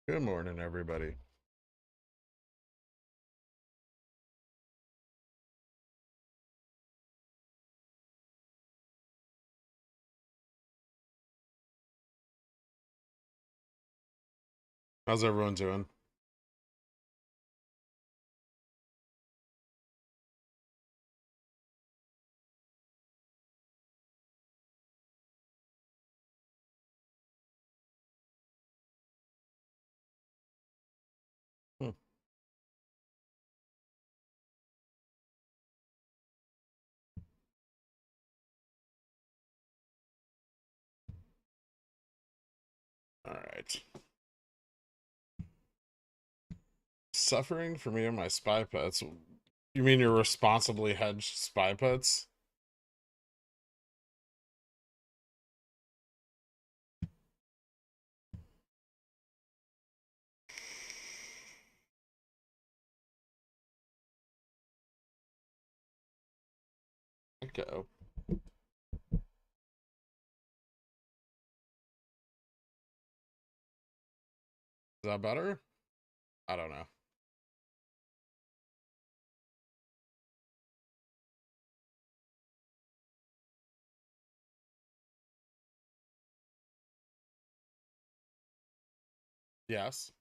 Good morning, everybody. How's everyone doing? Hmm. All right. Suffering for me and my spy pets. You mean your responsibly hedged spy pets? Okay. Is that better? I don't know. Yes.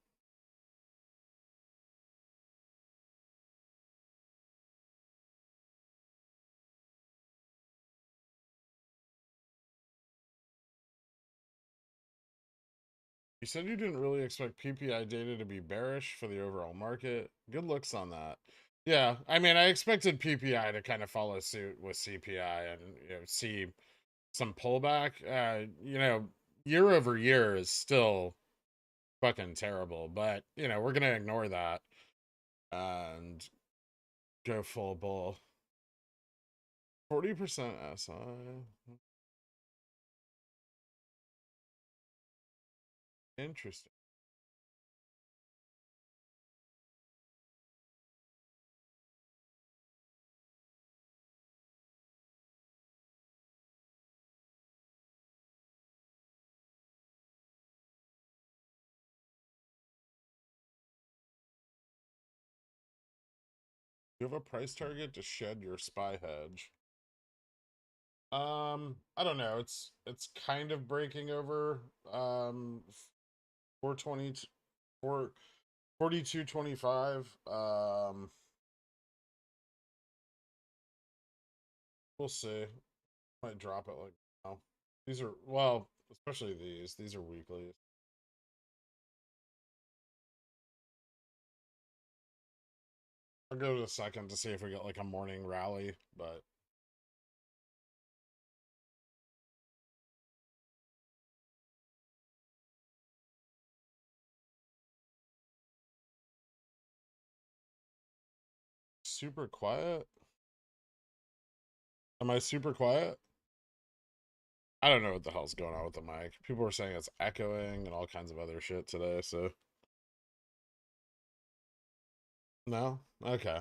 You said you didn't really expect PPI data to be bearish for the overall market. Good looks on that. Yeah, I mean, I expected PPI to kind of follow suit with CPI and see some pullback. Year over year is still fucking terrible, but we're gonna ignore that and go full bull. 40% SI. Interesting. You have a price target to shed your spy hedge. I don't know. It's kind of breaking over 420 4 42.25. We'll see. Might drop it like now. These are, well, especially these are weekly. I'll go to the second to see if we get like a morning rally, but super quiet. Am I super quiet? I don't know what the hell's going on with the mic. People were saying it's echoing and all kinds of other shit today, so no? Okay.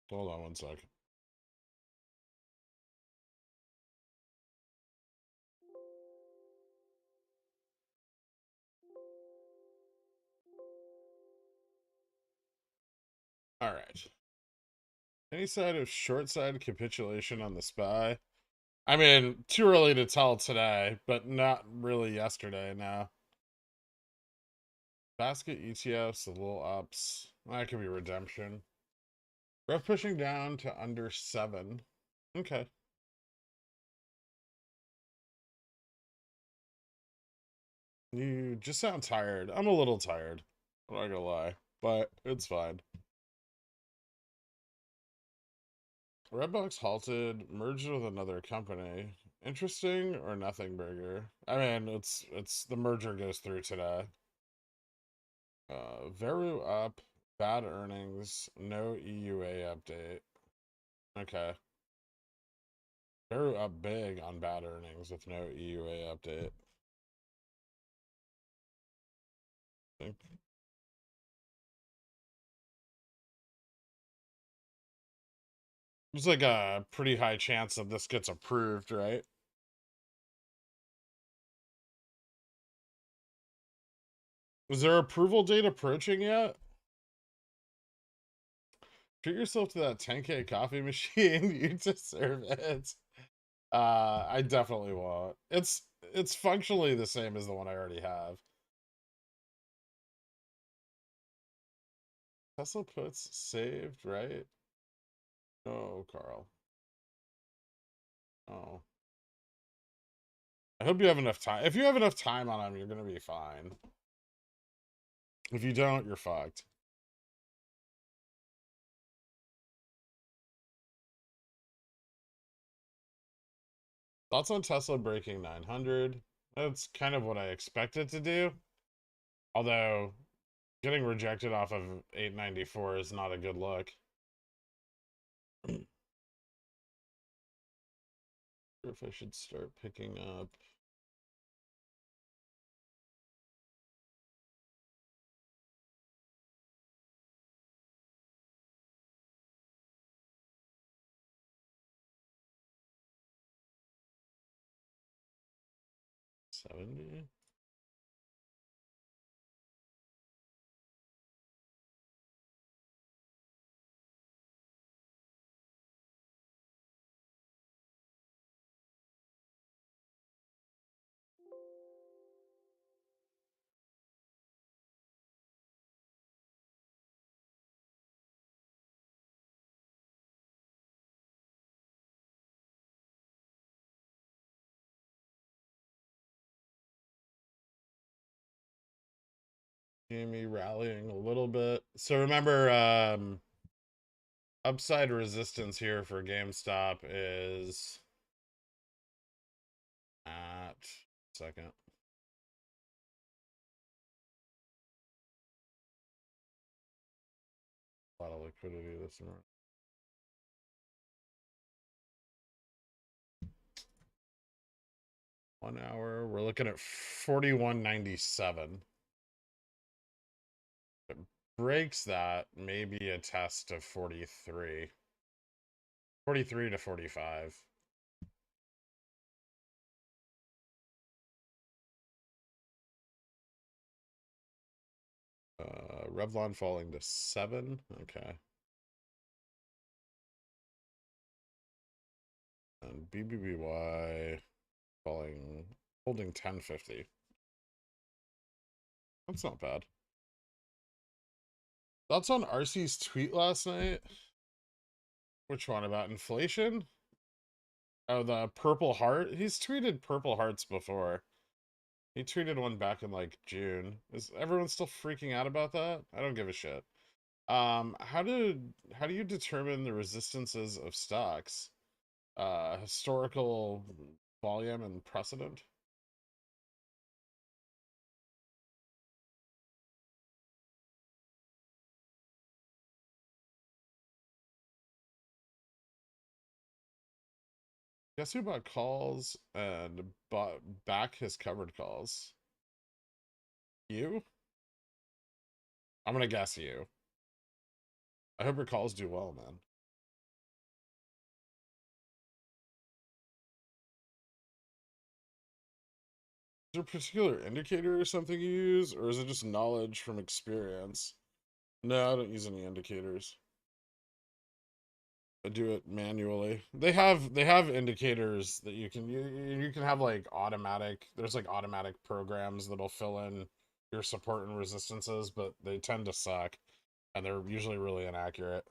Hold on one sec. All right. Any side of short side capitulation on the SPY? I mean, too early to tell today, but not really yesterday now. Basket ETFs, a little ups. That could be redemption. Ref pushing down to under 7. Okay. You just sound tired. I'm a little tired. I'm not gonna lie, but it's fine. Redbox halted, merged with another company. Interesting or nothing burger? I mean, it's the merger goes through today. Veru up, bad earnings, no EUA update. Okay. Veru up big on bad earnings with no EUA update. There's like a pretty high chance that this gets approved, right? Is there approval date approaching yet? Treat yourself to that 10K coffee machine. You deserve it. I definitely won't. It's functionally the same as the one I already have. Tesla puts saved, right? Oh, Carl. Oh. I hope you have enough time. If you have enough time on them, you're gonna be fine. If you don't, you're fucked. Thoughts on Tesla breaking 900? That's kind of what I expected to do. Although getting rejected off of 894 is not a good look. If I should start picking up 70. Jamie rallying a little bit. So remember, upside resistance here for GameStop is at second. A lot of liquidity this morning. 1 hour, we're looking at 41.97. If it breaks that, maybe a test of 43. 43 to 45. Revlon falling to 7. Okay. And BBBY falling, holding 1050. That's not bad. Thoughts on RC's tweet last night? Which one, about inflation? Oh, the purple heart? He's tweeted purple hearts before. He tweeted one back in like June. Is everyone still freaking out about that? I don't give a shit. How do you determine the resistances of stocks? Historical volume and precedent? Guess who bought calls and bought back his covered calls? You? I'm gonna guess you. I hope your calls do well, man. Is there a particular indicator or something you use, or is it just knowledge from experience? No, I don't use any indicators. do it manually. They have indicators that you can have like automatic. There's like automatic programs that'll fill in your support and resistances, but they tend to suck and they're usually really inaccurate.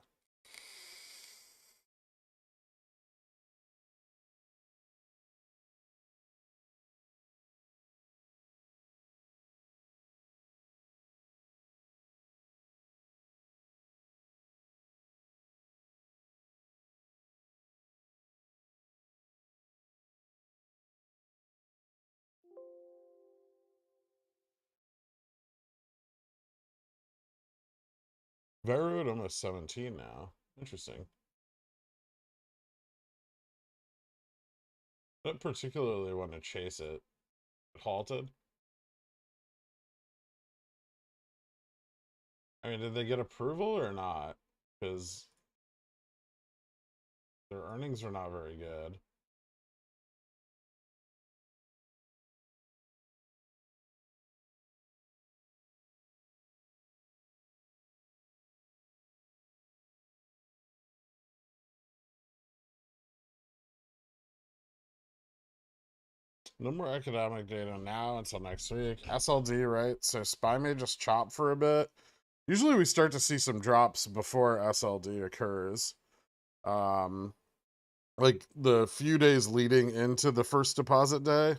Veru at almost 17 now. Interesting. I don't particularly want to chase it. Halted. I mean, did they get approval or not? Because their earnings are not very good. No more economic data now until next week. SLD, right? So SPY may just chop for a bit. Usually we start to see some drops before SLD occurs. Um, like the few days leading into the first deposit day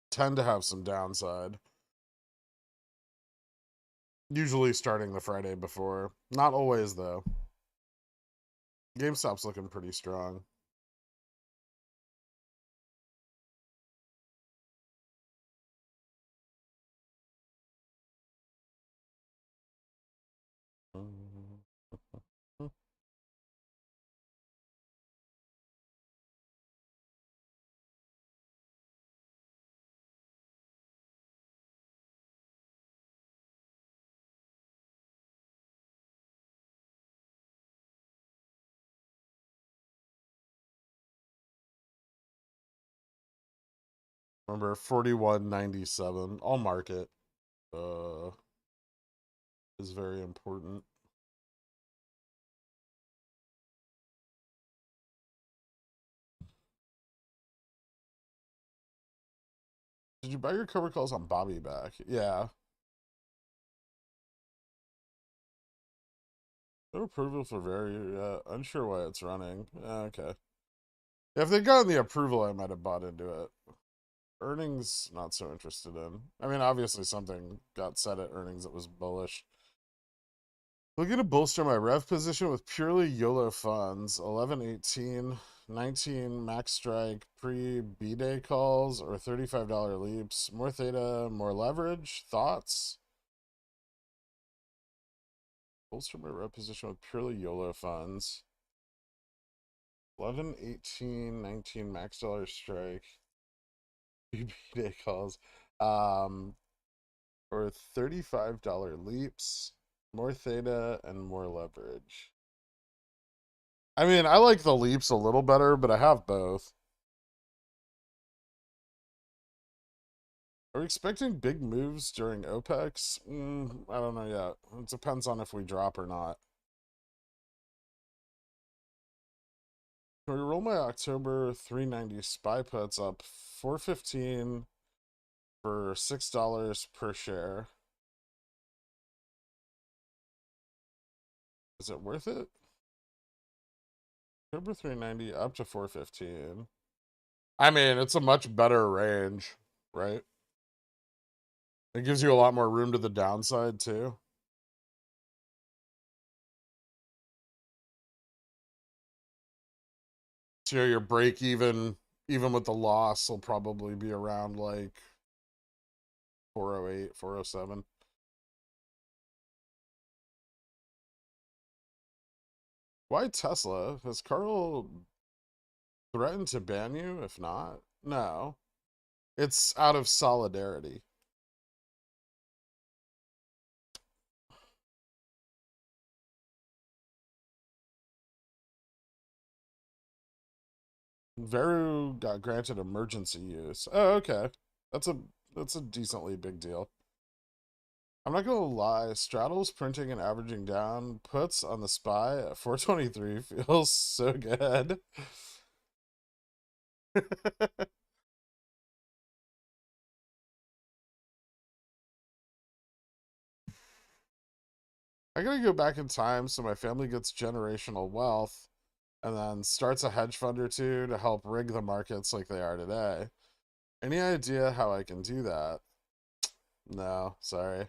tend to have some downside. Usually starting the Friday before. Not always, though. GameStop's looking pretty strong. Remember 41.97. All market is very important. Did you buy your cover calls on Bobby back? Yeah. No approval for very unsure why it's running. Okay. If they'd gotten the approval, I might have bought into it. Earnings, not so interested in. I mean, obviously something got said at earnings that was bullish. Looking to bolster my rev position with purely YOLO funds. 11, 18, 19 max strike pre B-day calls or $35 leaps. More theta, more leverage. Thoughts? Bolster my rev position with purely YOLO funds. 11, 18, 19 max dollar strike. B-day calls. Or $35 leaps. More theta and more leverage. I mean, I like the leaps a little better, but I have both. Are we expecting big moves during Opex? I don't know yet. It depends on if we drop or not. Can we roll my October 390 SPY puts up 415 for $6 per share? Is it worth it? October 390 up to 415. I mean, it's a much better range, right? It gives you a lot more room to the downside too. So your break even with the loss will probably be around like 408, 407. Why Tesla? Has Carl threatened to ban you? If not, no. It's out of solidarity. Veru got granted emergency use. Oh, okay. That's a that's a decently big deal. I'm not gonna lie, straddles printing and averaging down puts on the SPY at 423 feels so good. I gotta go back in time so my family gets generational wealth and then starts a hedge fund or two to help rig the markets like they are today. Any idea how I can do that? No, sorry.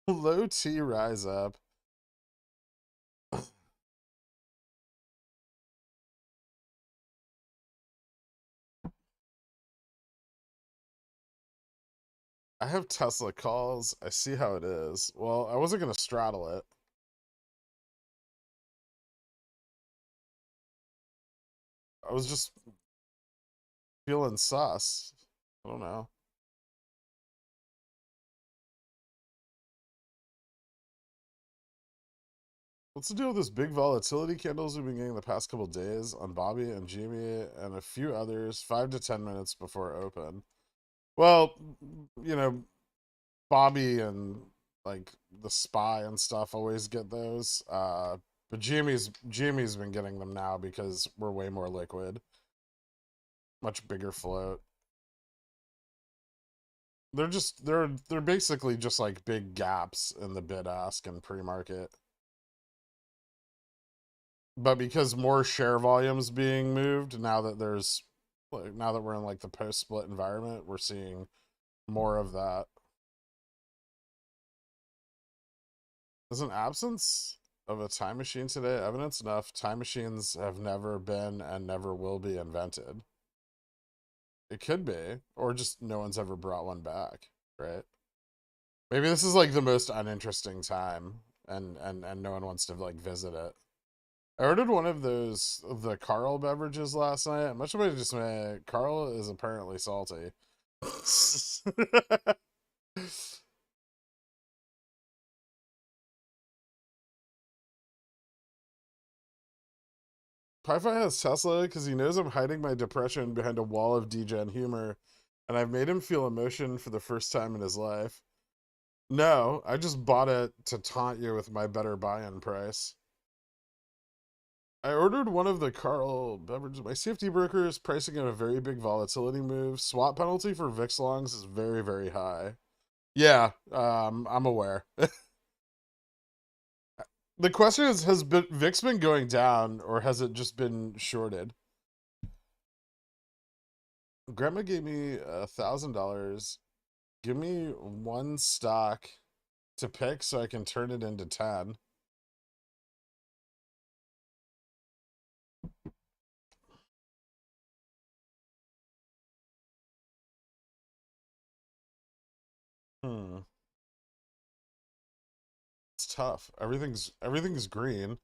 Low T rise up. I have Tesla calls. I see how it is. Well, I wasn't gonna straddle it. I was just feeling sus. I don't know. What's the deal with this big volatility candles we've been getting the past couple days on Bobby and Jimmy and a few others 5 to 10 minutes before open? Well, you know, Bobby and like the spy and stuff always get those. But Jimmy's been getting them now because we're way more liquid, much bigger float. They're basically just like big gaps in the bid ask and pre-market. But because more share volumes being moved now that there's like now that we're in like the post split environment, we're seeing more of that. Is an absence of a time machine today evidence enough? Time machines have never been and never will be invented. It could be, or just no one's ever brought one back, right? Maybe this is like the most uninteresting time, and no one wants to like visit it. I ordered one of those the Carl beverages last night. Much of it just made Carl is apparently salty. Pi-Fi has Tesla because he knows I'm hiding my depression behind a wall of degen humor, and I've made him feel emotion for the first time in his life. No, I just bought it to taunt you with my better buy-in price. I ordered one of the Carl beverages. My CFD broker is pricing in a very big volatility move. Swap penalty for VIX longs is very, very high. Yeah, I'm aware. The question is, has VIX been going down or has it just been shorted? Grandma gave me $1,000. Give me one stock to pick so I can turn it into 10. Hmm. It's tough. Everything's green.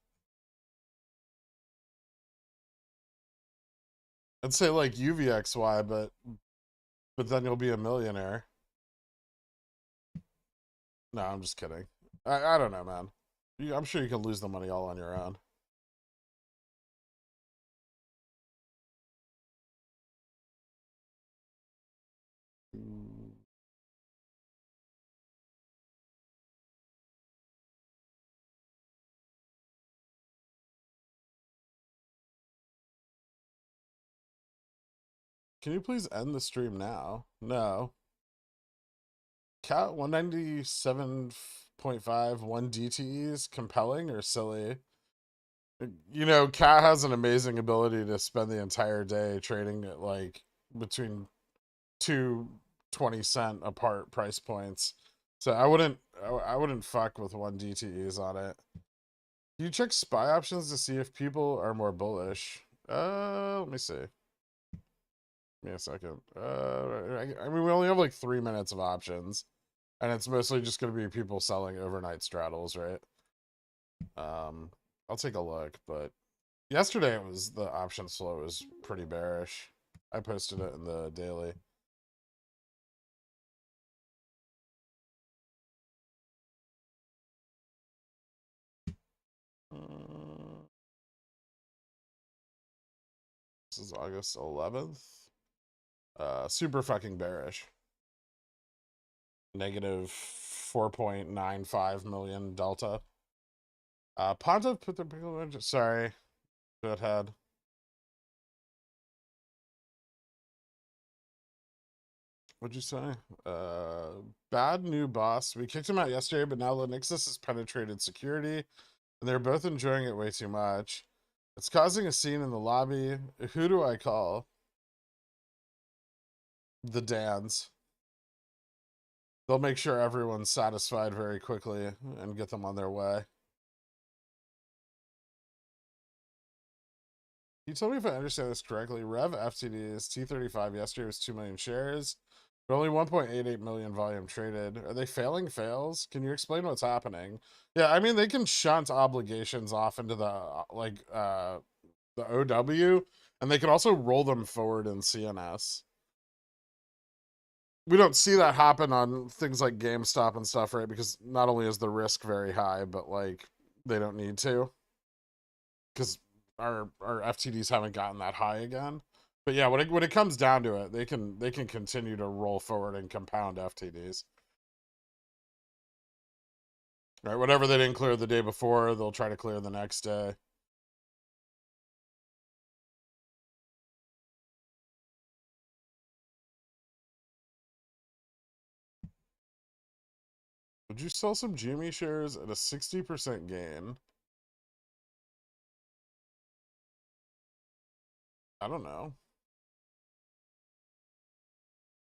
I'd say like UVXY, but then you'll be a millionaire. No, I'm just kidding. I don't know, man. I'm sure you can lose the money all on your own. Can you please end the stream now? No. Cat 197.5 1 DTEs compelling or silly? You know, Cat has an amazing ability to spend the entire day trading at like between two 20 cent apart price points. So I wouldn't fuck with 1 DTEs on it. You check SPY options to see if people are more bullish. Let me see. Give me a second. I mean, we only have like 3 minutes of options, and it's mostly just going to be people selling overnight straddles, right? Um, I'll take a look, but yesterday it was the options flow was pretty bearish. I posted it in the daily. This is August 11th. Super fucking bearish. Negative 4.95 million delta. Ponta put their sorry. Go ahead. What'd you say? Bad new boss. We kicked him out yesterday, but now Lenixis has penetrated security, and they're both enjoying it way too much. It's causing a scene in the lobby. Who do I call? The Dans. They'll make sure everyone's satisfied very quickly and get them on their way. Can you tell me if I understand this correctly? Rev FTDs T35 yesterday was 2 million shares, but only 1.88 million volume traded. Are they failing fails? Can you explain what's happening? Yeah, I mean, they can shunt obligations off into the OW, and they can also roll them forward in CNS. We don't see that happen on things like GameStop and stuff, right? Because not only is the risk very high, but like they don't need to, because our FTDs haven't gotten that high again. But yeah, when it comes down to it, they can continue to roll forward and compound FTDs. Right, whatever they didn't clear the day before, they'll try to clear the next day. Would you sell some GME shares at a 60% gain? I don't know.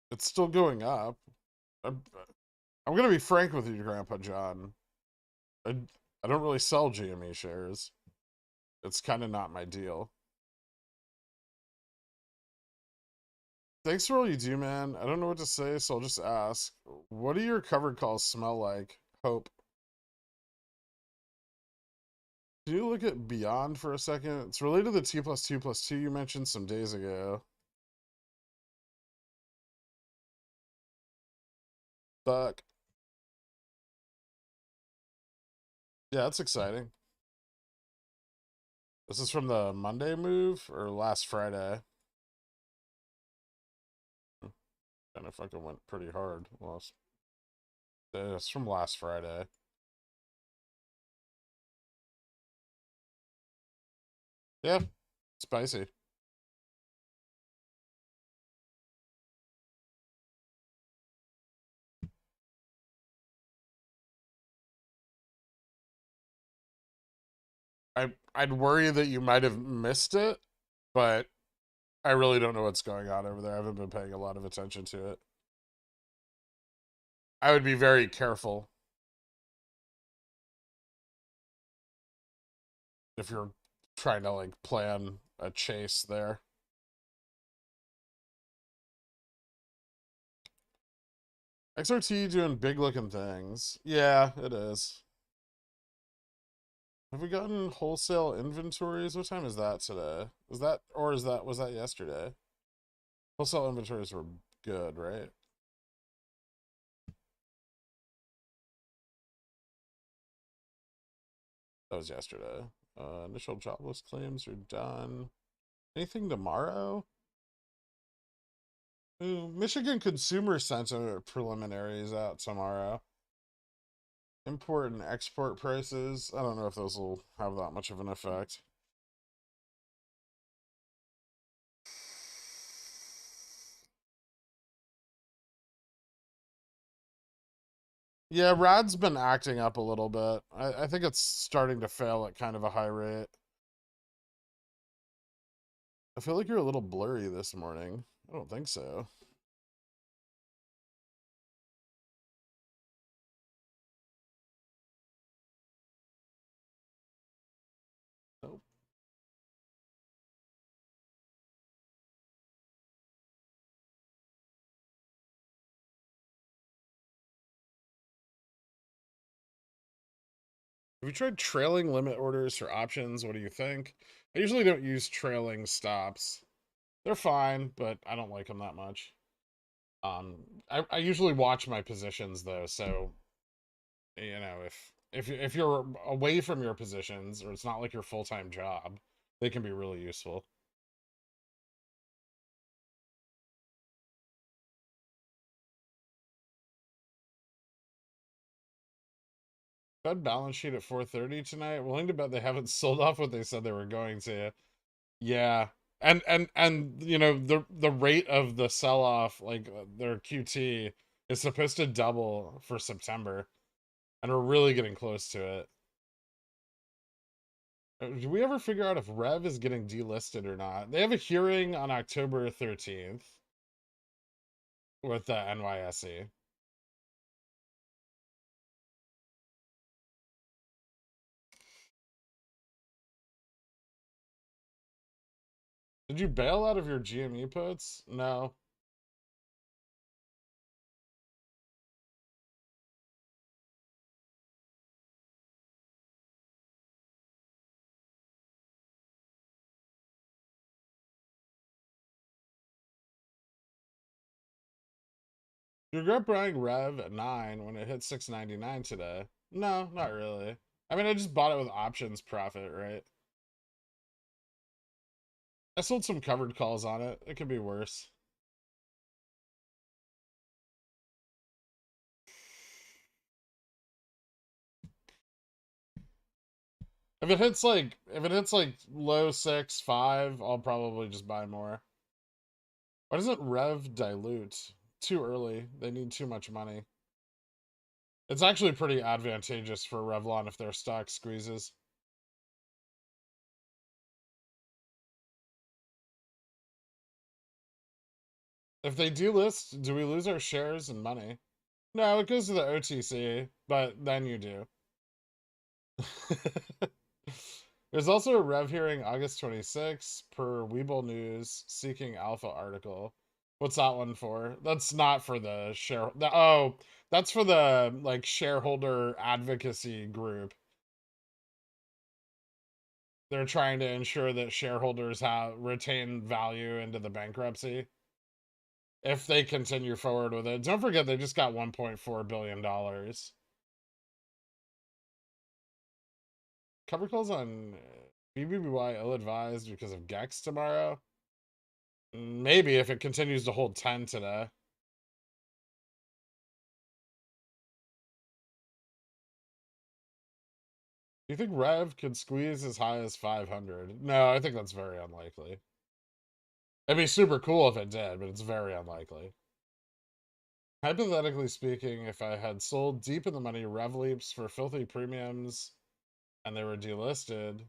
It's still going up. I'm gonna be frank with you, Grandpa John. I don't really sell GME shares. It's kind of not my deal. Thanks for all you do, man. I don't know what to say, so I'll just ask. What do your covered calls smell like? Hope. Can you look at Beyond for a second? It's related to the T+2+2 you mentioned some days ago. Fuck. Yeah, that's exciting. This is from the Monday move or last Friday? Kind of fucking went pretty hard. It's from last Friday. Yeah, spicy. I'd worry that you might have missed it, but I really don't know what's going on over there. I haven't been paying a lot of attention to it. I would be very careful if you're trying to like plan a chase there. XRT doing big looking things. Yeah, it is. Have we gotten wholesale inventories? What time is that today? Was that yesterday? Wholesale inventories were good, right? That was yesterday. Initial jobless claims are done. Anything tomorrow? Ooh, Michigan Consumer Center preliminaries out tomorrow. Import and export prices. I don't know if those will have that much of an effect. Yeah, Rad's been acting up a little bit. I think it's starting to fail at kind of a high rate. I feel like you're a little blurry this morning. I don't think so. Nope. Have you tried trailing limit orders for options? What do you think? I usually don't use trailing stops. They're fine, but I don't like them that much. I usually watch my positions though, so you know if you're away from your positions or it's not like your full-time job, they can be really useful. Fed balance sheet at 4:30 tonight. Willing to bet they haven't sold off what they said they were going to. Yeah. And you know, the rate of the sell off, like their QT, is supposed to double for September. And we're really getting close to it. Do we ever figure out if Rev is getting delisted or not? They have a hearing on October 13th with the NYSE. Did you bail out of your GME puts? No. You regret buying Rev at 9 when it hit 6.99 today? No, not really. I mean, I just bought it with options profit, right? I sold some covered calls on it. It could be worse. If it hits like low 6.5, I'll probably just buy more. Why doesn't Rev dilute? Too early. They need too much money. It's actually pretty advantageous for Revlon if their stock squeezes. If they delist, do we lose our shares and money? No, it goes to the OTC, but then you do. There's also a Rev hearing August 26th per WeBull News seeking alpha article. What's that one for? That's not for the share. Oh, that's for the like shareholder advocacy group. They're trying to ensure that shareholders have retain value into the bankruptcy if they continue forward with it. Don't forget they just got $1.4 billion. Cover calls on BBBY ill-advised because of Gex tomorrow. Maybe if it continues to hold 10 today. Do you think Rev could squeeze as high as 500? No, I think that's very unlikely. It'd be super cool if it did, but it's very unlikely. Hypothetically speaking, if I had sold deep in the money Rev leaps for filthy premiums and they were delisted,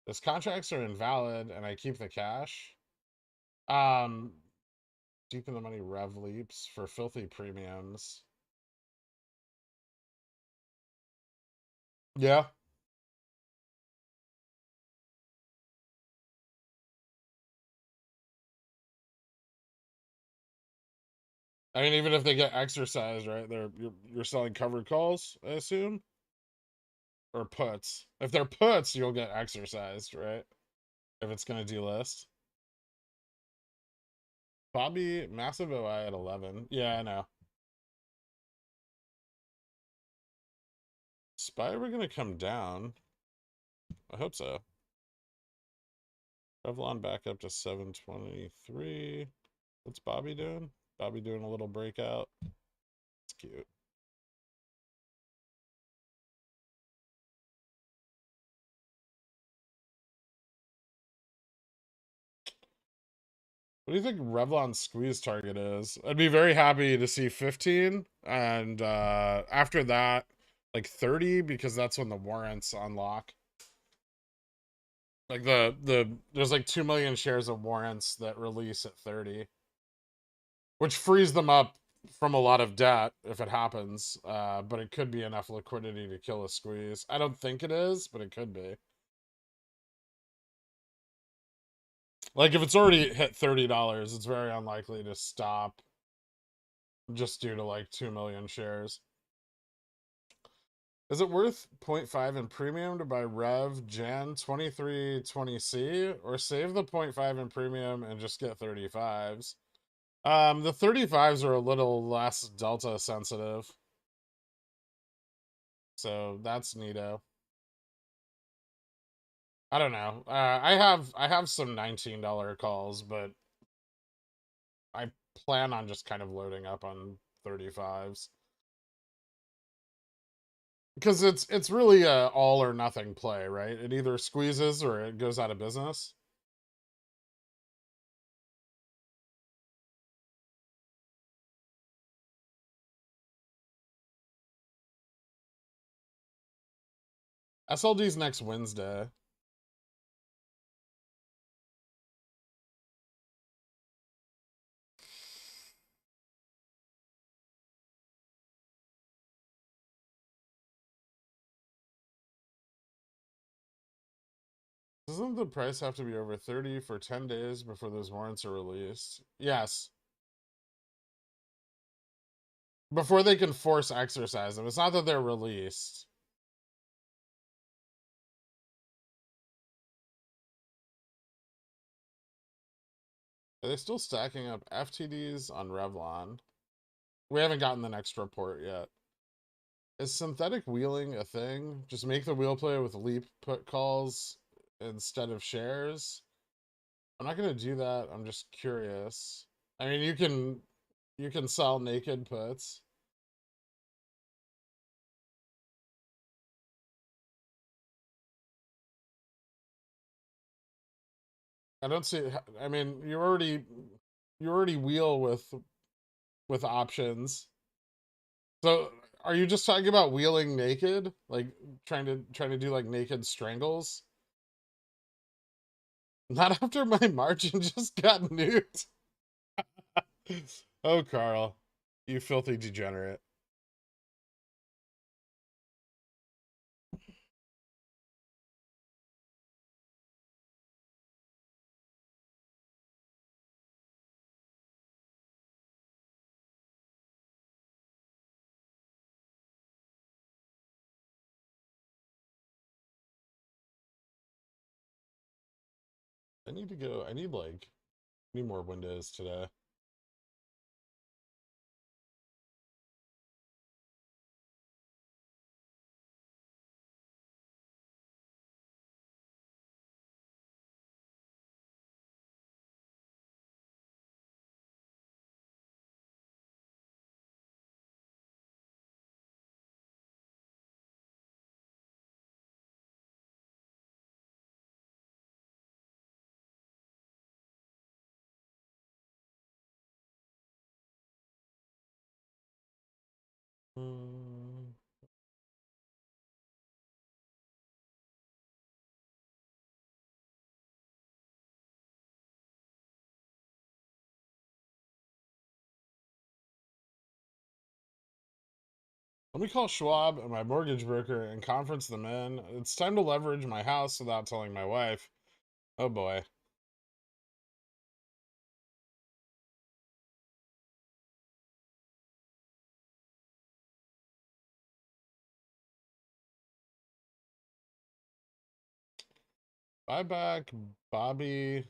those contracts are invalid and I keep the cash. Um, Deep in the money Rev leaps for filthy premiums. Yeah. I mean, even if they get exercised, right? You're selling covered calls, I assume, or puts. If they're puts, you'll get exercised, right? If it's gonna delist. Bobby, massive OI at 11. Yeah, I know. Spy, we're gonna come down. I hope so. Revlon back up to 723. What's Bobby doing? Bobby doing a little breakout. It's cute. What do you think Revlon's squeeze target is? I'd be very happy to see 15, and after that, like 30, because that's when the warrants unlock. Like there's like 2 million shares of warrants that release at 30, which frees them up from a lot of debt if it happens. But it could be enough liquidity to kill a squeeze. I don't think it is, but it could be. Like if it's already hit $30, it's very unlikely to stop just due to like 2 million shares. Is it worth 0.5 in premium to buy Rev Jan 2320C or save the 0.5 in premium and just get 35s? The 35s are a little less delta sensitive. So that's neato. I don't know. I have some $19 calls, but I plan on just kind of loading up on 35s. because it's really a all or nothing play, right? It either squeezes or it goes out of business. SLD's next Wednesday. Doesn't the price have to be over 30 for 10 days before those warrants are released? Yes. Before they can force exercise them. It's not that they're released. Are they still stacking up FTDs on Revlon? We haven't gotten the next report yet. Is synthetic wheeling a thing? Just make the wheel play with leap put calls instead of shares? I'm not gonna do that. I'm just curious. I mean, you can sell naked puts. I don't see. I mean, you already wheel with options. So are you just talking about wheeling naked, like trying to do like naked strangles? Not after my margin just got nuked. Oh, Carl, you filthy degenerate. I need to go. I need more windows today. Hmm. Let me call Schwab and my mortgage broker and conference them in. It's time to leverage my house without telling my wife. Oh boy. Buy back Bobby.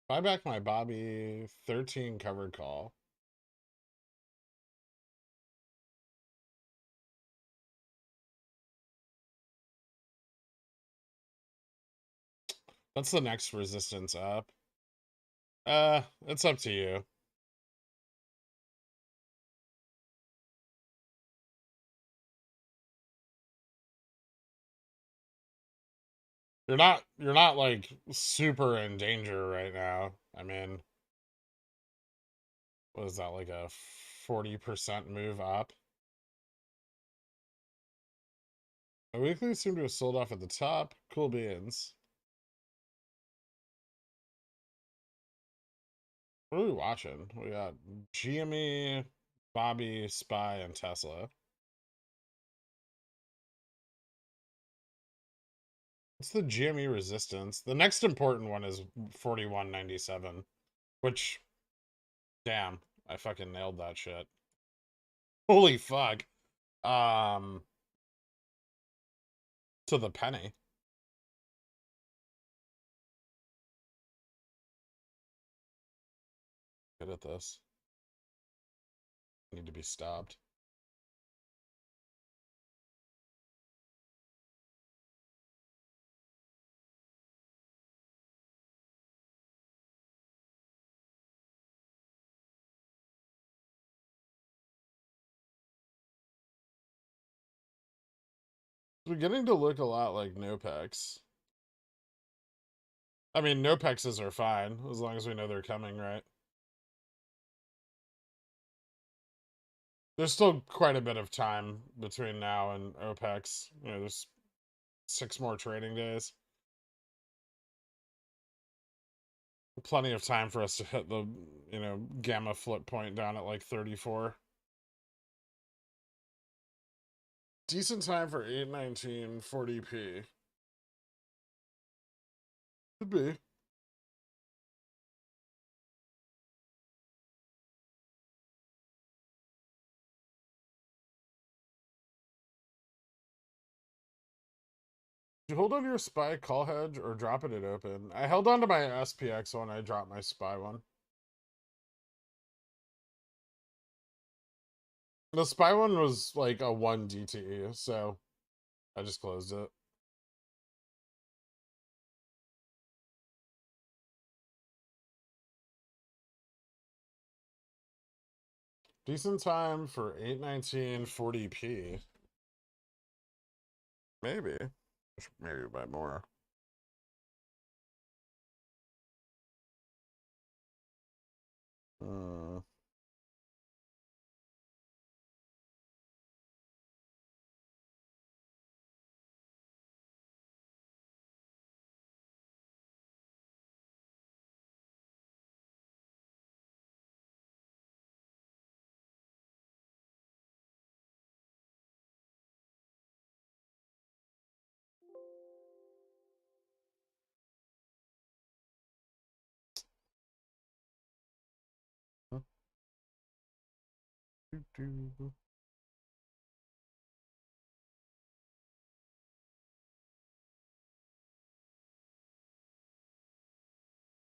Buy back my Bobby 13 covered call. That's the next resistance up. It's up to you. You're not like super in danger right now. I mean, what is that, like a 40% move up? My weekly seem to have sold off at the top. Cool beans. What are we watching? We got GME, Bobby, Spy, and Tesla. What's the GME resistance? The next important one is 41.97, which, damn, I fucking nailed that shit. Holy fuck. Um, to the penny. Good at this. Need to be stopped. It's beginning to look a lot like Nopex. I mean, Nopexes are fine as long as we know they're coming, right? There's still quite a bit of time between now and Opex. You know, there's 6 more trading days. Plenty of time for us to hit the, you know, gamma flip point down at like 34. Decent time for 819 40p. Could be. Did you hold on to your SPY call hedge or drop it at open? I held on to my SPX one. I dropped my SPY one. The SPY one was like a 1 DTE, so I just closed it. Decent time for 819 40p. Maybe. Maybe buy more. Uh,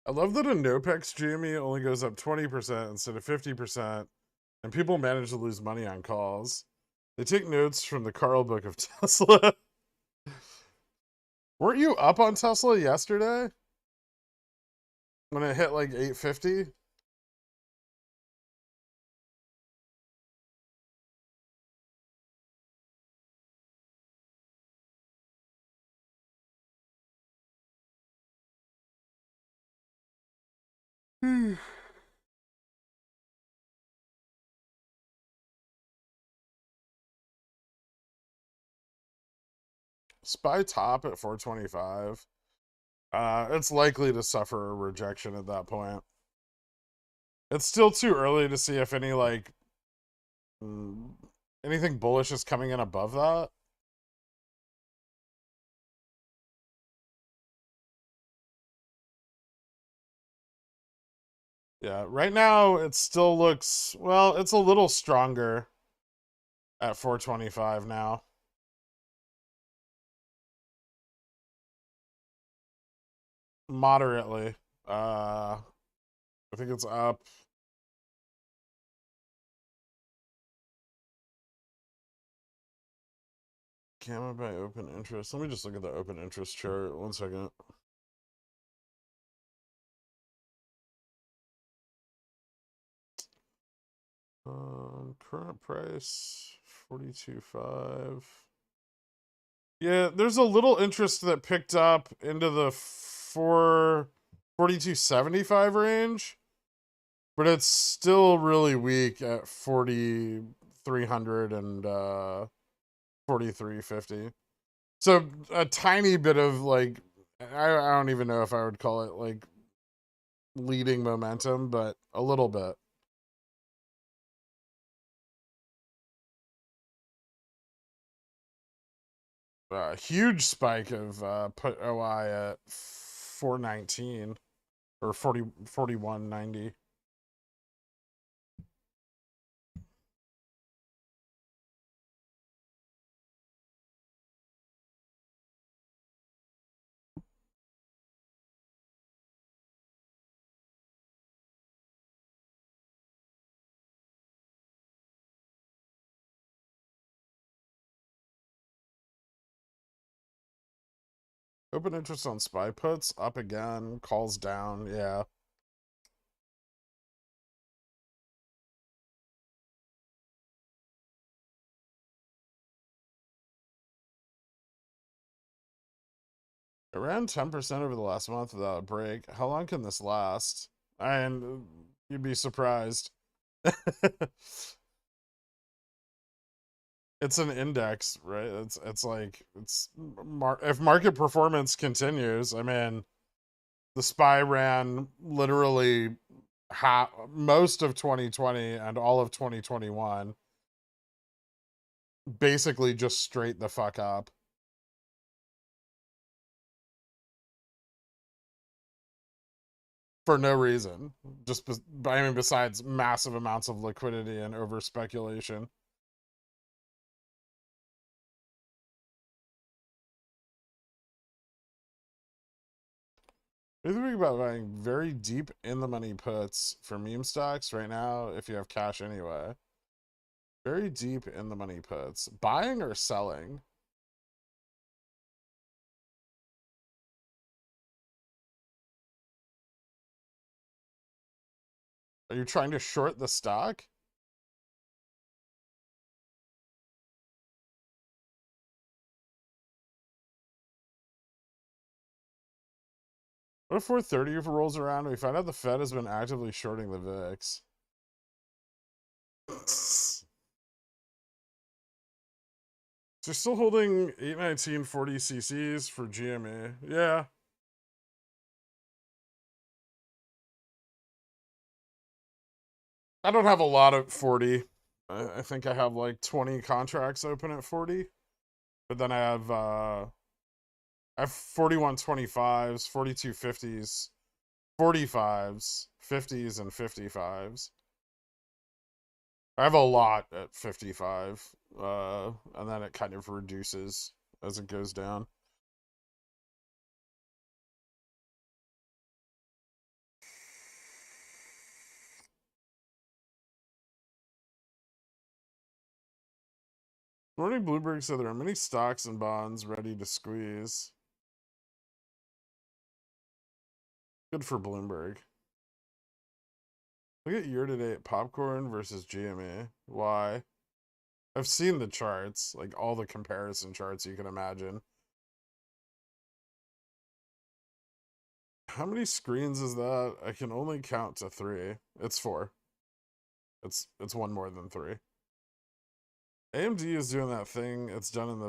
I love that a Nopex GME only goes up 20% instead of 50%, and people manage to lose money on calls. They take notes from the Carl book of Tesla. Weren't you up on Tesla yesterday? When it hit like 850? SPY top at 425. It's likely to suffer a rejection at that point. It's still too early to see if any like anything bullish is coming in above that. Yeah, right now it still looks, well, it's a little stronger at 425 now. Moderately. I think it's up. Gamma by open interest. Let me just look at the open interest chart. 1 second. Current price 42.5. Yeah, there's a little interest that picked up into the 42.75 range, but it's still really weak at 4,300 and 43.50. So a tiny bit of like, I don't even know if I would call it like leading momentum, but a little bit. Huge spike of put OI at 419 or 41.90. Open interest on SPY puts up again, calls down. Yeah. It ran 10% over the last month without a break. How long can this last? And you'd be surprised. It's an index, right? It's like if market performance continues, I mean, the SPY ran literally most of 2020 and all of 2021, basically just straight the fuck up. For no reason. Just, I mean, besides massive amounts of liquidity and over speculation. What do you think about buying very deep in the money puts for meme stocks right now if you have cash anyway? Very deep in the money puts. Buying or selling? Are you trying to short the stock? What if 430 rolls around and we find out the Fed has been actively shorting the VIX? So you're still holding 81940 CCs for GME. Yeah. I don't have a lot of 40. I think I have like 20 contracts open at 40. But then I have 4125s, 4250s, 45s, 50s, and 55s. I have a lot at 55, and then it kind of reduces as it goes down. Morning Bloomberg said there are many stocks and bonds ready to squeeze. Good for Bloomberg. Look at year-to-date popcorn versus GME. Why? I've seen the charts, like all the comparison charts you can imagine. How many screens is that? I can only count to 3. It's 4. It's one more than 3. AMD is doing that thing it's done in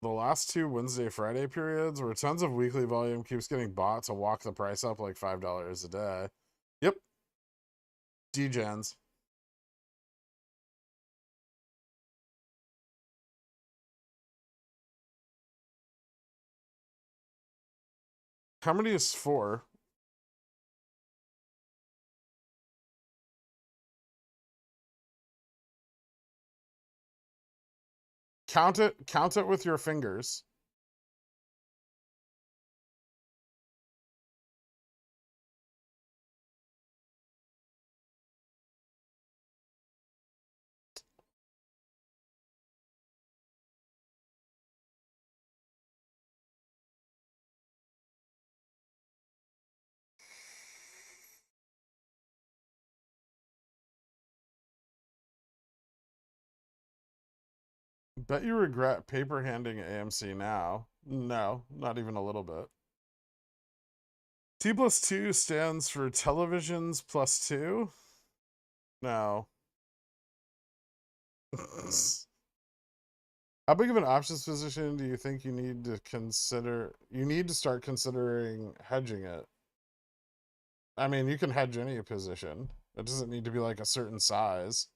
the last 2 Wednesday Friday periods where tons of weekly volume keeps getting bought to walk the price up like $5 a day. Yep. Degens. How many is 4? Count it with your fingers. Bet you regret paper handing AMC now. No, not even a little bit. T plus 2 stands for televisions plus 2? No. How big of an options position do you think you need to consider? You need to start considering hedging it. I mean, you can hedge any position. It doesn't need to be like a certain size.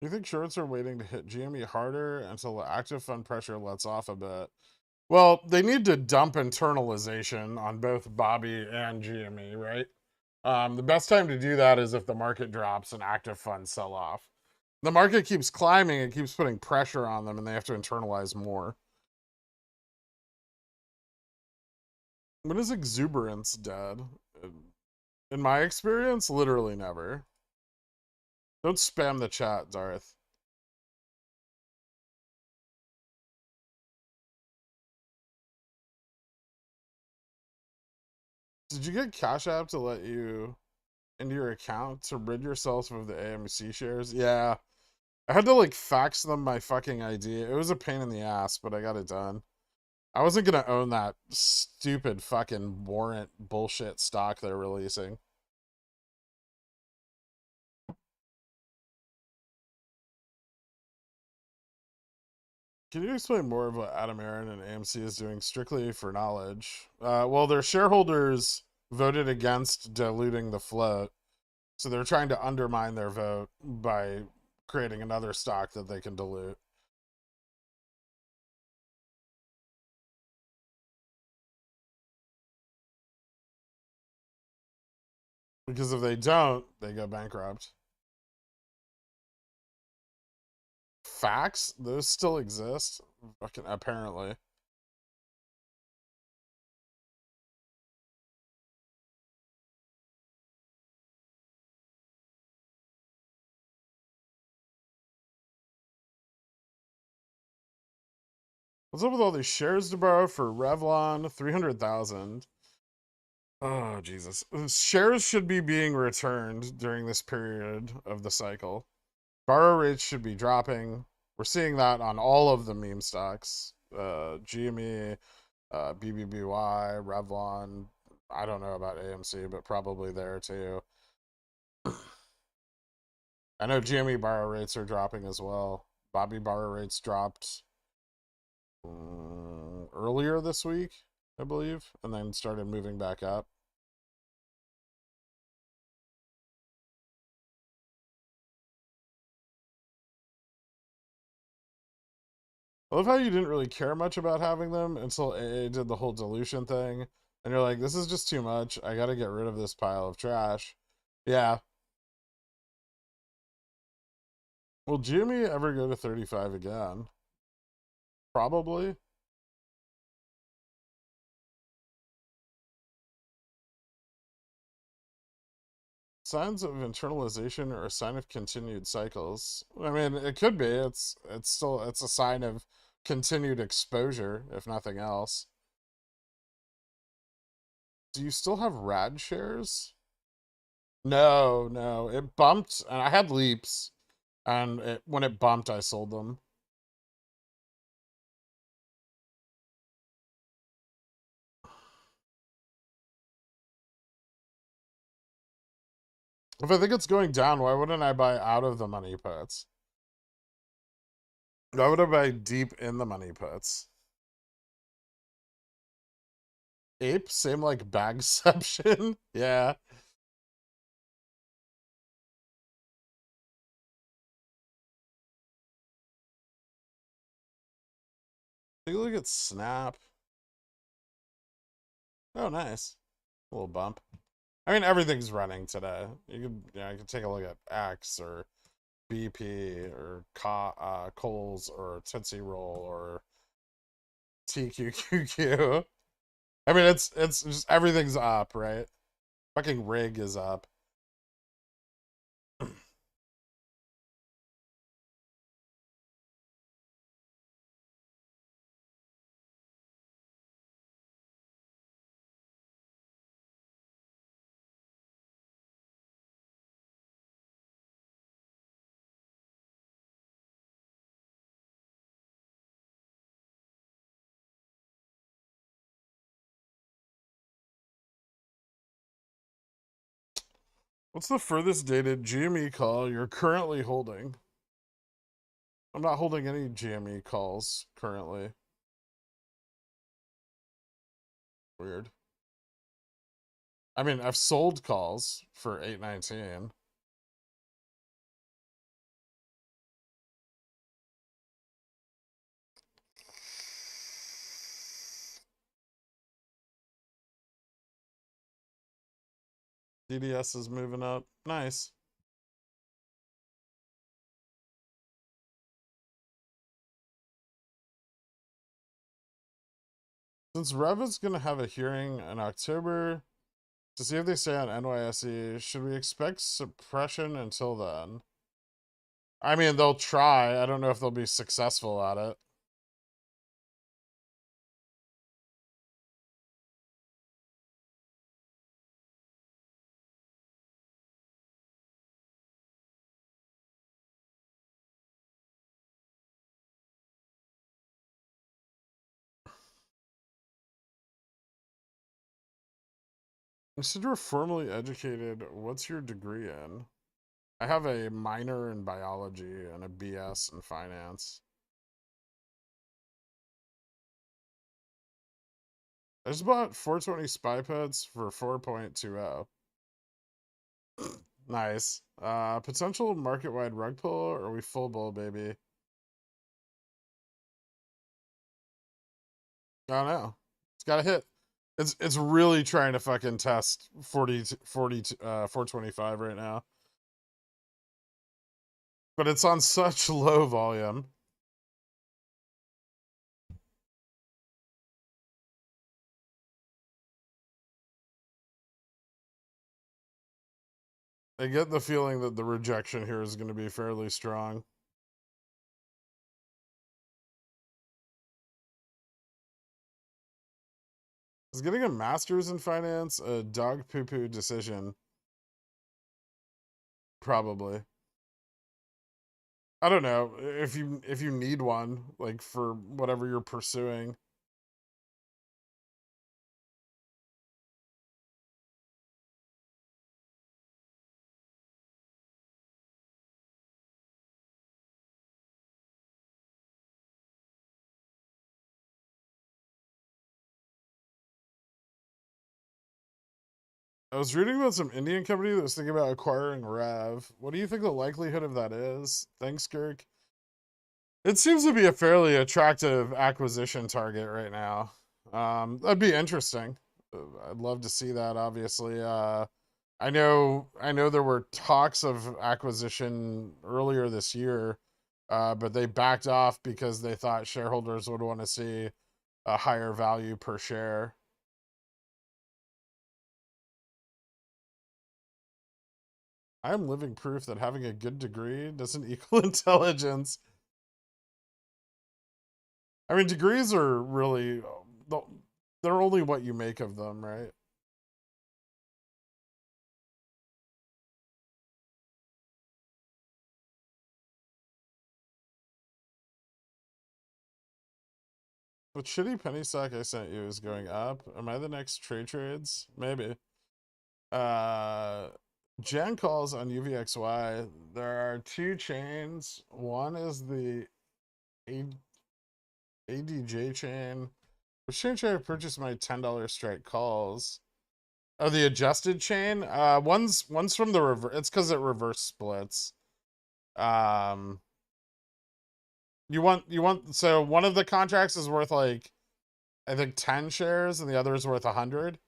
Do you think shorts are waiting to hit GME harder until the active fund pressure lets off a bit? Well, they need to dump internalization on both Bobby and GME, right? The best time to do that is if the market drops and active funds sell off. The market keeps climbing, it keeps putting pressure on them, and they have to internalize more. When is exuberance dead? In my experience, literally never. Don't spam the chat, Darth. Did you get Cash App to let you into your account to rid yourself of the AMC shares? Yeah. I had to like fax them my fucking ID. It was a pain in the ass, but I got it done. I wasn't gonna own that stupid fucking warrant bullshit stock they're releasing. Can you explain more of what Adam Aaron and AMC is doing strictly for knowledge? Well, their shareholders voted against diluting the float, so they're trying to undermine their vote by creating another stock that they can dilute. Because if they don't, they go bankrupt. Facts? Those still exist? Fucking apparently. What's up with all these shares to borrow for Revlon? 300,000. Oh, Jesus. Shares should be being returned during this period of the cycle. Borrow rates should be dropping. We're seeing that on all of the meme stocks. GME, BBBY, Revlon. I don't know about AMC, but probably there too. I know GME borrow rates are dropping as well. Bobby borrow rates dropped earlier this week, I believe, and then started moving back up. I love how you didn't really care much about having them until AA did the whole dilution thing. And you're like, this is just too much. I gotta get rid of this pile of trash. Yeah. Will Jimmy ever go to 35 again? Probably. Signs of internalization are a sign of continued cycles. I mean, it could be. It's a sign of continued exposure, if nothing else. Do you still have rad shares? No, no. It bumped, and I had leaps, and when it bumped, I sold them. If I think it's going down, why wouldn't I buy out of the money puts? Why would I buy deep in the money puts? Ape, same like bagception. Yeah. Take a look at Snap. Oh, nice. A little bump. I mean, everything's running today. You could take a look at X or BP or Coles or Tootsie Roll or TQQQ. I mean, it's just everything's up, right? Fucking rig is up. What's the furthest dated GME call you're currently holding? I'm not holding any GME calls currently. Weird. I mean, I've sold calls for 819. DDS is moving up. Nice. Since Rev is going to have a hearing in October to see if they stay on NYSE, should we expect suppression until then? I mean, they'll try. I don't know if they'll be successful at it. You said you're formally educated. What's your degree in? I have a minor in biology and a BS in finance. I just bought 420 spy pets for 4.20. Nice. Potential market-wide rug pull, or are we full bull, baby? I don't know. It's got a hit. It's really trying to fucking test 425 right now. But it's on such low volume. I get the feeling that the rejection here is going to be fairly strong. Is getting a master's in finance a dog poo poo decision? Probably. I don't know if you need one, like for whatever you're pursuing. I was reading about some Indian company that was thinking about acquiring Rev. What do you think the likelihood of that is? Thanks, Kirk. It seems to be a fairly attractive acquisition target right now. That'd be interesting. I'd love to see that, obviously. I know there were talks of acquisition earlier this year, but they backed off because they thought shareholders would want to see a higher value per share. I am living proof that having a good degree doesn't equal intelligence. I mean, degrees are really, they're only what you make of them, right? The shitty penny stock I sent you is going up. Am I the next trades? Maybe. Uh, Jan calls on UVXY. There are two chains. One is the ADJ chain. Which chain should I purchase my $10 strike calls? Oh, the adjusted chain. One's from the reverse. It's because it reverse splits. Um, you want so one of the contracts is worth like I think 10 shares and the other is worth 100.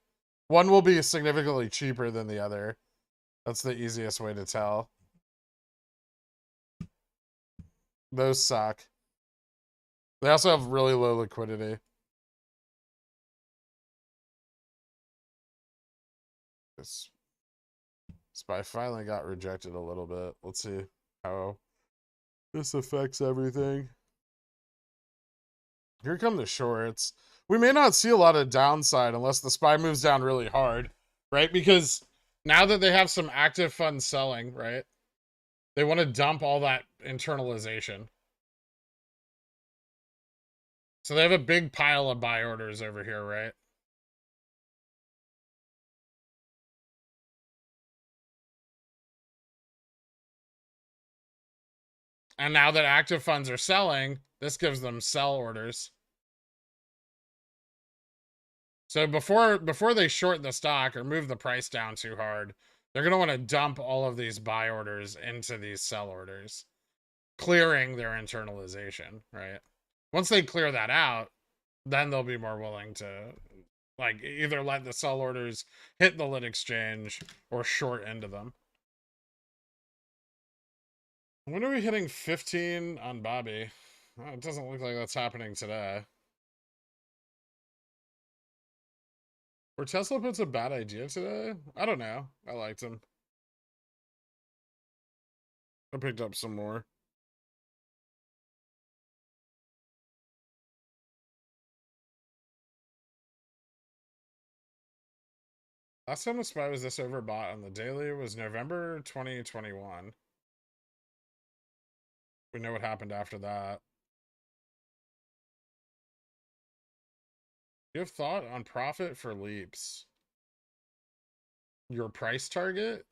One will be significantly cheaper than the other. That's the easiest way to tell. Those suck. They also have really low liquidity. This SPY finally got rejected a little bit. Let's see how this affects everything. Here come the shorts. We may not see a lot of downside unless the SPY moves down really hard, right? Because now that they have some active funds selling, right? They want to dump all that internalization. So they have a big pile of buy orders over here, right? And now that active funds are selling, this gives them sell orders. So before they short the stock or move the price down too hard, they're going to want to dump all of these buy orders into these sell orders, clearing their internalization, right? Once they clear that out, then they'll be more willing to like either let the sell orders hit the lit exchange or short into them. When are we hitting 15 on Bobby? It doesn't look like that's happening today. Were Tesla puts a bad idea today? I don't know. I liked him. I picked up some more. Last time the SPY was this overbought on the daily was November 2021. We know what happened after that. You have thought on profit for leaps. Your price target?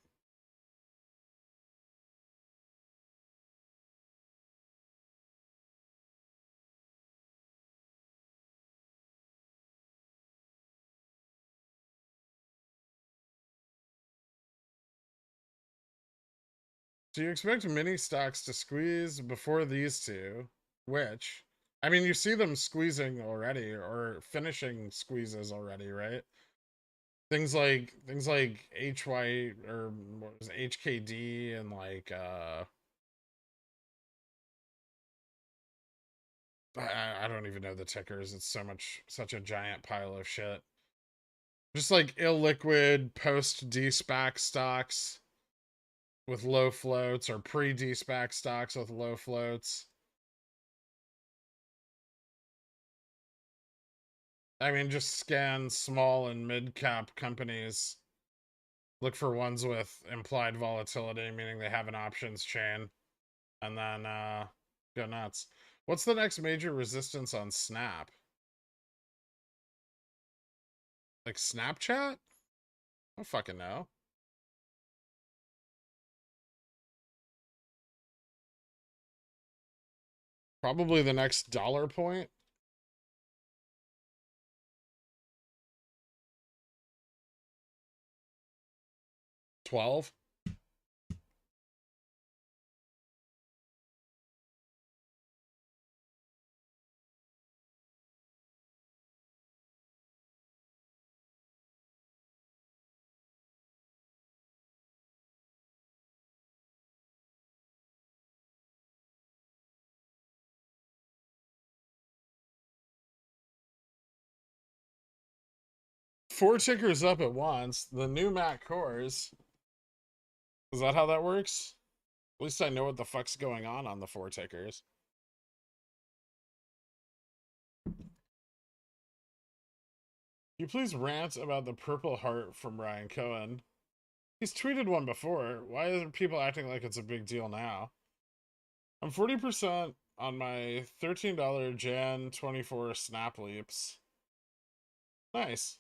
Do you expect mini stocks to squeeze before these two? Which, I mean, you see them squeezing already or finishing squeezes already, right? Things like HY or what was it, HKD and like I don't even know the tickers. It's such a giant pile of shit. Just like illiquid post D-SPAC stocks with low floats or pre D-SPAC stocks with low floats. I mean, just scan small and mid cap companies. Look for ones with implied volatility, meaning they have an options chain, and then go nuts. What's the next major resistance on Snap? Like Snapchat? I don't fucking know. Probably the next dollar point. 12. 4 tickers up at once. The new Mac cores. Is that how that works? At least I know what the fuck's going on the 4 tickers. Can you please rant about the Purple Heart from Ryan Cohen? He's tweeted one before. Why are people acting like it's a big deal now? I'm 40% on my $13 Jan 24 Snap Leaps. Nice.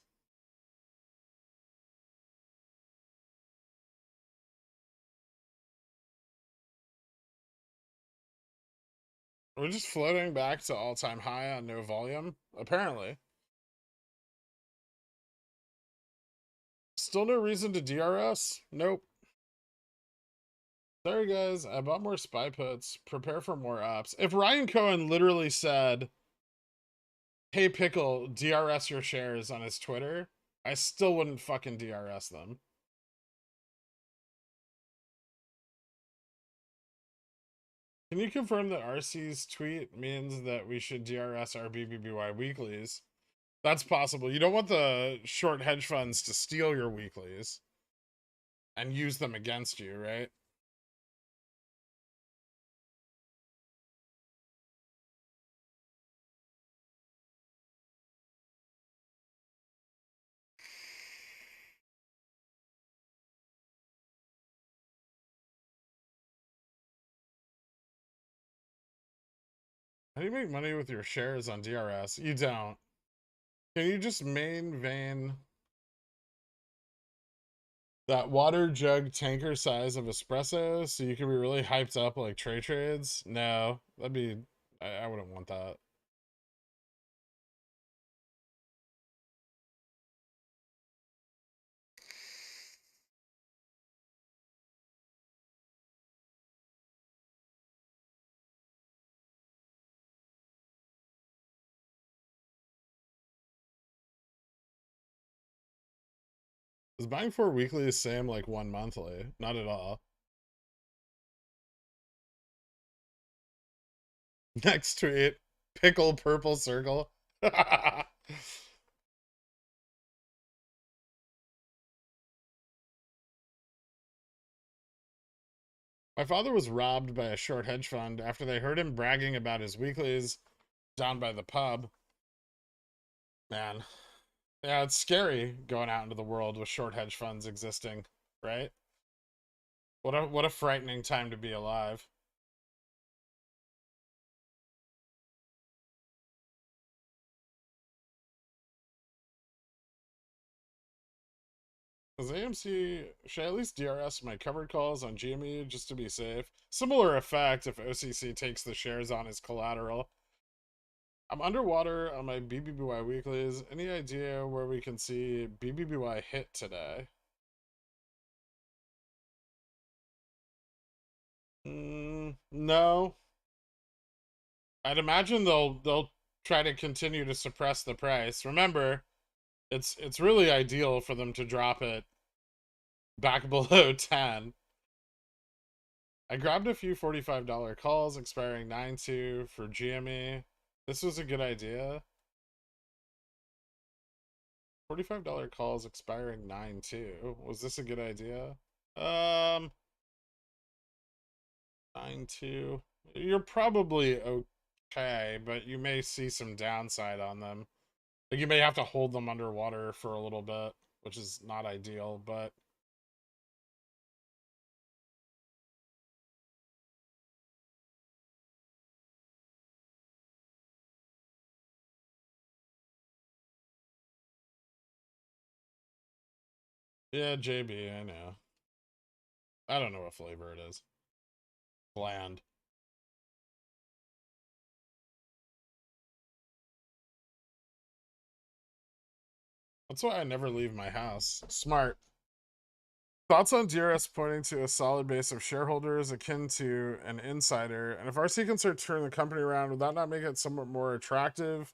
We're just floating back to all-time high on no volume, apparently. Still no reason to DRS? Nope. Sorry guys, I bought more SPY puts. Prepare for more ups. If Ryan Cohen literally said, hey Pickle, DRS your shares on his Twitter, I still wouldn't fucking DRS them. Can you confirm that RC's tweet means that we should DRS our BBBY weeklies? That's possible. You don't want the short hedge funds to steal your weeklies and use them against you, right? How do you make money with your shares on DRS? You don't. Can you just main vein that water jug tanker size of espresso so you can be really hyped up like trades? No, that'd be, I wouldn't want that. Is buying 4 weekly the same like 1 monthly? Not at all. Next tweet, pickle purple circle. My father was robbed by a short hedge fund after they heard him bragging about his weeklies down by the pub. Man, yeah, it's scary going out into the world with short hedge funds existing, right? What a frightening time to be alive. Does AMC, should I at least DRS my covered calls on GME just to be safe? Similar effect if OCC takes the shares on as collateral. I'm underwater on my BBBY weeklies. Any idea where we can see BBBY hit today? No. I'd imagine they'll try to continue to suppress the price. Remember, it's really ideal for them to drop it back below 10. I grabbed a few $45 calls expiring 9/2 for GME. This was a good idea. $45 calls expiring 9/2. Was this a good idea? 9/2. You're probably okay, but you may see some downside on them. Like you may have to hold them underwater for a little bit, which is not ideal, but yeah, JB, I know. I don't know what flavor it is. Bland. That's why I never leave my house. Smart. Thoughts on DRS pointing to a solid base of shareholders akin to an insider, and if RC can start turning the company around, would that not make it somewhat more attractive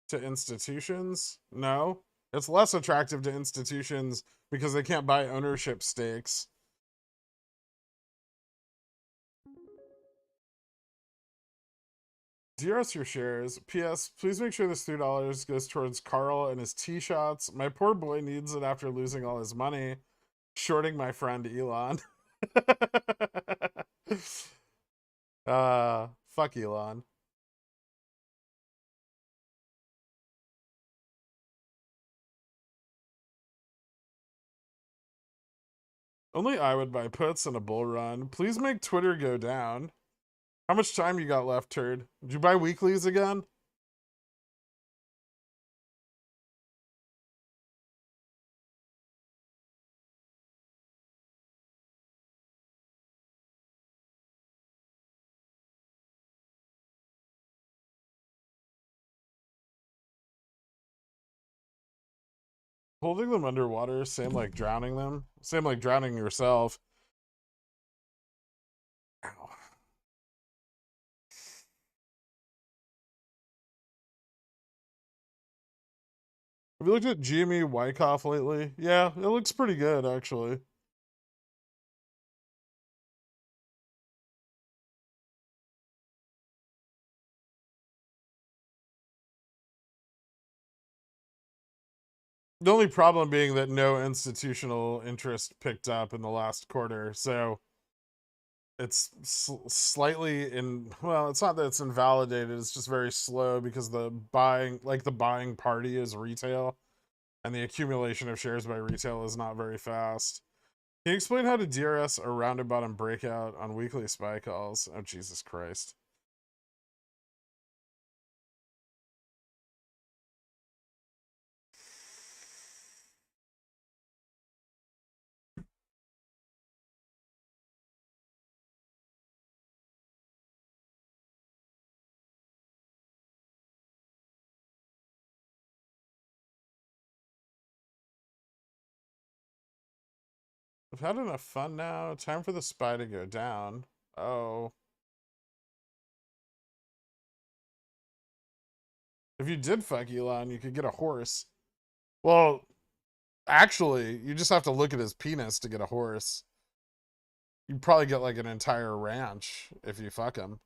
to institutions? No. It's less attractive to institutions because they can't buy ownership stakes. DRS your shares. P.S. Please make sure this $3 goes towards Carl and his tee shots. My poor boy needs it after losing all his money. Shorting my friend Elon. Fuck Elon. Only I would buy puts in a bull run. Please make Twitter go down. How much time you got left, turd? Did you buy weeklies again? Holding them underwater, same like drowning them. Same like drowning yourself. Ow. Have you looked at GME Wyckoff lately? Yeah, it looks pretty good, actually. The only problem being that no institutional interest picked up in the last quarter, so it's slightly well, it's not that it's invalidated, it's just very slow because the buying party is retail and the accumulation of shares by retail is not very fast. Can you explain how to DRS a rounded bottom breakout on weekly SPY calls? Oh, Jesus Christ. I've had enough fun now. Time for the SPY to go down. Oh. If you did fuck Elon, you could get a horse. Well, actually, you just have to look at his penis to get a horse. You'd probably get like an entire ranch if you fuck him.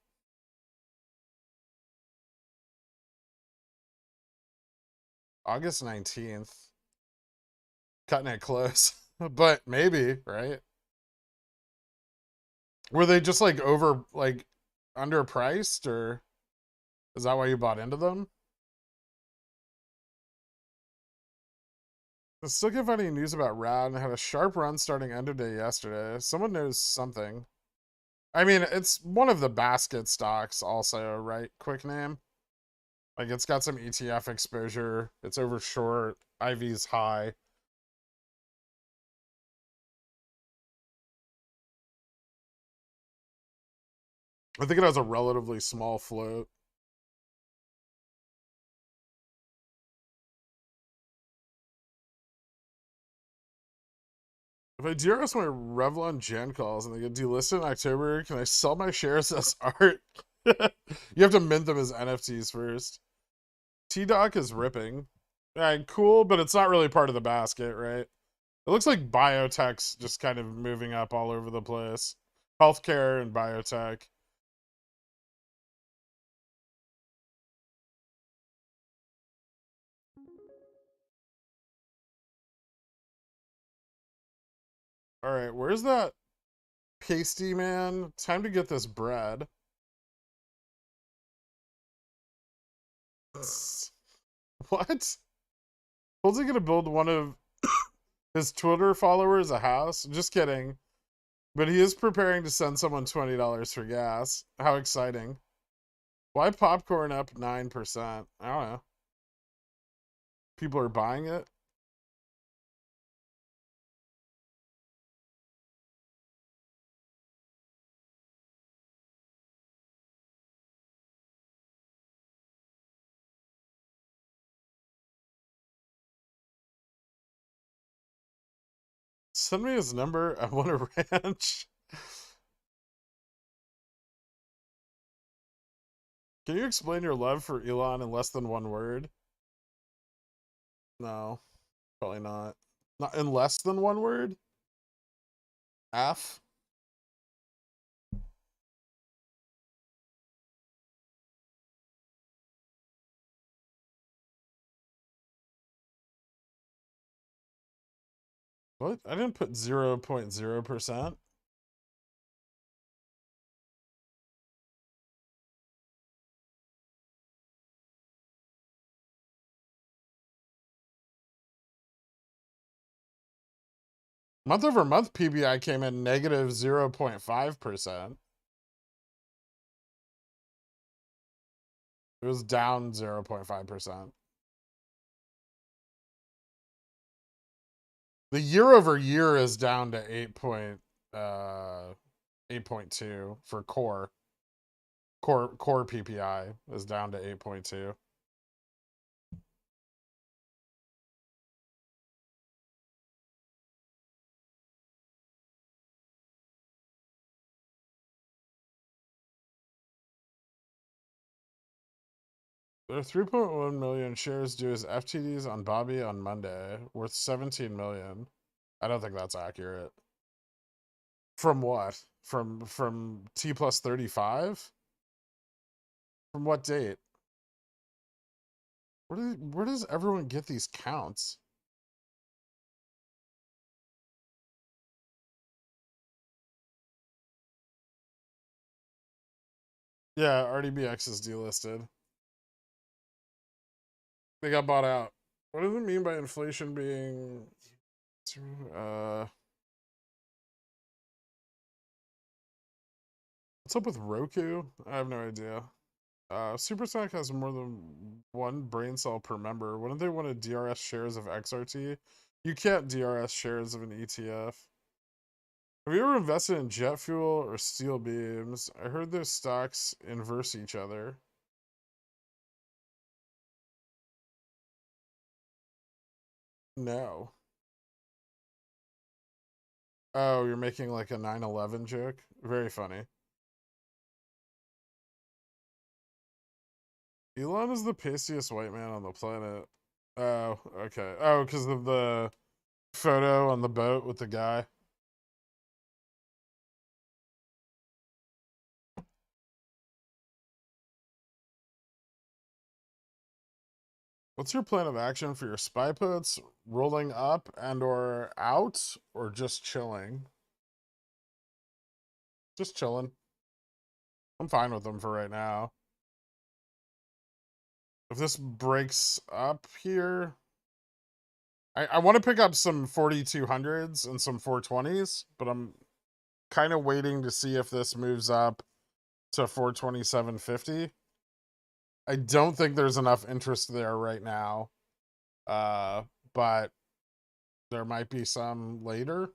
August 19th. Cutting it close. But maybe, right? Were they just like underpriced, or is that why you bought into them? I still can't find any news about Rad and had a sharp run starting end of day yesterday. Someone knows something. I mean, it's one of the basket stocks also, right? Quick name. Like it's got some ETF exposure. It's over short. IV's high. I think it has a relatively small float. If I DRS my Revlon Gen calls and they get delisted in October, can I sell my shares as art? You have to mint them as NFTs first. T-Doc is ripping. Cool, but it's not really part of the basket, right? It looks like biotech's just kind of moving up all over the place. Healthcare and biotech. All right, where's that pasty man? Time to get this bread. What? How's he gonna build one of his Twitter followers a house? Just kidding. But he is preparing to send someone $20 for gas. How exciting. Why popcorn up 9%? I don't know. People are buying it? Send me his number. I want a ranch. Can you explain your love for Elon in less than one word? No, probably not. Not in less than one word? F? What? I didn't put 0.0%. Month over month PBI came in negative 0.5%. It was down 0.5%. The year over year is down to 8.2 for core. Core PPI is down to 8.2. There are 3.1 million shares due as FTDs on Bobby on Monday, worth 17 million. I don't think that's accurate. From what? From T plus 35? From what date? Where does everyone get these counts? Yeah, RDBX is delisted. They got bought out. What does it mean by inflation being what's up with Roku? I have no idea. Superstack has more than one brain cell per member. Wouldn't they want to DRS shares of XRT? You can't DRS shares of an ETF. Have you ever invested in jet fuel or steel beams? I heard those stocks inverse each other. No. Oh, you're making like a 9/11 joke? Very funny. Elon is the pastiest white man on the planet. Oh, okay. Oh, because of the photo on the boat with the guy. What's your plan of action for your spy puts? Rolling up and or out or just chilling? Just chilling. I'm fine with them for right now. If this breaks up here, I want to pick up some 4200s and some 420s, but I'm kind of waiting to see if this moves up to 427.50. I don't think there's enough interest there right now. But there might be some later.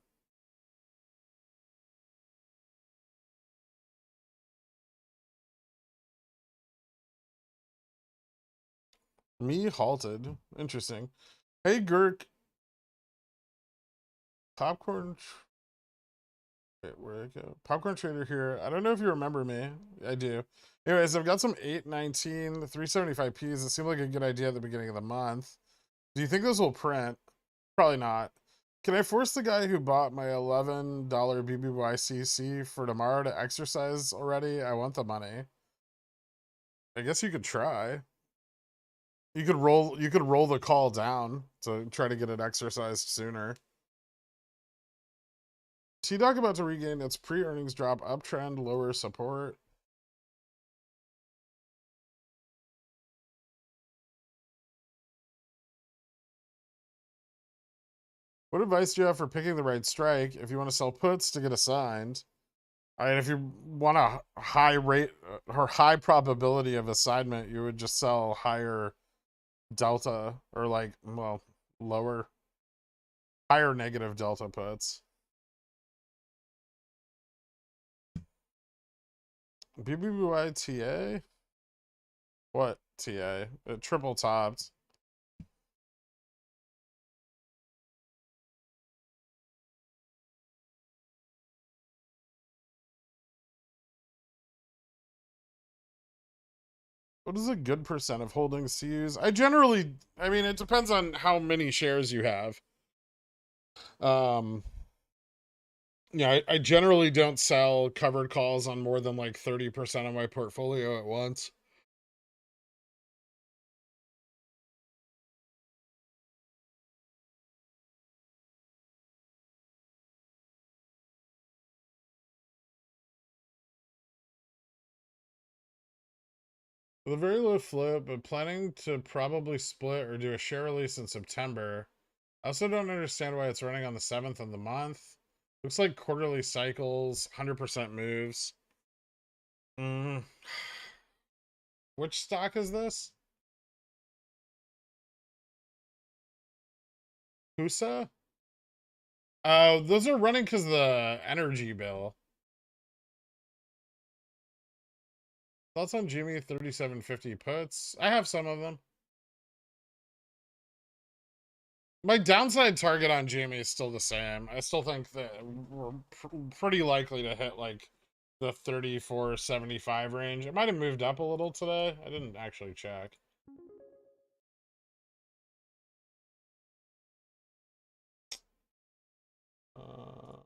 Me halted. Interesting. Hey, Gurk. Popcorn. Wait, where'd it go? Popcorn Trader here. I don't know if you remember me. I do. Anyways, I've got some 819 375Ps. It seemed like a good idea at the beginning of the month. Do you think those will print? Probably not. Can I force the guy who bought my $11 BBYCC for tomorrow to exercise already? I want the money. I guess you could try. You could roll the call down to try to get it exercised sooner. T-Dog about to regain its pre-earnings drop uptrend, lower support. What advice do you have for picking the right strike if you want to sell puts to get assigned? I mean, if you want a high rate or high probability of assignment, you would just sell higher delta or like, well, lower, higher negative delta puts. BBYTA? What TA? It triple topped. What is a good percent of holdings to use? I mean, it depends on how many shares you have. Um, yeah, I generally don't sell covered calls on more than like 30% of my portfolio at once. With a very low float, but planning to probably split or do a share release in September. I also don't understand why it's running on the 7th of the month. Looks like quarterly cycles, 100% moves. Mm. Which stock is this? Husa? Oh, those are running because of the energy bill. Thoughts on Jimmy 3750 puts? I have some of them. My downside target on Jimmy is still the same. I still think that we're pretty likely to hit like the 34.75 range. It might have moved up a little today. I didn't actually check. Uh,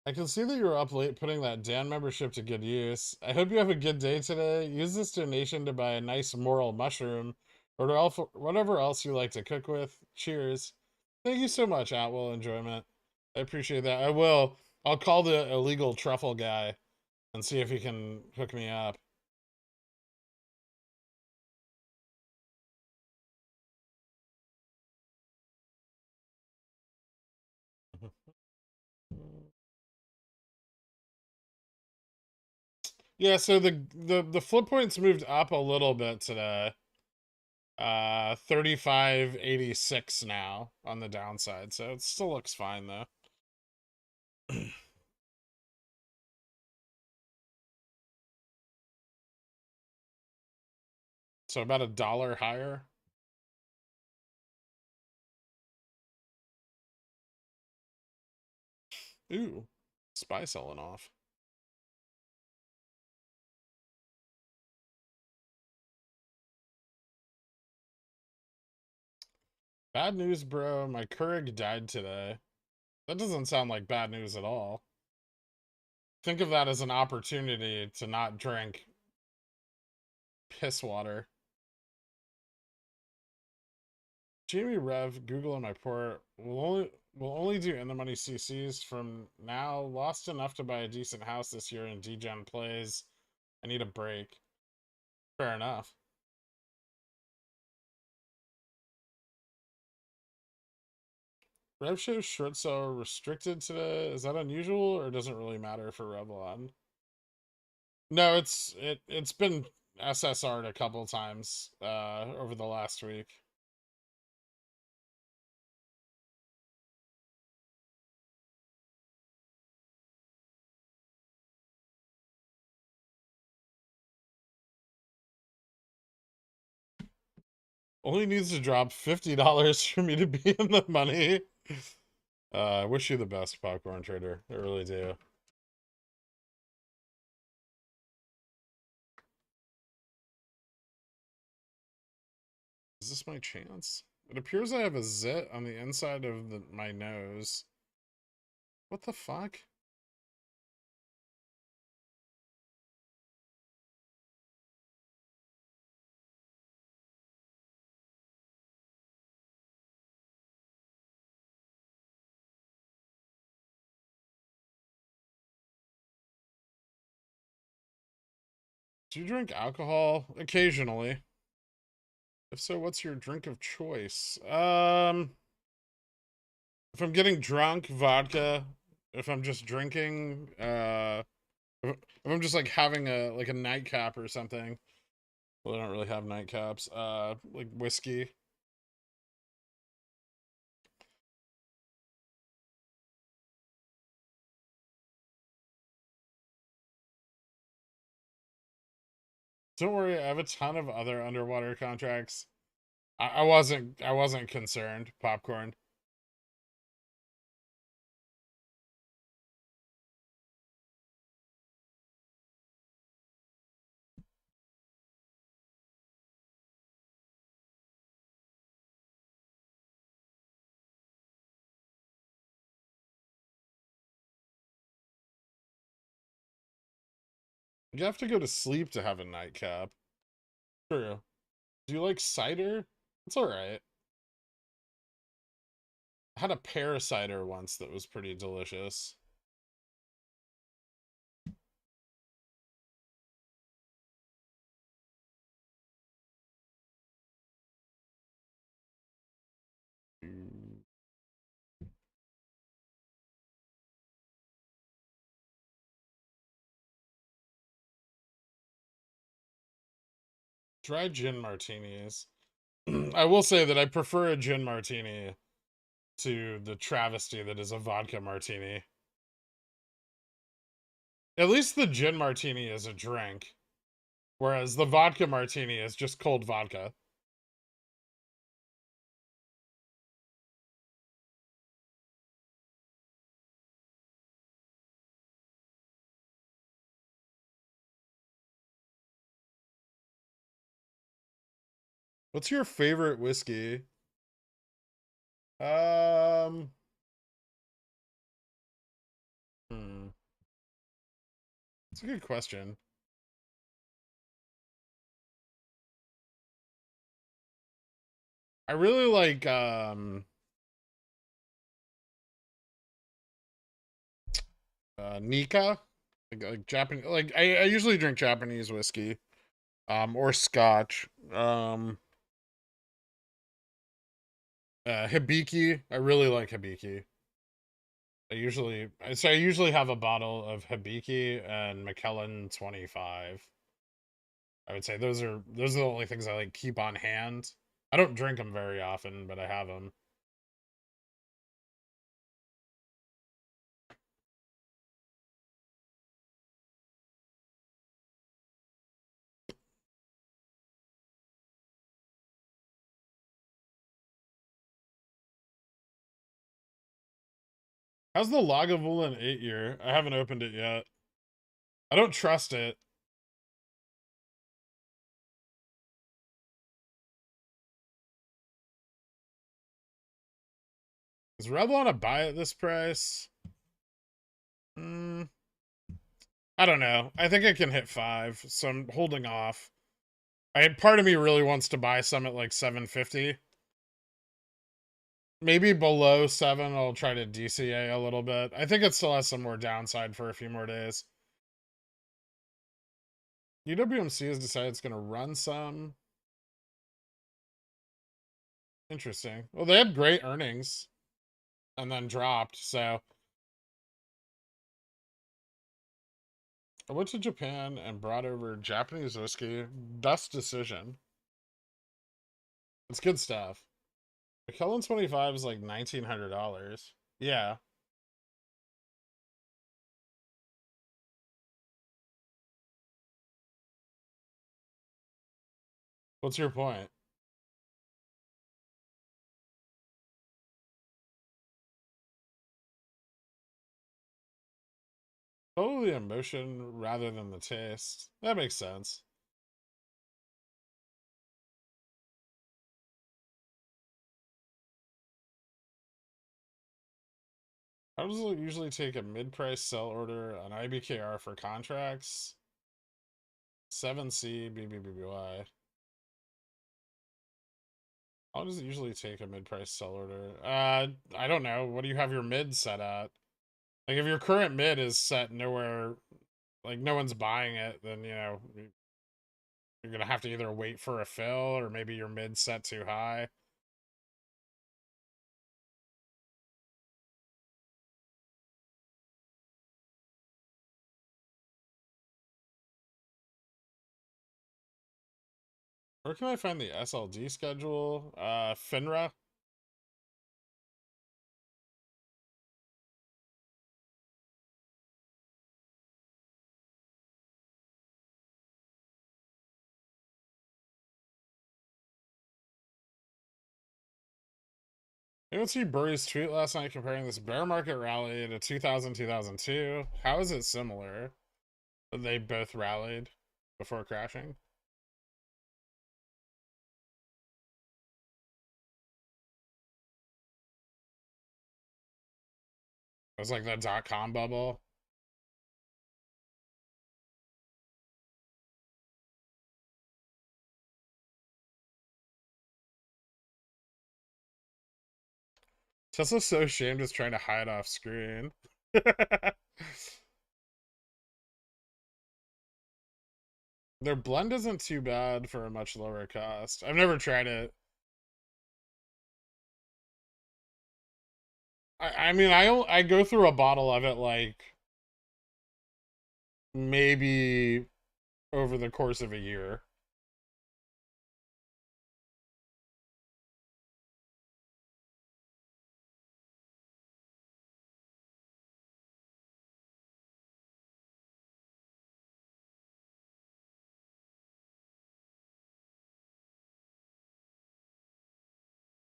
I can see that you were up late putting that Dan membership to good use. I hope you have a good day today. Use this donation to buy a nice moral mushroom or to whatever else you like to cook with. Cheers. Thank you so much, Atwell Enjoyment. I appreciate that. I will. I'll call the illegal truffle guy and see if he can hook me up. Yeah, so the flip points moved up a little bit today. 35.86 now on the downside, so it still looks fine though. So about $1 higher. Ooh, SPY selling off. Bad news, bro. My Keurig died today. That doesn't sound like bad news at all. Think of that as an opportunity to not drink piss water. Jamie Rev, Google in my port. Will only do in the money CCs from now. Lost enough to buy a decent house this year in DGen plays. I need a break. Fair enough. Rev shows short sale restricted today. Is that unusual or doesn't really matter for Revlon? No, it's been SSR'd a couple times over the last week. Only needs to drop $50 for me to be in the money. I wish you the best, popcorn trader. I really do. Is this my chance? It appears I have a zit on the inside of my nose. What the fuck? Do you drink alcohol? Occasionally. If so, what's your drink of choice? If I'm getting drunk, vodka. If I'm just drinking, if I'm just like having a nightcap or something. Well, I don't really have nightcaps. Like whiskey. Don't worry, I have a ton of other underwater contracts. I wasn't concerned. Popcorn. You have to go to sleep to have a nightcap. True. Do you like cider? It's alright. I had a pear cider once that was pretty delicious. Dry gin martinis. I will say that I prefer a gin martini to the travesty that is a vodka martini. At least the gin martini is a drink, whereas the vodka martini is just cold vodka. What's your favorite whiskey? Um, hmm. It's a good question. I really like Nika, like Japanese. Like I usually drink Japanese whiskey, or Scotch. Hibiki. I really like Hibiki. I usually have a bottle of Hibiki and Macallan 25. I would say those are the only things I like keep on hand. I don't drink them very often, but I have them. How's the Lagavulin 8-year? I haven't opened it yet. I don't trust it. Is Revlon a buy at this price? Hmm. I don't know. I think it can hit 5, so I'm holding off. Part of me really wants to buy some at like 750. Maybe below 7, I'll try to DCA a little bit. I think it still has some more downside for a few more days. UWMC has decided it's going to run some. Interesting. Well, they had great earnings and then dropped, so I went to Japan and brought over Japanese whiskey. Best decision. It's good stuff. McKellen 25 is like $1,900. Yeah. What's your point? Probably emotion rather than the taste. That makes sense. How does it usually take a mid-price sell order on IBKR for contracts? 7C BBBY. How does it usually take a mid-price sell order? I don't know. What do you have your mid set at? Like, if your current mid is set nowhere, like no one's buying it, then you're gonna have to either wait for a fill or maybe your mid set too high. Where can I find the SLD schedule? FINRA. I didn't see Burry's tweet last night comparing this bear market rally to 2000, 2002. How is it similar? They both rallied before crashing. It was like the dot-com bubble. Tesla's so ashamed it's trying to hide off screen. Their blend isn't too bad for a much lower cost. I've never tried it. I mean, I go through a bottle of it like maybe over the course of a year.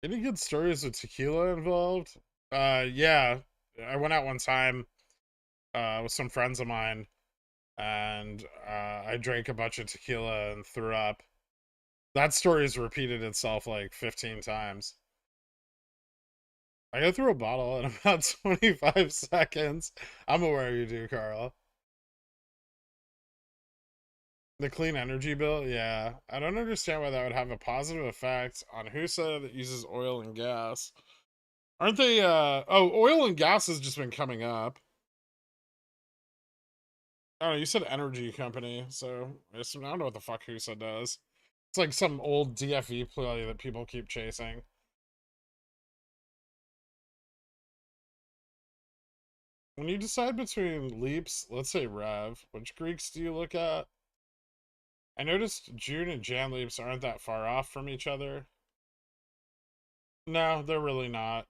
Any good stories with tequila involved? Yeah. I went out one time with some friends of mine and I drank a bunch of tequila and threw up. That story's repeated itself like 15 times. I go through a bottle in about 25 seconds. I'm aware you do, Carl. The clean energy bill, yeah. I don't understand why that would have a positive effect on who said that uses oil and gas. Aren't they, oh, oil and gas has just been coming up. Oh, you said energy company, so I don't know what the fuck who said does. It's like some old DFE play that people keep chasing. When you decide between leaps, let's say Rev, which Greeks do you look at? I noticed June and Jan leaps aren't that far off from each other. No, they're really not.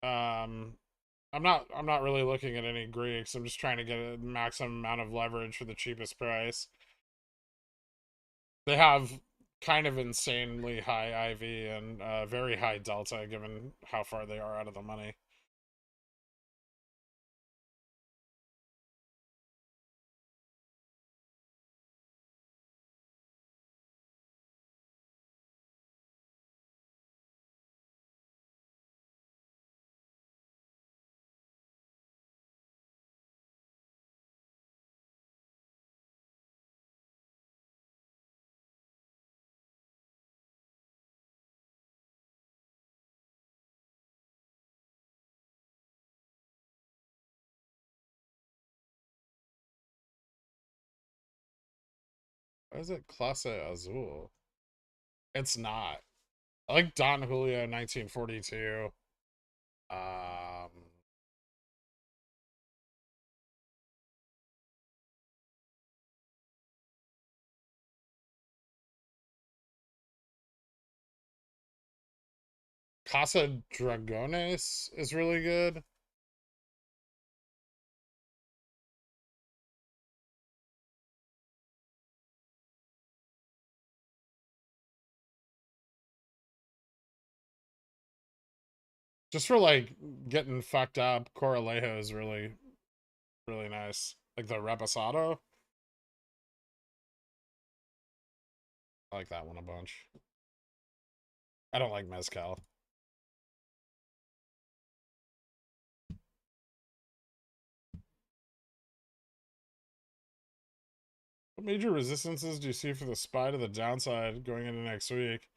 Um, I'm not really looking at any Greeks. I'm just trying to get a maximum amount of leverage for the cheapest price. They have kind of insanely high IV and very high delta given how far they are out of the money. Why is it Clase Azul? It's not. I like Don Julio 1942. Um, Casa Dragones is really good. Just for like getting fucked up, Coralejo is really, really nice. Like the Reposado. I like that one a bunch. I don't like mezcal. What major resistances do you see for the SPY to the downside going into next week?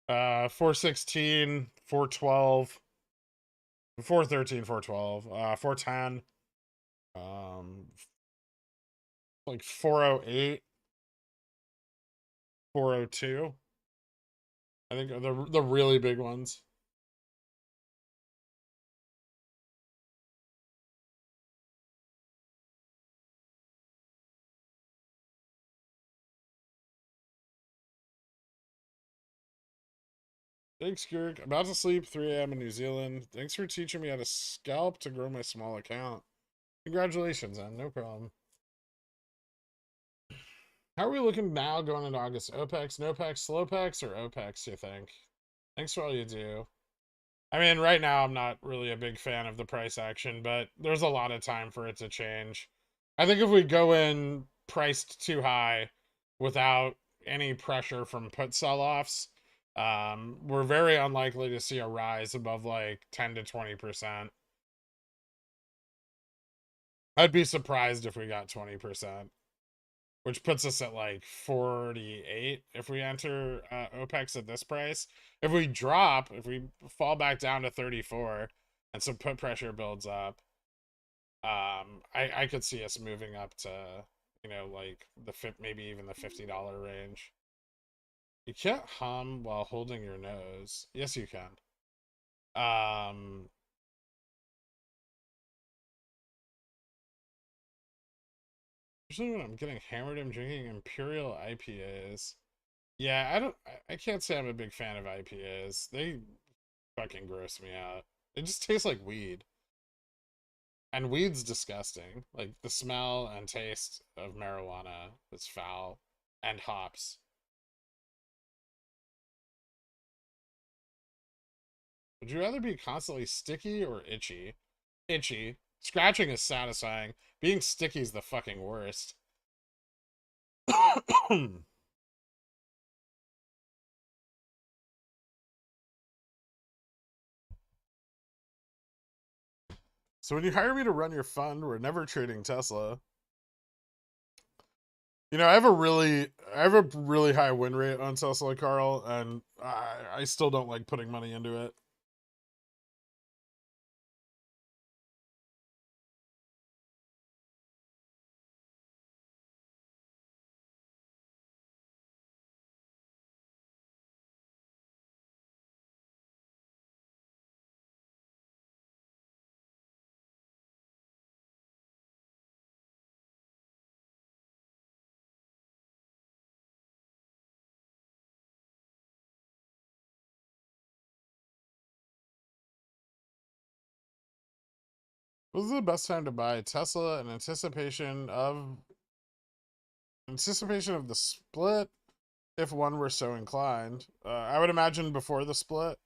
416, 412, 413, 412, 410, like 408, 402. I think are the really big ones. Thanks, Gurk. About to sleep, 3 a.m. in New Zealand. Thanks for teaching me how to scalp to grow my small account. Congratulations, man. No problem. How are we looking now going into August? OPEX, NOPEX, SLOPEX, or OPEX, you think? Thanks for all you do. I mean, right now I'm not really a big fan of the price action, but there's a lot of time for it to change. I think if we go in priced too high without any pressure from put sell-offs, we're very unlikely to see a rise above like 10 to 20%. I'd be surprised if we got 20%, which puts us at like 48 if we enter OPEX at this price. If we drop, if we fall back down to 34 and some put pressure builds up, I could see us moving up to, you know, like maybe even the $50 range. You can't hum while holding your nose. Yes, you can. Usually when I'm getting hammered, I'm drinking Imperial IPAs. Yeah, I can't say I'm a big fan of IPAs. They fucking gross me out. It just tastes like weed. And weed's disgusting. Like the smell and taste of marijuana is foul. And hops. Would you rather be constantly sticky or itchy? Itchy. Scratching is satisfying. Being sticky is the fucking worst. So when you hire me to run your fund, we're never trading Tesla. You know, I have a really high win rate on Tesla, Carl, and I still don't like putting money into it. This is the best time to buy Tesla in anticipation of the split, if one were so inclined. I would imagine before the split.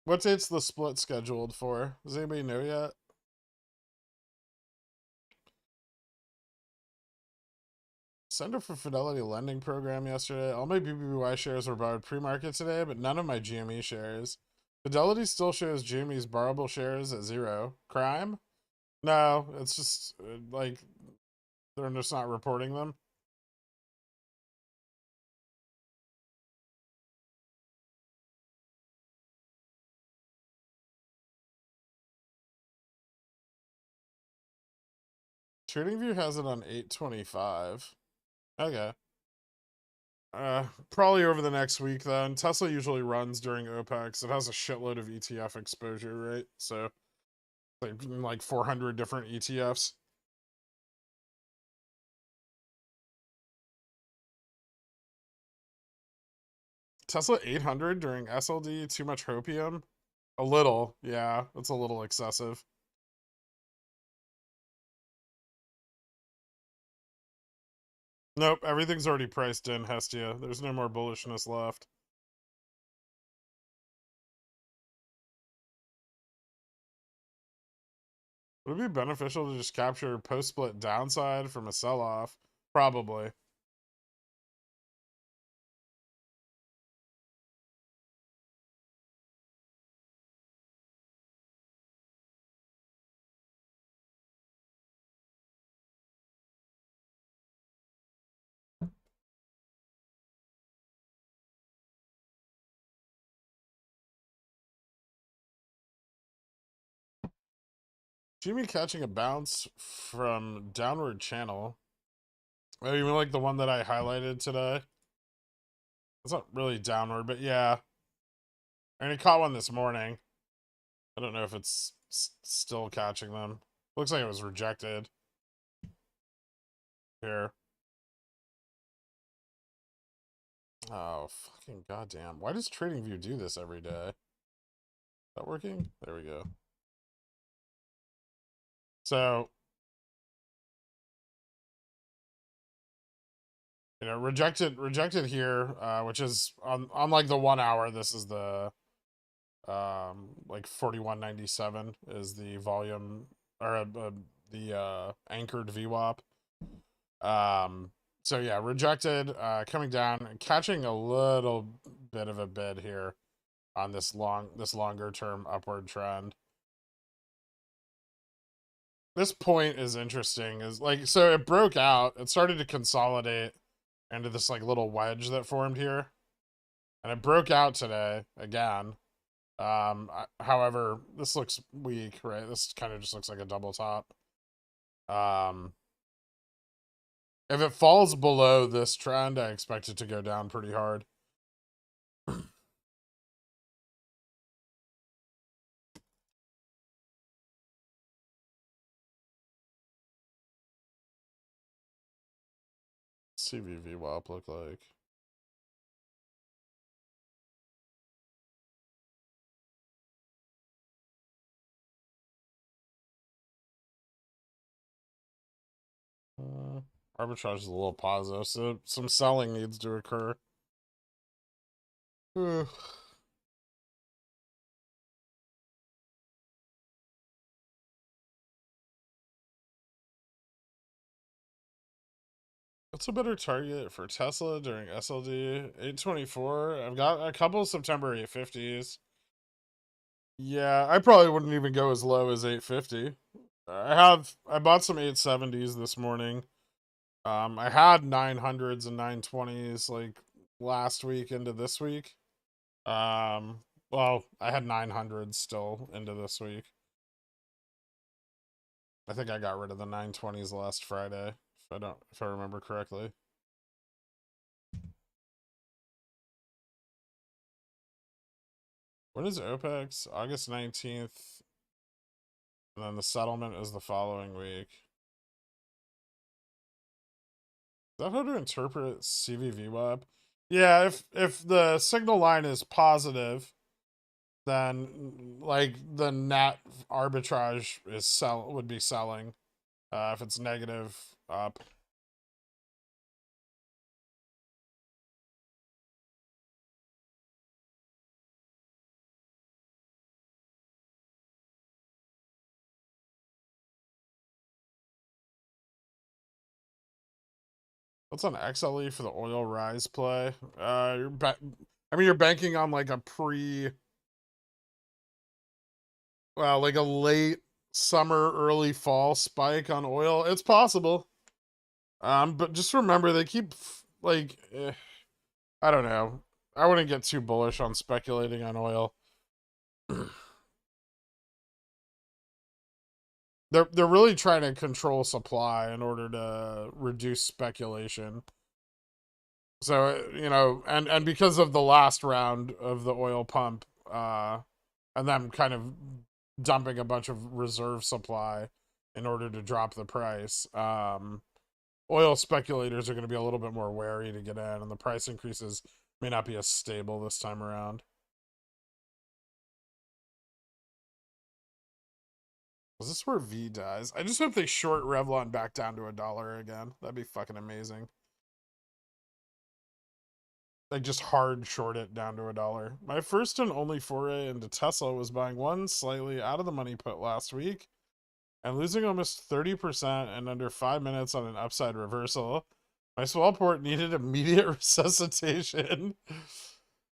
What date's the split scheduled for? Does anybody know yet? Signed up for Fidelity lending program yesterday. All my BBY shares were borrowed pre-market today, but none of my GME shares. Fidelity still shows GME's borrowable shares at 0. Crime? No, it's just like they're just not reporting them. TradingView has it on 825. Okay. Probably over the next week then. Tesla usually runs during OPEX. It has a shitload of ETF exposure, right? So like 400 different ETFs. Tesla 800 during SLD, too much hopium? A little, yeah. It's a little excessive. Nope, everything's already priced in, Hestia. There's no more bullishness left. Would it be beneficial to just capture post-split downside from a sell-off? Probably. Jimmy catching a bounce from downward channel. Oh, you mean like the one that I highlighted today? It's not really downward, but yeah. And he caught one this morning. I don't know if it's still catching them. Looks like it was rejected. Here. Oh, fucking goddamn. Why does TradingView do this every day? Is that working? There we go. So, you know, rejected here, which is on like the 1 hour. This is the like 41.97 is the volume or the anchored VWAP. So yeah, rejected, coming down and catching a little bit of a bid here on this longer term upward trend. This point is interesting. Is like, so it broke out, it started to consolidate into this like little wedge that formed here, and it broke out today again. However, this looks weak, right? This kind of just looks like a double top. If it falls below this trend, I expect it to go down pretty hard. CVV WAP look like. Arbitrage is a little positive, so some selling needs to occur. What's a better target for Tesla during SLD? 824. I've got a couple September 850s. Yeah, I probably wouldn't even go as low as 850. I bought some 870s this morning. I had 900s and 920s like last week into this week. Well, I had 900s still into this week. I think I got rid of the 920s last Friday, if I remember correctly. When is Opex? August 19th. And then the settlement is the following week. Is that how to interpret CVV web? Yeah, if the signal line is positive, then like the net arbitrage would be selling. If it's negative, up. What's on XLE for the oil rise play? You're banking on like a well, like a late summer, early fall spike on oil. It's possible. But just remember they keep like, I don't know. I wouldn't get too bullish on speculating on oil. They're really trying to control supply in order to reduce speculation. So, you know, and because of the last round of the oil pump, and them kind of dumping a bunch of reserve supply in order to drop the price, oil speculators are going to be a little bit more wary to get in, and the price increases may not be as stable this time around. Is this where V dies? I just hope they short Revlon back down to $1 again. That'd be fucking amazing. Like just hard short it down to $1. My first and only foray into Tesla was buying one slightly out of the money put last week. and losing almost 30% in under 5 minutes on an upside reversal. My swell port needed immediate resuscitation.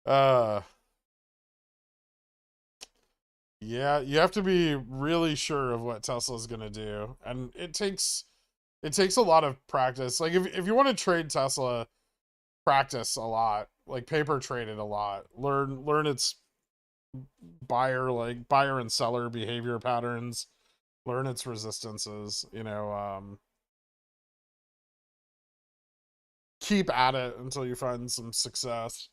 Uh, yeah, you have to be really sure of what Tesla's gonna do, and it takes a lot of practice. Like if you want to trade Tesla, practice a lot, like paper trade it a lot, learn its buyer and seller behavior patterns, learn its resistances, keep at it until you find some success.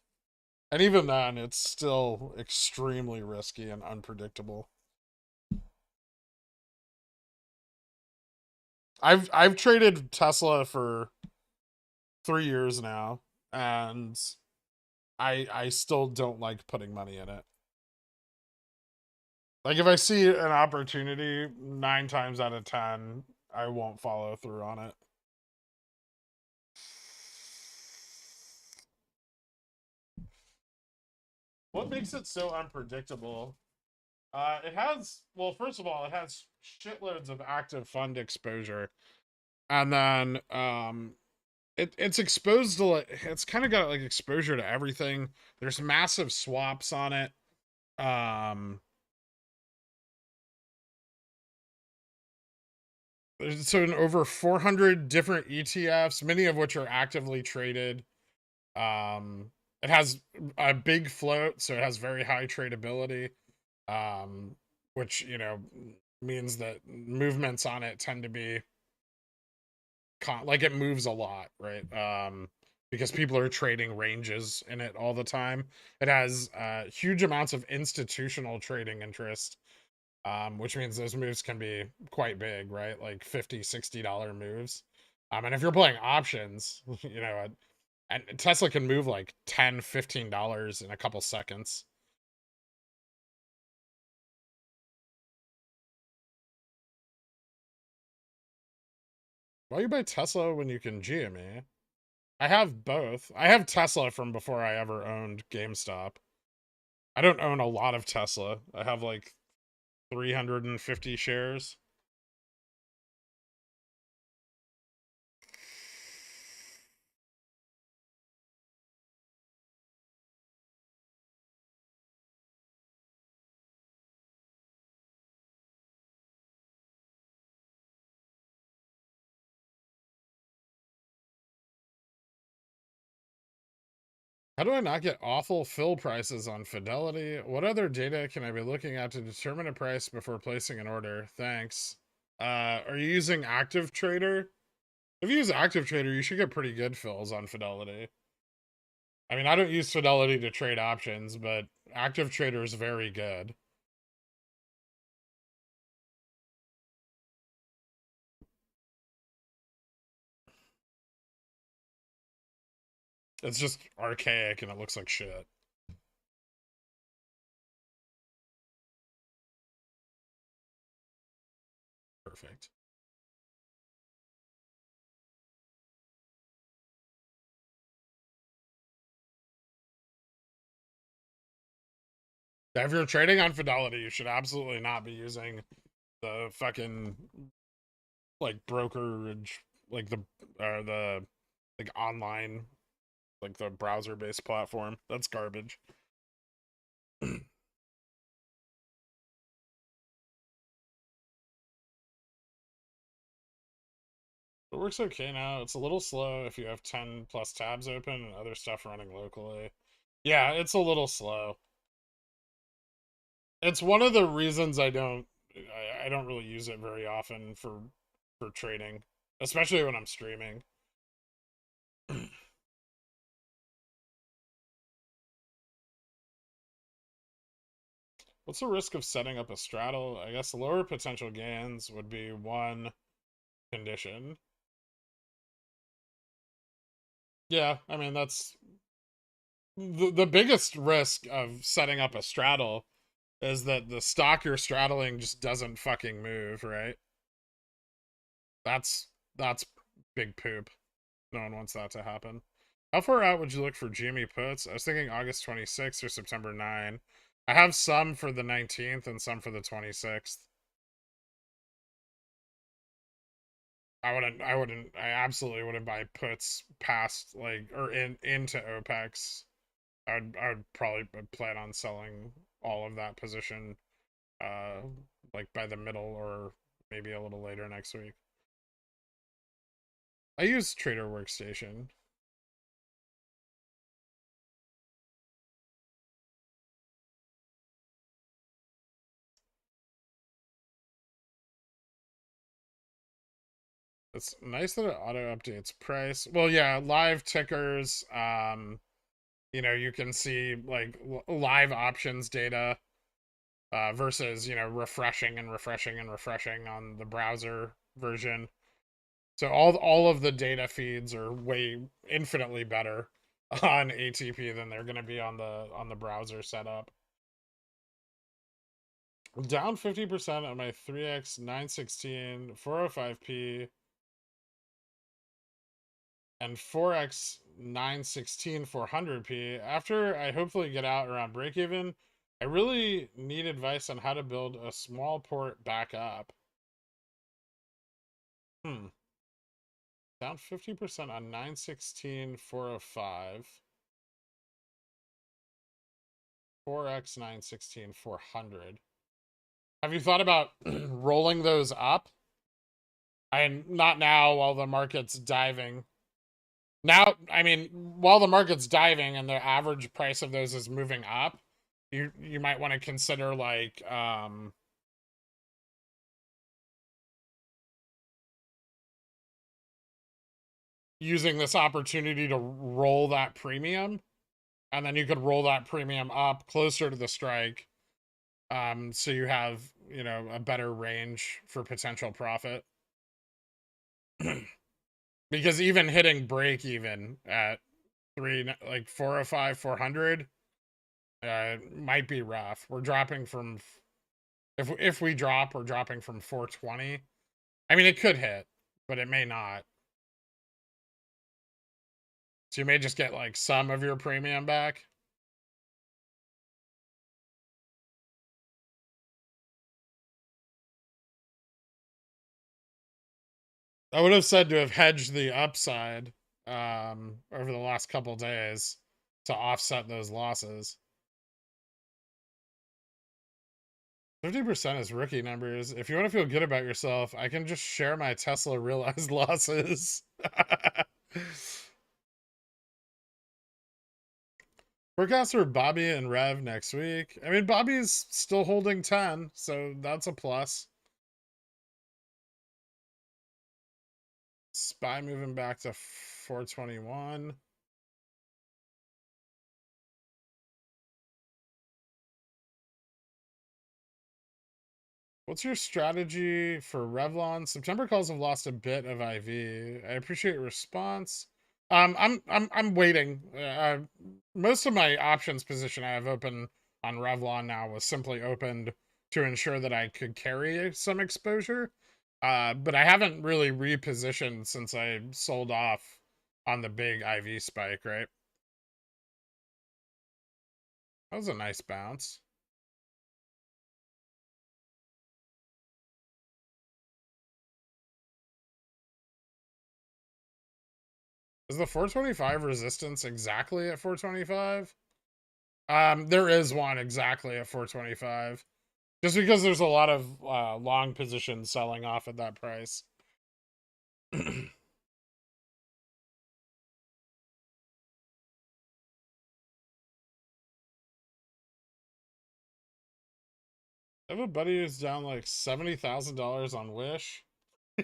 And even then, it's still extremely risky and unpredictable. I've traded Tesla for 3 years now, and I still don't like putting money in it. Like if I see an opportunity, 9 times out of 10, I won't follow through on it. What makes it so unpredictable? Well, first of all, it has shitloads of active fund exposure, and then it's exposed to it's kind of got like exposure to everything. There's massive swaps on it. So in over 400 different ETFs, many of which are actively traded. It has a big float, so it has very high tradability, which means that movements on it tend to be like it moves a lot, right? Because people are trading ranges in it all the time. It has huge amounts of institutional trading interest, which means those moves can be quite big, right? Like $50, $60 moves. And if you're playing options, and Tesla can move like $10, $15 in a couple seconds. Why you buy Tesla when you can GME? I have both. I have Tesla from before I ever owned GameStop. I don't own a lot of Tesla. I have like 350 shares. How do I not get awful fill prices on Fidelity? What other data can I be looking at to determine a price before placing an order? Thanks. Are you using Active Trader? If you use Active Trader, you should get pretty good fills on Fidelity. I mean, I don't use Fidelity to trade options, but Active Trader is very good. It's just archaic and it looks like shit. Perfect. If you're trading on Fidelity, you should absolutely not be using the fucking like brokerage, like the like online, like the browser based platform. That's garbage. It works okay now. It's a little slow if you have 10 plus tabs open and other stuff running locally. Yeah, it's a little slow. It's one of the reasons I don't really use it very often for trading, especially when I'm streaming. What's the risk of setting up a straddle? I guess lower potential gains would be one condition. Yeah, I mean that's the biggest risk of setting up a straddle is that the stock you're straddling just doesn't fucking move, right? That's big poop. No one wants that to happen. How far out would you look for GME puts? I was thinking August 26th or September 9. I have some for the 19th and some for the 26th. I absolutely wouldn't buy puts past like or into Opex. I would probably plan on selling all of that position uh like by the middle or maybe a little later next week. I use Trader Workstation. It's nice that it auto updates price. Well, yeah, live tickers. You can see like live options data versus refreshing and refreshing and refreshing on the browser version. So all of the data feeds are way infinitely better on ATP than they're going to be on the browser setup. I'm down 50% on my 3x 916 405p and 4x 916 400p. After I hopefully get out around break even, I really need advice on how to build a small port back up. Down 50% on 916 405. 4x 916 400. Have you thought about rolling those up? And not now while the market's diving. Now, I mean, while the market's diving and the average price of those is moving up, you might want to consider like using this opportunity to roll that premium, and then you could roll that premium up closer to the strike, so you have a better range for potential profit. Because even hitting break even at 405 400 might be rough. We're dropping from if we drop, we're dropping from 420. I mean, it could hit, but it may not. So you may just get like some of your premium back. I would have said to have hedged the upside over the last couple days to offset those losses. 50% is rookie numbers. If you want to feel good about yourself, I can just share my Tesla realized losses. Forecast for Bobby and Rev next week. I mean, Bobby's still holding 10, so that's a plus. SPY moving back to 421. What's your strategy for Revlon? September calls have lost a bit of IV. I appreciate your response. I'm waiting. Most of my options position I have open on Revlon now was simply opened to ensure that I could carry some exposure. But I haven't really repositioned since I sold off on the big IV spike, right? That was a nice bounce. Is the 425 resistance exactly at 425? There is one exactly at 425. Just because there's a lot of long positions selling off at that price. I have a buddy who's down like $70,000 on Wish.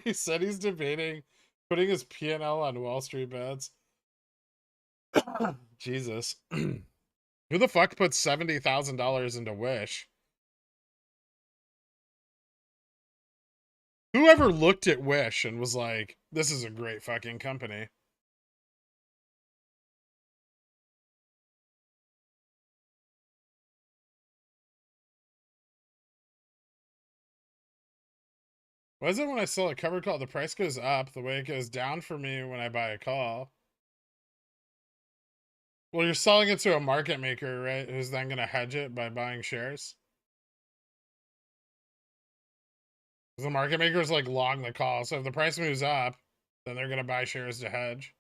He said he's debating putting his P&L on Wall Street bets. Jesus. Who the fuck puts $70,000 into Wish? Whoever looked at Wish and was like, this is a great fucking company. Why is it when I sell a covered call, the price goes up the way it goes down for me when I buy a call? Well, you're selling it to a market maker, right? Who's then going to hedge it by buying shares? The market makers like long the call. So if the price moves up, then they're going to buy shares to hedge.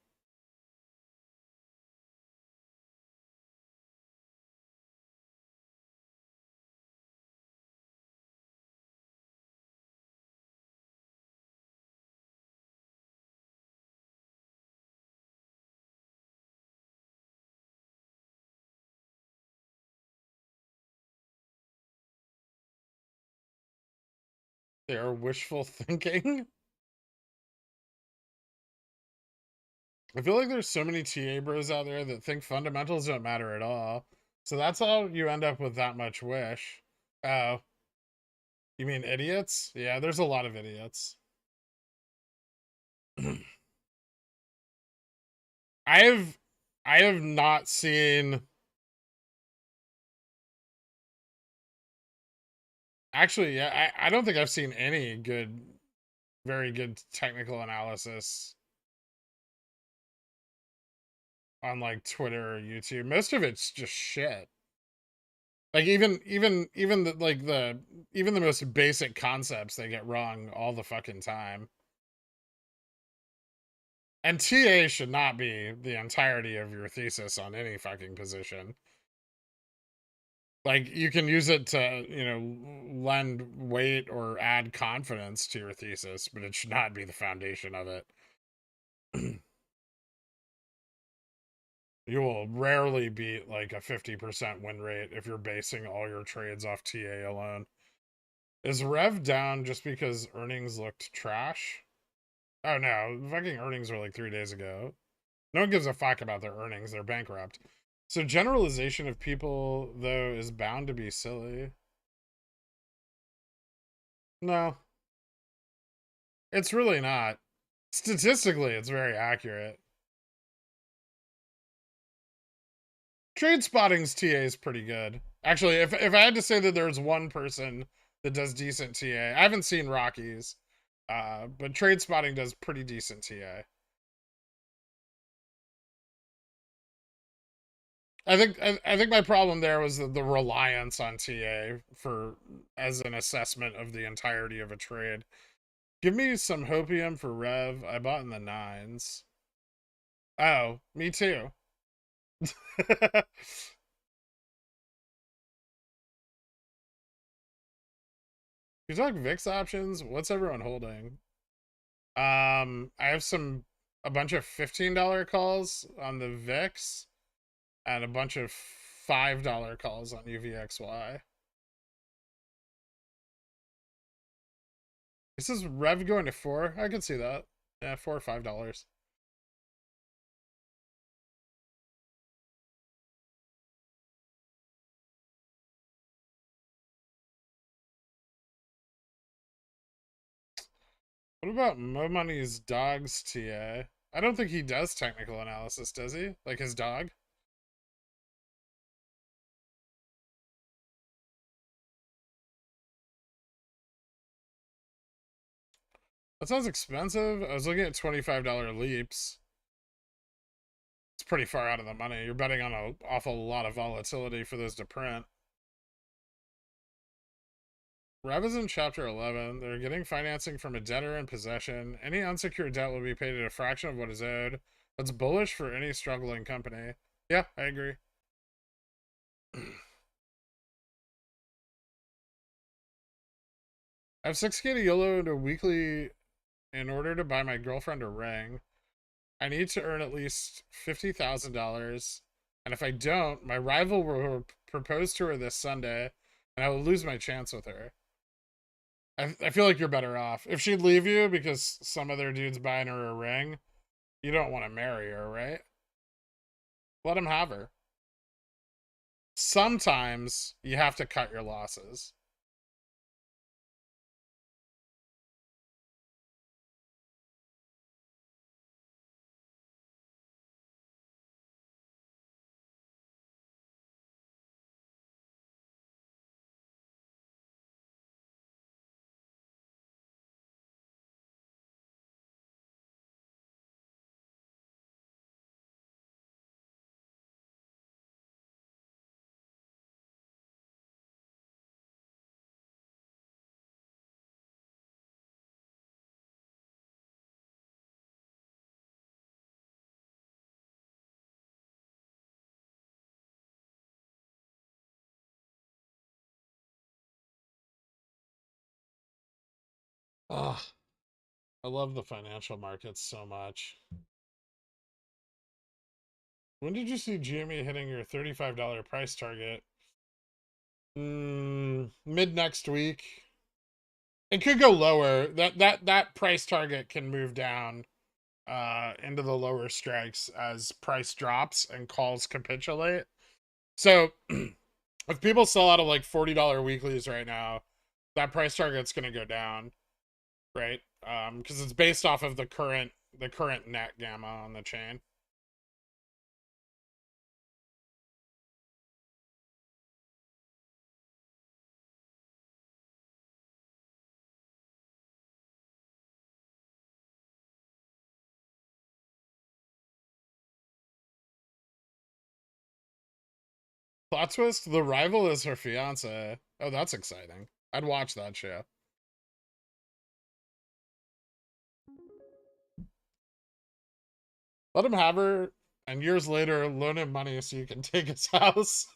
They are wishful thinking. I feel like there's so many TA bros out there that think fundamentals don't matter at all. So that's how you end up with that much wish. Oh, you mean idiots? Yeah, there's a lot of idiots. I have I have not seen, actually, yeah, I don't think I've seen any very good technical analysis on like Twitter or YouTube. Most of it's just shit. Like even the like the even the most basic concepts they get wrong all the fucking time. And TA should not be the entirety of your thesis on any fucking position. Like you can use it to, lend weight or add confidence to your thesis, but it should not be the foundation of it. You will rarely beat like a 50% win rate if you're basing all your trades off TA alone. Is Rev down just because earnings looked trash? Oh no, fucking earnings were like 3 days ago. No one gives a fuck about their earnings, they're bankrupt. So generalization of people, though, is bound to be silly. No, it's really not. Statistically, it's very accurate. Trade Spotting's TA is pretty good. Actually, if I had to say that there's one person that does decent TA, I haven't seen Rockies, but Trade Spotting does pretty decent TA. I think my problem there was the reliance on TA for as an assessment of the entirety of a trade. Give me some hopium for Rev. I bought in the nines. Oh, me too. You talk VIX options. What's everyone holding? I have a bunch of $15 calls on the VIX and a bunch of $5 calls on UVXY. This is Rev going to 4. I can see that. Yeah, $4 or $5. What about Mo Money's dog's TA? I don't think he does technical analysis, does he? Like his dog? That sounds expensive. I was looking at $25 leaps. It's pretty far out of the money. You're betting on an awful lot of volatility for those to print. Rev is in Chapter 11. They're getting financing from a debtor in possession. Any unsecured debt will be paid at a fraction of what is owed. That's bullish for any struggling company. Yeah, I agree. I have 6K to YOLO into weekly in order to buy my girlfriend a ring. I need to earn at least $50,000. And if I don't, my rival will propose to her this Sunday, and I will lose my chance with her. I feel like you're better off. If she'd leave you because some other dude's buying her a ring, you don't want to marry her, right? Let him have her. Sometimes you have to cut your losses. Ugh, I love the financial markets so much. When did you see GME hitting your $35 price target? Mid next week. It could go lower. That price target can move down into the lower strikes as price drops and calls capitulate. So if people sell out of like $40 weeklies right now, that price target's going to go down, right? Because it's based off of the current net gamma on the chain. Plot twist: the rival is her fiance. Oh, that's exciting. I'd watch that show. Let him have her, and years later, loan him money so you can take his house.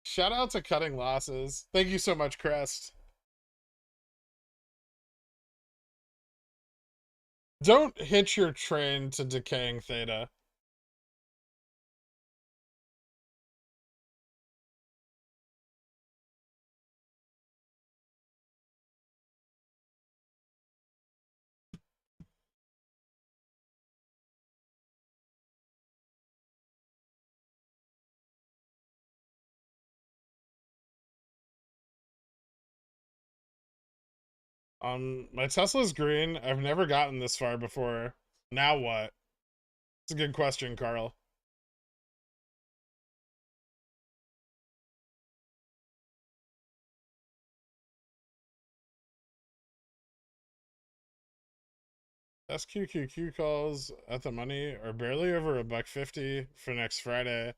Shout out to Cutting Losses. Thank you so much, Crest. Don't hitch your train to decaying theta. My Tesla's green. I've never gotten this far before. Now what? It's a good question, Carl. SQQQ calls at the money are barely over $1.50 for next Friday.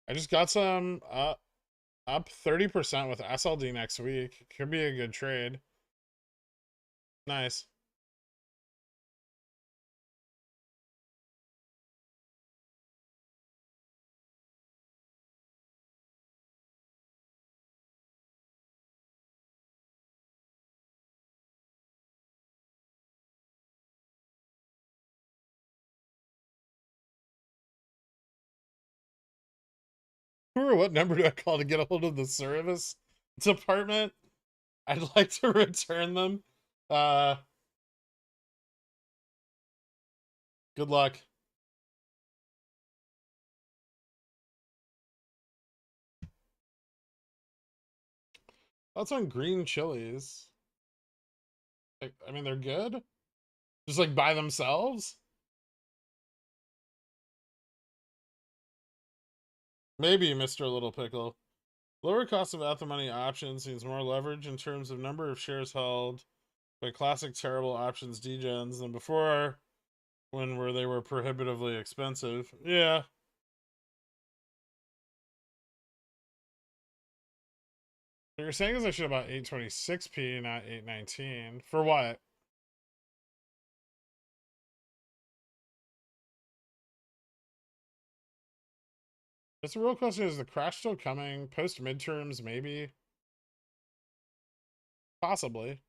I just got some up 30% with SLD next week. Could be a good trade. Nice. Who or what number do I call to get a hold of the service department? I'd like to return them. Uh, Good luck. That's on green chilies. I mean, they're good. Just like by themselves. Maybe, Mr. Little Pickle. Lower cost of at the money options means more leverage in terms of number of shares held by classic terrible options degens than before, when where they were prohibitively expensive. Yeah. What you're saying is I should have bought 826p, not 819. For what? That's the real question. Is the crash still coming? Post midterms, maybe? Possibly.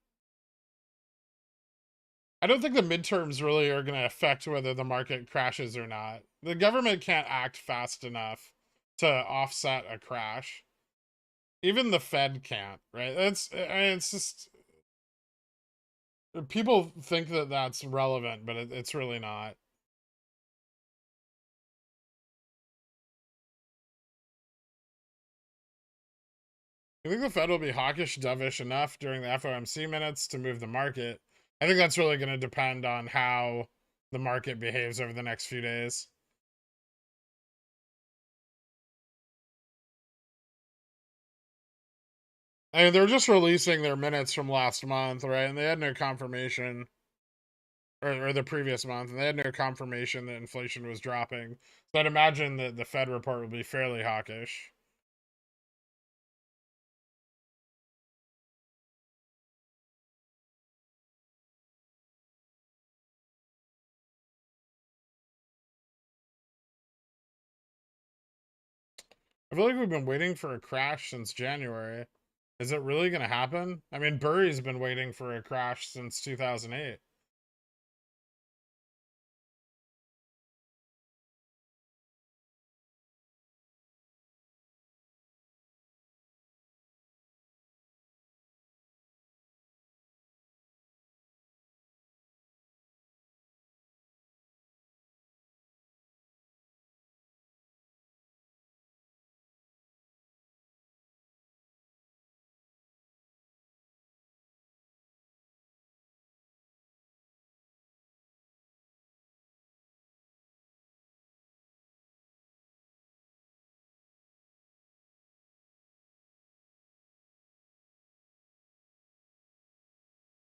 I don't think the midterms really are going to affect whether the market crashes or not. The government can't act fast enough to offset a crash. Even the Fed can't, right? It's just people think that that's relevant, but it's really not. I think the Fed will be hawkish, dovish enough during the FOMC minutes to move the market. I think that's really going to depend on how the market behaves over the next few days. I mean, they're just releasing their minutes from last month, right? And they had no confirmation, or the previous month, and they had no confirmation that inflation was dropping. So I'd imagine that the Fed report will be fairly hawkish. I feel like we've been waiting for a crash since January. Is it really going to happen? I mean, Burry's been waiting for a crash since 2008.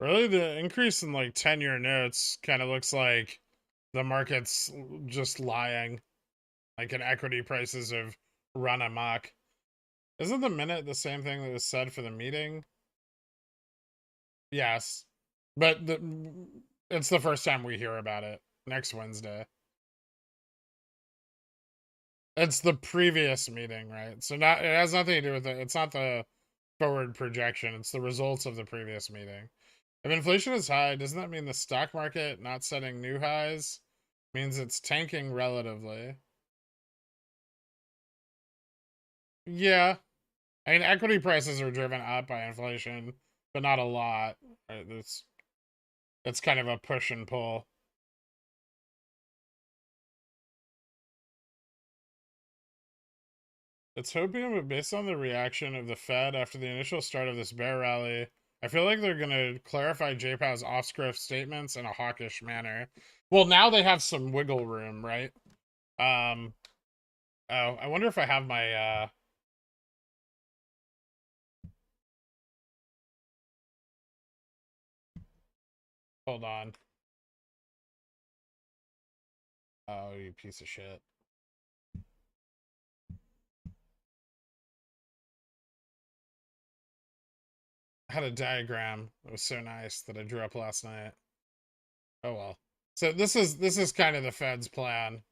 Really, the increase in like 10-year notes kind of looks like the market's just lying. Like, an equity prices have run amok. Isn't the minute the same thing that was said for the meeting? Yes. But it's the first time we hear about it. Next Wednesday. It's the previous meeting, right? So not it has nothing to do with it. It's not the forward projection. It's the results of the previous meeting. If inflation is high, doesn't that mean the stock market not setting new highs means it's tanking relatively? Yeah. I mean, equity prices are driven up by inflation, but not a lot. Right? It's kind of a push and pull. It's hopium, but based on the reaction of the Fed after the initial start of this bear rally, I feel like they're going to clarify JPow's off-script statements in a hawkish manner. Well, now they have some wiggle room, right? Oh, I wonder if I have my, hold on. Oh, you piece of shit. I had a diagram. It was so nice that I drew up last night. Oh well. So this is kind of the Fed's plan.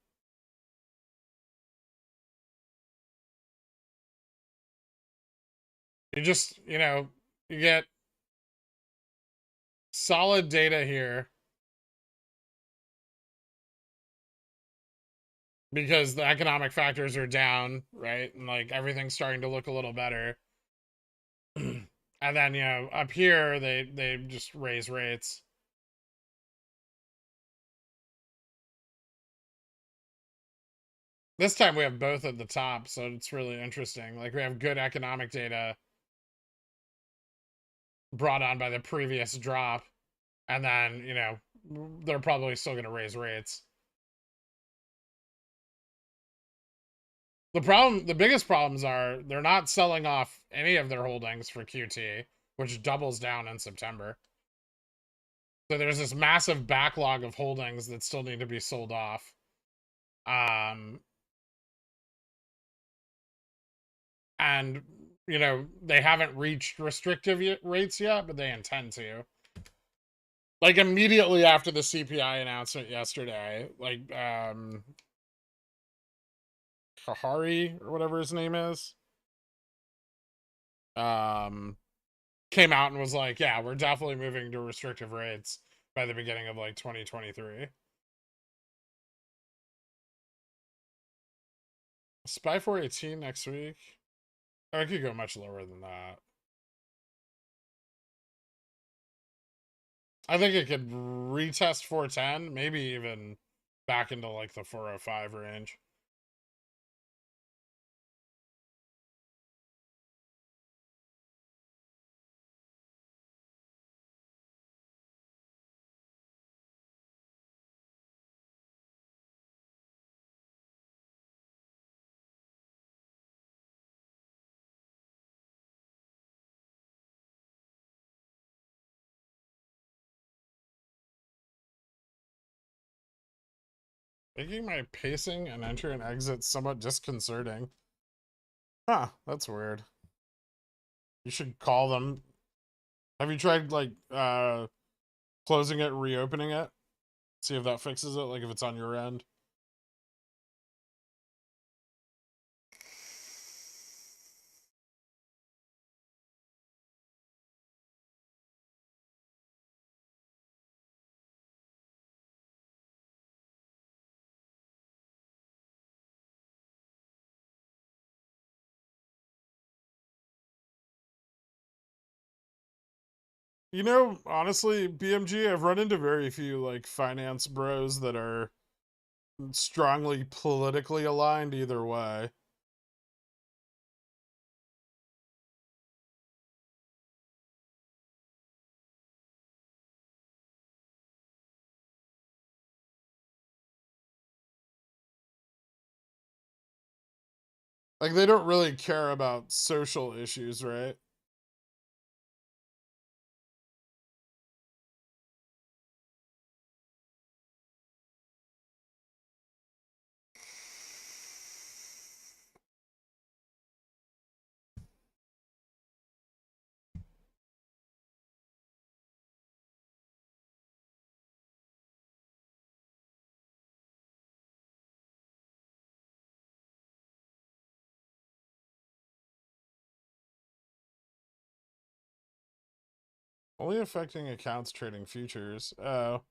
You just, you get solid data here because the economic factors are down, right? And like everything's starting to look a little better. And then, up here they just raise rates. This time we have both at the top, so it's really interesting. Like, we have good economic data brought on by the previous drop, and then, they're probably still going to raise rates. The biggest problems are they're not selling off any of their holdings for QT, which doubles down in September. So there's this massive backlog of holdings that still need to be sold off. And they haven't reached restrictive rates yet, but they intend to. Like, immediately after the CPI announcement yesterday, like, Kahari or whatever his name is, um came out and was like, yeah, we're definitely moving to restrictive rates by the beginning of like 2023. SPY 418 next week. Oh, it could go much lower than that. I think it could retest 410, maybe even back into like the 405 range. Making my pacing and enter and exit somewhat disconcerting. Huh, that's weird. You should call them. Have you tried like closing it, reopening it? See if that fixes it, like if it's on your end. You know, honestly, BMG, I've run into very few like finance bros that are strongly politically aligned either way. Like they don't really care about social issues, right? Only affecting accounts trading futures. Oh.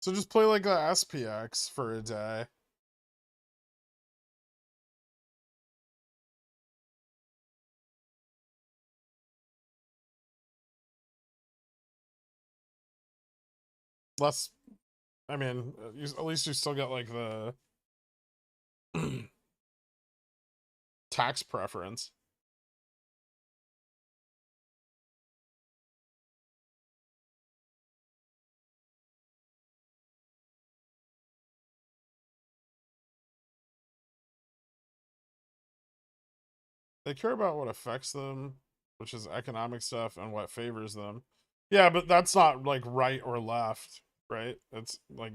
So just play like a SPX for a day. Less, I mean, at least you still get like the tax preference. They care about what affects them, which is economic stuff, and what favors them. Yeah, but that's not like right or left, right? It's like,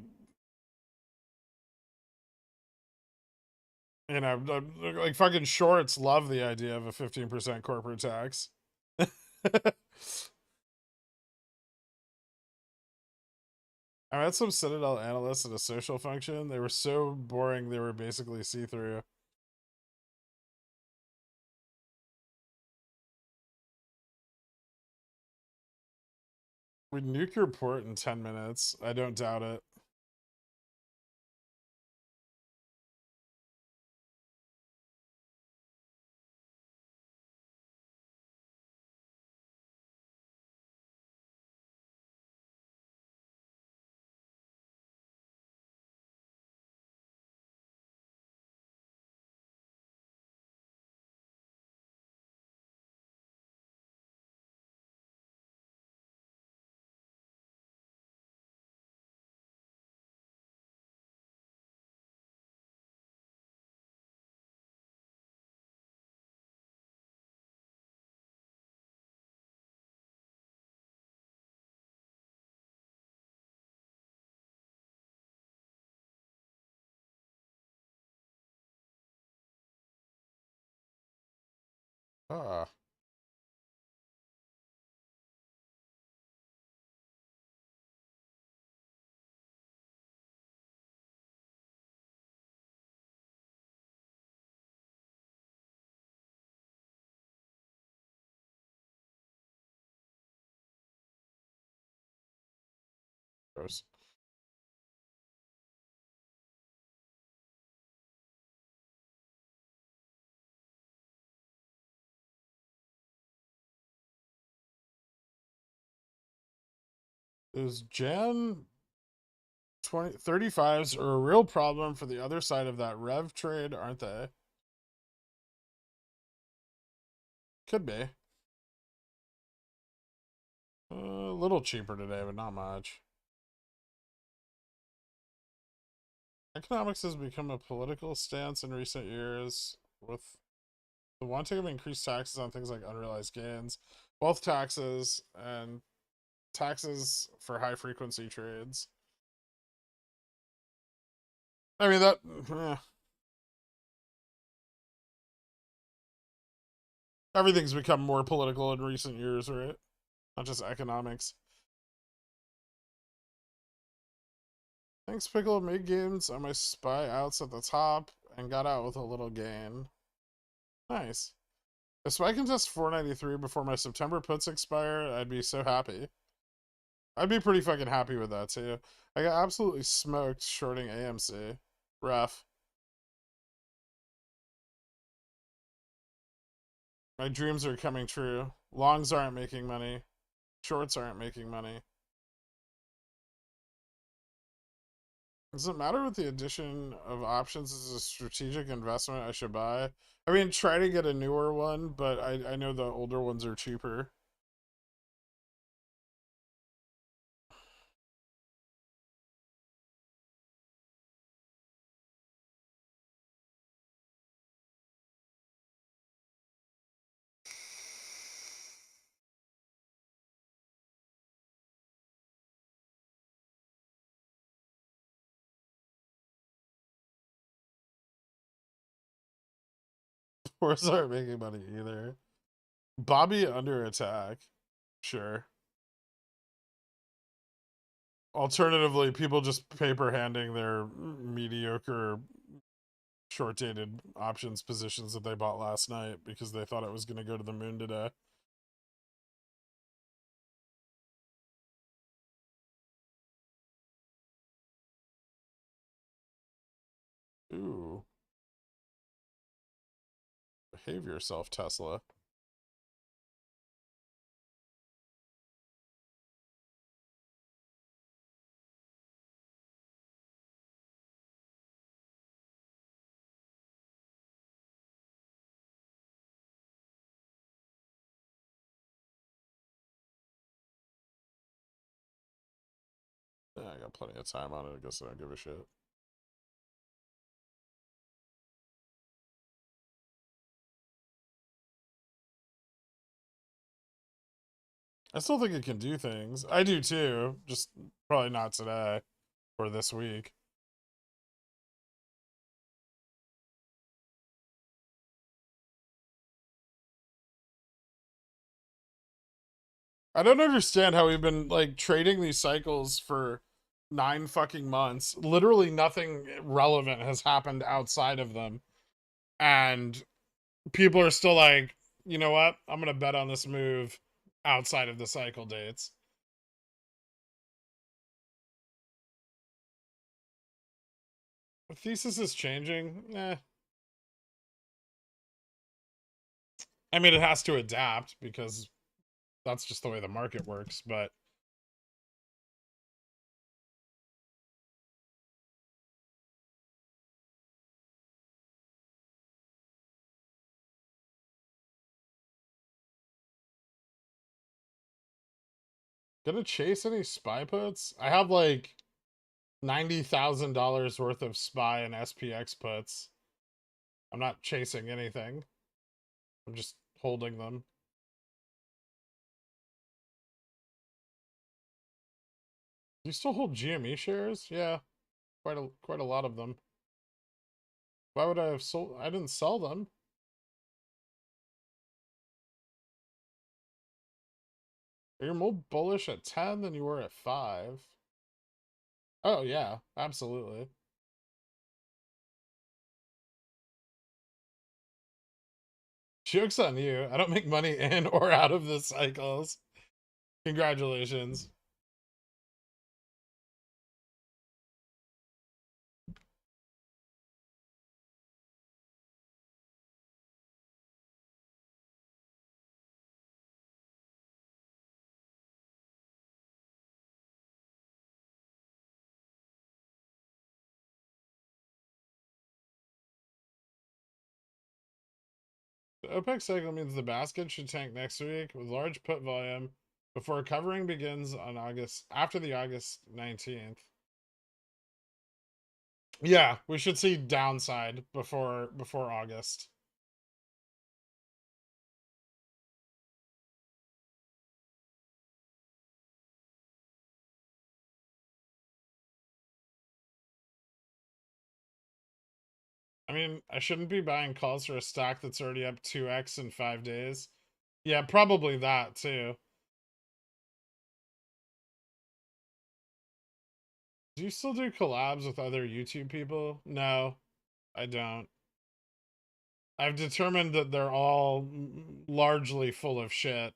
you know, like fucking shorts love the idea of a 15% corporate tax. I had some Citadel analysts at a social function. They were so boring, they were basically see through. We'd nuke your port in 10 minutes. I don't doubt it. Ah. Gross. Is Jan 35s are a real problem for the other side of that Rev trade, aren't they? Could be. A little cheaper today, but not much. Economics has become a political stance in recent years, with the wanting of increased taxes on things like unrealized gains, wealth taxes, and taxes for high frequency trades. I mean, that. Everything's become more political in recent years, right? Not just economics. Thanks, Pickle made gains on my spy outs at the top and got out with a little gain. Nice. If spy can test 493 before my September puts expire, I'd be so happy. I'd be pretty fucking happy with that too. I got absolutely smoked shorting AMC. Rough. My dreams are coming true. Longs aren't making money. Shorts aren't making money. Does it matter with the addition of options as a strategic investment I should buy? I mean, try to get a newer one, but I know the older ones are cheaper. Shorts aren't making money either. Bobby under attack. Sure. Alternatively, people just paper handing their mediocre short dated options positions that they bought last night because they thought it was going to go to the moon today. Ooh. Behave yourself, Tesla. Yeah, I got plenty of time on it. I guess I don't give a shit. I still think it can do things. I do too. Just probably not today or this week. I don't understand how we've been like trading these cycles for 9 fucking months. Literally nothing relevant has happened outside of them. And people are still like, you know what? I'm going to bet on this move outside of the cycle dates. The thesis is changing. I mean, it has to adapt because that's just the way the market works. But gonna chase any spy puts? I have like $90,000 worth of SPY and SPX puts. I'm not chasing anything. I'm just holding them. Do you still hold GME shares? Yeah, quite a lot of them. Why would I have sold? I didn't sell them. You're more bullish at 10 than you were at 5. Oh yeah, absolutely. Joke's on you. I don't make money in or out of the cycles. Congratulations. The Opex cycle means the basket should tank next week with large put volume before covering begins on after the August 19th. Yeah, we should see downside before August. I mean, I shouldn't be buying calls for a stock that's already up 2x in 5 days. Yeah, probably that too. Do you still do collabs with other YouTube people? No, I don't. I've determined that they're all largely full of shit.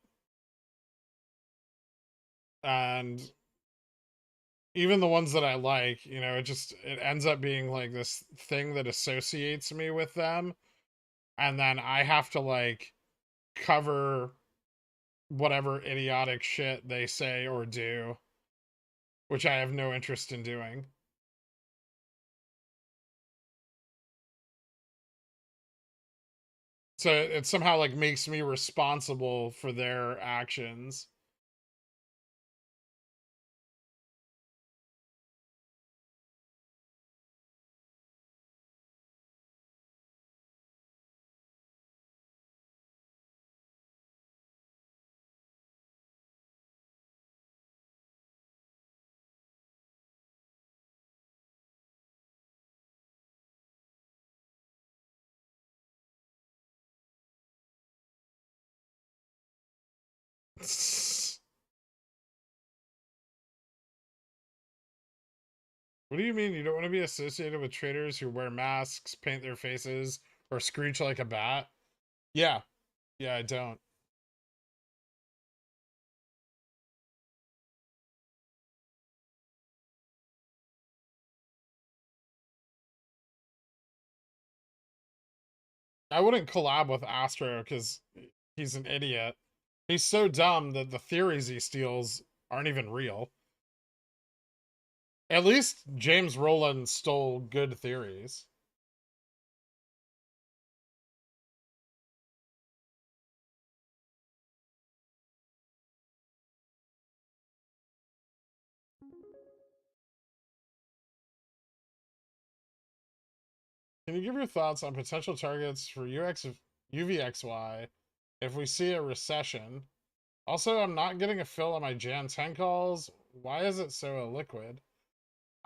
And even the ones that I like, it ends up being like this thing that associates me with them. And then I have to like cover whatever idiotic shit they say or do, which I have no interest in doing. So it somehow like makes me responsible for their actions. What do you mean you don't want to be associated with traders who wear masks, paint their faces, or screech like a bat? Yeah. Yeah, I don't. I wouldn't collab with Astro because he's an idiot. He's so dumb that the theories he steals aren't even real. At least James Rowland stole good theories. Can you give your thoughts on potential targets for UVXY if we see a recession? Also, I'm not getting a fill on my Jan 10 calls. Why is it so illiquid?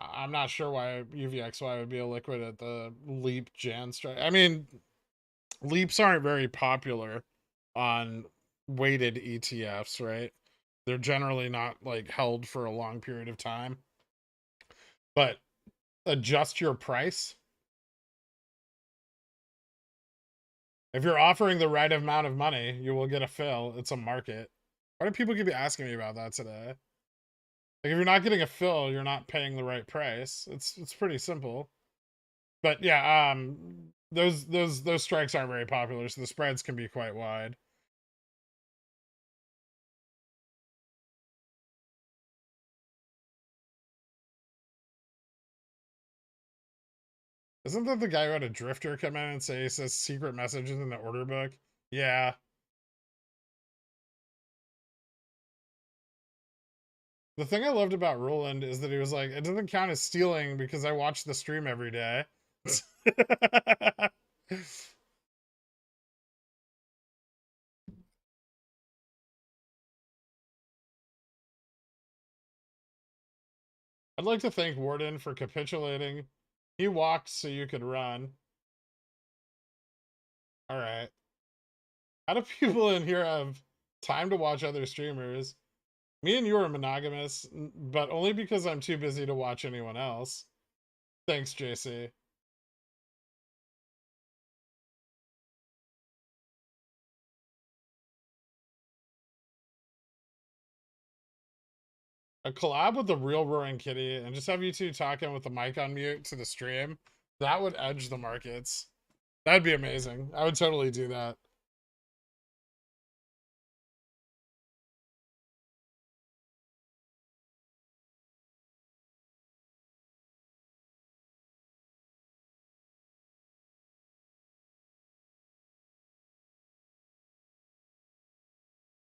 I'm not sure why UVXY would be illiquid at the Leap Jan strike. I mean, Leaps aren't very popular on weighted ETFs, right? They're generally not like held for a long period of time. But adjust your price. If you're offering the right amount of money, you will get a fill. It's a market. Why do people keep asking me about that today? Like if you're not getting a fill, you're not paying the right price. It's pretty simple. But yeah, those strikes aren't very popular, so the spreads can be quite wide. Isn't that the guy who had a drifter come in and say he says secret messages in the order book? Yeah. The thing I loved about Roland is that he was like, it doesn't count as stealing because I watch the stream every day. I'd like to thank Warden for capitulating. He walked so you could run. All right. How do people in here have time to watch other streamers? Me and you are monogamous, but only because I'm too busy to watch anyone else. Thanks, JC. A collab with the real Roaring Kitty and just have you two talking with the mic on mute to the stream. That would edge the markets. That'd be amazing. I would totally do that.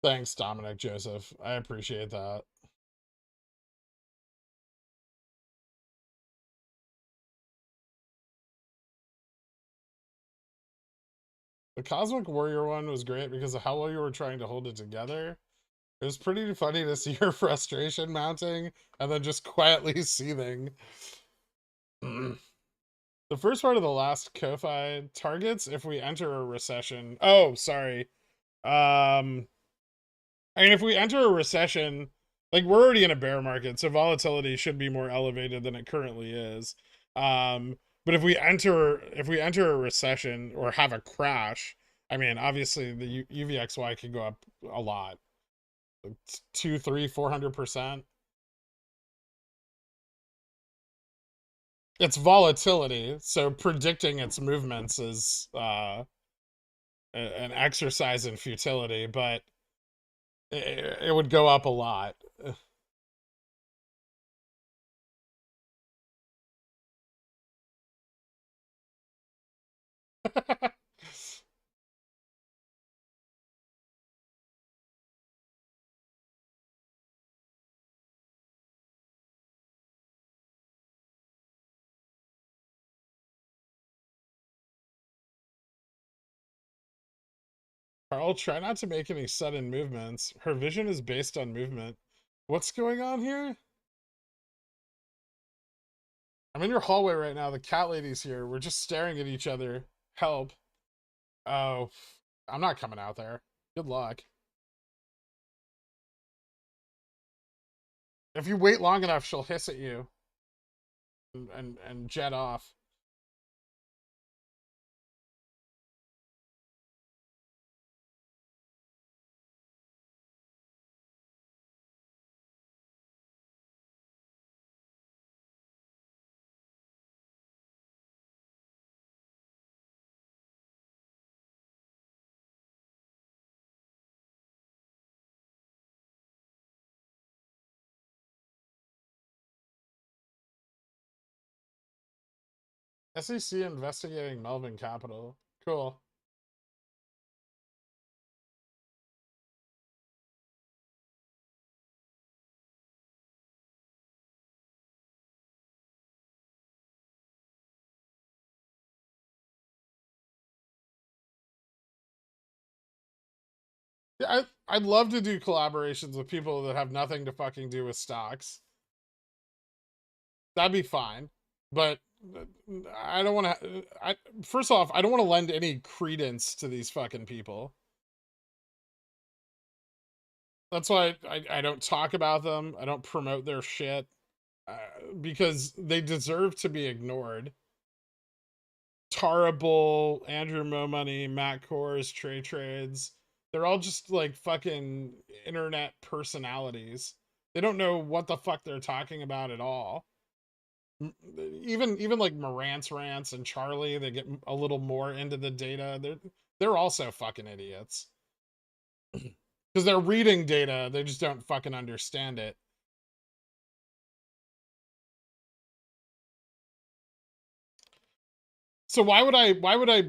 Thanks, Dominic Joseph. I appreciate that. The Cosmic Warrior one was great because of how well you were trying to hold it together. It was pretty funny to see your frustration mounting and then just quietly seething. The first part of the last Ko-Fi targets if we enter a recession. Oh, sorry. I mean, if we enter a recession, like we're already in a bear market, so volatility should be more elevated than it currently is. But if we enter a recession or have a crash, I mean, obviously the UVXY could go up a lot, like 2, 3, 400%. It's volatility, so predicting its movements is an exercise in futility. But it would go up a lot. Carl, try not to make any sudden movements. Her vision is based on movement. What's going on here? I'm in your hallway right now. The cat lady's here. We're just staring at each other. Help. Oh, I'm not coming out there. Good luck. If you wait long enough, she'll hiss at you and jet off. SEC investigating Melvin Capital. Cool. Yeah, I'd love to do collaborations with people that have nothing to fucking do with stocks. That'd be fine. But I don't want to. First off, I don't want to lend any credence to these fucking people. That's why I don't talk about them. I don't promote their shit because they deserve to be ignored. Tarable, Andrew Mo Money, Matt Kors, Trey Trades. They're all just like fucking internet personalities. They don't know what the fuck they're talking about at all. Even like Marantz Rants and Charlie, they get a little more into the data. They're also fucking idiots because they're reading data. They just don't fucking understand it. So why would I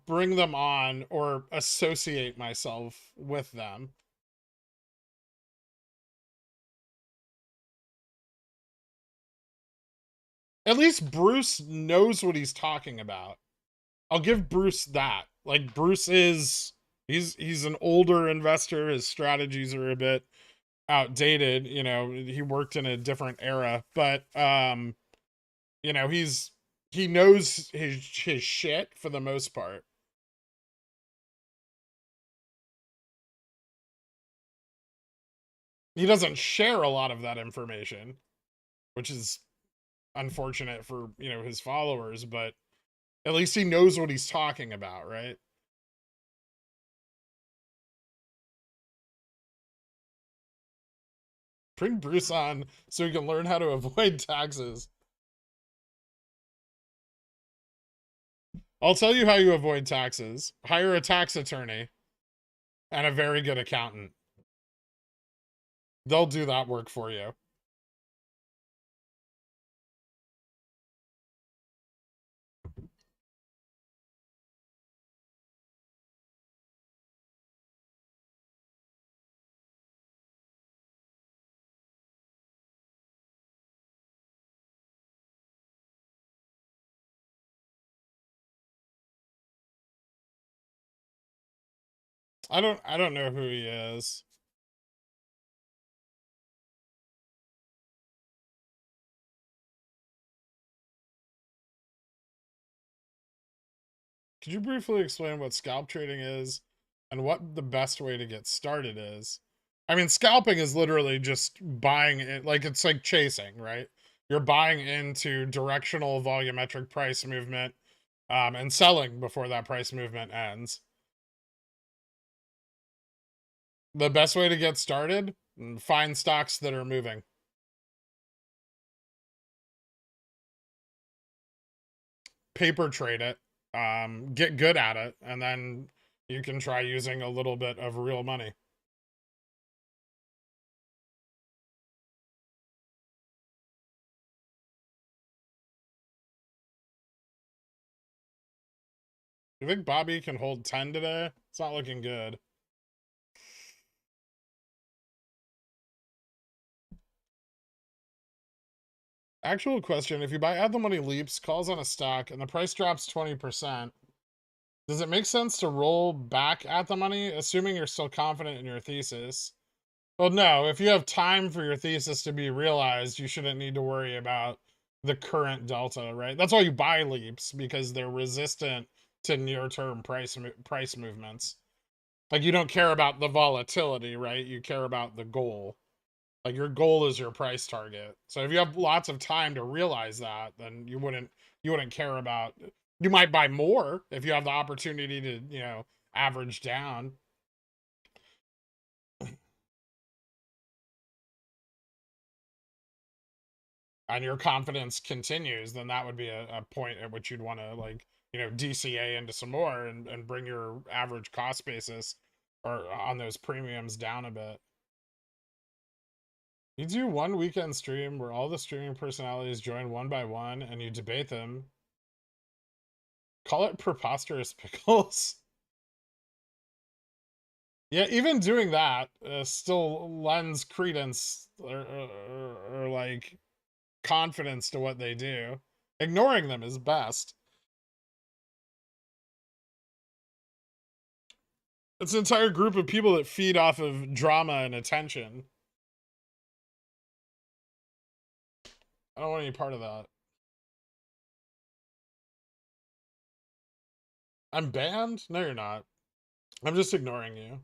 bring them on or associate myself with them? At least Bruce knows what he's talking about. I'll give Bruce that. Like Bruce is he's an older investor. His strategies are a bit outdated. You know, he worked in a different era, but you know, he knows his shit for the most part. He doesn't share a lot of that information, which is unfortunate for, you know, his followers, but at least he knows what he's talking about, right? Bring Bruce on so he can learn how to avoid taxes. I'll tell you how you avoid taxes. Hire a tax attorney and a very good accountant. They'll do that work for you. I don't know who he is. Could you briefly explain what scalp trading is and what the best way to get started is? I mean, scalping is literally just buying it, like it's like chasing, right? You're buying into directional volumetric price movement and selling before that price movement ends. The best way to get started, find stocks that are moving. Paper trade it, get good at it, and then you can try using a little bit of real money. You think Bobby can hold 10 today? It's not looking good. Actual question, if you buy at the money leaps, calls on a stock, and the price drops 20%, does it make sense to roll back at the money, assuming you're still confident in your thesis? Well, no. If you have time for your thesis to be realized, you shouldn't need to worry about the current delta, right? That's why you buy leaps, because they're resistant to near-term price movements. Like, you don't care about the volatility, right? You care about the goal. Like, your goal is your price target. So if you have lots of time to realize that, then you wouldn't care about. You might buy more if you have the opportunity to, average down. And your confidence continues, then that would be a point at which you'd want to, like, DCA into some more and bring your average cost basis or on those premiums down a bit. You do one weekend stream where all the streaming personalities join one by one and you debate them. Call it preposterous pickles. Yeah, even doing that still lends credence or like confidence to what they do. Ignoring them is best. It's an entire group of people that feed off of drama and attention. I don't want any part of that. I'm banned? No, you're not. I'm just ignoring you.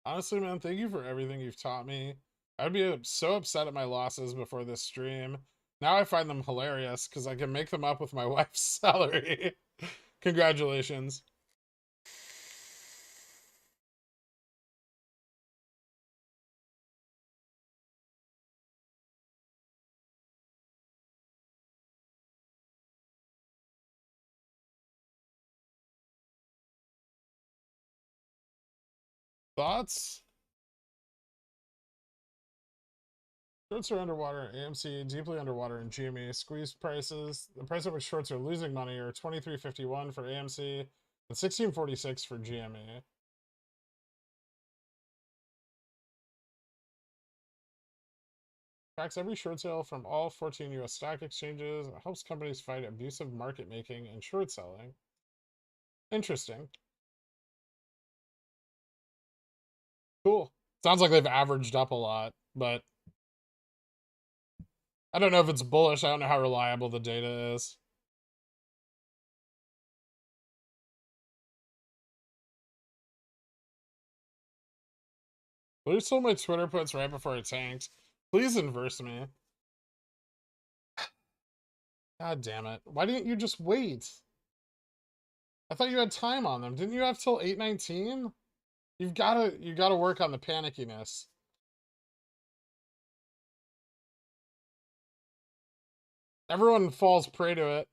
Honestly, man, thank you for everything you've taught me. I'd be so upset at my losses before this stream. Now I find them hilarious because I can make them up with my wife's salary. Congratulations. Thoughts? Shorts are underwater, AMC deeply underwater in GME. Squeezed prices. The price at which shorts are losing money are $23.51 for AMC and $16.46 for GME. Tracks every short sale from all 14 U.S. stock exchanges. It helps companies fight abusive market making and short selling. Interesting. Cool. Sounds like they've averaged up a lot, but I don't know if it's bullish. I don't know how reliable the data is. Blue sold my Twitter puts right before it tanked. Please inverse me. God damn it. Why didn't you just wait? I thought you had time on them. Didn't you have till 8:19? You gotta work on the panickiness. Everyone falls prey to it.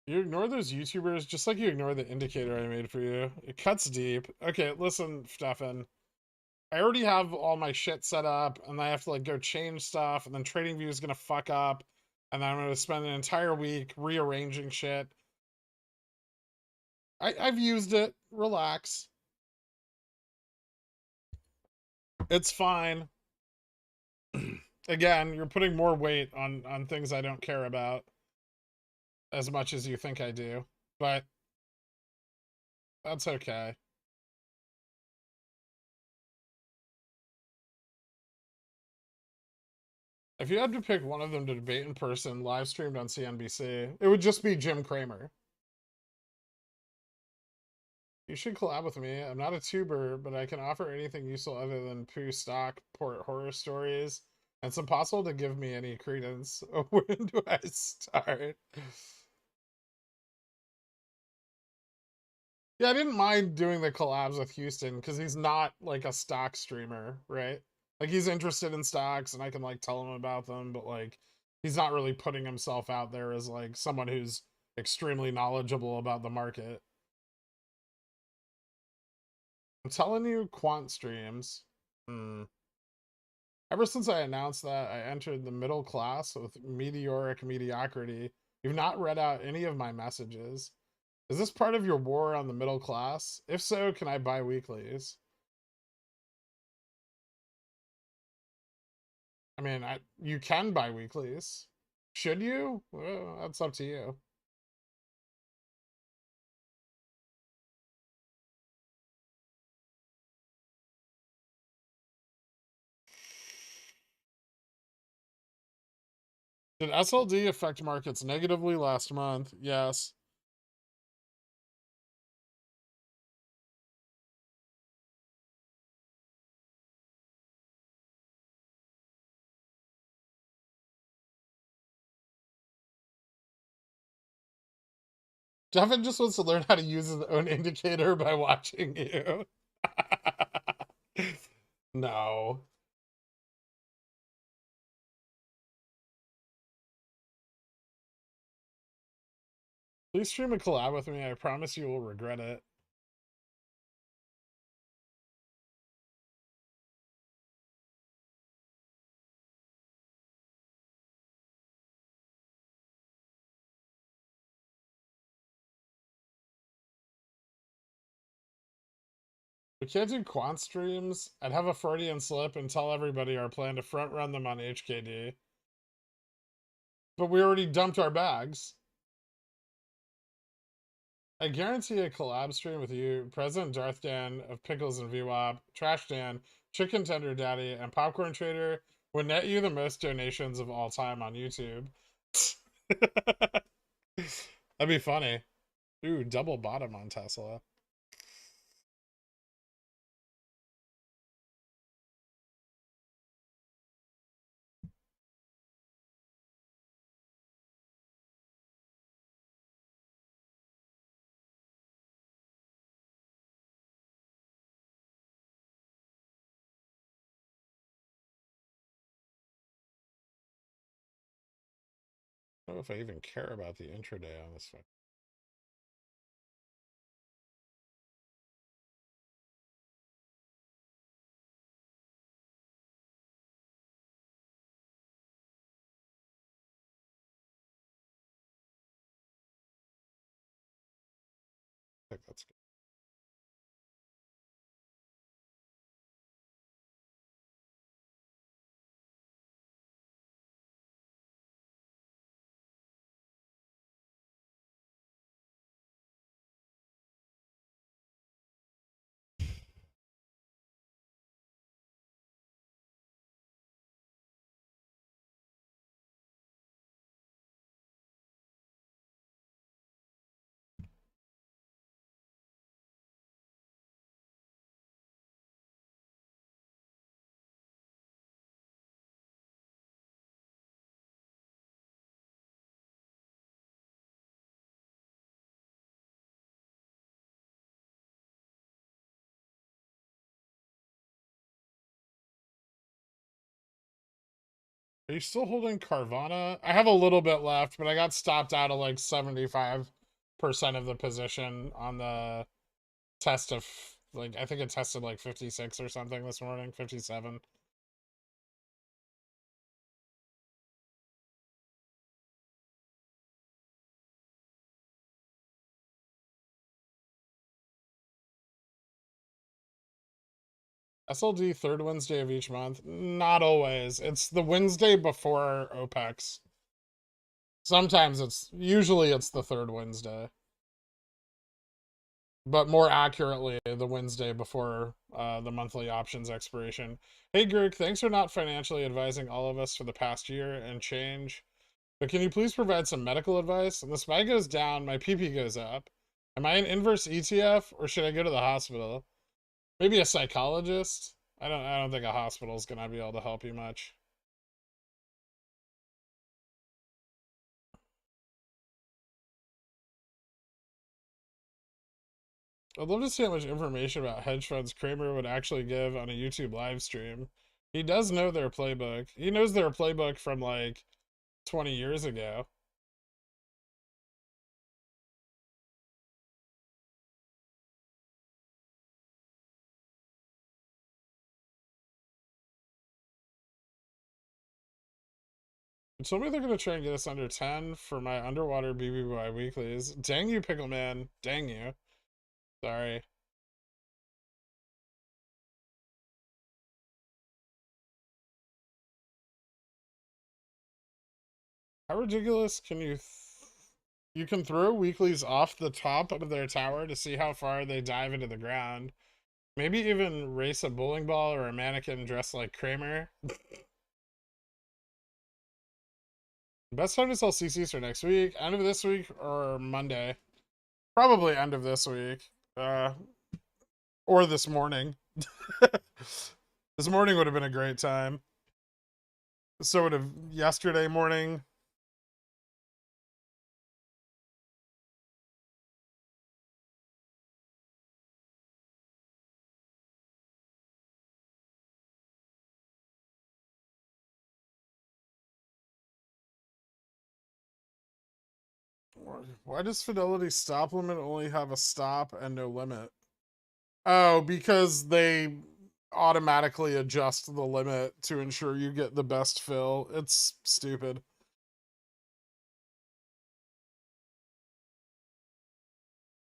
You ignore those YouTubers just like you ignore the indicator I made for you. It cuts deep. Okay, listen, Stefan. I already have all my shit set up, and I have to like go change stuff, and then TradingView is gonna fuck up, and then I'm gonna spend an entire week rearranging shit. I've used it. Relax. It's fine. Again, you're putting more weight on things I don't care about as much as you think I do, but that's okay. If you had to pick one of them to debate in person, live streamed on CNBC, it would just be Jim Cramer. You should collab with me. I'm not a tuber, but I can offer anything useful other than poo stock, port horror stories. And it's impossible to give me any credence. When do I start? Yeah, I didn't mind doing the collabs with Houston because he's not like a stock streamer, right? Like he's interested in stocks and I can like tell him about them, but like He's not really putting himself out there as like someone who's extremely knowledgeable about the market. I'm telling you, quant streams. Hmm. Ever since I announced that I entered the middle class with meteoric mediocrity, you've not read out any of my messages. Is this part of your war on the middle class? If so, can I buy weeklies? I mean, you can buy weeklies. Should you? Well, that's up to you. Did SLD affect markets negatively last month? Yes. Devin just wants to learn how to use his own indicator by watching you. No. Please stream a collab with me. I promise you will regret it. We can't do quant streams. I'd have a Freudian slip and tell everybody our plan to front run them on HKD. But we already dumped our bags. I guarantee a collab stream with you, President Darth Dan of Pickles and VWAP, Trash Dan, Chicken Tender Daddy, and Popcorn Trader would net you the most donations of all time on YouTube. That'd be funny. Ooh, double bottom on Tesla. I don't know if I even care about the intraday on this one. I think that's good. Are you still holding Carvana? I have a little bit left, but I got stopped out of like 75% of the position on the test of, like, I think it tested like 56 or something this morning, 57. SLD third Wednesday of each month? Not always. It's the Wednesday before Opex. Sometimes usually it's the third Wednesday. But more accurately, the Wednesday before the monthly options expiration. Hey, Gurk, thanks for not financially advising all of us for the past year and change. But can you please provide some medical advice? When the SPY goes down, my PP goes up. Am I an inverse ETF or should I go to the hospital? Maybe a psychologist? I don't think a hospital's gonna be able to help you much. I'd love to see how much information about hedge funds Kramer would actually give on a YouTube live stream. He does know their playbook. He knows their playbook from like 20 years ago. They told me they're gonna try and get us under 10 for my underwater BBY weeklies. Dang you, Pickle Man. Dang you. Sorry. How ridiculous can you... You can throw weeklies off the top of their tower to see how far they dive into the ground. Maybe even race a bowling ball or a mannequin dressed like Kramer. Best time to sell CCs for next week, end of this week or Monday. Probably end of this week. Or this morning. This morning would have been a great time. So would have yesterday morning. Why does Fidelity stop limit only have a stop and no limit? Oh, because they automatically adjust the limit to ensure you get the best fill. It's stupid.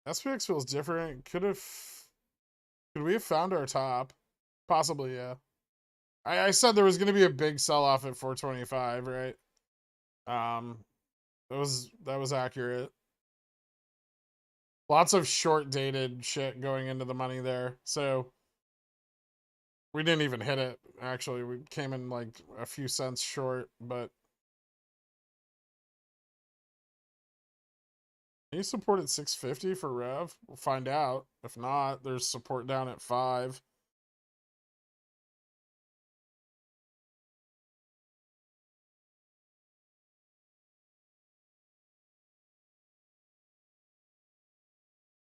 SPX feels different. Could we have found our top? Possibly, yeah. I said there was going to be a big sell-off at 425, right? That was accurate. Lots of short-dated shit going into the money there. So we didn't even hit it, actually. We came in like a few cents short, but can you support at 650 for Rev? We'll find out. If not, there's support down at 5.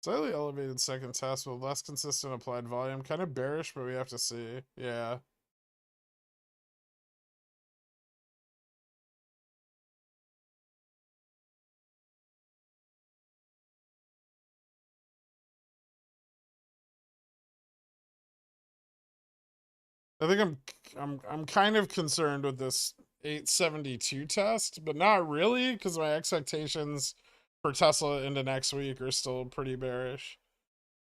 Slightly elevated second test with less consistent applied volume. Kind of bearish, but we have to see. Yeah. I think I'm kind of concerned with this 872 test, but not really, because my expectations for Tesla into next week are still pretty bearish.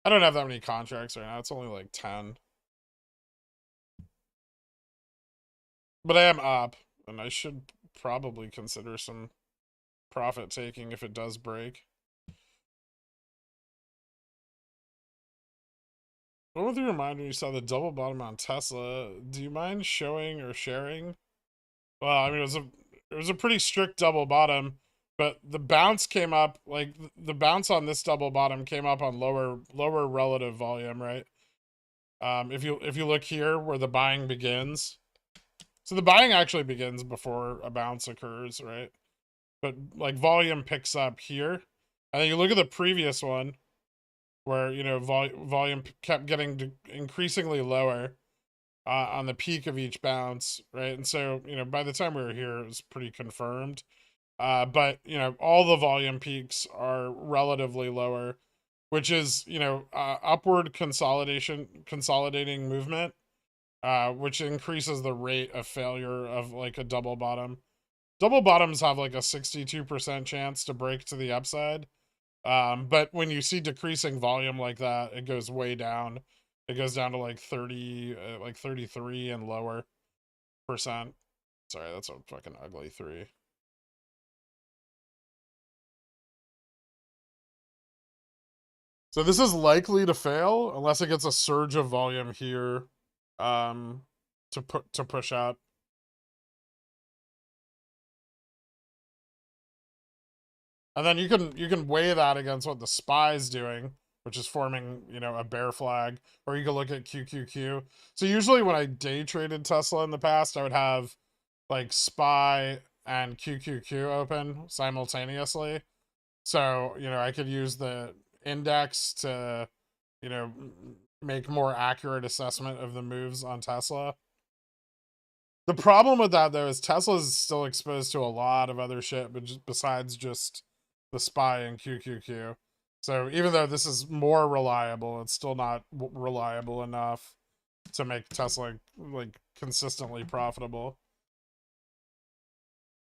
I don't have that many contracts right now. It's only like 10. But I am up, and I should probably consider some profit taking if it does break. What was your mind when you saw the double bottom on Tesla? Do you mind showing or sharing? Well, I mean, it was a pretty strict double bottom, but the bounce came up, like the bounce on this double bottom came up on lower relative volume, right? If you look here where the buying begins, so the buying actually begins before a bounce occurs, right? But like volume picks up here, and then you look at the previous one where volume kept getting increasingly lower on the peak of each bounce, right? And so by the time we were here, it was pretty confirmed. But all the volume peaks are relatively lower, which is upward consolidating movement, which increases the rate of failure of like a double bottom. Double bottoms have like a 62% chance to break to the upside. But when you see decreasing volume like that, it goes way down. It goes down to like 30, like 33 and lower percent. Sorry, that's a fucking ugly 3. So this is likely to fail unless it gets a surge of volume here, to push out. And then you can weigh that against what the SPY's doing, which is forming, a bear flag, or you can look at QQQ. So usually when I day traded Tesla in the past, I would have like SPY and QQQ open simultaneously. So, I could use the index to, make more accurate assessment of the moves on Tesla. The problem with that though is Tesla's still exposed to a lot of other shit, but besides just the SPY and QQQ. So even though this is more reliable, it's still not reliable enough to make Tesla like consistently profitable.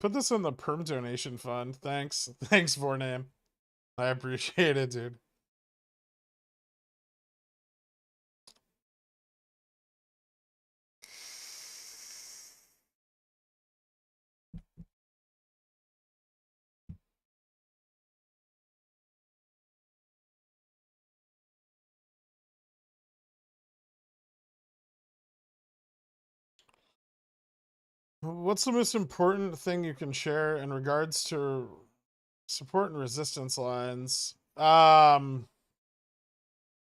Put this in the perm donation fund. Thanks. Thanks, Vorname. I appreciate it, dude. What's the most important thing you can share in regards to support and resistance lines?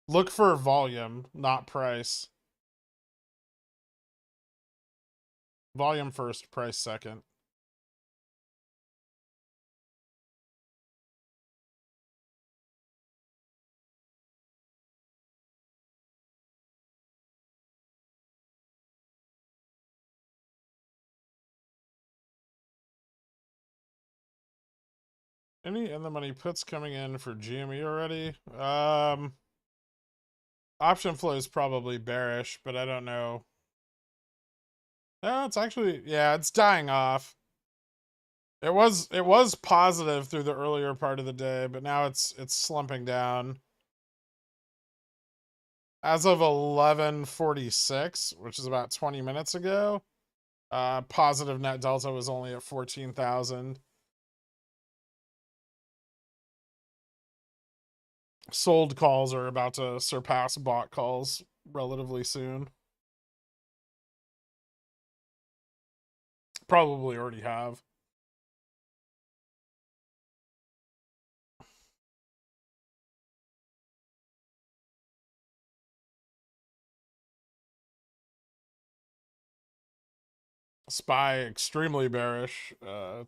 Look for volume, not price. Volume first, price second. Any in the money puts coming in for GME already? Option flow is probably bearish, but I don't know. No, it's actually, yeah, it's dying off. It was positive through the earlier part of the day, but now it's slumping down. As of 11:46, which is about 20 minutes ago, positive net delta was only at 14,000. Sold calls are about to surpass bought calls relatively soon. Probably already have. SPY extremely bearish.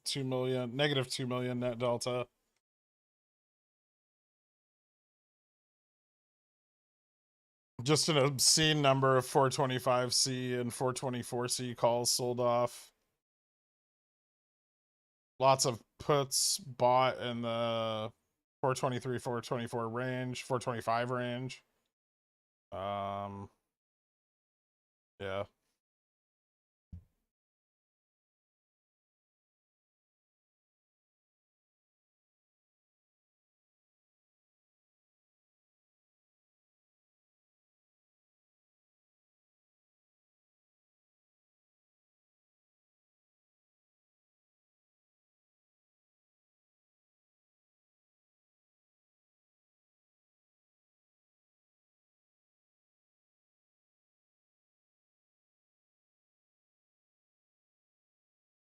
2 million, negative 2 million net delta. Just an obscene number of 425C and 424C calls sold off. Lots of puts bought in the 423, 424 range, 425 range. Yeah.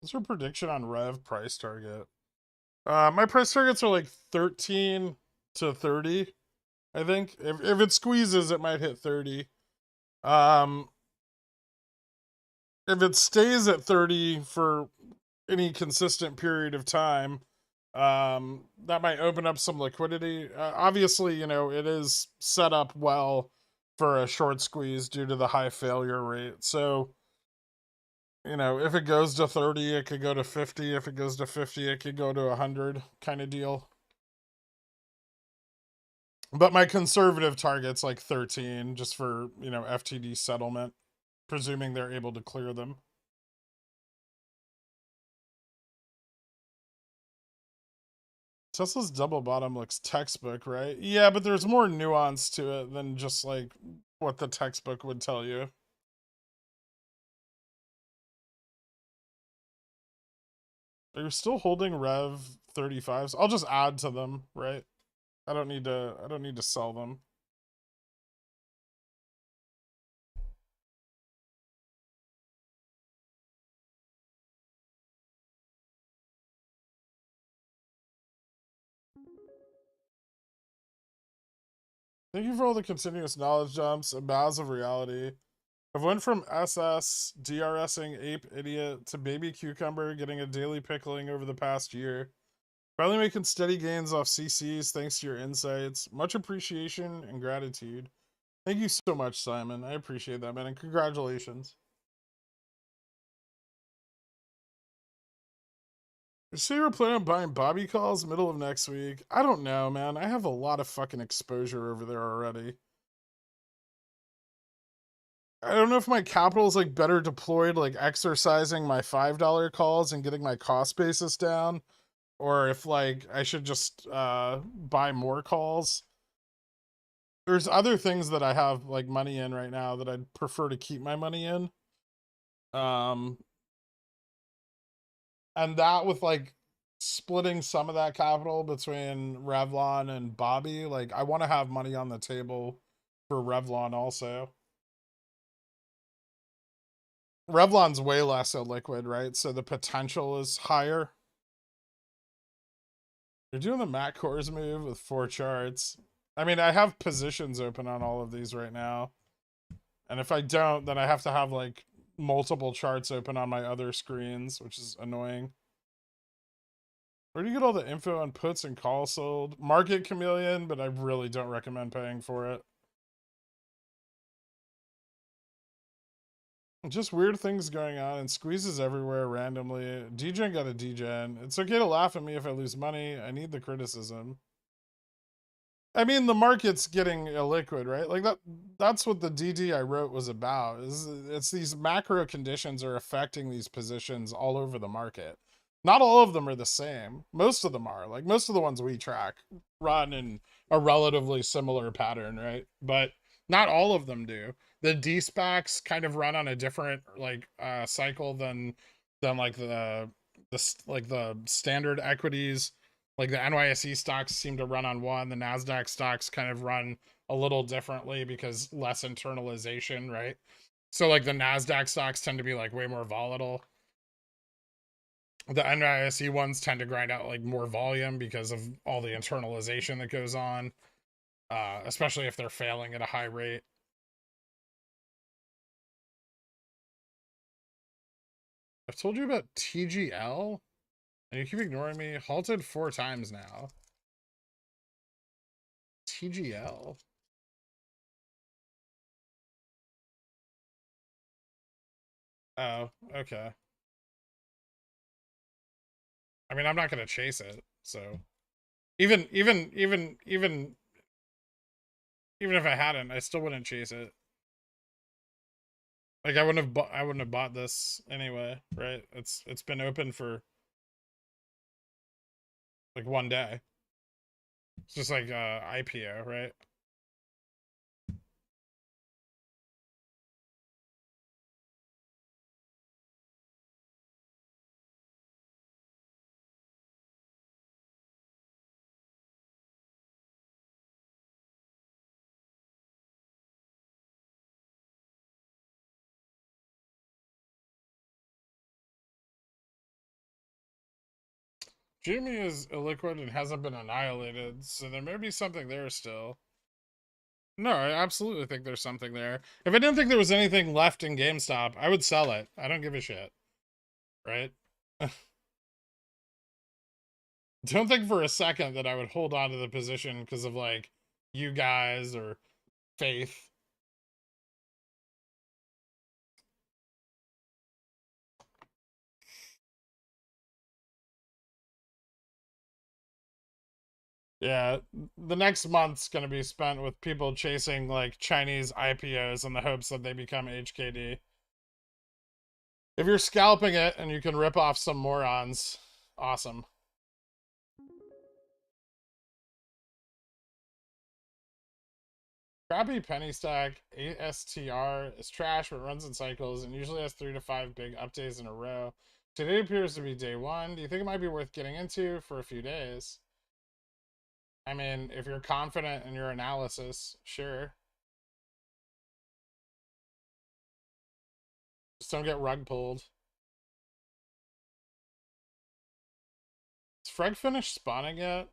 What's your prediction on Rev price target? My price targets are like 13 to 30. I think if it squeezes, it might hit 30. Um, if it stays at 30 for any consistent period of time, that might open up some liquidity. Obviously, you know, it is set up well for a short squeeze due to the high failure rate. So, you know, if it goes to 30, it could go to 50. If it goes to 50, it could go to 100 kind of deal. But my conservative target's like 13 just for, you know, FTD settlement, presuming they're able to clear them. Tesla's double bottom looks textbook, right? Yeah, but there's more nuance to it than just like what the textbook would tell you. Are you still holding Rev 35s? I'll just add to them, right? I don't need to sell them. Thank you for all the continuous knowledge jumps and bows of reality. I've went from SS, DRSing ape idiot to baby cucumber, getting a daily pickling over the past year. Finally making steady gains off CCs thanks to your insights. Much appreciation and gratitude. Thank you so much, Simon. I appreciate that, man, and congratulations. So you're planning on buying Bobby calls middle of next week? I don't know, man. I have a lot of fucking exposure over there already. I don't know if my capital is like better deployed, like exercising my $5 calls and getting my cost basis down, or if like I should just buy more calls. There's other things that I have like money in right now that I'd prefer to keep my money in. Um, and that with like splitting some of that capital between Revlon and Bobby, like I want to have money on the table for Revlon also. Revlon's way less illiquid, right? So the potential is higher. You're doing the Matt Kors move with 4 charts. I mean, I have positions open on all of these right now. And if I don't, then I have to have like multiple charts open on my other screens, which is annoying. Where do you get all the info on puts and calls sold? Market Chameleon, but I really don't recommend paying for it. Just weird things going on and squeezes everywhere randomly. DGen got a DGen. It's okay to laugh at me if I lose money. I need the criticism. I mean, the market's getting illiquid, right? Like that's what the DD I wrote was about. It's these macro conditions are affecting these positions all over the market. Not all of them are the same. Most of them are. Like most of the ones we track run in a relatively similar pattern, right? But not all of them do. The D-SPACs kind of run on a different like cycle than like the standard equities. Like the NYSE stocks seem to run on one, the NASDAQ stocks kind of run a little differently because less internalization, right? So like the NASDAQ stocks tend to be like way more volatile. The NYSE ones tend to grind out like more volume because of all the internalization that goes on, especially if they're failing at a high rate. I've told you about TGL, and you keep ignoring me. Halted 4 times now. TGL. Oh, okay. I mean, I'm not gonna chase it, so even even if I hadn't, I still wouldn't chase it. Like I wouldn't have bought this anyway, right? It's been open for like 1 day. It's just like IPO, right? Jimmy is illiquid and hasn't been annihilated, so there may be something there still. No, I absolutely think there's something there. If I didn't think there was anything left in GameStop, I would sell it. I don't give a shit. Right? Don't think for a second that I would hold on to the position because of like you guys or faith. Yeah, the next month's going to be spent with people chasing like Chinese IPOs in the hopes that they become HKD. If you're scalping it and you can rip off some morons, awesome. Crappy penny stack ASTR is trash but runs in cycles and usually has 3 to 5 big up days in a row. Today appears to be day 1. Do you think it might be worth getting into for a few days? I mean, if you're confident in your analysis, sure. Just don't get rug pulled. Is Freg finished spawning yet?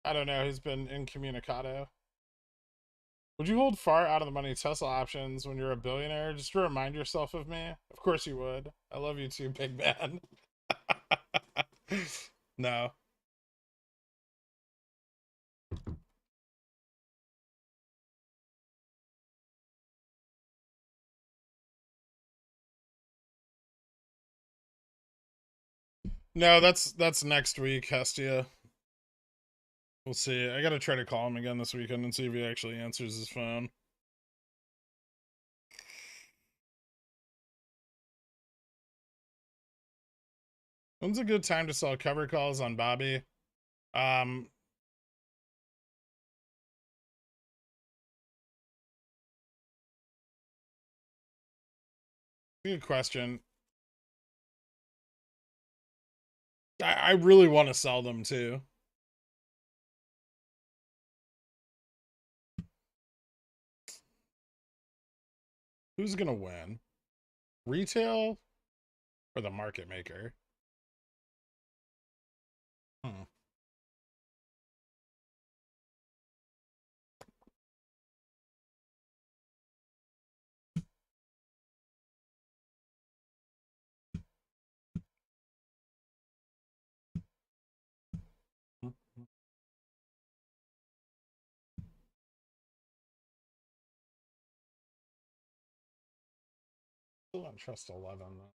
I don't know. He's been incommunicado. Would you hold far out of the money Tesla options when you're a billionaire just to remind yourself of me? Of course you would. I love you too, big man. No. No, that's next week, Hestia. We'll see. I gotta try to call him again this weekend and see if he actually answers his phone. When's a good time to sell cover calls on Bobby? Um, Good question. I really want to sell them too. Who's gonna win? Retail or the market maker? Hmm. Still don't trust 11 though.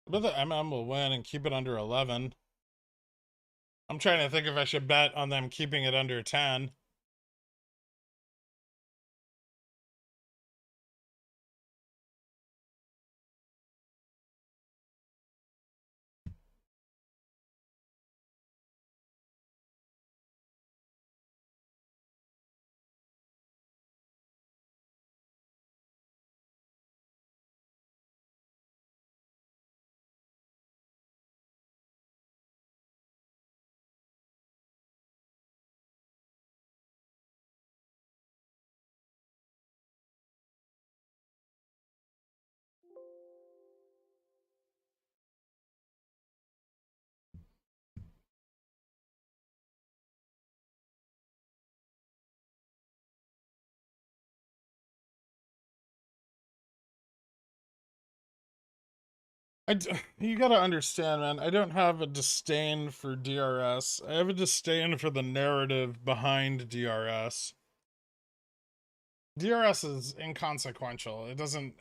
But the MM will win and keep it under 11. I'm trying to think if I should bet on them keeping it under 10. You gotta understand, man. I don't have a disdain for DRS. I have a disdain for the narrative behind DRS. DRS is inconsequential. It doesn't.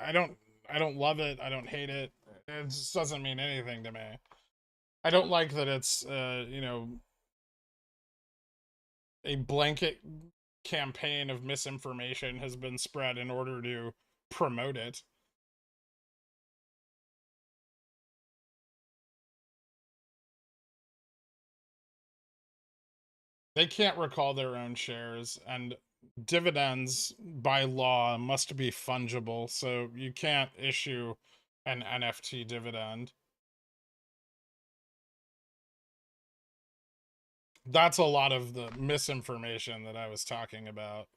I don't. I don't love it. I don't hate it. It just doesn't mean anything to me. I don't like that it's a blanket campaign of misinformation has been spread in order to promote it. They can't recall their own shares, and dividends by law must be fungible, so you can't issue an NFT dividend. That's a lot of the misinformation that I was talking about.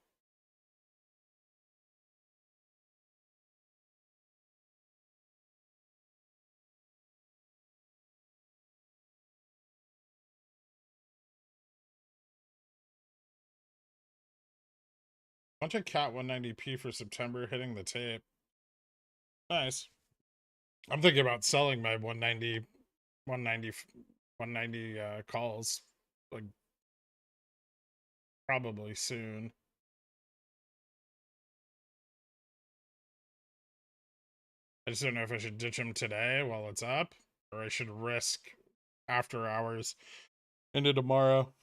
Bunch of cat 190p for September hitting the tape. Nice. I'm thinking about selling my 190 190 190 calls like probably soon. I just don't know if I should ditch them today while it's up or I should risk after hours into tomorrow.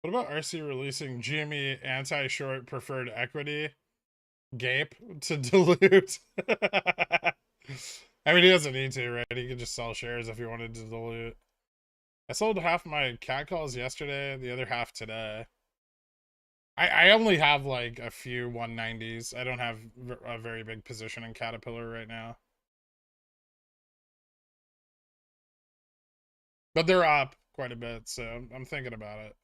What about RC releasing GME anti-short preferred equity GAPE to dilute? I mean, he doesn't need to, right? He could just sell shares if he wanted to dilute. I sold half my cat calls yesterday, the other half today. I only have like a few 190s. I don't have a very big position in Caterpillar right now. But they're up quite a bit, so I'm thinking about it.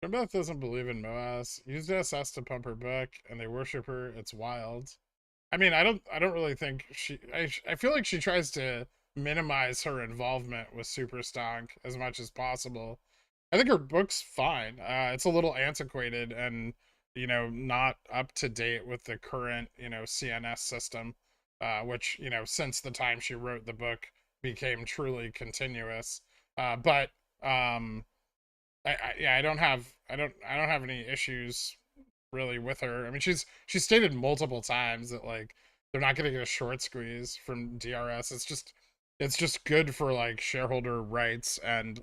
Beth doesn't believe in MOASS. Used SS to pump her book, and they worship her. It's wild. I mean, I don't really think she. I feel like she tries to minimize her involvement with Super Stonk as much as possible. I think her book's fine. It's a little antiquated and not up to date with the current CNS system, which since the time she wrote the book became truly continuous. But yeah, I don't have any issues really with her. I mean, she's stated multiple times that like they're not going to get a short squeeze from DRS. It's just good for like shareholder rights and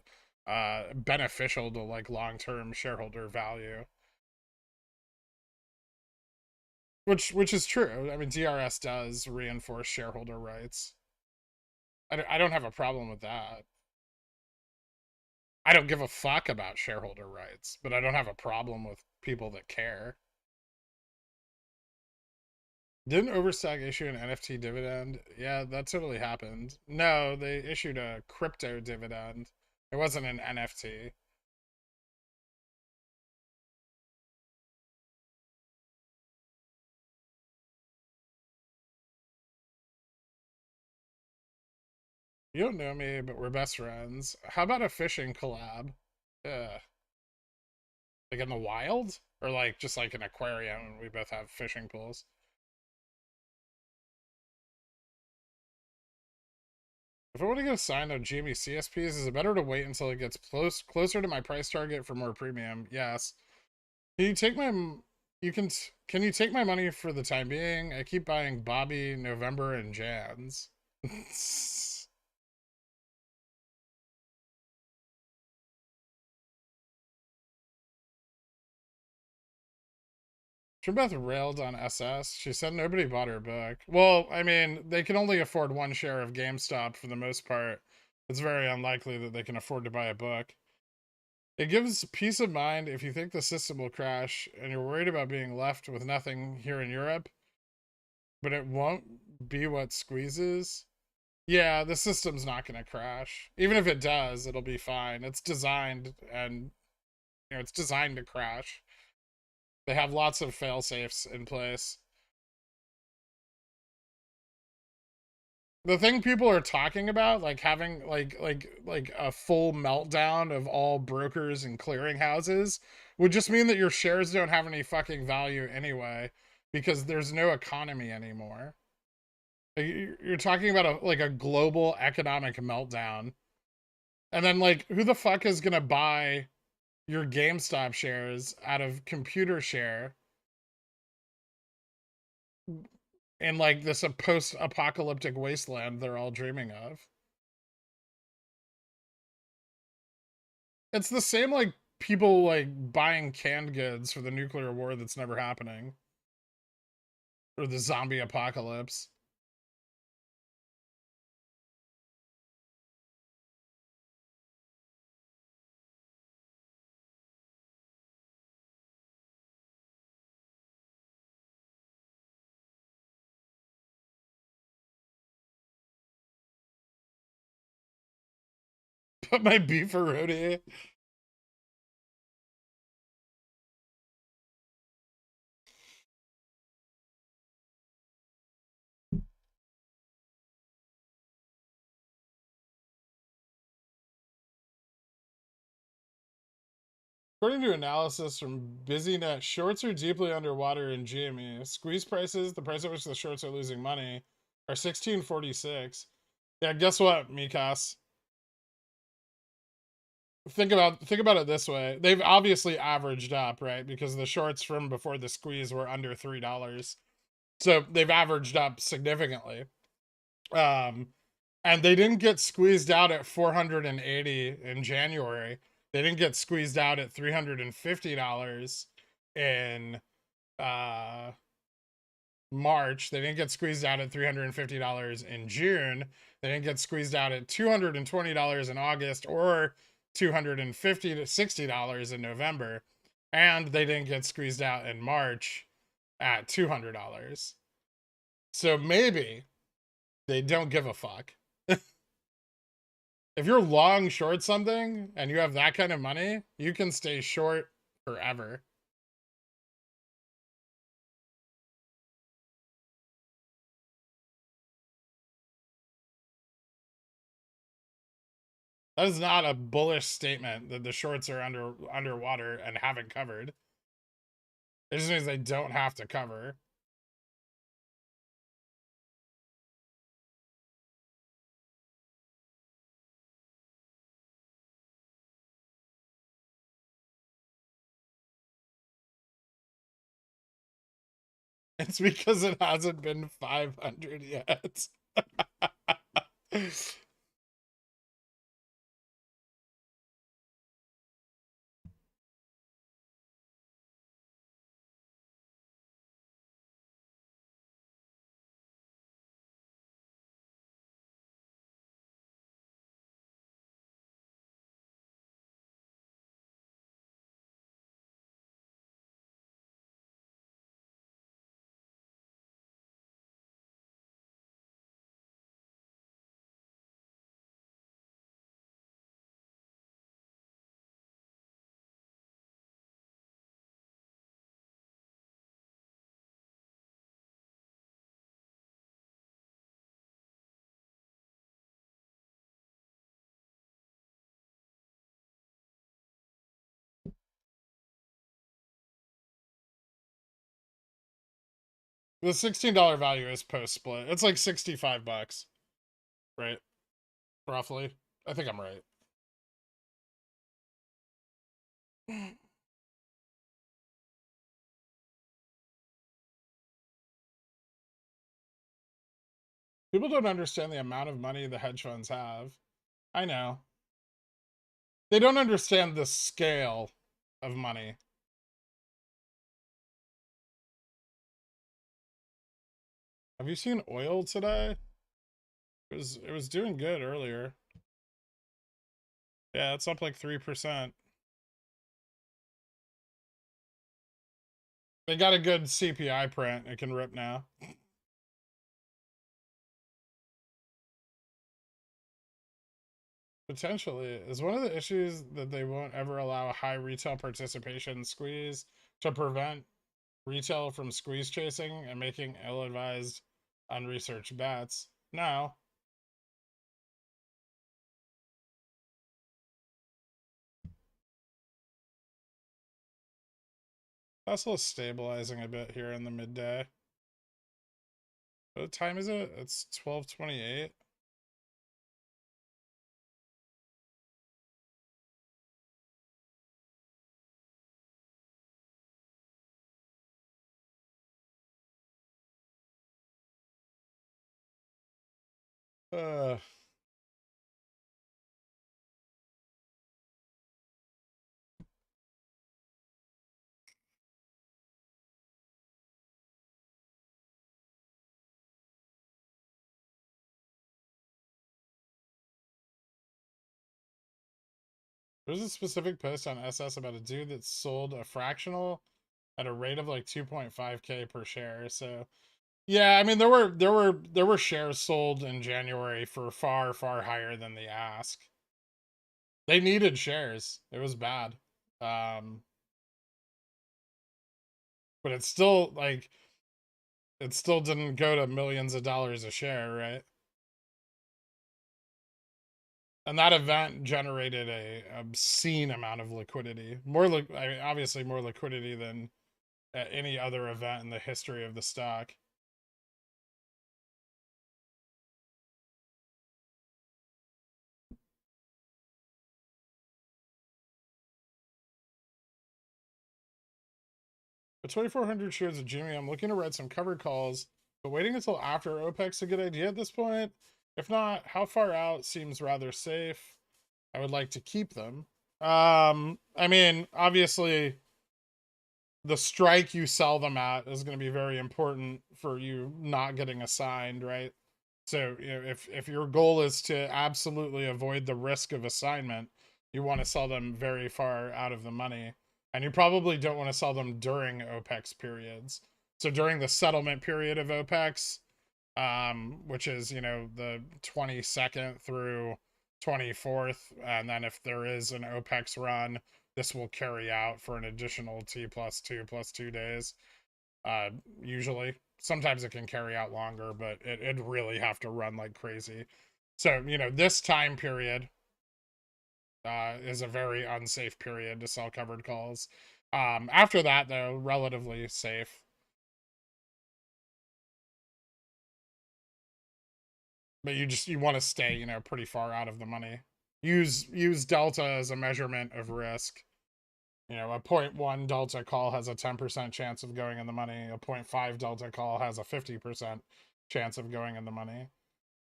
beneficial to like long-term shareholder value. Which is true. I mean, DRS does reinforce shareholder rights. I don't have a problem with that. I don't give a fuck about shareholder rights, but I don't have a problem with people that care. Didn't Overstock issue an NFT dividend? Yeah, that totally happened. No, they issued a crypto dividend. It wasn't an NFT. You don't know me, but we're best friends. How about a fishing collab? Yeah. Like in the wild? Or like just like an aquarium and we both have fishing pools? If I want to get a sign of GME CSPs, is it better to wait until it gets closer to my price target for more premium? Yes. Can you take my you can you take my money for the time being? I keep buying Bobby, November, and Jans. Beth railed on SS. She said nobody bought her book. Well, I mean, they can only afford one share of GameStop for the most part. It's very unlikely that they can afford to buy a book. It gives peace of mind if you think the system will crash and you're worried about being left with nothing here in Europe, but it won't be what squeezes. Yeah, the system's not going to crash. Even if it does, it'll be fine. It's designed and it's designed to crash. They have lots of fail safes in place. The thing people are talking about, like having like a full meltdown of all brokers and clearinghouses, would just mean that your shares don't have any fucking value anyway, because there's no economy anymore. Like, you're talking about a global economic meltdown, and then like who the fuck is gonna buy your GameStop shares out of computer share in like this a post-apocalyptic wasteland they're all dreaming of? It's the same like people like buying canned goods for the nuclear war that's never happening or the zombie apocalypse. Put my beefaroni. According to analysis from BusyNet, shorts are deeply underwater in GME. Squeeze prices, the price at which the shorts are losing money, are 1646. Yeah, guess what, Mikas? Think about it this way. They've obviously averaged up, right? Because the shorts from before the squeeze were under $3. So they've averaged up significantly. Um, and they didn't get squeezed out at 480 in January. They didn't get squeezed out at $350 in March. They didn't get squeezed out at $350 in June. They didn't get squeezed out at $220 in August or $250 to $60 in November. And they didn't get squeezed out in March at $200. So maybe they don't give a fuck. If you're long short something and you have that kind of money, you can stay short forever. That is not a bullish statement that the shorts are underwater and haven't covered. It just means they don't have to cover. It's because it hasn't been 500 yet. The $16 value is post split. It's like 65 bucks, right? Roughly. I think I'm right. People don't understand the amount of money the hedge funds have. I know. They don't understand the scale of money. Have you seen oil today? It was doing good earlier. Yeah, it's up like 3%. They got a good CPI print. It can rip now. Potentially. Is one of the issues that they won't ever allow a high retail participation squeeze to prevent retail from squeeze chasing and making ill-advised, unresearched bets? No. Tesla's stabilizing a bit here in the midday. What time is it? It's 12:28. Uh, there's a specific post on SS about a dude that sold a fractional at a rate of like 2.5K per share. So yeah, I mean there were shares sold in January for far higher than the ask. They needed shares. It was bad. Um but it's still like it still didn't go to millions of dollars a share, right? And that event generated a obscene amount of liquidity. More, I mean, obviously more liquidity than any other event in the history of the stock. But 2,400 shares of Jimmy, I'm looking to write some covered calls, but waiting until after Opex a good idea at this point? If not, how far out seems rather safe? I would like to keep them. I mean, obviously, the strike you sell them at is going to be very important for you not getting assigned, right? So, you know, if your goal is to absolutely avoid the risk of assignment, you want to sell them very far out of the money, and you probably don't want to sell them during OPEX periods. So during the settlement period of OPEX, which is, you know, the 22nd through 24th, and then if there is an OPEX run, this will carry out for an additional T plus 2 days. Usually, sometimes it can carry out longer, but it'd really have to run like crazy. So, you know, this time period is a very unsafe period to sell covered calls. After that, though, relatively safe. But you want to stay, you know, pretty far out of the money. Use delta as a measurement of risk. You know, a 0.1 delta call has a 10% chance of going in the money. A 0.5 delta call has a 50% chance of going in the money.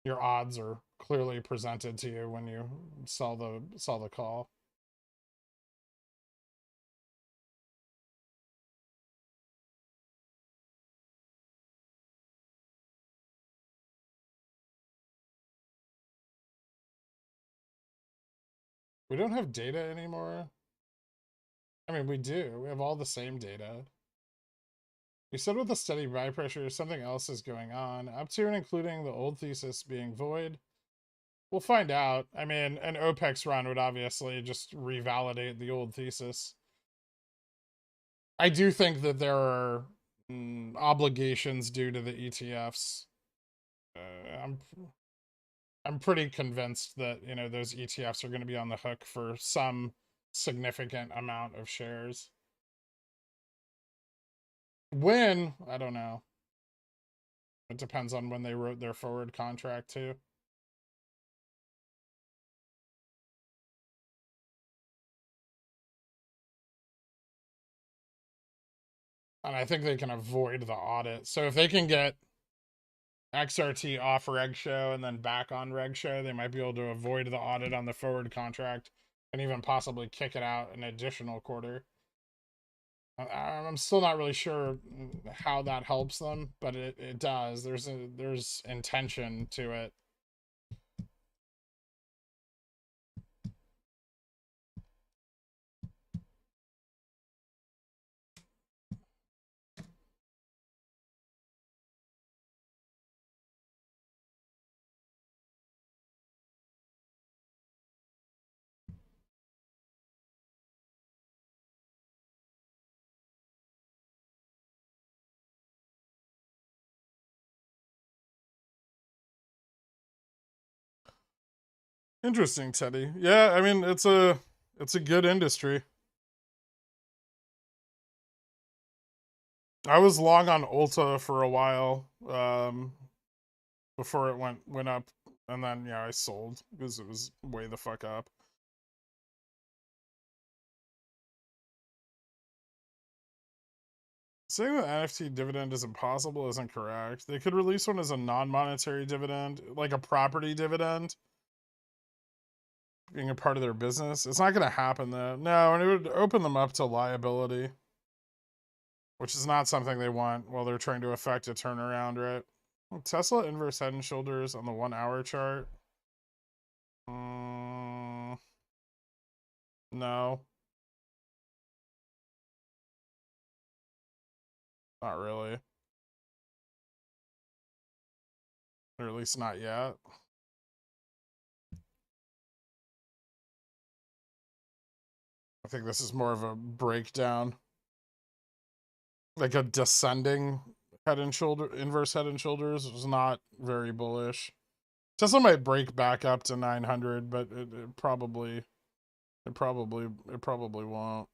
Your odds are clearly presented to you when you sell the call. We don't have data anymore. I mean, we do. We have all the same data. You said with the steady buy pressure, something else is going on, up to and including the old thesis being void. We'll find out. I mean, an OPEX run would obviously just revalidate the old thesis. I do think that there are obligations due to the ETFs. I'm pretty convinced that, you know, those ETFs are going to be on the hook for some significant amount of shares. When? I don't know. It depends on when they wrote their forward contract too. And I think they can avoid the audit. So if they can get XRT off reg show and then back on reg show, they might be able to avoid the audit on the forward contract and even possibly kick it out an additional quarter. I'm still not really sure how that helps them, but it does. There's intention to it. Interesting, Teddy. Yeah, I mean it's a good industry. I was long on Ulta for a while, before it went up, and then yeah, I sold because it was way the fuck up. Saying that NFT dividend is impossible isn't correct. They could release one as a non-monetary dividend, like a property dividend, being a part of their business. It's not going to happen though. No, and it would open them up to liability, which is not something they want while they're trying to affect a turnaround, right? Tesla inverse head and shoulders on the 1 hour chart. No, not really. Or at least not yet. I think this is more of a breakdown. Like a descending head and shoulder, inverse head and shoulders was not very bullish. Tesla might break back up to 900, but it probably won't.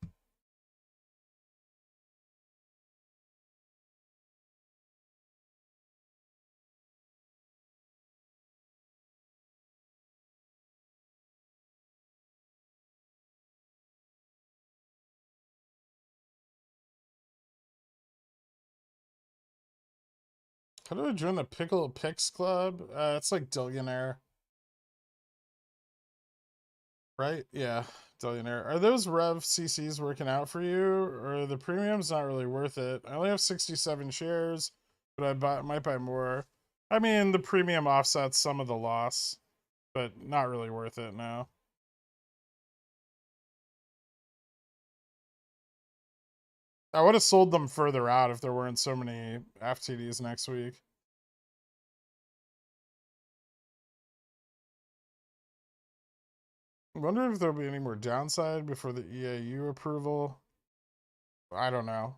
How do I join the Pickle Picks Club? It's like Billionaire. Right? Yeah, Billionaire. Are those Rev CCs working out for you? Or the premium's not really worth it? I only have 67 shares, but might buy more. I mean, the premium offsets some of the loss, but not really worth it now. I would have sold them further out if there weren't so many FTDs next week. I wonder if there'll be any more downside before the EAU approval. I don't know.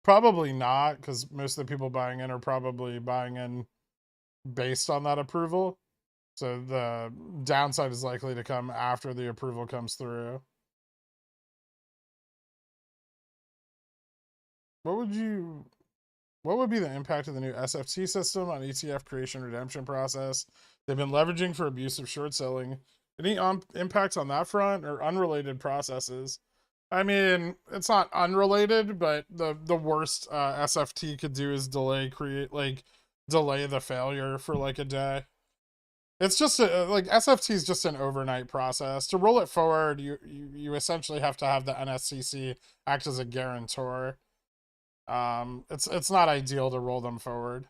Probably not, because most of the people buying in are probably buying in based on that approval. So the downside is likely to come after the approval comes through. What would be the impact of the new SFT system on ETF creation redemption process? They've been leveraging for abusive short selling. Any impacts on that front or unrelated processes? I mean, it's not unrelated, but the worst SFT could do is delay the failure for like a day. It's just like SFT is just an overnight process. To roll it forward, you essentially have to have the NSCC act as a guarantor. It's not ideal to roll them forward.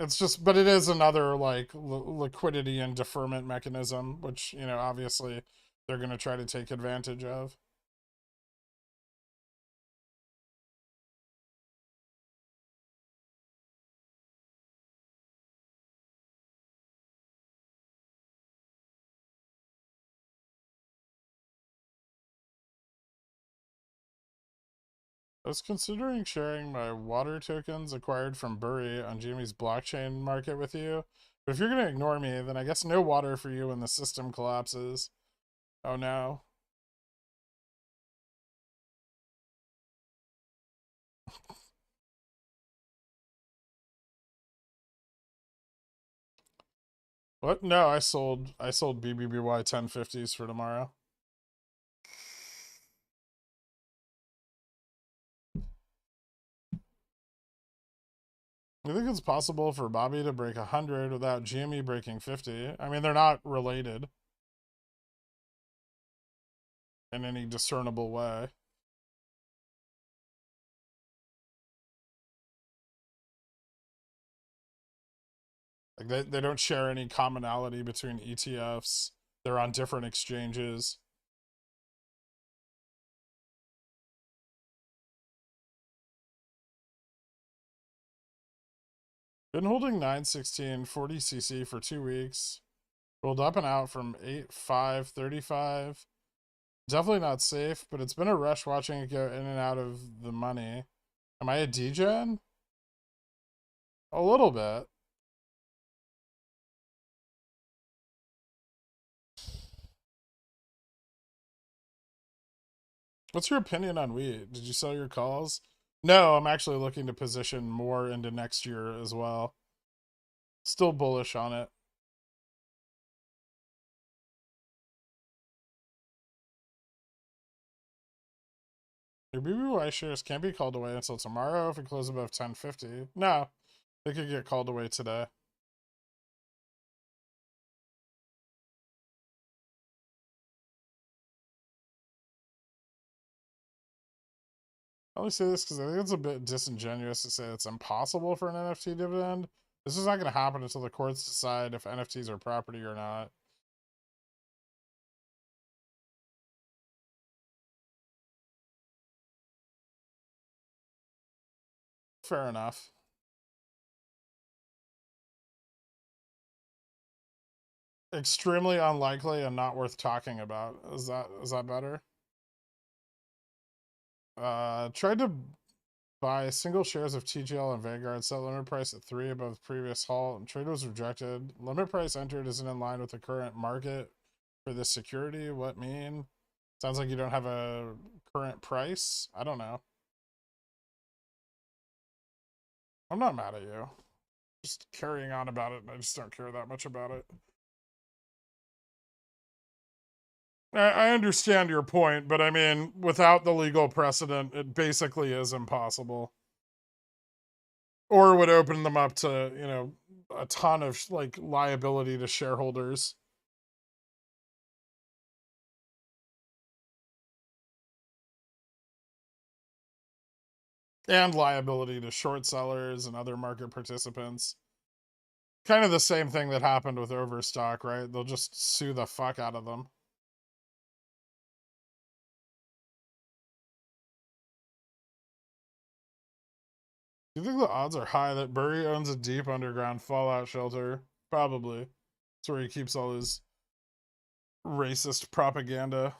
It's just, but it is another like liquidity and deferment mechanism, which obviously they're going to try to take advantage of. I was considering sharing my water tokens acquired from Bury on Jamie's blockchain market with you, but if you're going to ignore me, then I guess no water for you when the system collapses. Oh no. What? No, I sold BBBY 1050s for tomorrow. You think it's possible for Bobby to break 100 without GME breaking 50? I mean, they're not related in any discernible way. Like they don't share any commonality between ETFs. They're on different exchanges. Been holding 916 40cc for 2 weeks. Rolled up and out from 8.535. Definitely not safe, but it's been a rush watching it go in and out of the money. Am I a degen? A little bit. What's your opinion on wheat? Did you sell your calls? No, I'm actually looking to position more into next year as well. Still bullish on it. Your BBY shares can't be called away until tomorrow if it closes above 1050. No, they could get called away today. I only say this because I think it's a bit disingenuous to say it's impossible for an NFT dividend. This is not going to happen until the courts decide if NFTs are property or not. Fair enough. Extremely unlikely and not worth talking about. Is that better? Tried to Buy single shares of TGL and Vanguard. Set limit price at 3 above the previous halt. And trade was rejected. Limit price entered isn't in line with the current market for this security. What mean? Sounds like you don't have a current price. I don't know. I'm not mad at you. Just carrying on about it. I just don't care that much about it. I understand your point, but I mean, without the legal precedent, it basically is impossible. Or would open them up to, you know, a ton of like liability to shareholders. And liability to short sellers and other market participants. Kind of the same thing that happened with Overstock, right? They'll just sue the fuck out of them. Do you think the odds are high that Burry owns a deep underground fallout shelter? Probably. That's where he keeps all his racist propaganda.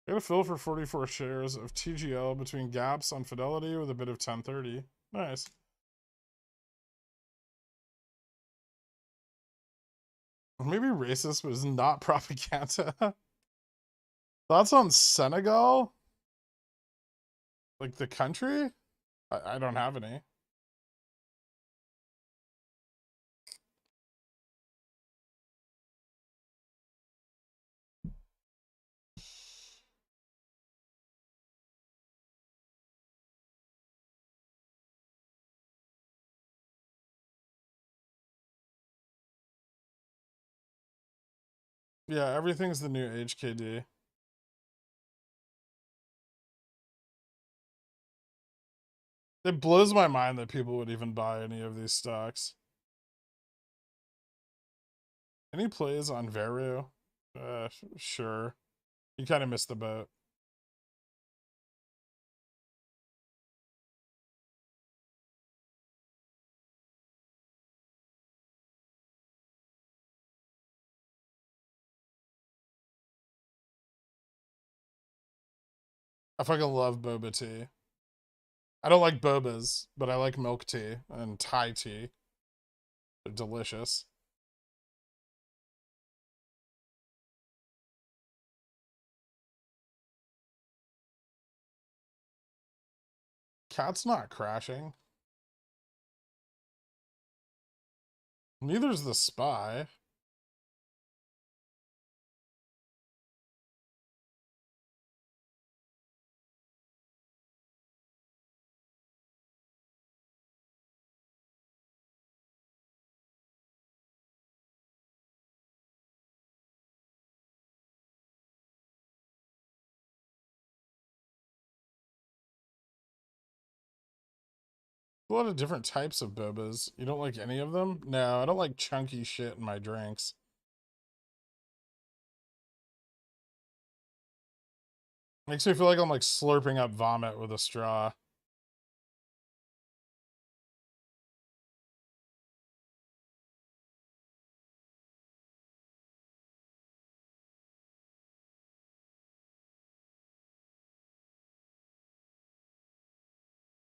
Got a fill for 44 shares of TGL between gaps on Fidelity with a bit of 1030. Nice. Maybe racist, but it's not propaganda. Thoughts on Senegal? Like the country? I don't have any. Yeah, everything's the new HKD. It blows my mind that people would even buy any of these stocks. Any plays on Veru? Sure. You kind of missed the boat. I fucking love boba tea. I don't like bobas, but I like milk tea and Thai tea. They're delicious. Cat's not crashing. Neither's the spy. A lot of different types of bobas. You don't like any of them? No, I don't like chunky shit in my drinks. Makes me feel like I'm like slurping up vomit with a straw.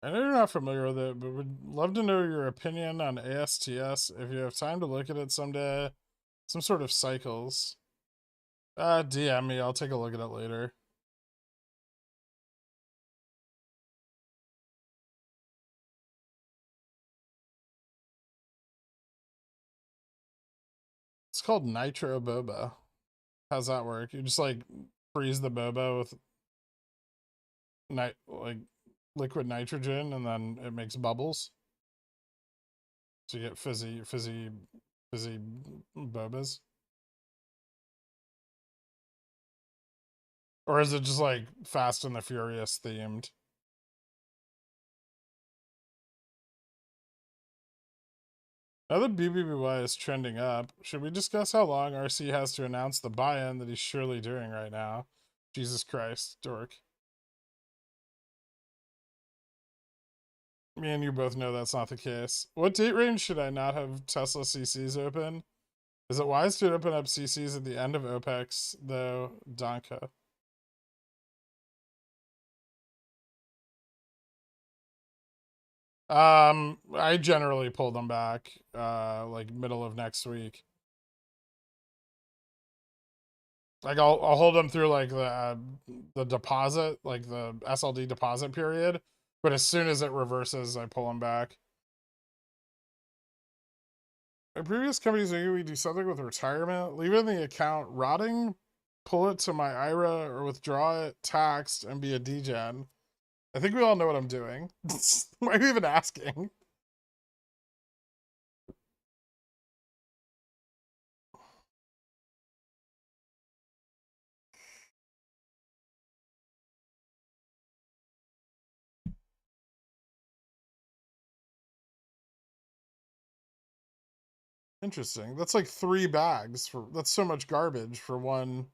I know you're not familiar with it, but would love to know your opinion on ASTS if you have time to look at it someday. Some sort of cycles. DM me, I'll take a look at it later. It's called Nitro Boba. How's that work? You just like freeze the boba with like liquid nitrogen and then it makes bubbles. So you get fizzy bobas. Or is it just like Fast and the Furious themed? Now that BBBY is trending up, should we discuss how long RC has to announce the buy-in that he's surely doing right now? Jesus Christ, dork. Me and you both know that's not the case. What date range should I not have Tesla CCs open? Is it wise to open up CCs at the end of Opex, though, Donka? I generally pull them back, like middle of next week. Like I'll hold them through like the deposit, like the SLD deposit period, but as soon as it reverses, I pull them back. My previous companies maybe we do something with retirement, leave it in the account rotting, pull it to my IRA or withdraw it, taxed, and be a degen. I think we all know what I'm doing. Why are you even asking? Interesting. That's like 3 bags for that's so much garbage for one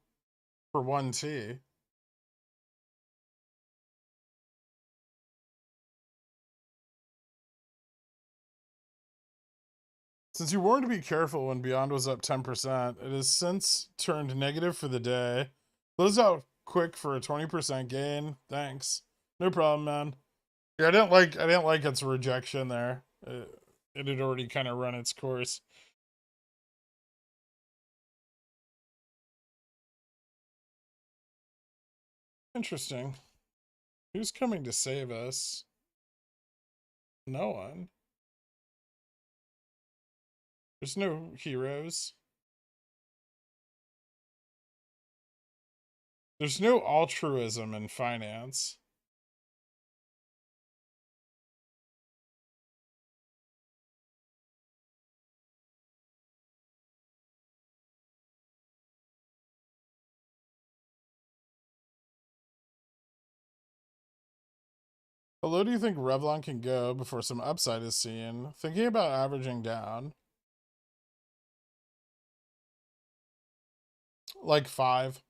tea. Since you warned to be careful when Beyond was up 10%, it has since turned negative for the day. Close out quick for a 20% gain. Thanks. No problem, man. Yeah, I didn't like its rejection there. It had already kind of run its course. Interesting. Who's coming to save us? No one. There's no heroes. There's no altruism in finance. How low do you think Revlon can go before some upside is seen? Thinking about averaging down. Like 5.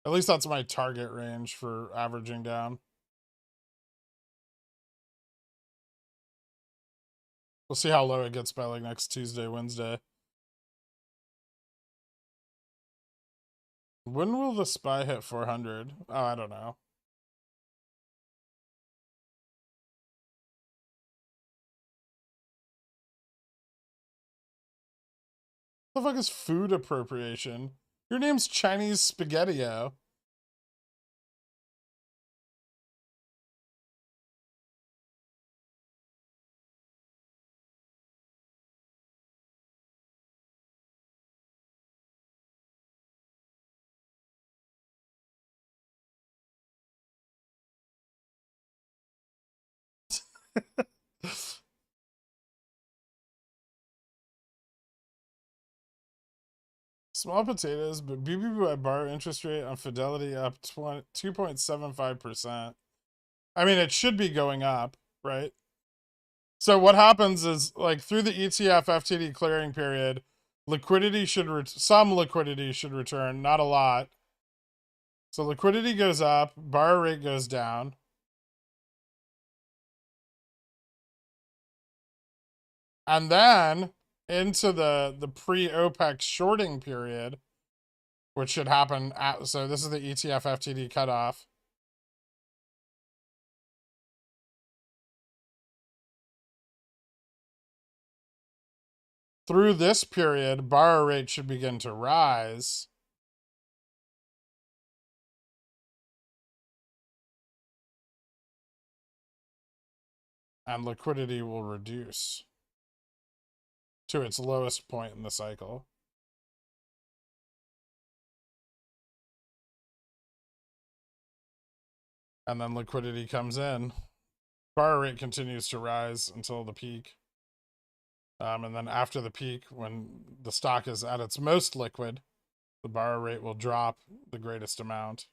At least that's my target range for averaging down. We'll see how low it gets by like next Tuesday, Wednesday. When will the SPY hit 400? Oh, I don't know. What the fuck is food appropriation? Your name's Chinese Spaghetti-O. Small potatoes, but BBB bar interest rate on Fidelity up 2.75%. I mean, it should be going up, right? So what happens is, like, through the ETF FTD clearing period, some liquidity should return, not a lot. So liquidity goes up, bar rate goes down. And then into the pre-OPEC shorting period, which should happen at, so this is the ETF FTD cutoff. Through this period, borrow rate should begin to rise. And liquidity will reduce to its lowest point in the cycle. And then liquidity comes in. Borrow rate continues to rise until the peak. And then after the peak, when the stock is at its most liquid, the borrow rate will drop the greatest amount.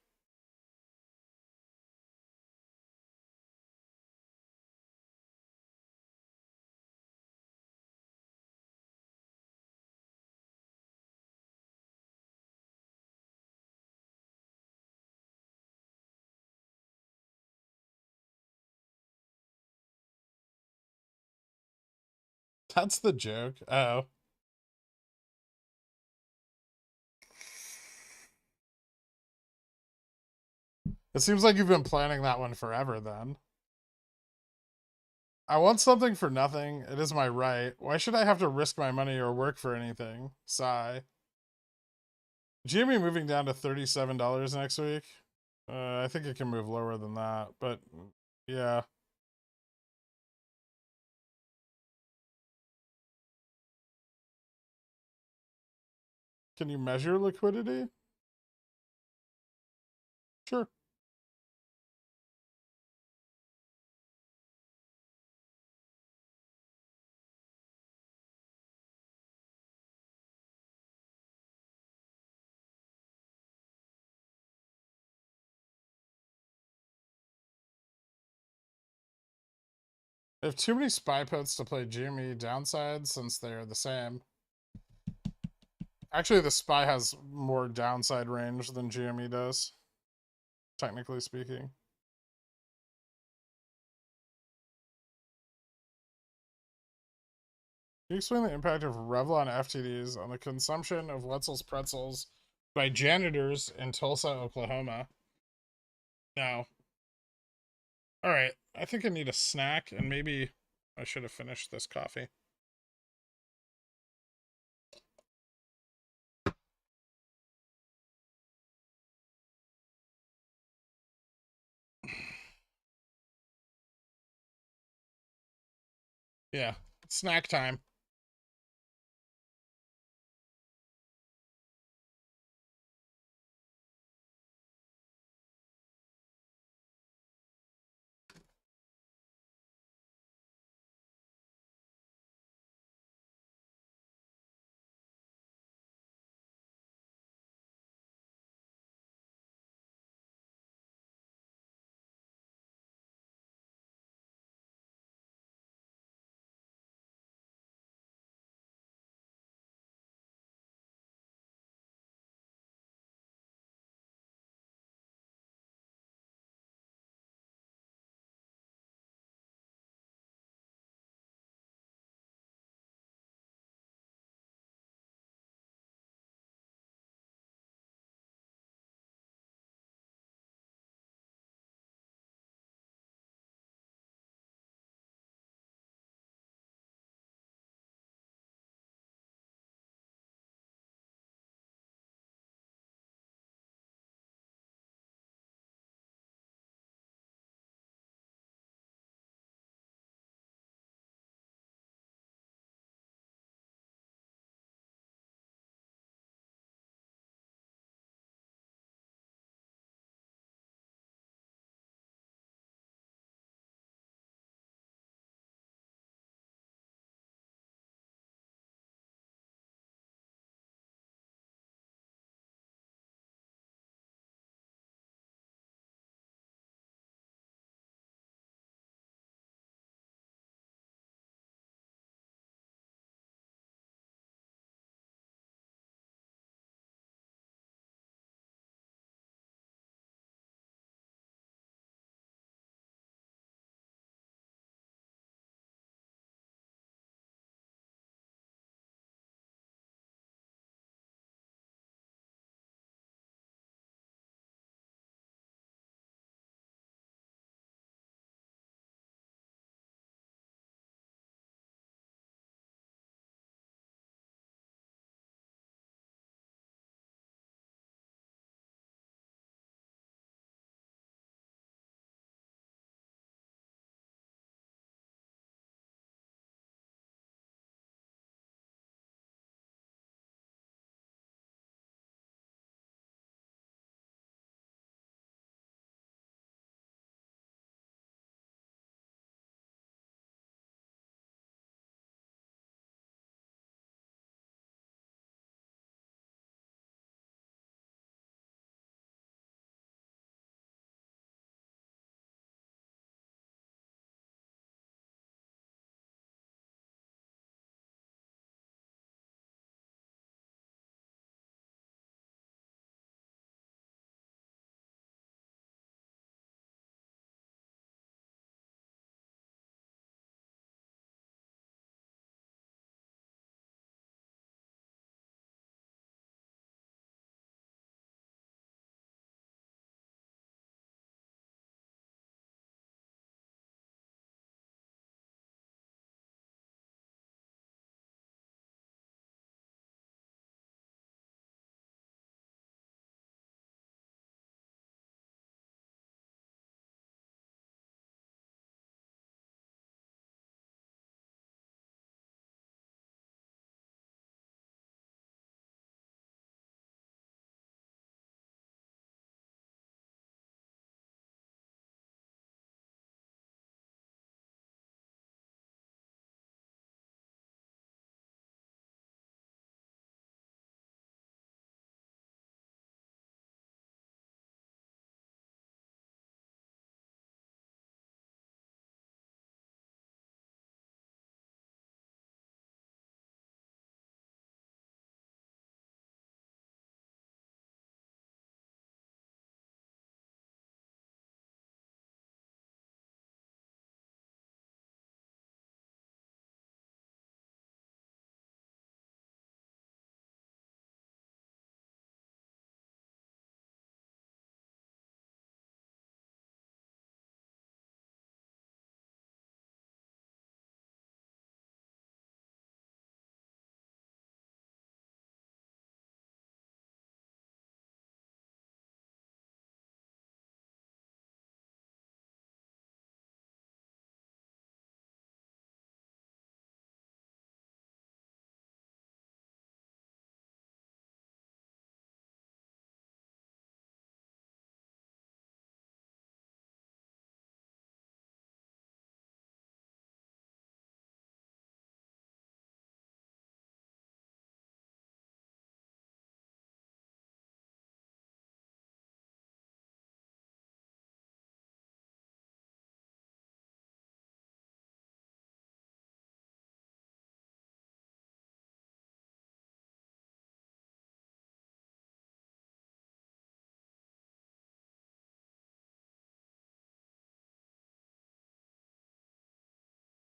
That's the joke. Oh. It seems like you've been planning that one forever then. I want something for nothing. It is my right. Why should I have to risk my money or work for anything? Sigh. GME moving down to $37 next week. I think it can move lower than that, but yeah. Can you measure liquidity? Sure. They have too many spy puts to play GME downside since they're the same. Actually, the spy has more downside range than GME does, technically speaking. Can you explain the impact of Revlon FTDs on the consumption of Wetzel's pretzels by janitors in Tulsa, Oklahoma? No. All right. I think I need a snack, and maybe I should have finished this coffee. Yeah. Snack time.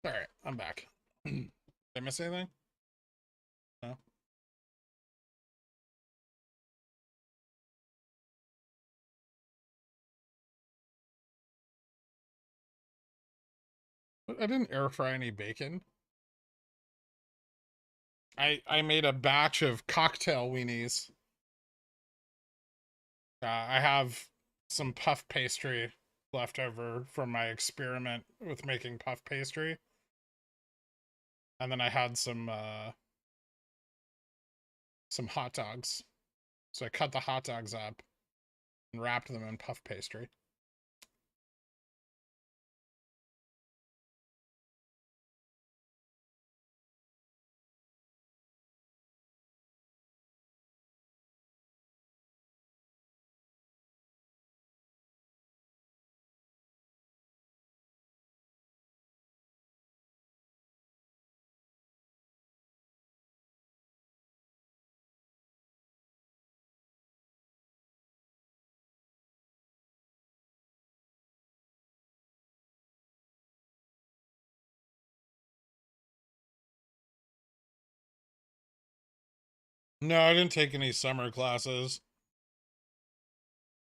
All right, I'm back. Did I miss anything? No. I didn't air fry any bacon. I made a batch of cocktail weenies. I have some puff pastry left over from my experiment with making puff pastry. And then I had some hot dogs. So I cut the hot dogs up and wrapped them in puff pastry. No, I didn't take any summer classes.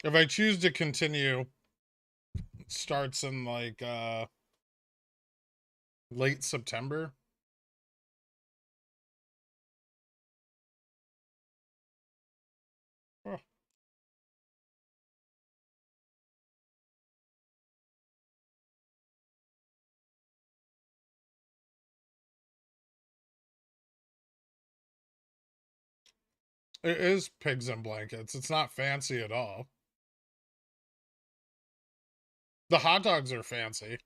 If I choose to continue, it starts in like late September. Oh. It is pigs and blankets. It's not fancy at all. The hot dogs are fancy.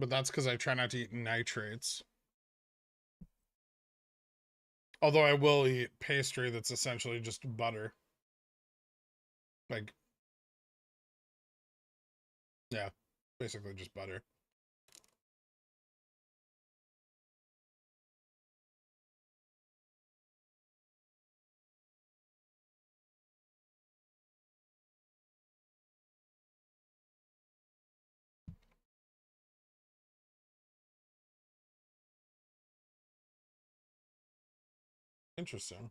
But that's because I try not to eat nitrates. Although I will eat pastry that's essentially just butter. Like, yeah, basically just butter. Interesting.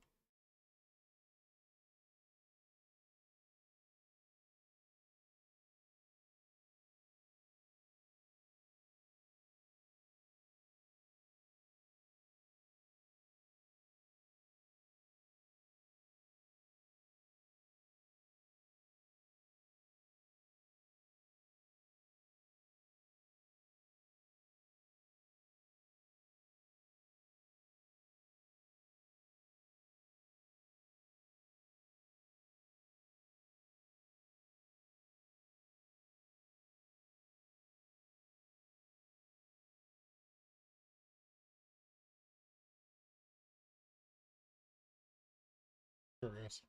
Curious.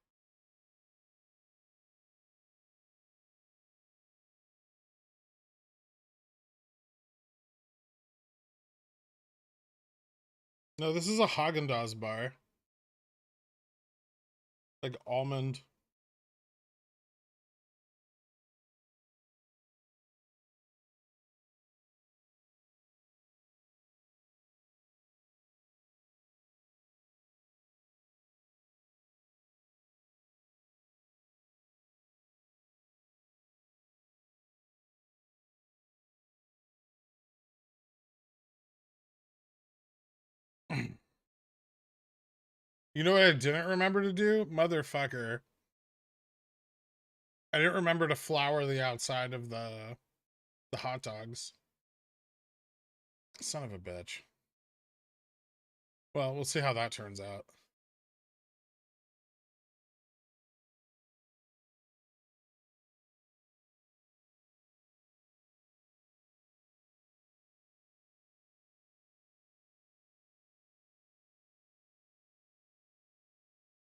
No, this is a Haagen-Dazs bar. Like almond. You know what I didn't remember to do? Motherfucker. I didn't remember to flour the outside of the hot dogs. Son of a bitch. Well, we'll see how that turns out.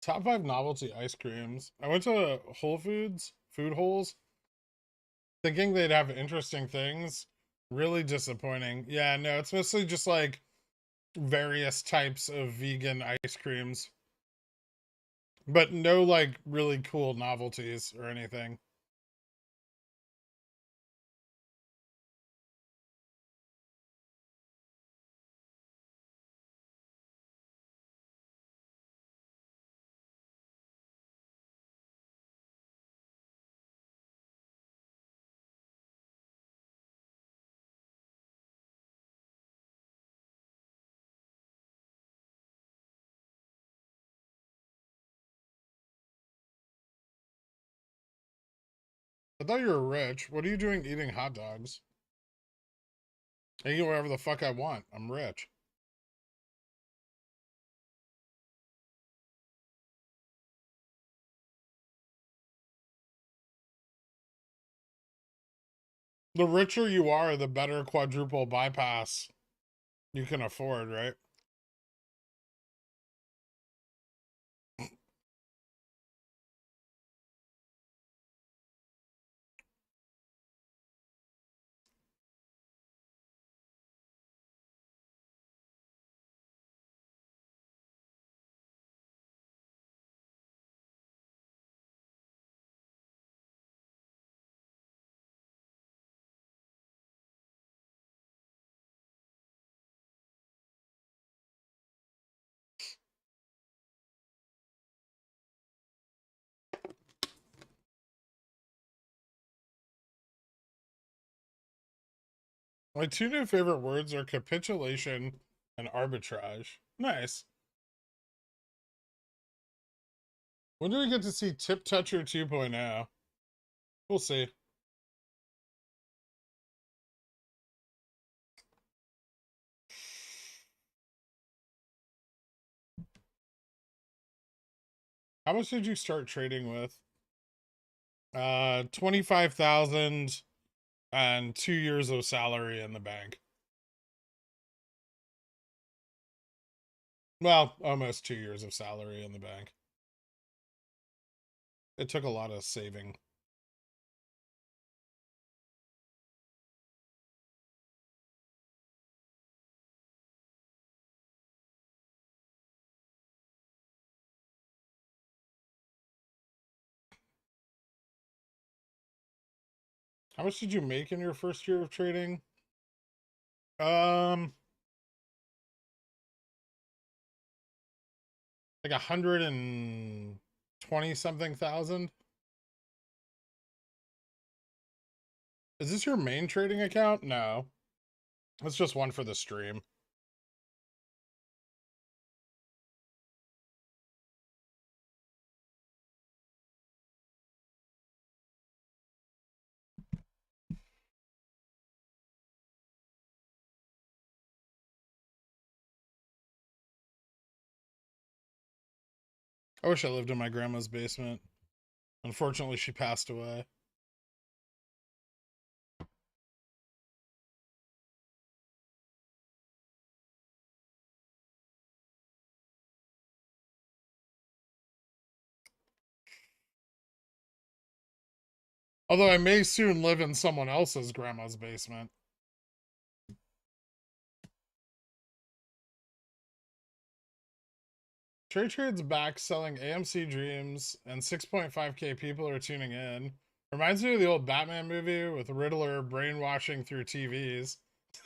Top 5 novelty ice creams. I went to Whole Foods, Food Holes, thinking they'd have interesting things. Really disappointing. Yeah, no, it's mostly just like various types of vegan ice creams, but no like really cool novelties or anything. I thought you were rich. What are you doing eating hot dogs? I eat whatever the fuck I want. I'm rich. The richer you are, the better quadruple bypass you can afford, right? My two new favorite words are capitulation and arbitrage. Nice. When do we get to see Tip Toucher 2.0? We'll see. How much did you start trading with? 25,000 and 2 years of salary in the bank. Well, almost 2 years of salary in the bank. It took a lot of saving. How much did you make in your first year of trading? Um, like 120 something thousand. Is this your main trading account? No. It's just one for the stream. I wish I lived in my grandma's basement. Unfortunately, she passed away. Although I may soon live in someone else's grandma's basement. Trade Trade's back selling AMC Dreams, and 6.5K people are tuning in. Reminds me of the old Batman movie with Riddler brainwashing through TVs.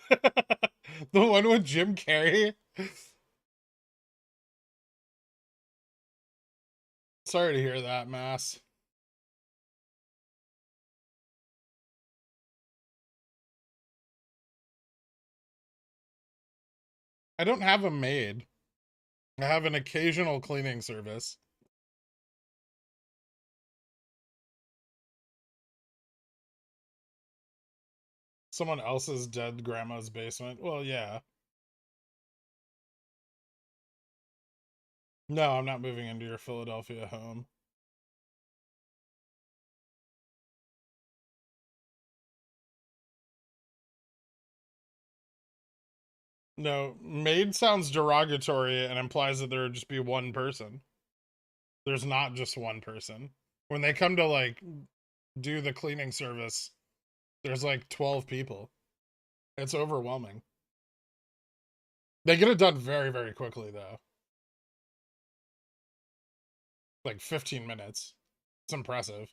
The one with Jim Carrey. Sorry to hear that, Mass. I don't have a maid. I have an occasional cleaning service. Someone else's dead grandma's basement. Well, yeah. No, I'm not moving into your Philadelphia home. No, maid sounds derogatory and implies that there would just be one person. There's not just one person. When they come to like do the cleaning service, there's like 12 people. It's overwhelming. They get it done very, very quickly, though. Like 15 minutes. It's impressive.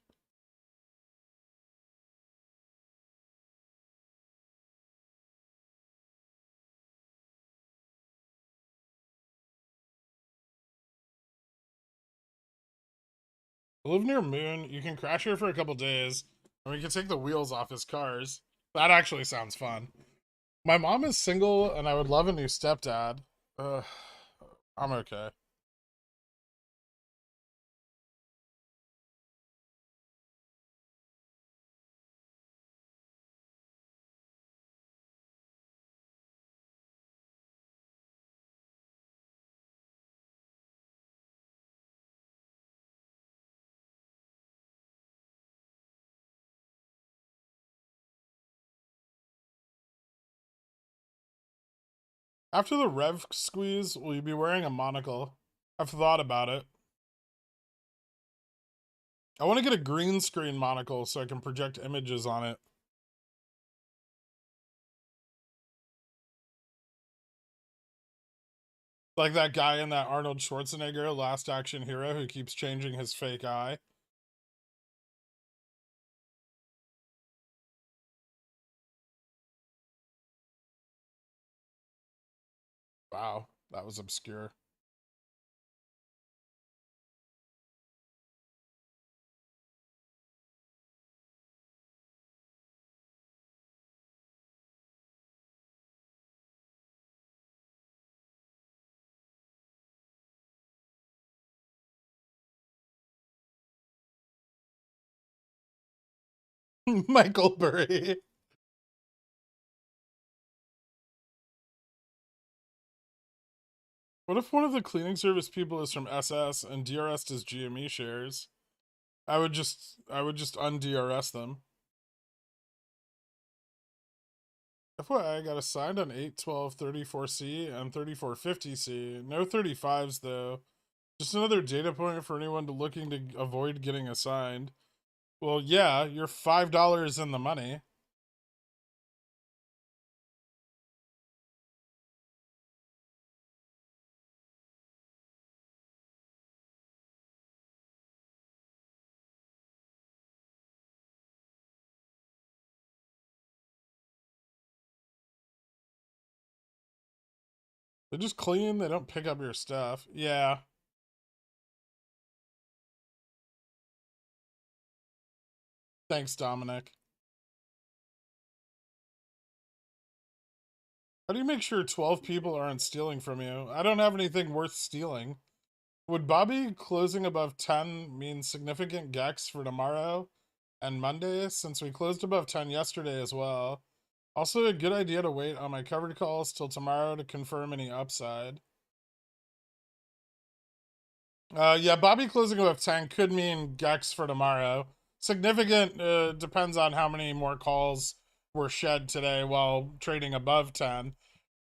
I live near Moon. You can crash here for a couple days, and we can take the wheels off his cars. That actually sounds fun. My mom is single, and I would love a new stepdad. Uh, I'm okay. After the rev squeeze, will you be wearing a monocle? I've thought about it. I want to get a green screen monocle so I can project images on it. Like that guy in that Arnold Schwarzenegger Last Action Hero who keeps changing his fake eye. Wow, that was obscure. Michael Burry. What if one of the cleaning service people is from SS and DRS does GME shares? I would just un-DRS them. FYI, I got assigned on 8/12/34C and 34/50C. No 35s though. Just another data point for anyone looking to avoid getting assigned. Well, yeah, you're $5 in the money. They're just clean. They don't pick up your stuff. Yeah. Thanks, Dominic. How do you make sure 12 people aren't stealing from you? I don't have anything worth stealing. Would Bobby closing above 10 mean significant gex for tomorrow and Monday, since we closed above 10 yesterday as well? Also, a good idea to wait on my covered calls till tomorrow to confirm any upside. Yeah, Bobby closing above 10 could mean gex for tomorrow. Significant depends on how many more calls were shed today while trading above 10.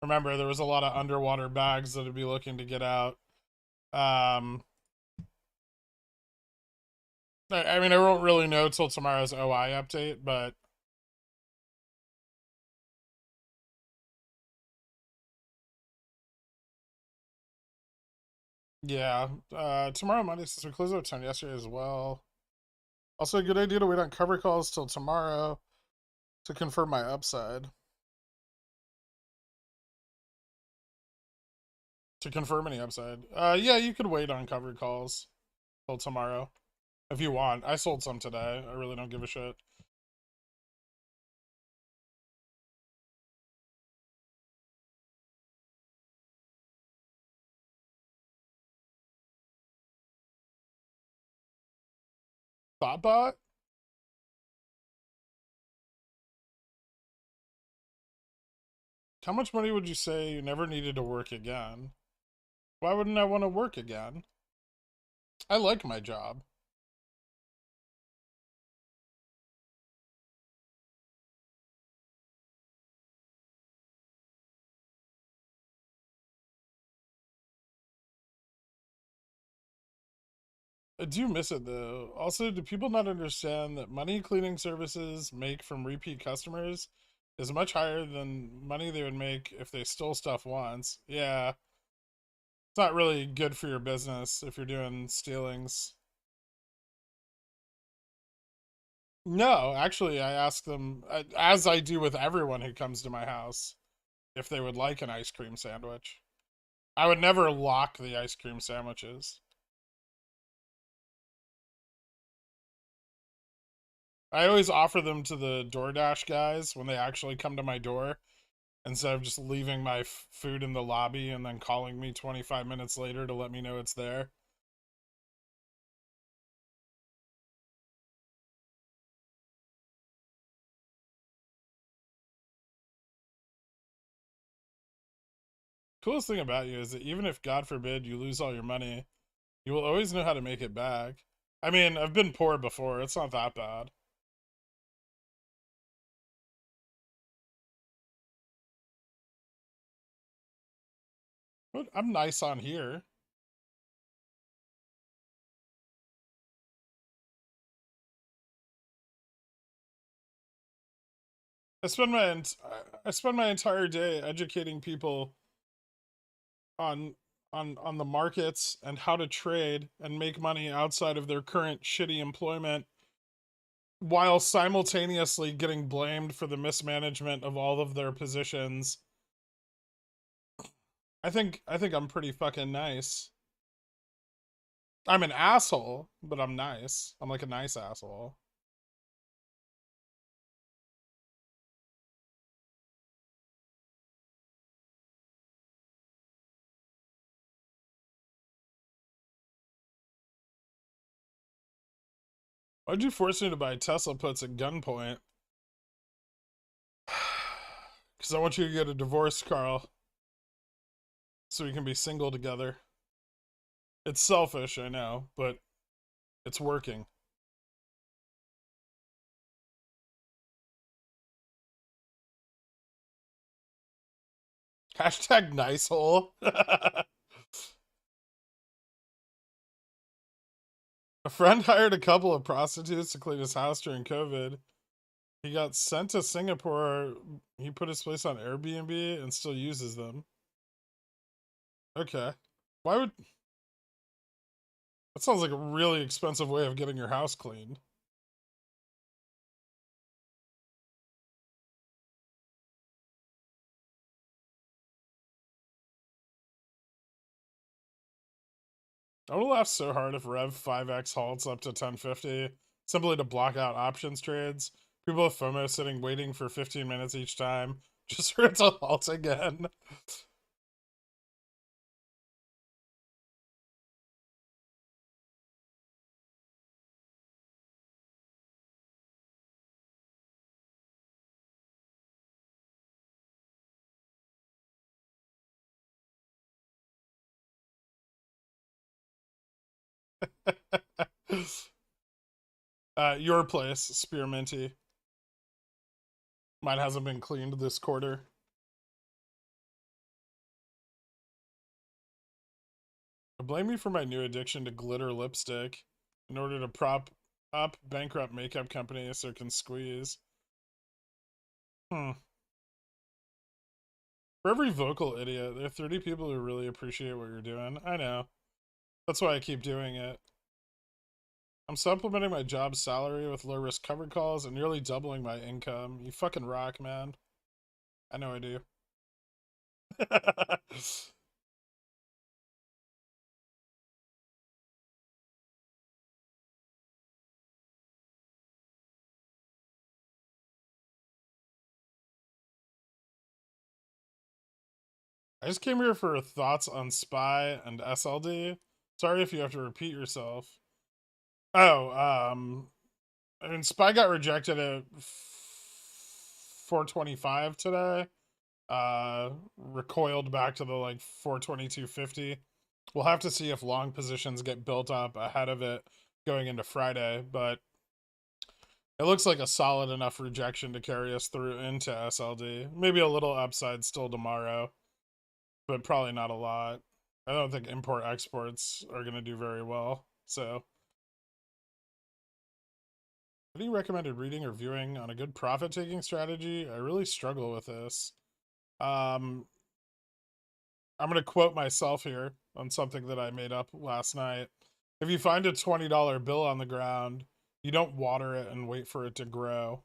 Remember, there was a lot of underwater bags that would be looking to get out. I mean, I won't really know till tomorrow's OI update, but yeah. Tomorrow, Monday, since we closed out 10 yesterday as well. Also, a good idea to wait on cover calls till tomorrow to confirm my upside. To confirm any upside. Yeah, you could wait on covered calls till tomorrow if you want. I sold some today. I really don't give a shit. Thoughtbot? How much money would you say you never needed to work again? Why wouldn't I want to work again? I like my job. I do miss it though. Also, do people not understand that money cleaning services make from repeat customers is much higher than money they would make if they stole stuff once. Yeah, it's not really good for your business if you're doing stealings. No, actually, I ask them, as I do with everyone who comes to my house, if they would like an ice cream sandwich. I would never lock the ice cream sandwiches. I always offer them to the DoorDash guys when they actually come to my door instead of just leaving my food in the lobby and then calling me 25 minutes later to let me know it's there. Coolest thing about you is that even if, God forbid, you lose all your money, you will always know how to make it back. I mean, I've been poor before. It's not that bad. But I'm nice on here. I spend my I spend my entire day educating people on on the markets and how to trade and make money outside of their current shitty employment while simultaneously getting blamed for the mismanagement of all of their positions. I think I'm pretty fucking nice. I'm an asshole, but I'm nice. I'm like a nice asshole. Why'd you force me to buy Tesla puts at gunpoint? Because I want you to get a divorce, Carl, so we can be single together. It's selfish, I know, but it's working. Hashtag nice hole. A friend hired a couple of prostitutes to clean his house during COVID. He got sent to Singapore. He put his place on Airbnb and still uses them. Okay. Why would... That sounds like a really expensive way of getting your house cleaned. I would laugh so hard if Rev 5x halts up to 1050 simply to block out options trades. People with FOMO sitting waiting for 15 minutes each time just for it to halt again. Your place, Spearminty. Mine hasn't been cleaned this quarter. Blame me for my new addiction to glitter lipstick in order to prop up bankrupt makeup companies so it can squeeze. Hmm. For every vocal idiot, there are 30 people who really appreciate what you're doing. I know. That's why I keep doing it. I'm supplementing my job salary with low risk covered calls and nearly doubling my income. You fucking rock, man. I know I do. I just came here for thoughts on SPY and SLD. Sorry if you have to repeat yourself. Oh, I mean, SPY got rejected at 425 today. Recoiled back to the like 422.50. We'll have to see if long positions get built up ahead of it going into Friday, but it looks like a solid enough rejection to carry us through into SLD. Maybe a little upside still tomorrow, but probably not a lot. I don't think import exports are going to do very well. So Any recommended reading or viewing on a good profit-taking strategy? I really struggle with this. I'm going to quote myself here on something that I made up last night. If you find a $20 bill on the ground, you don't water it and wait for it to grow.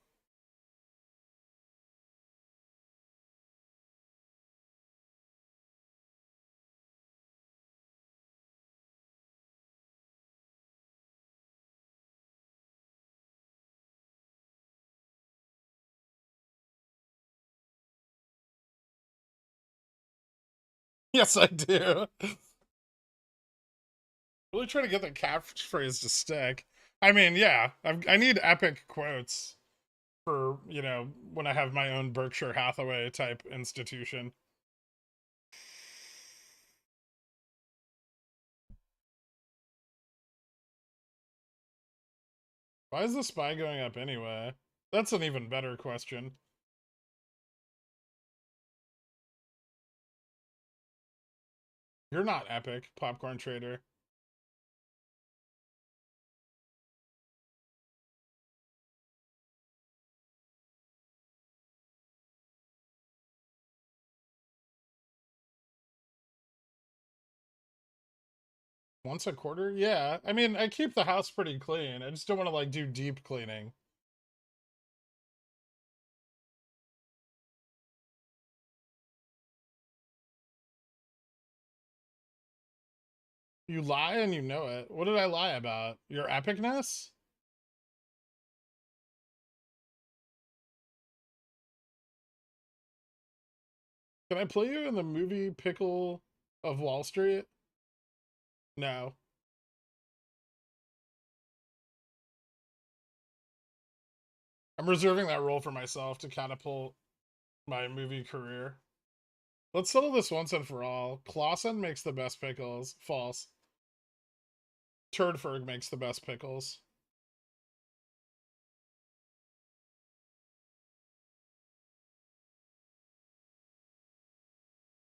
Yes, I do. Really trying to get the catchphrase to stick. I mean, yeah, I need epic quotes for, you know, when I have my own Berkshire Hathaway type institution. Why is the SPY going up anyway? That's an even better question. You're not epic, popcorn trader. Once a quarter? Yeah. I mean, I keep the house pretty clean. I just don't want to like do deep cleaning. You lie and you know it. What did I lie about? Your epicness? Can I play you in the movie Pickle of Wall Street? No. I'm reserving that role for myself to catapult my movie career. Let's settle this once and for all. Clausen makes the best pickles. False. Turdferg makes the best pickles.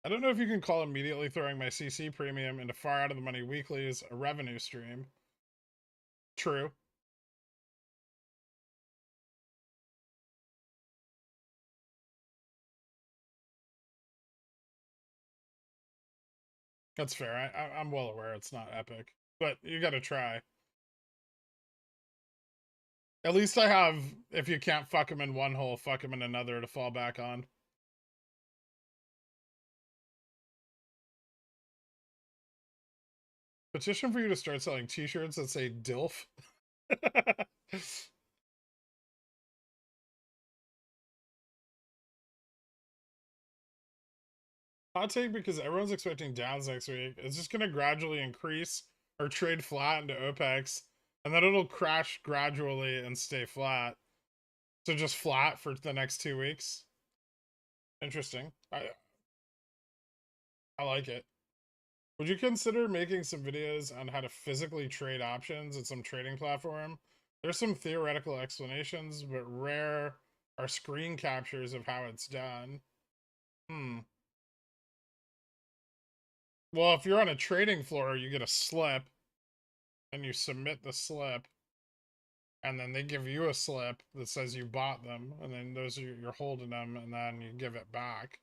I don't know if you can call immediately throwing my CC premium into far out of the money weeklies a revenue stream. True. That's fair. I'm well aware it's not epic, but you got to try. At least I have, if you can't fuck him in one hole, fuck him in another to fall back on. Petition for you to start selling t-shirts that say DILF. Hot take because everyone's expecting downs next week. It's just going to gradually increase or trade flat into Opex, and then it'll crash gradually and stay flat. So just flat for the next 2 weeks. Interesting. I like it. Would you consider making some videos on how to physically trade options at some trading platform? There's some theoretical explanations, but rare are screen captures of how it's done. Hmm. Well, if you're on a trading floor, you get a slip and you submit the slip, and then they give you a slip that says you bought them, and then those are you're holding them, and then you give it back.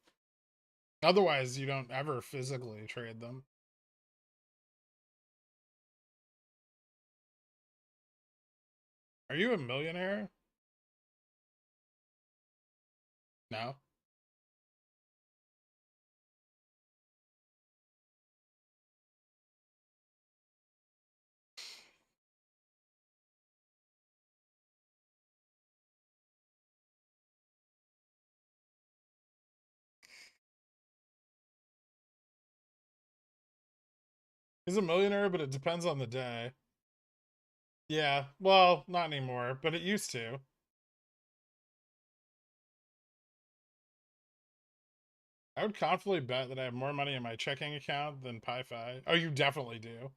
Otherwise, you don't ever physically trade them. Are you a millionaire? No. He's a millionaire, but it depends on the day. Yeah, well, not anymore, but it used to. I would confidently bet that I have more money in my checking account than PiFi. Oh, you definitely do.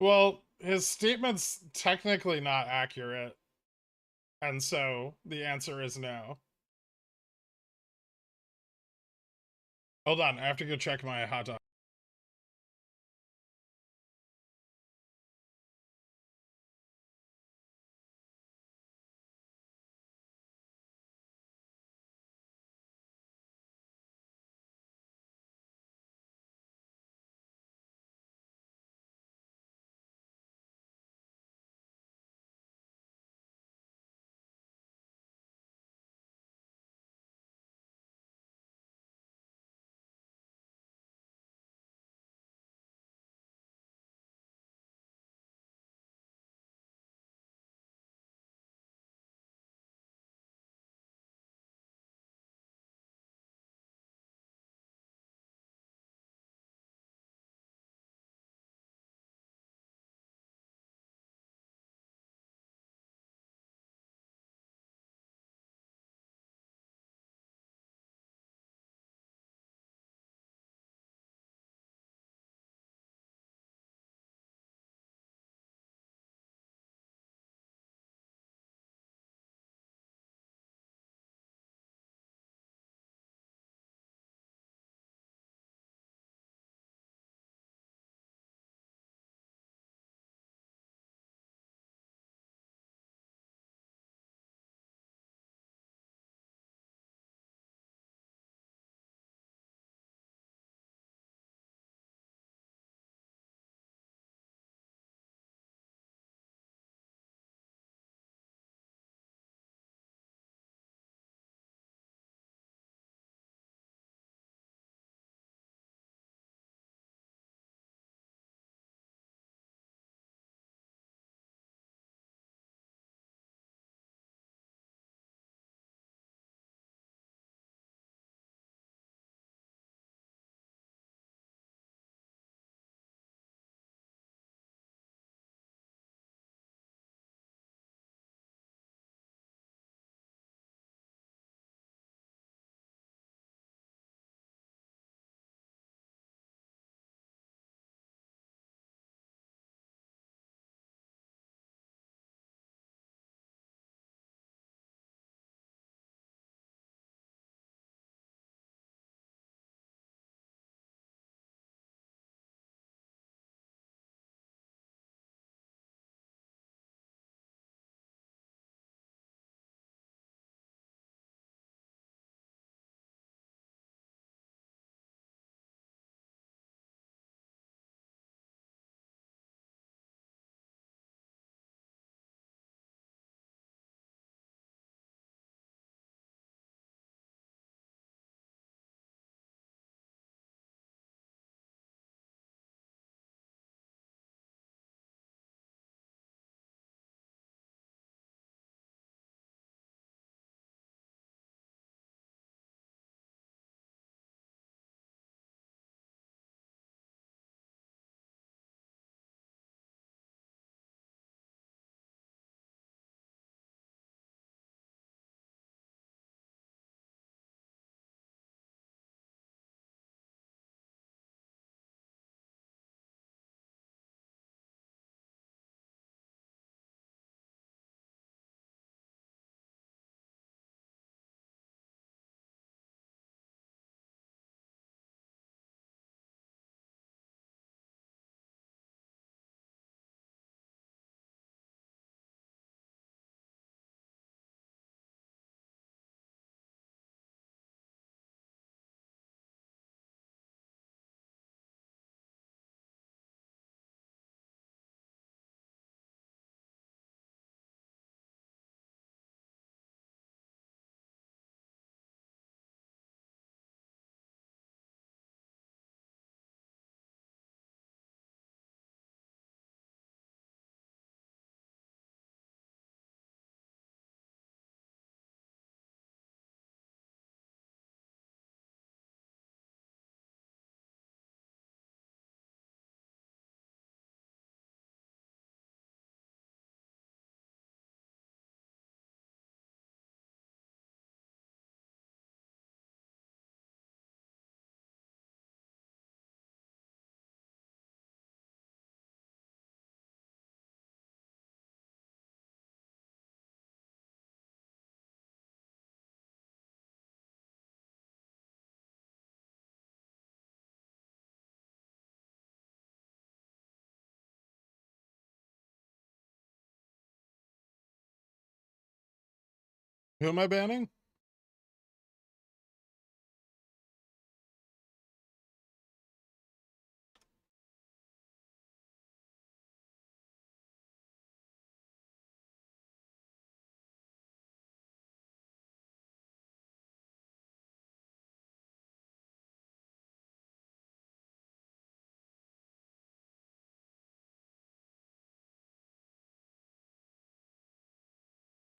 Well, his statement's technically not accurate, and so the answer is no. Hold on, I have to go check my hot dog. Who am I banning?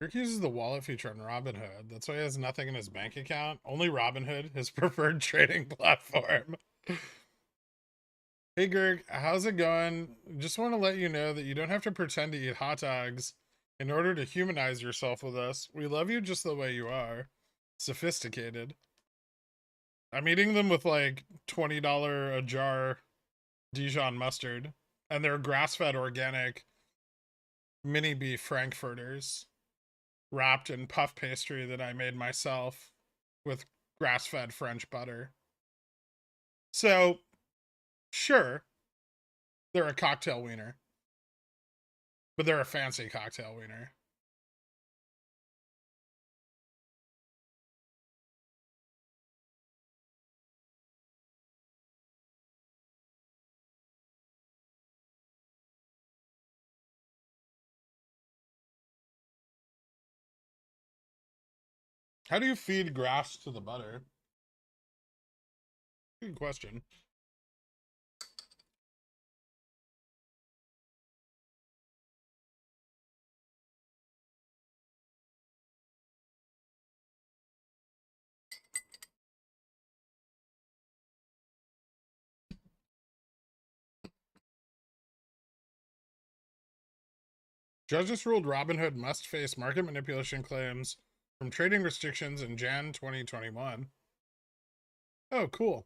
Rick uses the wallet feature on Robinhood. That's why he has nothing in his bank account. Only Robinhood, his preferred trading platform. Hey Greg, how's it going? Just want to let you know that you don't have to pretend to eat hot dogs in order to humanize yourself with us. We love you just the way you are. Sophisticated. I'm eating them with like $20 a jar Dijon mustard, and they're grass-fed organic mini beef frankfurters wrapped in puff pastry that I made myself with grass-fed French butter. So, sure, they're a cocktail wiener, but they're a fancy cocktail wiener. How do you feed grass to the butter? Good question. Judges ruled Robinhood must face market manipulation claims from trading restrictions in Jan 2021. Oh, cool.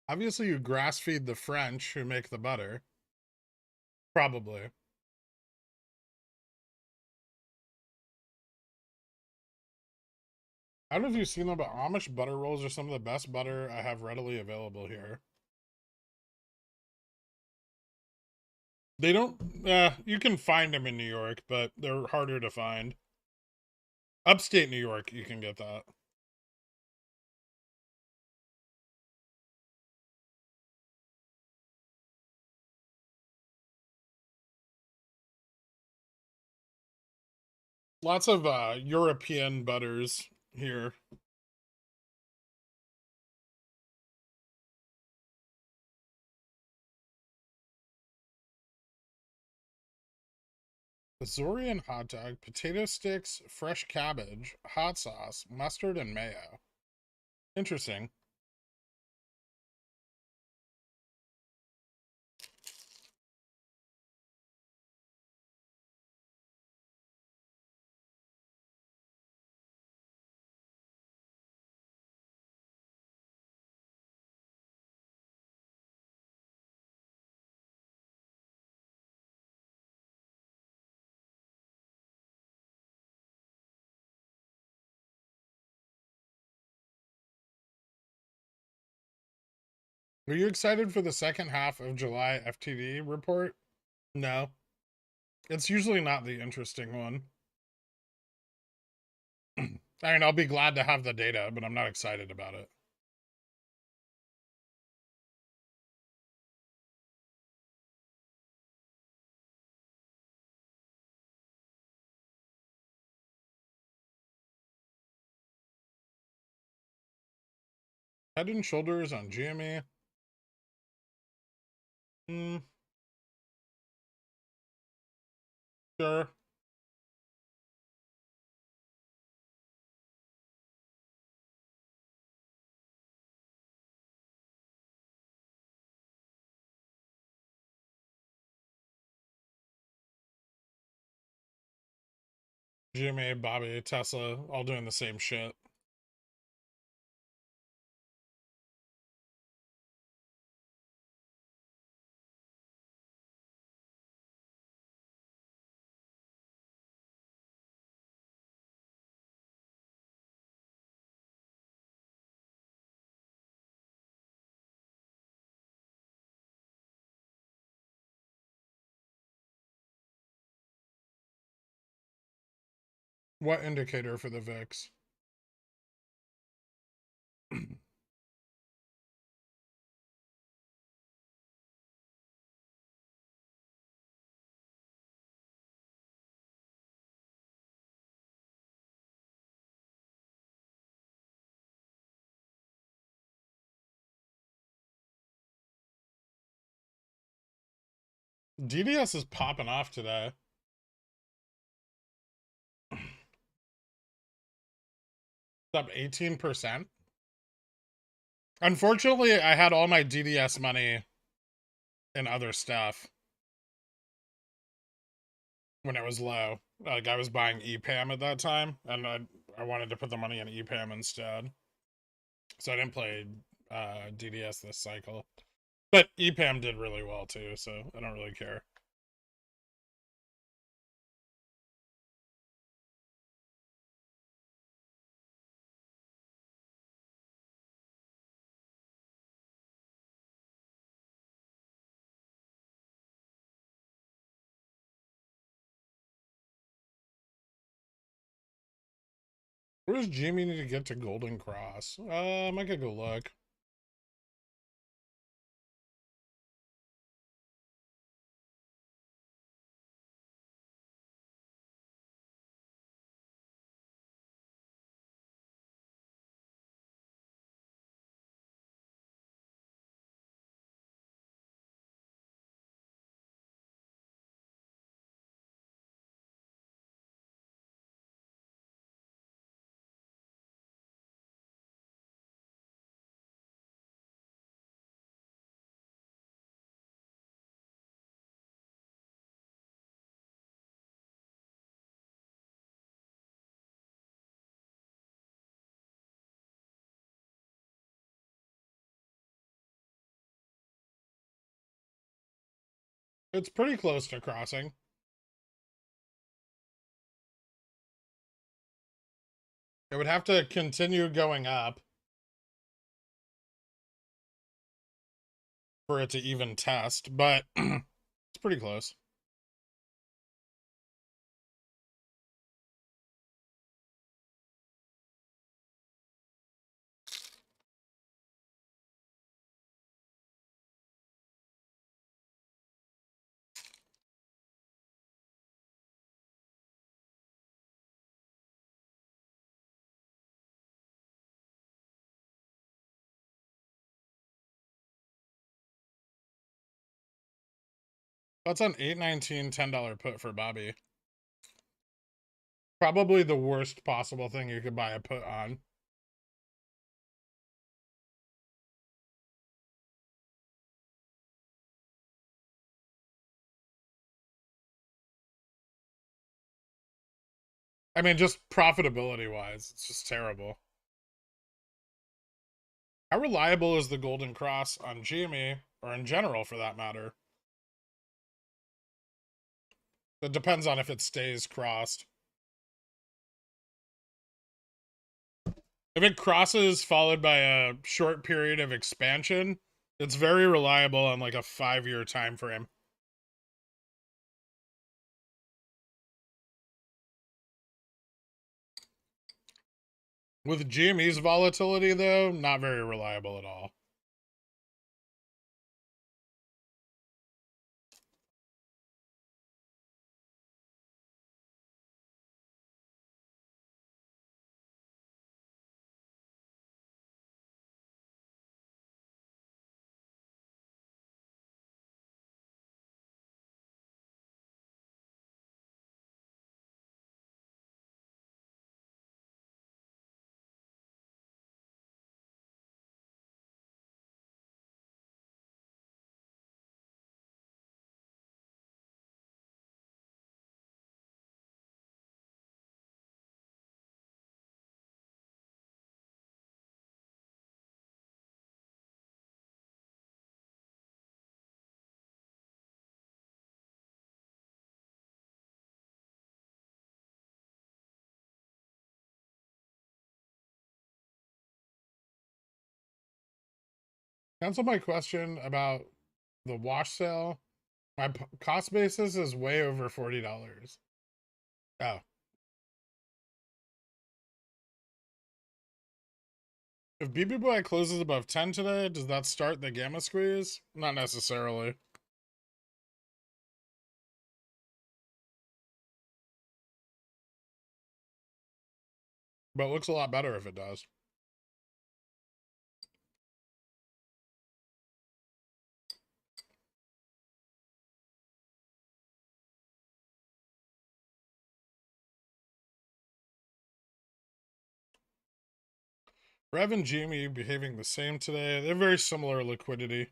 Obviously, you grass feed the French who make the butter. Probably. I don't know if you've seen them, but Amish butter rolls are some of the best butter I have readily available here. They don't, you can find them in New York, but they're harder to find. Upstate New York, you can get that. Lots of European butters here. Azorian hot dog, potato sticks, fresh cabbage, hot sauce, mustard, and mayo. Interesting. Are you excited for the second half of July FTD report? No. It's usually not the interesting one. I mean, I'll be glad to have the data, but I'm not excited about it. Head and Shoulders on GME. Hmm, sure. GMA, Bobby, Tesla, all doing the same shit. What indicator for the VIX? DDS is popping off today. It's up 18%. Unfortunately, I had all my DDS money in other stuff when it was low. Like, I was buying EPAM at that time, and I wanted to put the money in EPAM instead. So I didn't play DDS this cycle. But EPAM did really well too, so I don't really care. Where does Jimmy need to get to Golden Cross? I might go look. It's pretty close to crossing. It would have to continue going up for it to even test, but it's pretty close. That's an $8.19, $10 put for Bobby. Probably the worst possible thing you could buy a put on. I mean, just profitability wise, it's just terrible. How reliable is the Golden Cross on GME, or in general for that matter? It depends on if it stays crossed. If it crosses followed by a short period of expansion, it's very reliable on like a 5-year time frame. With GME's volatility, though, not very reliable at all. Cancel my question about the wash sale. My cost basis is way over $40. Oh. If BB Boy closes above 10 today, does that start the gamma squeeze? Not necessarily. But it looks a lot better if it does. Rev and Jimmy behaving the same today. They're very similar liquidity.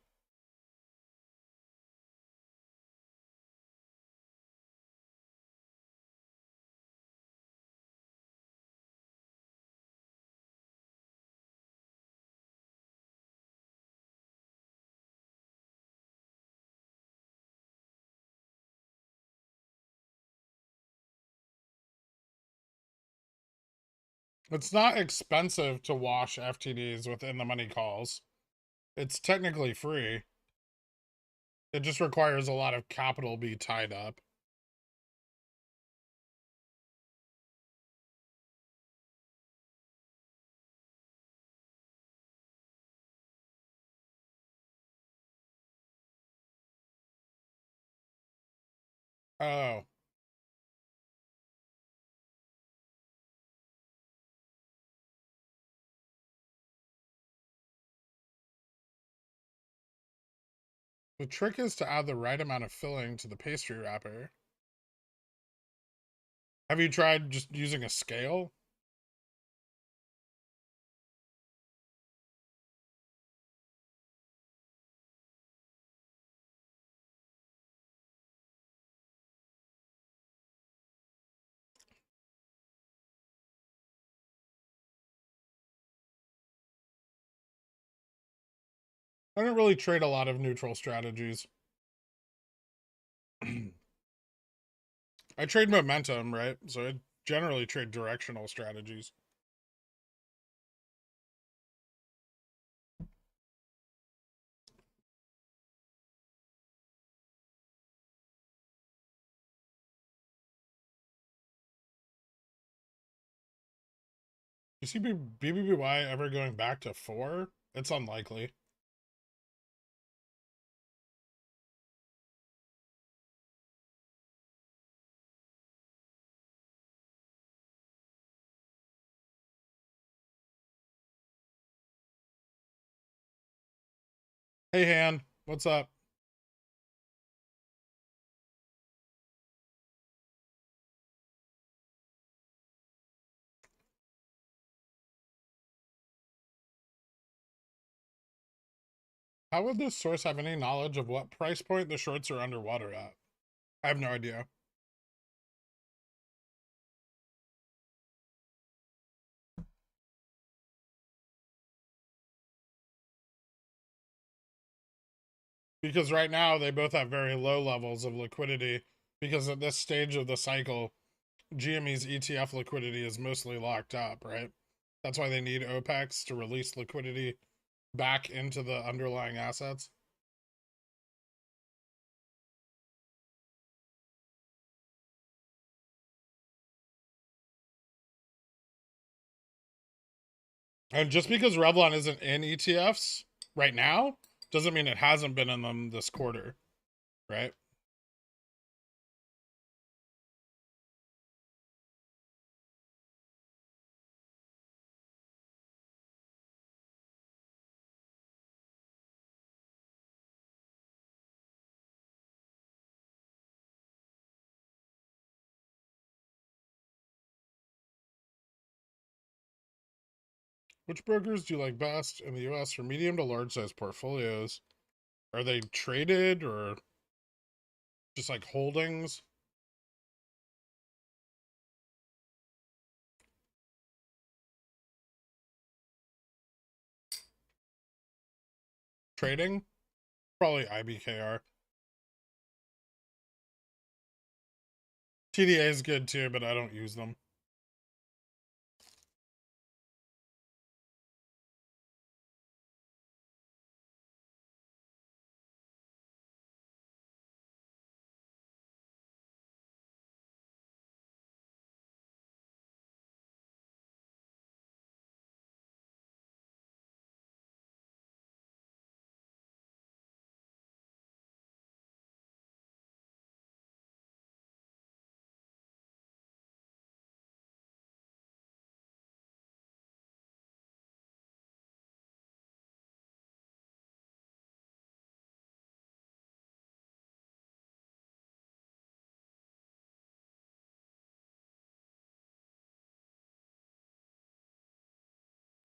It's not expensive to wash FTDs within the money calls. It's technically free. It just requires a lot of capital be tied up. Oh. The trick is to add the right amount of filling to the pastry wrapper. Have you tried just using a scale? I don't really trade a lot of neutral strategies. I trade momentum, right? So I generally trade directional strategies. You see BBBY ever going back to 4? It's unlikely. Hey, Han, what's up? How would this source have any knowledge of what price point the shorts are underwater at? I have no idea. Because right now they both have very low levels of liquidity because at this stage of the cycle, GME's ETF liquidity is mostly locked up, right? That's why they need Opex to release liquidity back into the underlying assets. And just because Revlon isn't in ETFs right now doesn't mean it hasn't been in them this quarter, right? Which brokers do you like best in the US for medium to large size portfolios? Are they traded or just like holdings? Trading? Probably IBKR. TDA is good too, but I don't use them.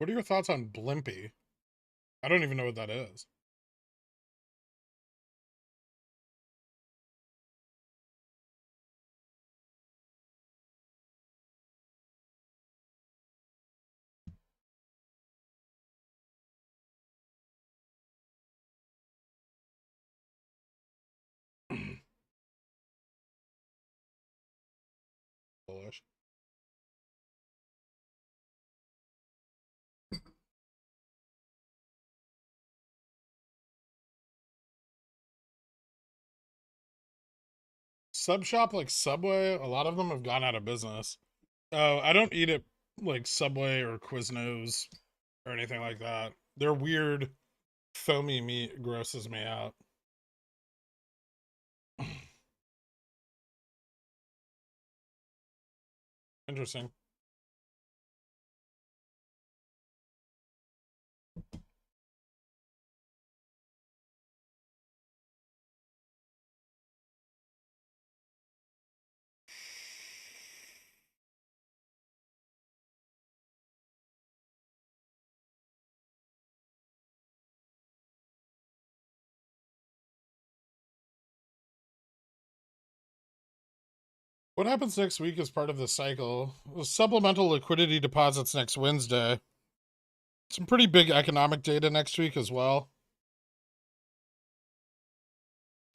What are your thoughts on Blimpy? I don't even know what that is. Bullish. Sub shop like Subway, a lot of them have gone out of business. Oh, I don't eat at like Subway or Quiznos or anything like that. Their weird foamy meat grosses me out. Interesting. What happens next week as part of the cycle? Supplemental liquidity deposits next Wednesday. Some pretty big economic data next week as well.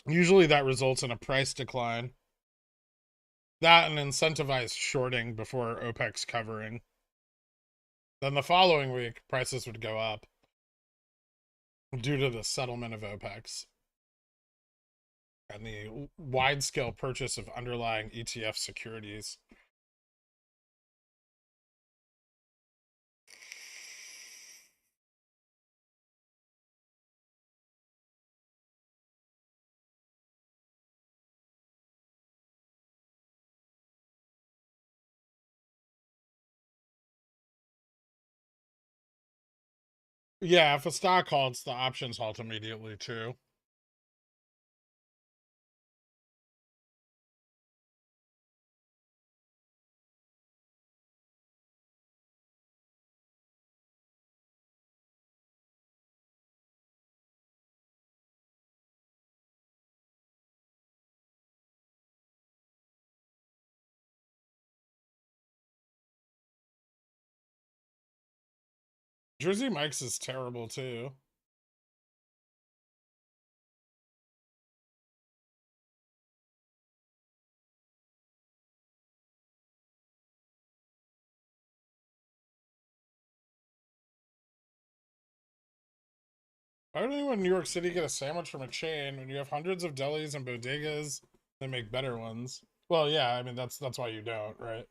Usually that results in a price decline. That and incentivized shorting before Opex covering. Then the following week, prices would go up due to the settlement of Opex and the wide-scale purchase of underlying ETF securities. Yeah, if a stock halts, the options halt immediately too. Jersey Mike's is terrible too. Why would anyone in New York City get a sandwich from a chain when you have hundreds of delis and bodegas that make better ones? Well, yeah, I mean that's why you don't, right?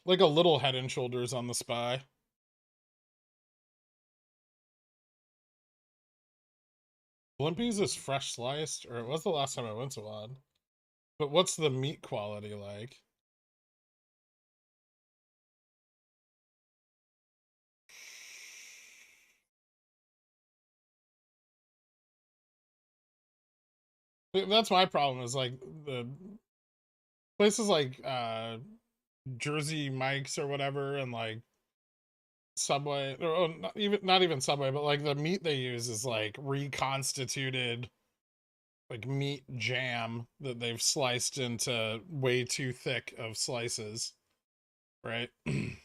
Like a little Head and Shoulders on the Spy. Blimpies is fresh sliced, or it was the last time I went to one. But what's the meat quality like? That's my problem. Is like the places like Jersey Mike's or whatever, and like Subway, or not even Subway, but like the meat they use is like reconstituted, like meat jam that they've sliced into way too thick of slices, right? It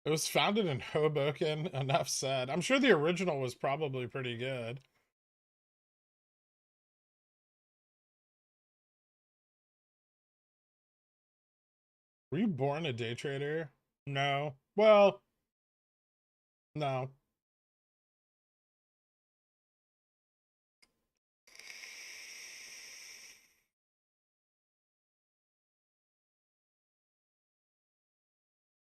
was founded in Hoboken. Enough said. I'm sure the original was probably pretty good. Were you born a day trader? No. Well, no.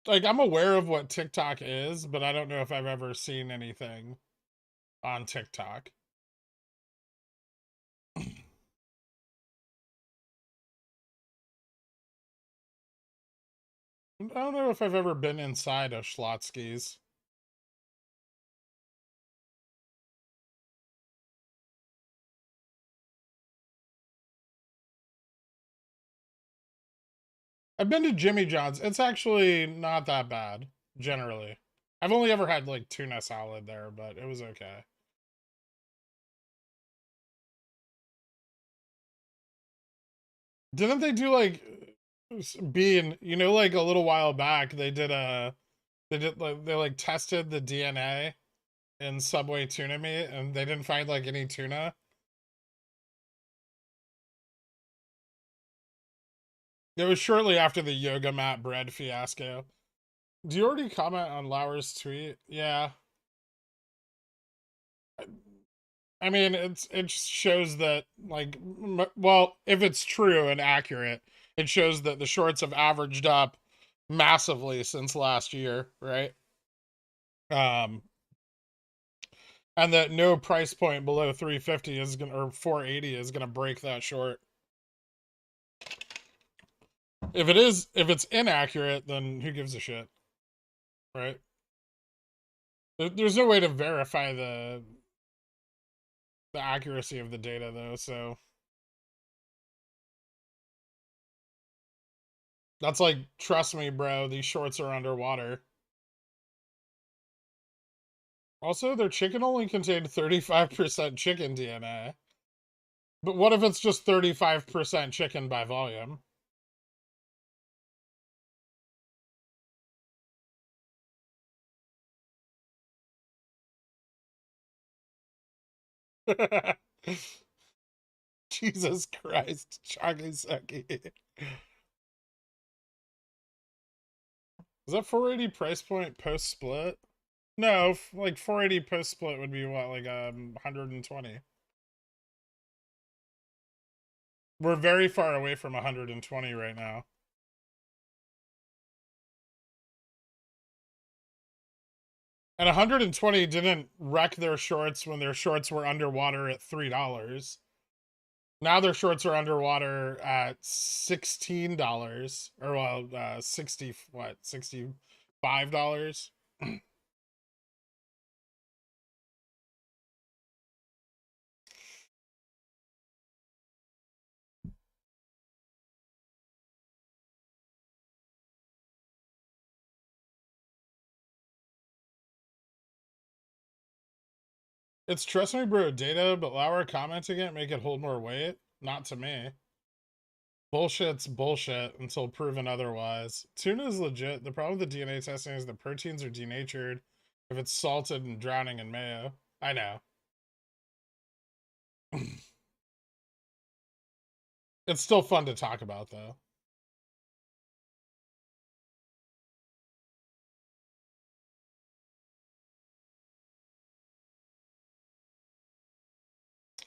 Like, I'm aware of what TikTok is, but I don't know if I've ever seen anything on TikTok. I don't know if I've ever been inside a Schlotsky's. I've been to Jimmy John's. It's actually not that bad, generally. I've only ever had like tuna salad there, but it was okay. Didn't they do like being, like a little while back they like tested the DNA in Subway tuna meat and they didn't find like any tuna? It was shortly after the yoga mat bread fiasco. Do you already comment on Lauer's tweet? Yeah. I mean, it just shows that like well, if it's true and accurate, it shows that the shorts have averaged up massively since last year, right? Um and that no price point below 350 is going to or 480 is going to break that short. If it's inaccurate, then who gives a shit, right? There's no way to verify the accuracy of the data though, so that's like, trust me, bro, these shorts are underwater. Also, their chicken only contained 35% chicken DNA. But what if it's just 35% chicken by volume? Jesus Christ, Chagiseki. Is that 480 price point post split? No, like 480 post split would be what, like 120. We're very far away from 120 right now. And 120 didn't wreck their shorts when their shorts were underwater at $3. Now their shorts are underwater at $16, or well, 60 what, $65. It's trust me, bro, data, but Lauer commenting it make it hold more weight. Not to me. Bullshit's bullshit until proven otherwise. Tuna is legit. The problem with the DNA testing is the proteins are denatured if it's salted and drowning in mayo. I know. It's still fun to talk about, though.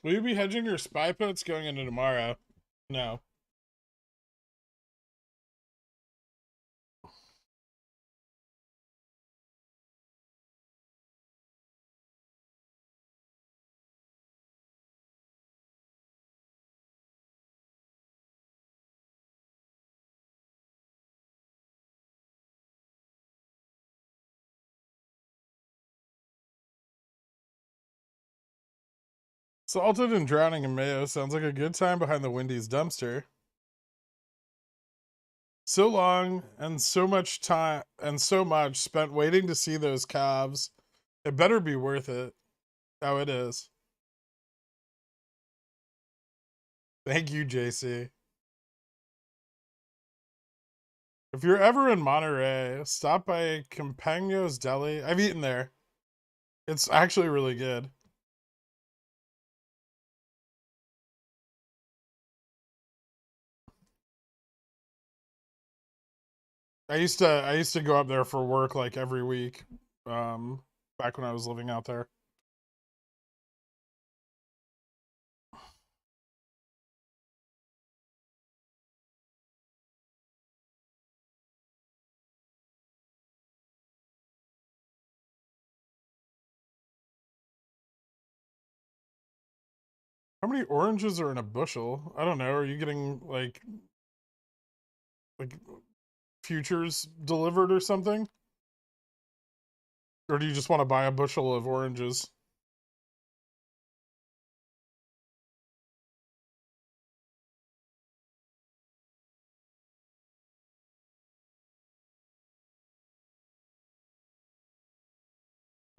Will you be hedging your spy puts going into tomorrow? No. Salted and drowning in mayo sounds like a good time behind the Wendy's dumpster. So long and so much time and so much spent waiting to see those calves. It better be worth it. Oh, it is. Thank you, JC. If you're ever in Monterey, stop by Campagno's Deli. I've eaten there. It's actually really good. I used to go up there for work like every week. Um Back when I was living out there. How many oranges are in a bushel? I don't know. Are you getting like futures delivered or something? Or do you just want to buy a bushel of oranges?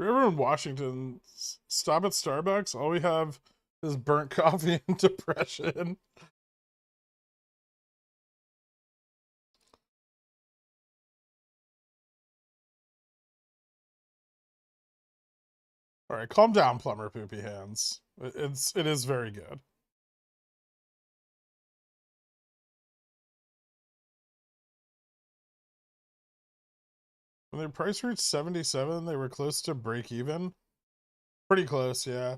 If you're ever in Washington, stop at Starbucks. All we have is burnt coffee and depression. All right, calm down, plumber poopy hands. It is very good. When their price reached 77, they were close to break even. Pretty close, yeah.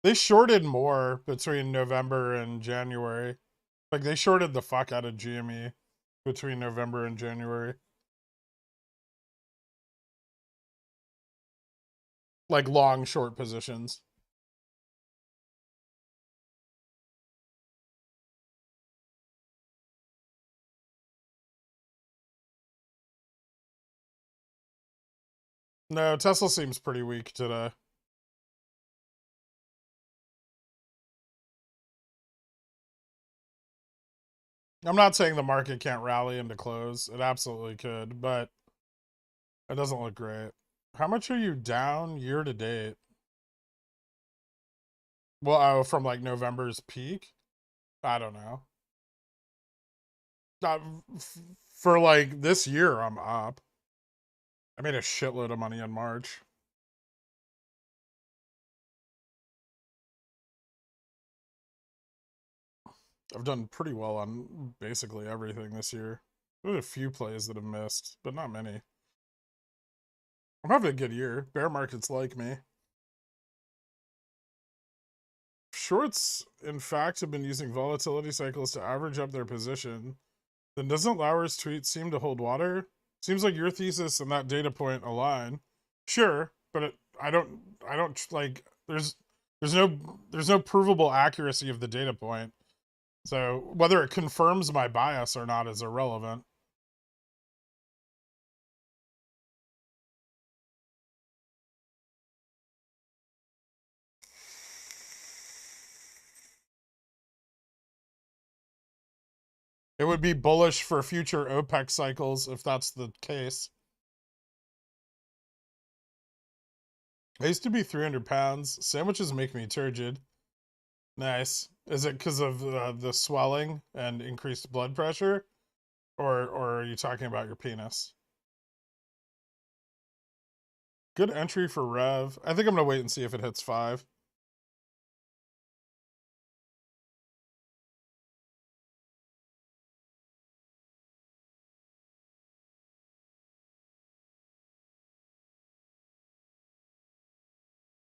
They shorted more between November and January. Like they shorted the fuck out of GME between November and January. Like long short positions. No, Tesla seems pretty weak today. I'm not saying the market can't rally into close. It absolutely could, but it doesn't look great. How much are you down year to date? Well, oh, from like November's peak? I don't know. Uh, for like this year, I'm up. I made a shitload of money in March. I've done pretty well on basically everything this year. There's a few plays that have missed, but not many. I'm having a good year. Bear markets like me. Shorts, in fact, have been using volatility cycles to average up their position. Then doesn't Lauer's tweet seem to hold water? Seems like your thesis and that data point align. Sure, but I don't like. There's no provable accuracy of the data point. So whether it confirms my bias or not is irrelevant. It would be bullish for future Opex cycles if that's the case. I used to be 300 pounds. Sandwiches make me turgid. Nice. Is it because of the swelling and increased blood pressure? Or are you talking about your penis? Good entry for Rev. I think I'm going to wait and see if it hits 5.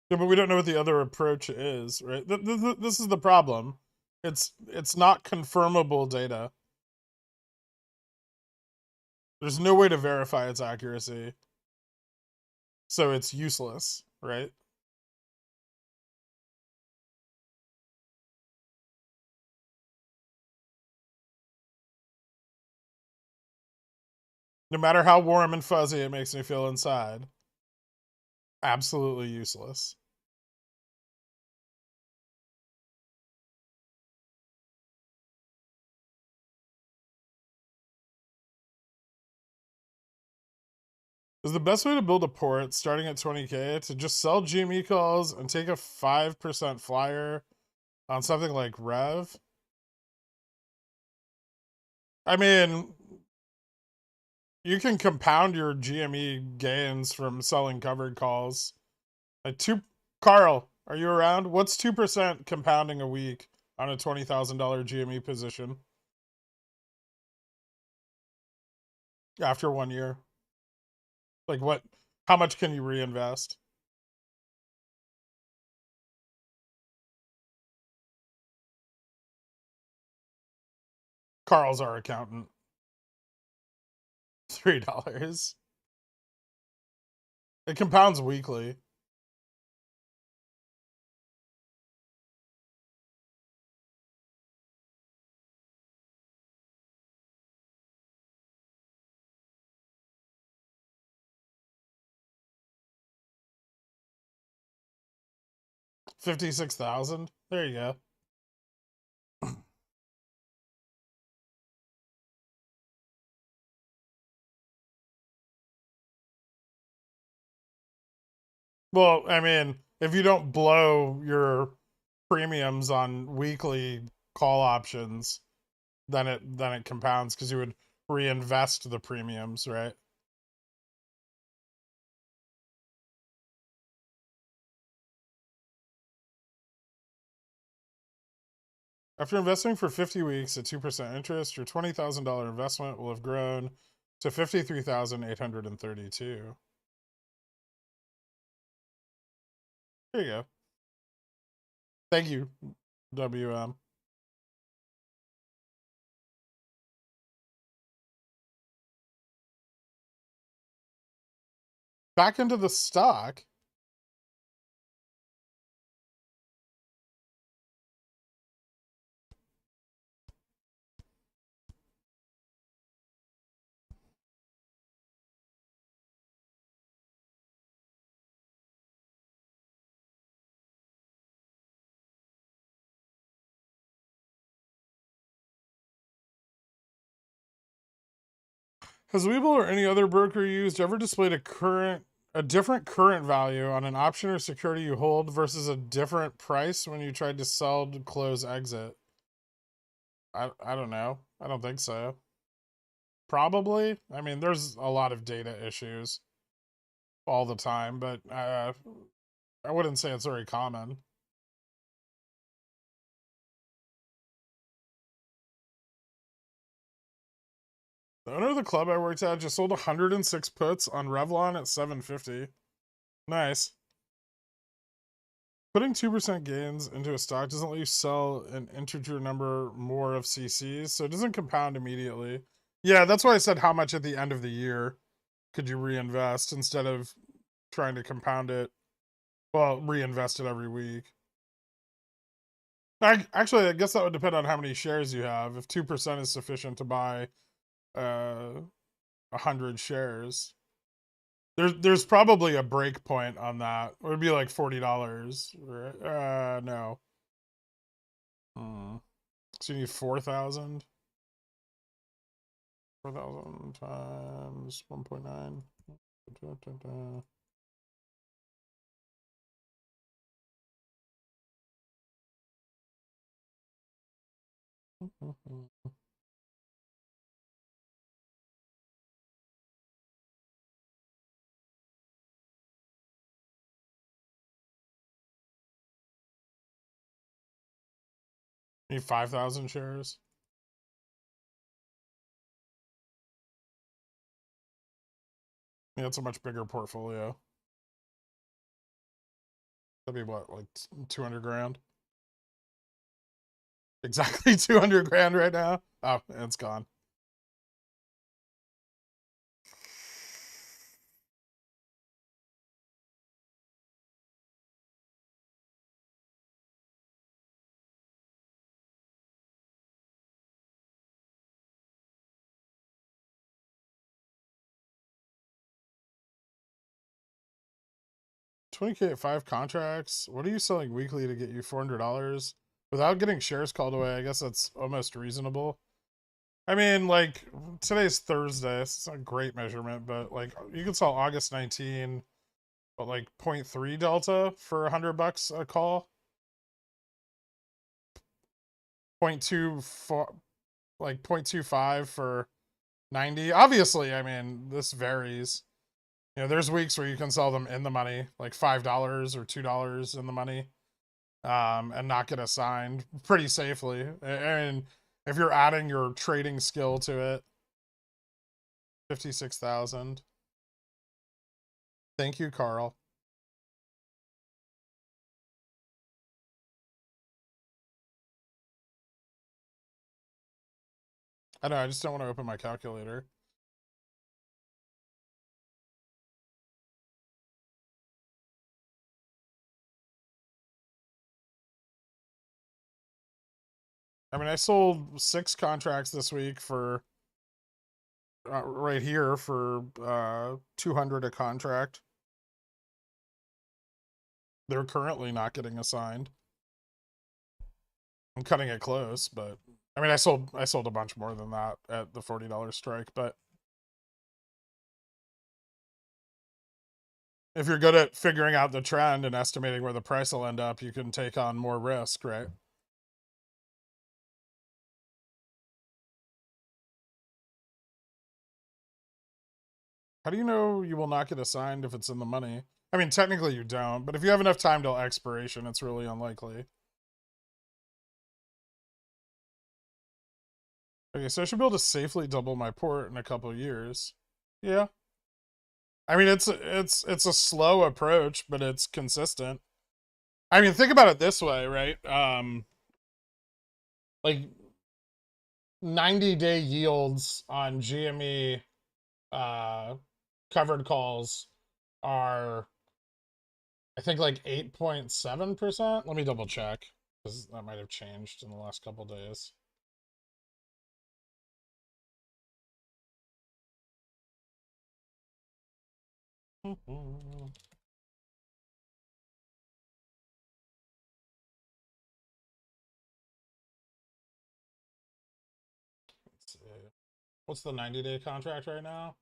Yeah, but we don't know what the other approach is, right? This is the problem. It's not confirmable data. There's no way to verify its accuracy. So it's useless, right? No matter how warm and fuzzy it makes me feel inside. Absolutely useless. Is the best way to build a port starting at 20K to just sell GME calls and take a 5% flyer on something like Rev? I mean, you can compound your GME gains from selling covered calls. Like Carl, are you around? What's 2% compounding a week on a $20,000 GME position after 1 year? Like what? How much can you reinvest? Carl's our accountant. $3. It compounds weekly. $56,000. There you go. Well, I mean, if you don't blow your premiums on weekly call options, then it compounds because you would reinvest the premiums, right? After investing for 50 weeks at 2% interest, your $20,000 investment will have grown to 53,832. There you go. Thank you, WM. Back into the stock. Has Webull or any other broker you used ever displayed a different current value on an option or security you hold versus a different price when you tried to sell to close exit? I don't know. I don't think so. Probably. I mean, there's a lot of data issues all the time, but I wouldn't say it's very common. The owner of the club I worked at just sold 106 puts on Revlon at 750. Nice. Putting 2% gains into a stock doesn't let you sell an integer number more of CCs, so it doesn't compound immediately. Yeah, that's why I said how much at the end of the year could you reinvest instead of trying to compound it. Well, reinvest it every week. Actually, I guess that would depend on how many shares you have. If 2% is sufficient to buy 100 shares, there's probably a break point on that. It would be like $40. No. Hmm. So you need 4,000. 4,000 times 1.9. Need 5,000 shares. Yeah, that's a much bigger portfolio. That'd be what, like 200 grand? Exactly 200 grand right now. Oh, it's gone. $20K at 5 contracts. What are you selling weekly to get you $400 without getting shares called away? I guess that's almost reasonable. I mean, like, today's Thursday. It's not a great measurement, but like, you can sell August 19, but like 0.3 delta for $100 a call. 0.24, like 0.25 for 90. Obviously, I mean, this varies. You know, there's weeks where you can sell them in the money, like $5 or $2 in the money, and not get assigned pretty safely. And if you're adding your trading skill to it, 56,000. Thank you, Carl. I know, I just don't want to open my calculator. I mean, I sold 6 contracts this week for right here for 200 a contract. They're currently not getting assigned. I'm cutting it close, but I mean, I sold a bunch more than that at the $40 strike, but if you're good at figuring out the trend and estimating where the price will end up, you can take on more risk, right? How do you know you will not get assigned if it's in the money? I mean, technically you don't, but if you have enough time till expiration, it's really unlikely. Okay, so I should be able to safely double my port in a couple of years. Yeah. I mean, it's a slow approach, but it's consistent. I mean, think about it this way, right? Like 90-day yields on GME covered calls are, I think, like 8.7%. Let me double check, because that might have changed in the last couple days. Let's see. What's the 90-day contract right now?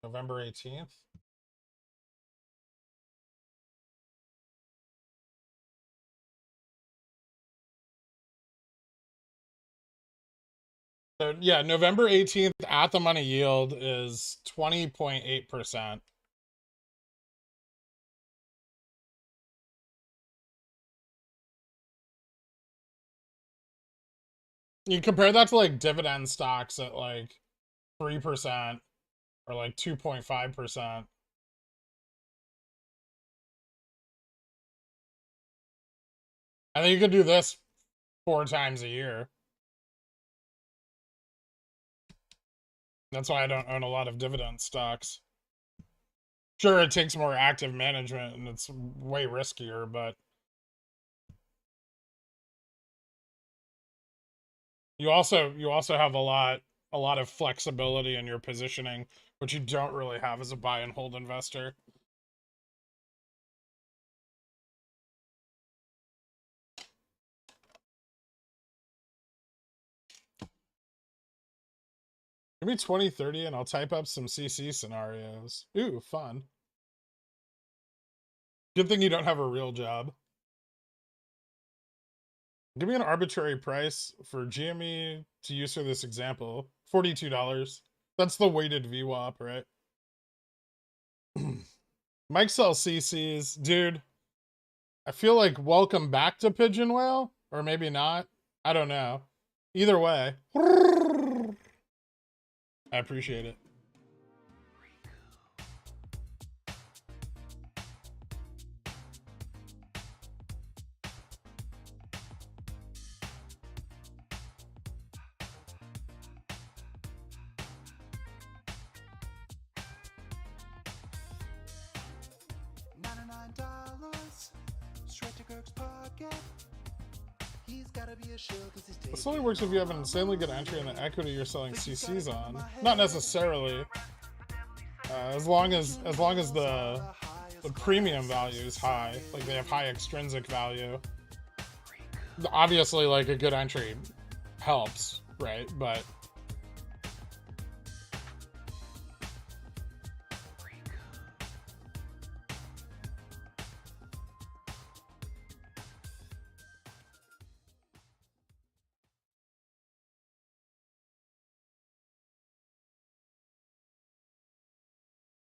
November 18th. So yeah, November 18th at the money yield is 20.8%. You compare that to like dividend stocks at like 3% or like 2.5%. I think you could do this 4 times a year. That's why I don't own a lot of dividend stocks. Sure, it takes more active management and it's way riskier, but you also have a lot of flexibility in your positioning, which you don't really have as a buy and hold investor. Give me 2030 and I'll type up some CC scenarios. Ooh, fun. Good thing you don't have a real job. Give me an arbitrary price for GME to use for this example. $42. That's the weighted VWAP, right? Mike sells CCs. Dude, I feel like welcome back to Pigeon Whale, or maybe not. I don't know. Either way, I appreciate it. This only works if you have an insanely good entry in the equity you're selling CCs on. Not necessarily. As long as the premium value is high, like they have high extrinsic value. Obviously, like a good entry helps, right? But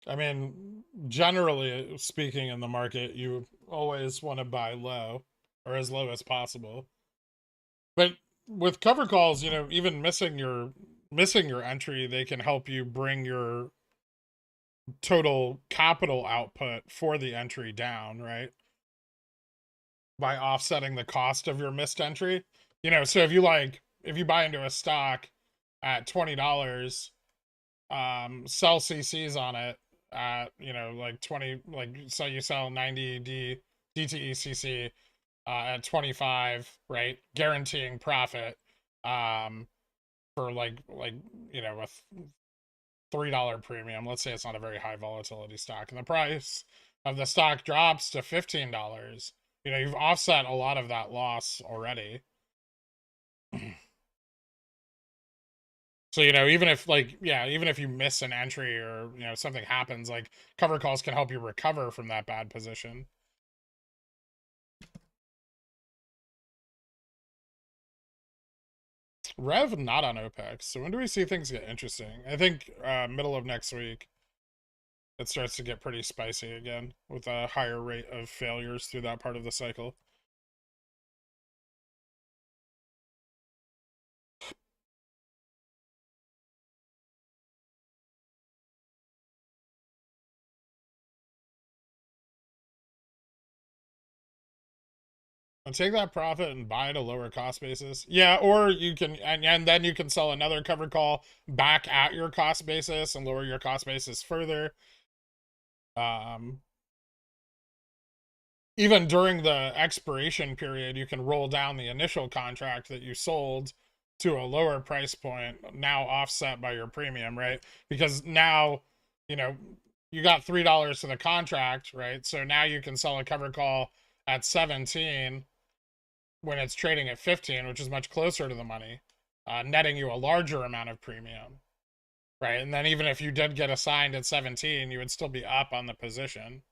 I mean, generally speaking, in the market, you always want to buy low or as low as possible. But with cover calls, you know, even missing your entry, they can help you bring your total capital output for the entry down, right? By offsetting the cost of your missed entry. You know, so if you buy into a stock at $20, sell CCs on it at, you know, like 20, like, so you sell 90 DTECC at 25, right? Guaranteeing profit for like you know, a $3 premium. Let's say it's not a very high volatility stock, and the price of the stock drops to $15. You know, you've offset a lot of that loss already. So, you know, even if like, yeah, even if you miss an entry or, you know, something happens, like cover calls can help you recover from that bad position. Rev not on Opex. So when do we see things get interesting? I think middle of next week it starts to get pretty spicy again with a higher rate of failures through that part of the cycle. And take that profit and buy at a lower cost basis. Yeah, or you can, and then you can sell another covered call back at your cost basis and lower your cost basis further. Um, Even during the expiration period, you can roll down the initial contract that you sold to a lower price point, now offset by your premium, right? Because now, you know, you got $3 to the contract, right? So now you can sell a cover call at 17 when it's trading at 15, which is much closer to the money, netting you a larger amount of premium, right? And then even if you did get assigned at 17, you would still be up on the position.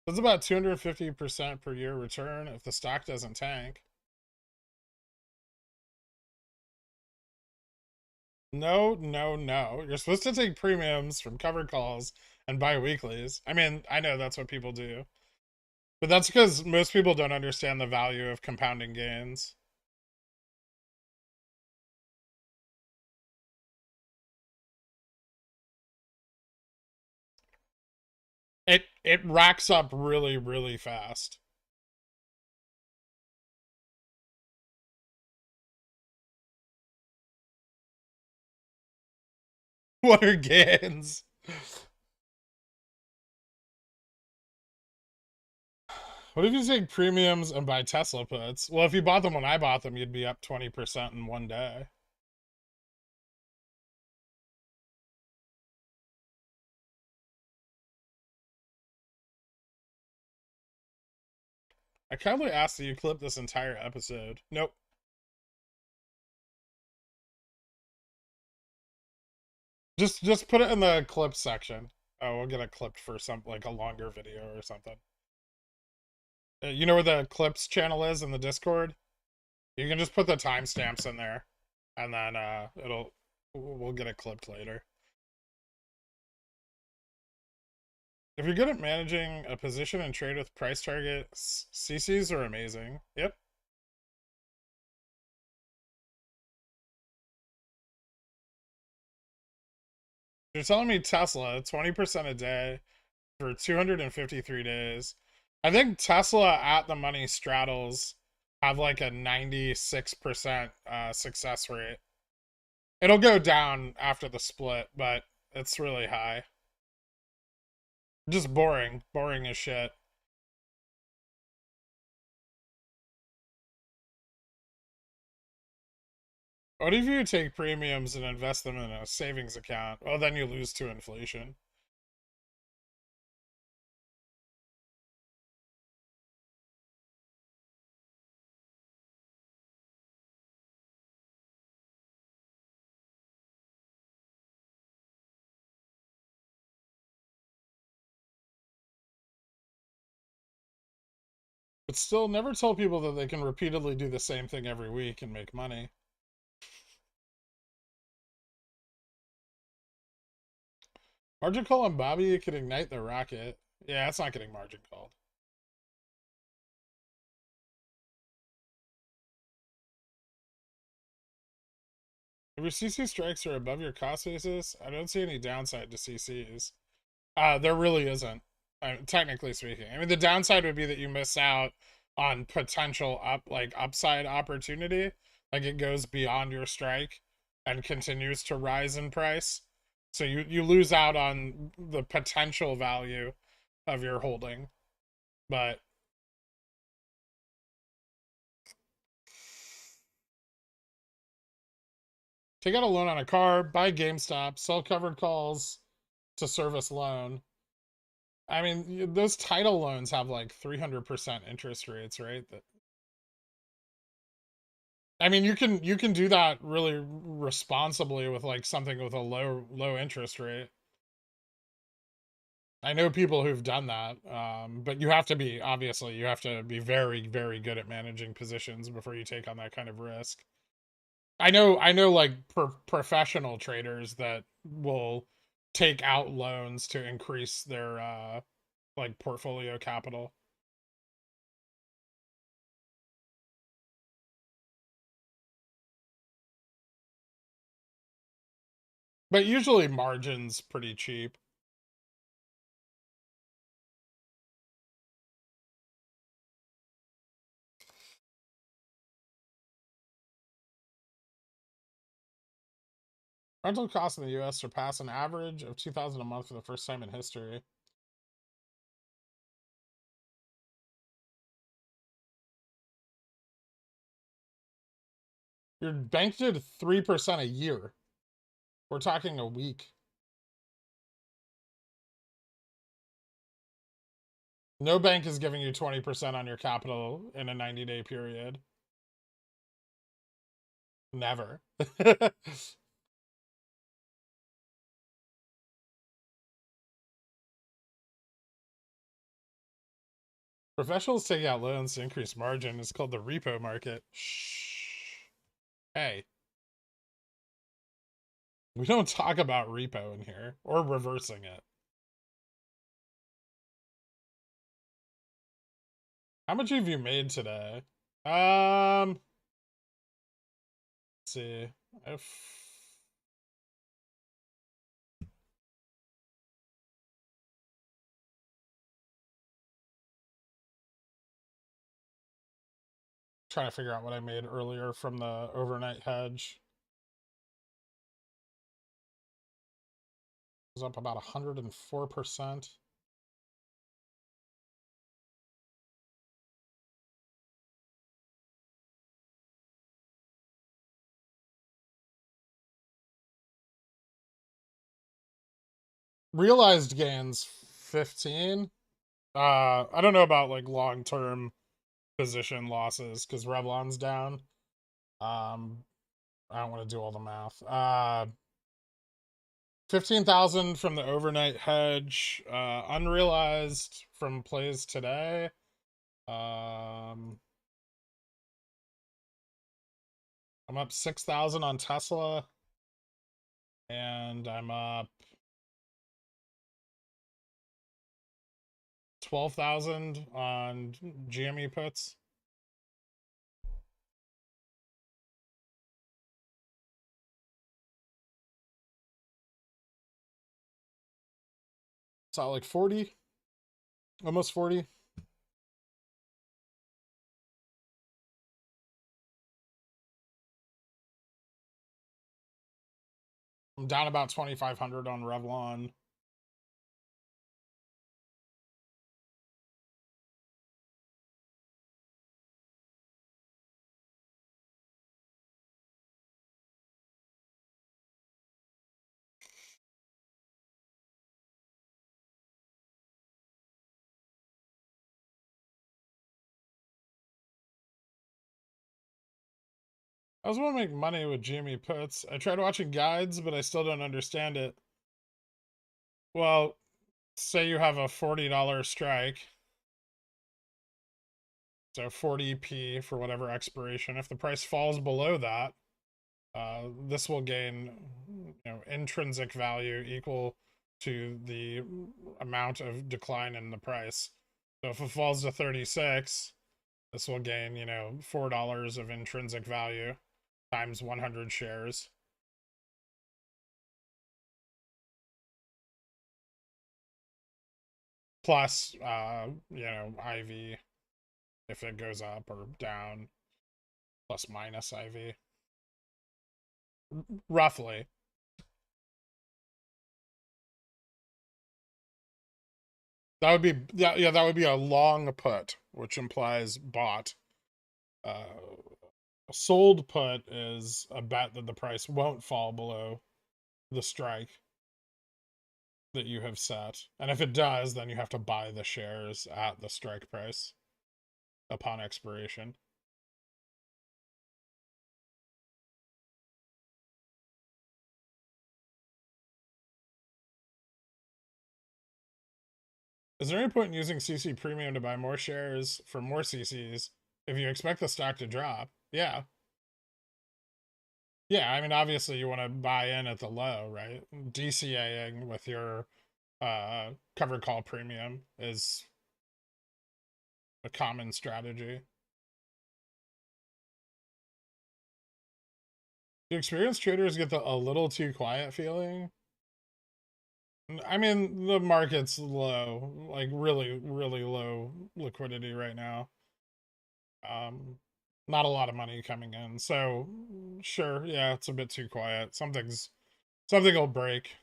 It's about 250% per year return if the stock doesn't tank. No, no, no. You're supposed to take premiums from covered calls and buy weeklies. I mean, I know that's what people do, but that's because most people don't understand the value of compounding gains. It racks up really, really fast. What are gains? What if you take premiums and buy Tesla puts? Well, if you bought them when I bought them, you'd be up 20% in one day. I kindly ask that you clip this entire episode. Nope. Just put it in the clip section. Oh, we'll get it clipped for some like a longer video or something. You know where the clips channel is in the Discord? You can just put the timestamps in there, and then we'll get it clipped later. If you're good at managing a position and trade with price targets, CCs are amazing. Yep. You're telling me Tesla 20% a day for 253 days. I think Tesla at the money straddles have like a 96% success rate. It'll go down after the split, but it's really high. Just boring. Boring as shit. What if you take premiums and invest them in a savings account? Well, then you lose to inflation. But still, never tell people that they can repeatedly do the same thing every week and make money. Margin call on Bobby could ignite the rocket. Yeah, it's not getting margin called. If your CC strikes are above your cost basis, I don't see any downside to CCs. There really isn't, technically speaking. I mean, the downside would be that you miss out on potential upside opportunity. Like it goes beyond your strike and continues to rise in price. So you lose out on the potential value of your holding. But take out a loan on a car, buy GameStop, sell covered calls to service loan. I mean, those title loans have like 300% interest rates, right? That, I mean, you can do that really responsibly with like something with a low interest rate. I know people who've done that, but you have to be, obviously you have to be very very good at managing positions before you take on that kind of risk. I know like professional traders that will take out loans to increase their like portfolio capital. But usually margin's pretty cheap. Rental costs in the US surpass an average of 2,000 a month for the first time in history. Your bank did 3% a year. We're talking a week. No bank is giving you 20% on your capital in a 90-day period. Never. Professionals taking out loans to increase margin is called the repo market. Shh. Hey, we don't talk about repo in here or reversing it. How much have you made today? Let's see. If trying to figure out what I made earlier from the overnight hedge. It was up about 104%. Realized gains 15. I don't know about like long-term position losses because Revlon's down. Um, I don't want to do all the math. 15,000 from the overnight hedge. Unrealized from plays today. Um, I'm up 6,000 on Tesla, and I'm up 12,000 on GME puts. It's at like 40, almost 40. I'm down about 2,500 on Revlon. I was want to make money with GME puts. I tried watching guides, but I still don't understand it. Well, say you have a $40 strike, so 40p for whatever expiration. If the price falls below that, this will gain, intrinsic value equal to the amount of decline in the price. So if it falls to 36, this will gain, $4 of intrinsic value times 100 shares. Plus, IV if it goes up or down, plus minus IV. Roughly. That would be, yeah, that would be a long put, which implies bought. Uh, a sold put is a bet that the price won't fall below the strike. that you have set. And if it does, then you have to buy the shares at the strike price upon expiration. Is there any point in using CC premium to buy more shares for more CCs if you expect the stock to drop? Yeah. Yeah, I mean, obviously you want to buy in at the low, right? DCAing with your covered call premium is a common strategy. Do experienced traders get a little too quiet feeling? I mean, the market's low, like really, really low liquidity right now. Not a lot of money coming in, so sure, yeah, it's a bit too quiet. Something will break.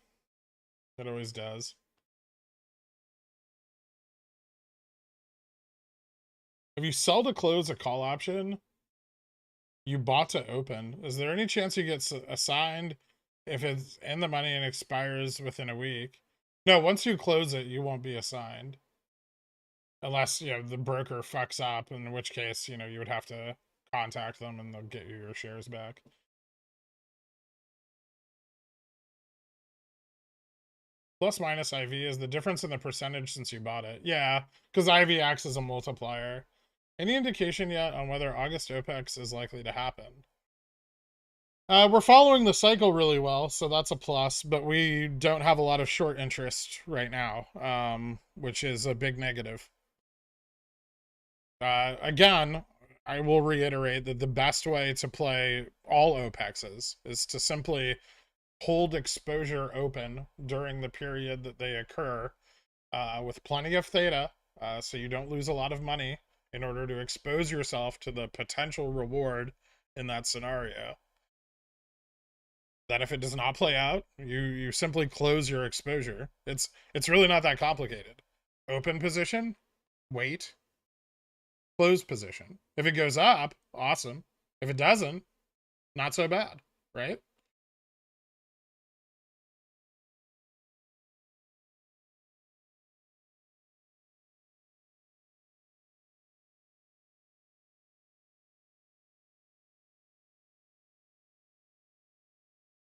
It always does. If you sell to close a call option, you bought to open. Is there any chance you get assigned if it's in the money and expires within a week? No, once you close it, you won't be assigned. Unless, the broker fucks up, in which case, you would have to contact them and they'll get you your shares back. Plus minus IV is the difference in the percentage since you bought it. Yeah, because IV acts as a multiplier. Any indication yet on whether August Opex is likely to happen? We're following the cycle really well, so that's a plus, but we don't have a lot of short interest right now, which is a big negative. Again, I will reiterate that the best way to play all OPEXs is to simply hold exposure open during the period that they occur with plenty of theta, so you don't lose a lot of money in order to expose yourself to the potential reward in that scenario. That if it does not play out, you simply close your exposure. It's really not that complicated. Open position, wait, close position. If it goes up, awesome. If it doesn't, not so bad, right?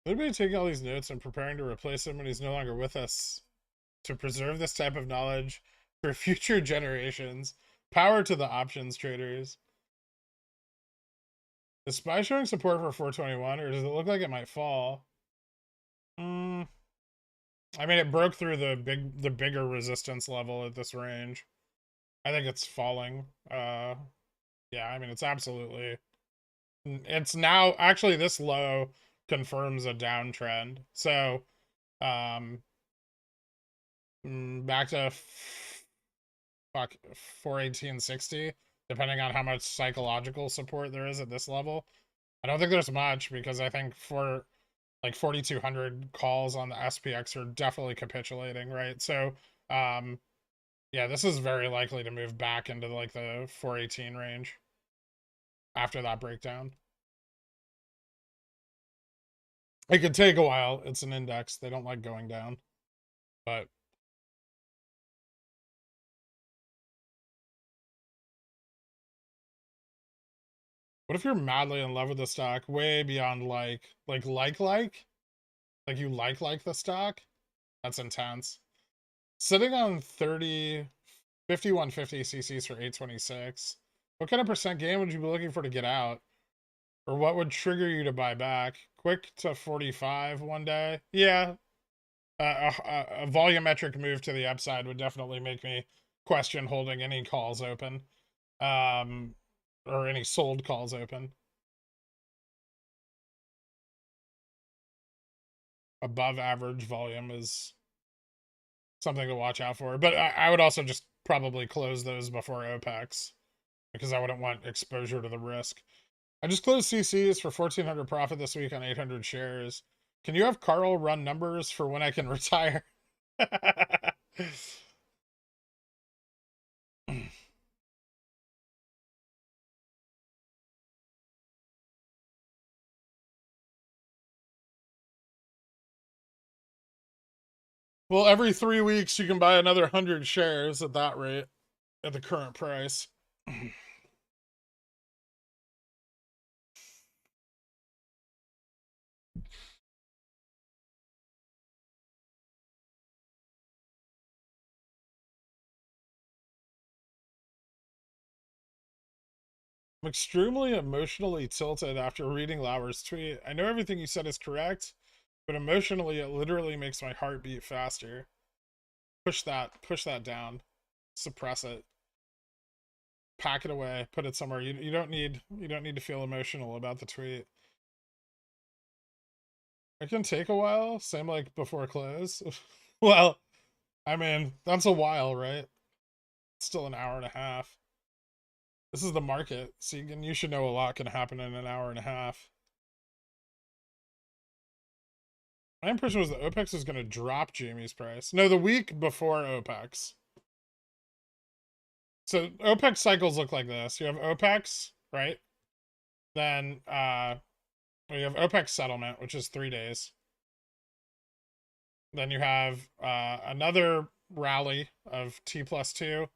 Everybody taking all these notes and preparing to replace him when he's no longer with us to preserve this type of knowledge for future generations. Power to the options traders. Is SPY showing support for 421, or does it look like it might fall? I mean, it broke through the bigger resistance level at this range. I think it's falling. Yeah, I mean, it's now actually this low confirms a downtrend. So, um, back to fuck 418.60, depending on how much psychological support there is at this level. I don't think there's much because I think for like 4,200 calls on the SPX are definitely capitulating, right? So, yeah, this is very likely to move back into like the 418 range after that breakdown. It could take a while. It's an index. They don't like going down. But what if you're madly in love with the stock way beyond like you like the stock? That's intense. Sitting on 30 5150 cc's for 826. What kind of percent gain would you be looking for to get out? Or what would trigger you to buy back? Quick to 45 one day? Yeah. A volumetric move to the upside would definitely make me question holding any calls open. Or any sold calls open. Above average volume is something to watch out for. But I would also just probably close those before Opex because I wouldn't want exposure to the risk. I just closed CCs for 1,400 profit this week on 800 shares. Can you have Carl run numbers for when I can retire? Well, every 3 weeks you can buy another 100 shares at that rate, at the current price. I'm extremely emotionally tilted after reading Lauer's tweet. I know everything you said is correct, but emotionally it literally makes my heart beat faster. Push that down. Suppress it. Pack it away. Put it somewhere. You don't need to feel emotional about the tweet. It can take a while, same like before close. Well, I mean, that's a while, right? It's still an hour and a half. This is the market, so you should know a lot can happen in an hour and a half. My impression was that Opex was going to drop Jamie's price. No, the week before Opex. So Opex cycles look like this. You have Opex, right? Then you have Opex settlement, which is 3 days. Then you have another rally of T+2,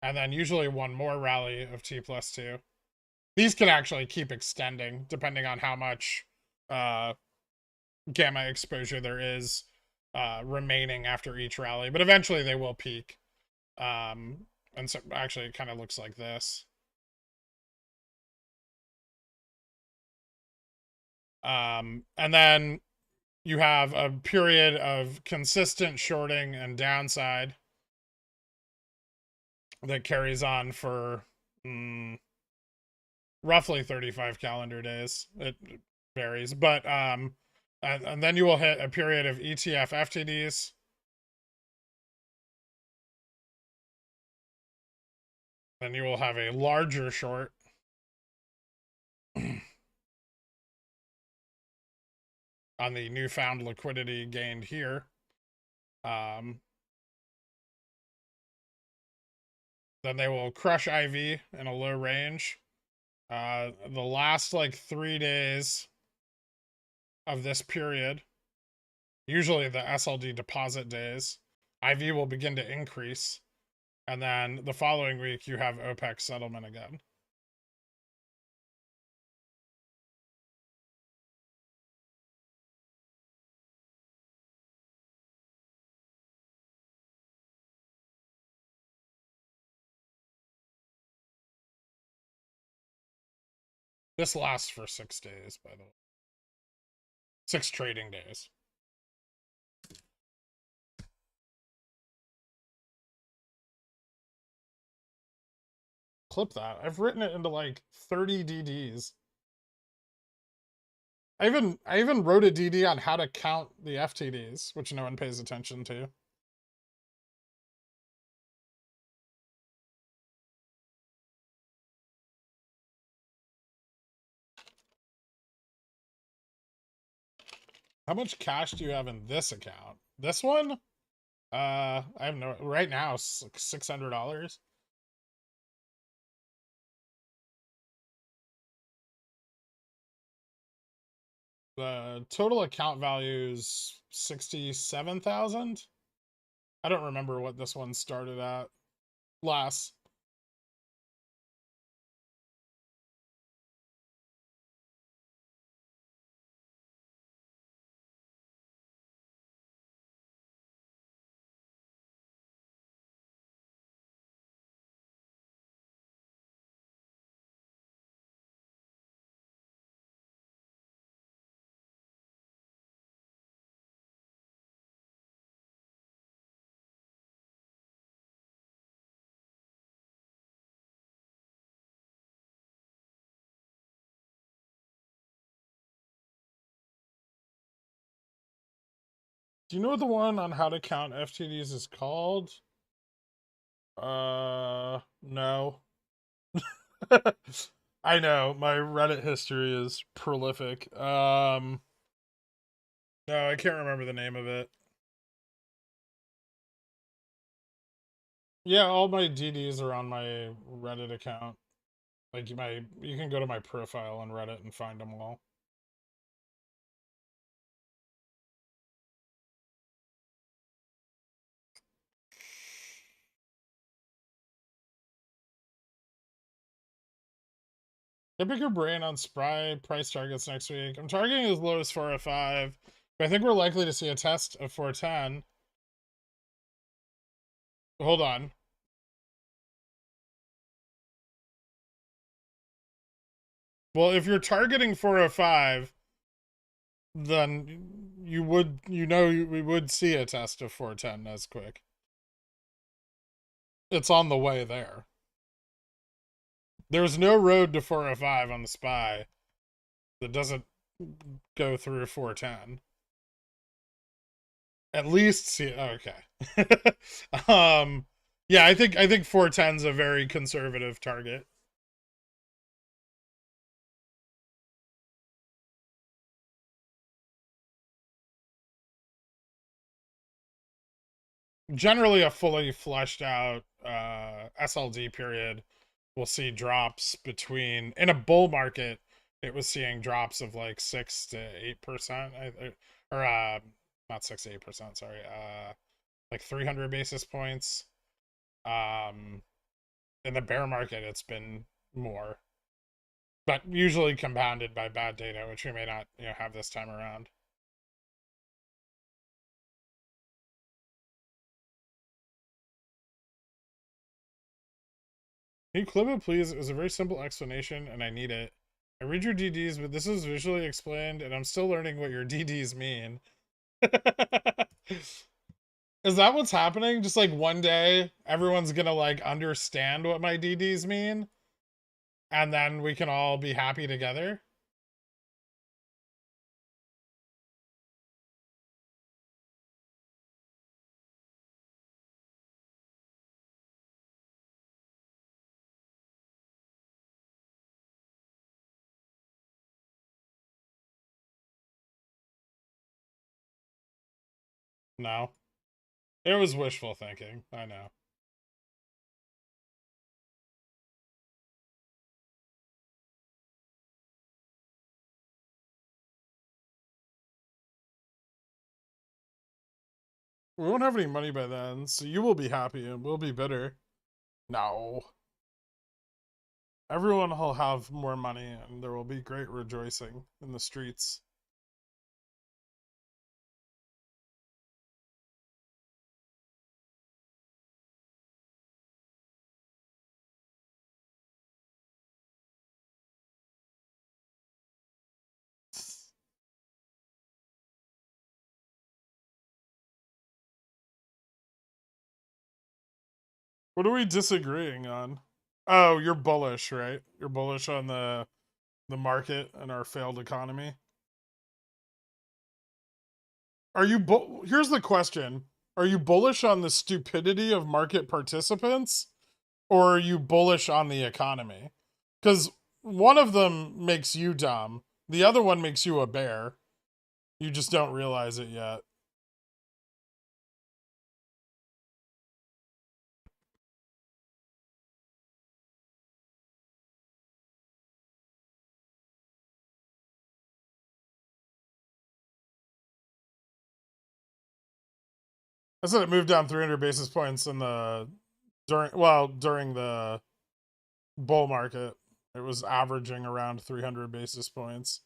and then usually one more rally of T+2. These can actually keep extending depending on how much gamma exposure there is remaining after each rally, but eventually they will peak. And so actually it kind of looks like this. And then you have a period of consistent shorting and downside that carries on for roughly 35 calendar days. It varies, but and then you will hit a period of ETF FTDs. Then you will have a larger short. On the newfound liquidity gained here. Then they will crush IV in a low range. The last like 3 days of this period, usually the SLD deposit days, IV will begin to increase. And then the following week, you have Opex settlement again. This lasts for 6 days, by the way. 6 trading days. Clip that. I've written it into like 30 DDs. I even wrote a DD on how to count the FTDs, which no one pays attention to. How much cash do you have in this account? This one? I have no, right now it's like $600. The total account value is 67,000. I don't remember what this one started at last. Do you know what the one on how to count FTDs is called? No. I know, my Reddit history is prolific. No, I can't remember the name of it. Yeah, all my DDs are on my Reddit account. Like you can go to my profile on Reddit and find them all. I pick your brain on SPRY price targets next week. I'm targeting as low as 405, but I think we're likely to see a test of 410. Hold on. Well, if you're targeting 405, then we would see a test of 410 as quick. It's on the way there. There's no road to 405 on the SPY that doesn't go through 410. At least see. Okay. Yeah, I think 410 is a very conservative target. Generally, a fully fleshed out SLD period will see drops between, in a bull market, it was seeing drops of like 6 to 8%, or not 6 to 8%, sorry, like 300 basis points. In the bear market, it's been more, but usually compounded by bad data, which we may not have this time around. Can you clip it, please? It was a very simple explanation, and I need it. I read your DDs, but this is visually explained, and I'm still learning what your DDs mean. Is that what's happening? Just like one day, everyone's gonna like understand what my DDs mean, and then we can all be happy together? No. It was wishful thinking. I know. We won't have any money by then, so you will be happy and we'll be bitter. No. Everyone will have more money and there will be great rejoicing in the streets. What are we disagreeing on? Oh, you're bullish, right? You're bullish on the market and our failed economy. Are you Here's the question. Are you bullish on the stupidity of market participants or are you bullish on the economy? Cuz one of them makes you dumb, the other one makes you a bear. You just don't realize it yet. I said it moved down 300 basis points in the during the bull market. It was averaging around 300 basis points.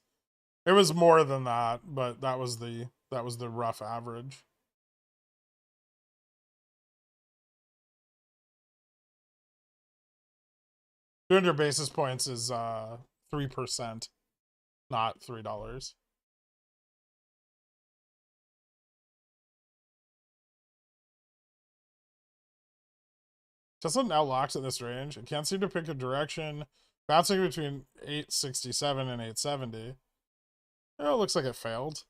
It was more than that, but that was the rough average. 200 basis points is 3%, not $3. Tesla now locks in this range. It can't seem to pick a direction, bouncing between 867 and 870. Oh, it looks like it failed.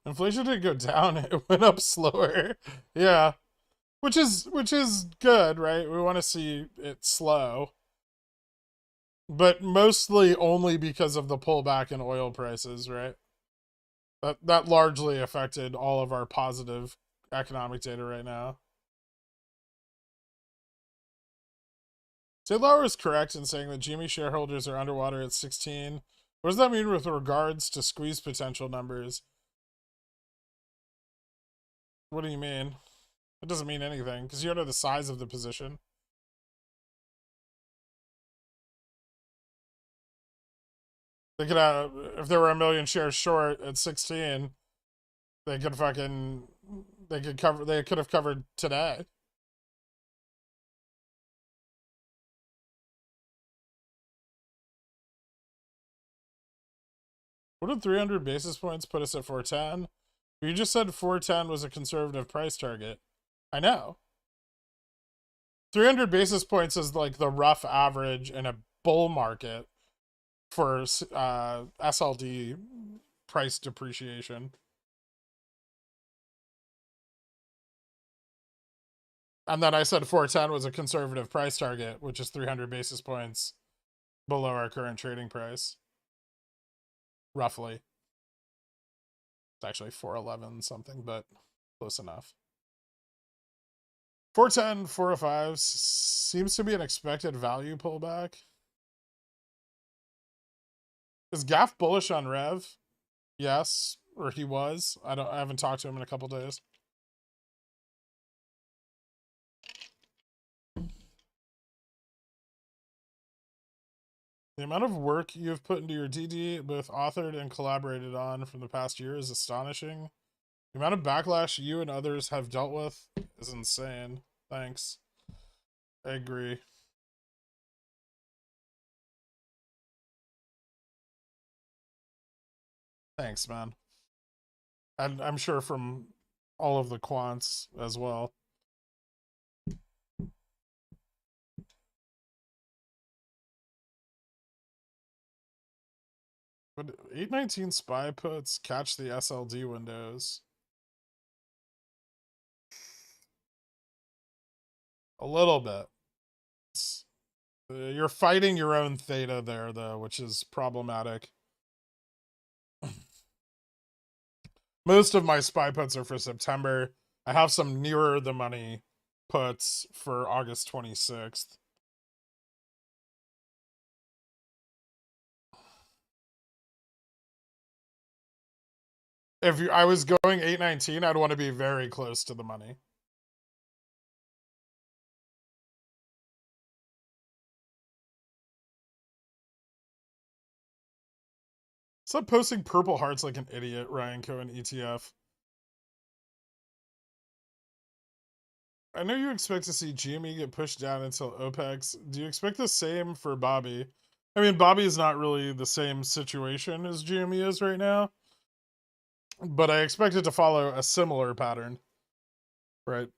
Inflation didn't go down, it went up slower. Yeah. Which is good, right? We want to see it slow. But mostly only because of the pullback in oil prices, right? That largely affected all of our positive economic data right now. Taylor is correct in saying that GME shareholders are underwater at 16. What does that mean with regards to squeeze potential numbers? What do you mean? It doesn't mean anything because you don't know the size of the position. They could have, if there were 1 million shares short at 16, they could fucking, they could have covered today. What did 300 basis points put us at 410? You just said 410 was a conservative price target. I know. 300 basis points is like the rough average in a bull market for SLD price depreciation. And then I said 410 was a conservative price target, which is 300 basis points below our current trading price. Roughly. It's actually 411 something, but close enough. 410, 405 seems to be an expected value pullback. Is Gaff bullish on Rev? Yes, or he was. I haven't talked to him in a couple days. The amount of work you have put into your DD, both authored and collaborated on from the past year, is astonishing. The amount of backlash you and others have dealt with is insane. Thanks. I agree. Thanks, man. And I'm sure from all of the quants as well. But 819 spy puts catch the SLD windows. A little bit. You're fighting your own theta there, though, which is problematic. Most of my spy puts are for September. I have some nearer the money puts for August 26th. If I was going 819, I'd want to be very close to the money. Stop posting purple hearts like an idiot, Ryan Cohen ETF. I know you expect to see GME get pushed down until Opex. Do you expect the same for Bobby? I mean, Bobby is not really the same situation as GME is right now, but I expect it to follow a similar pattern. Right.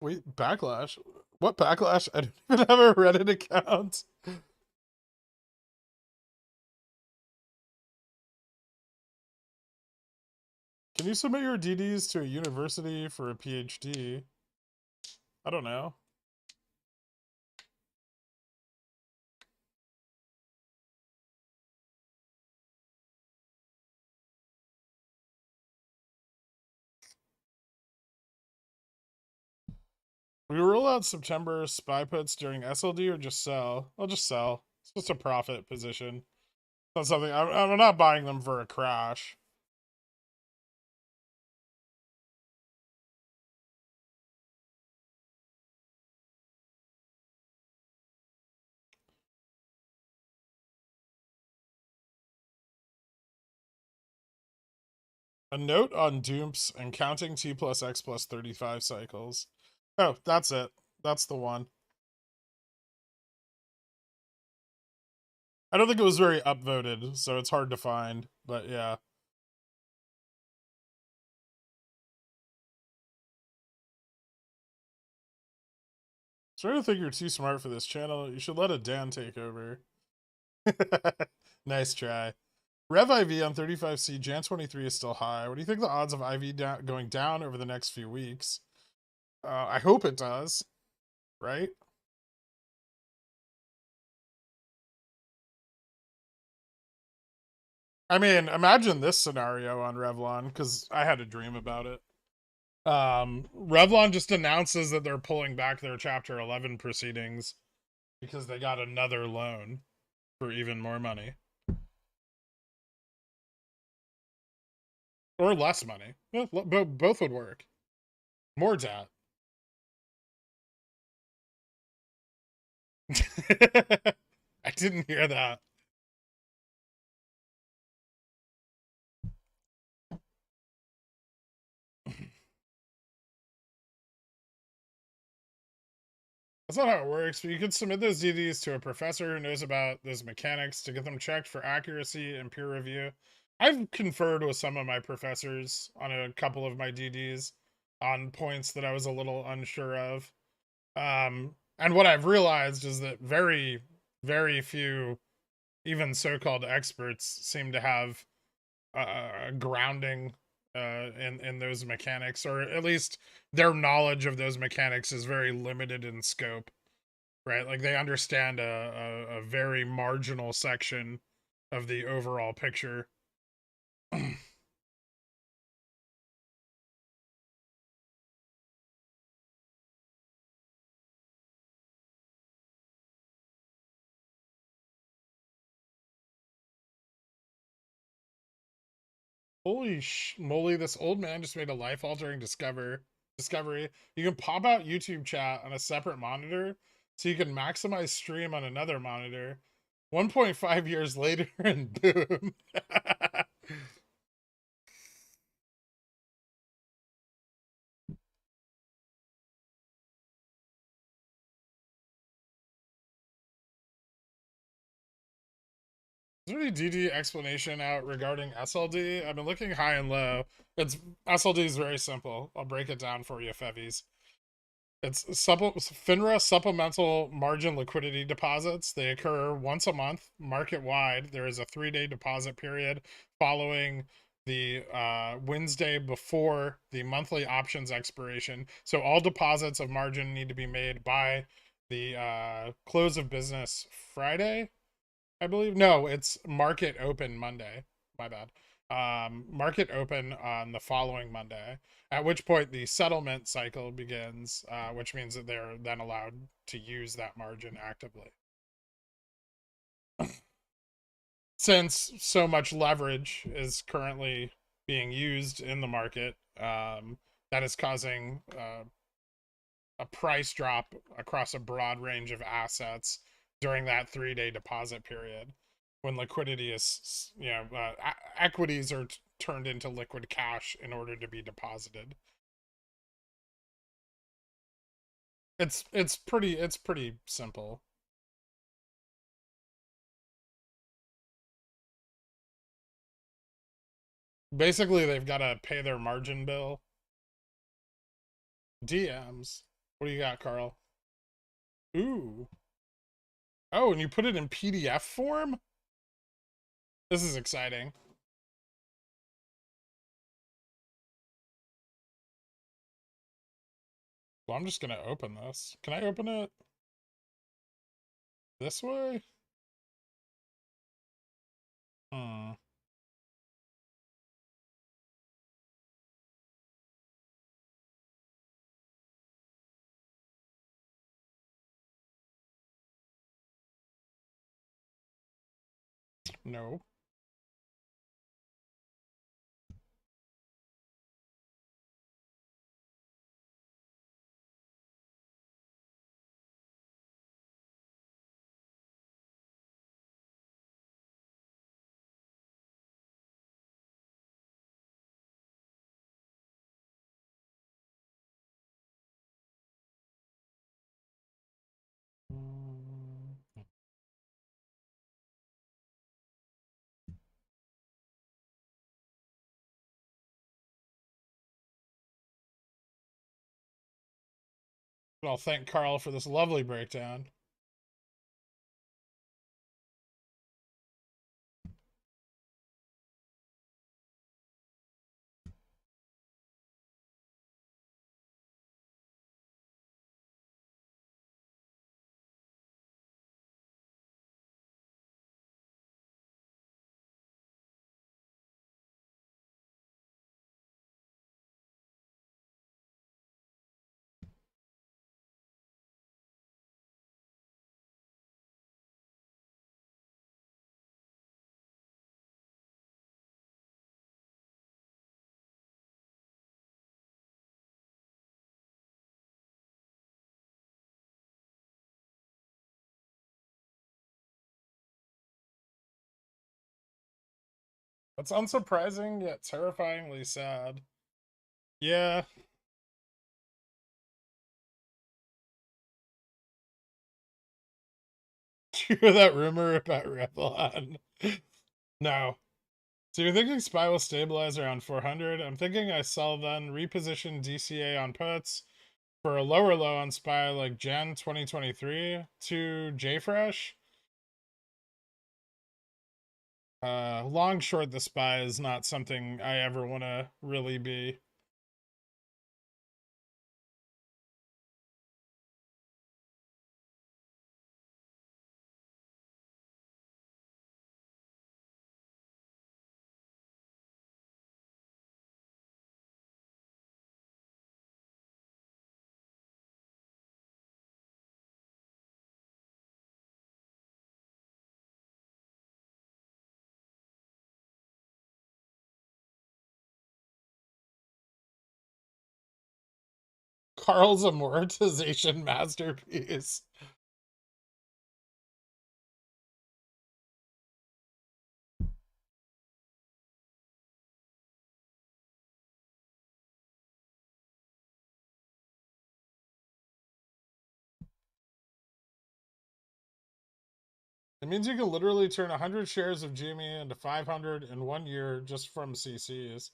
Wait, backlash? What backlash? I don't even have a Reddit account. Can you submit your DDs to a university for a PhD? I don't know. We roll out September spy puts during SLD or just sell? I'll just sell. It's just a profit position. Not something I'm not buying them for a crash. A note on dupes and counting T plus X plus 35 cycles. Oh, that's it. That's the one. I don't think it was very upvoted, so it's hard to find, but yeah. Trying to think you're too smart for this channel. You should let a Dan take over. Nice try. Rev IV on 35C, Jan 23 is still high. What do you think the odds of IV going down over the next few weeks? I hope it does, right? I mean, imagine this scenario on Revlon, because I had a dream about it. Revlon just announces that they're pulling back their Chapter 11 proceedings because they got another loan for even more money. Or less money. Yeah, both would work. More debt. I didn't hear that. That's not how it works, but you can submit those DDs to a professor who knows about those mechanics to get them checked for accuracy and peer review. I've conferred with some of my professors on a couple of my DDs on points that I was a little unsure of. And what I've realized is that very, very few, even so-called experts, seem to have a grounding in those mechanics, or at least their knowledge of those mechanics is very limited in scope, right? Like they understand a very marginal section of the overall picture. Holy moly, this old man just made a life-altering discovery. You can pop out YouTube chat on a separate monitor, so you can maximize stream on another monitor. 1.5 years later, and boom. Is there any DD explanation out regarding SLD? I've been looking high and low. It's SLD is very simple. I'll break it down for you, Fevies. It's FINRA supplemental margin liquidity deposits. They occur once a month, market wide. There is a 3-day deposit period following the Wednesday before the monthly options expiration. So all deposits of margin need to be made by the close of business Friday, I believe. No, it's market open Monday. My bad. Market open on the following Monday, at which point the settlement cycle begins, which means that they're then allowed to use that margin actively. Since so much leverage is currently being used in the market, that is causing a price drop across a broad range of assets during that 3-day deposit period when liquidity is, equities are turned into liquid cash in order to be deposited. It's pretty simple. Basically, they've got to pay their margin bill. DMs. What do you got, Carl? Ooh. Oh, and you put it in PDF form? This is exciting. Well, I'm just gonna open this. Can I open it this way? Hmm. No. I'll thank Carl for this lovely breakdown. That's unsurprising yet terrifyingly sad. Yeah. Did you hear that rumor about Revlon? No. So you're thinking SPY will stabilize around 400? I'm thinking I sell then, reposition DCA on puts for a lower low on SPY like Jan 2023 to JFresh. Long short the SPY is not something I ever want to really be. Carl's amortization masterpiece. It means you can literally turn 100 shares of GME into 500 in 1 year just from CCs.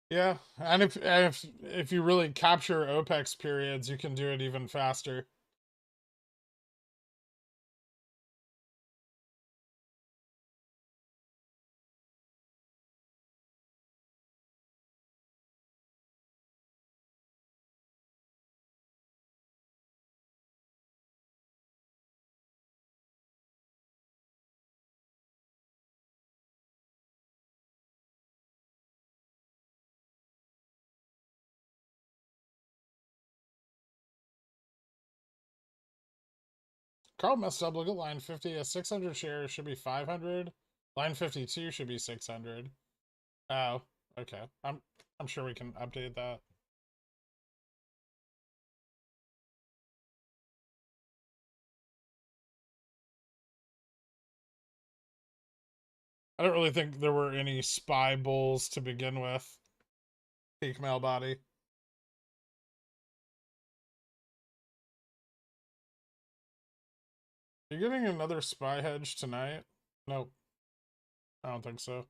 Yeah, and if you really capture Opex periods, you can do it even faster. Carl messed up. Look at line 50. A 600 shares should be 500. Line 52 should be 600. Oh, okay. I'm sure we can update that. I don't really think there were any SPY bulls to begin with. Peak male body. You getting another SPY hedge tonight? Nope. I don't think so.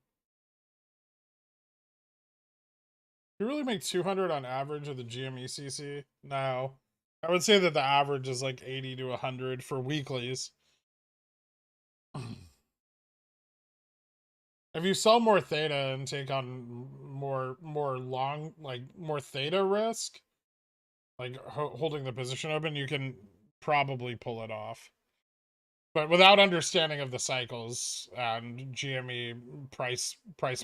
You really make 200 on average of the GMECC? No. I would say that the average is like 80 to 100 for weeklies. If you sell more theta and take on more long, like more theta risk, like holding the position open, you can probably pull it off. But without understanding of the cycles and GME price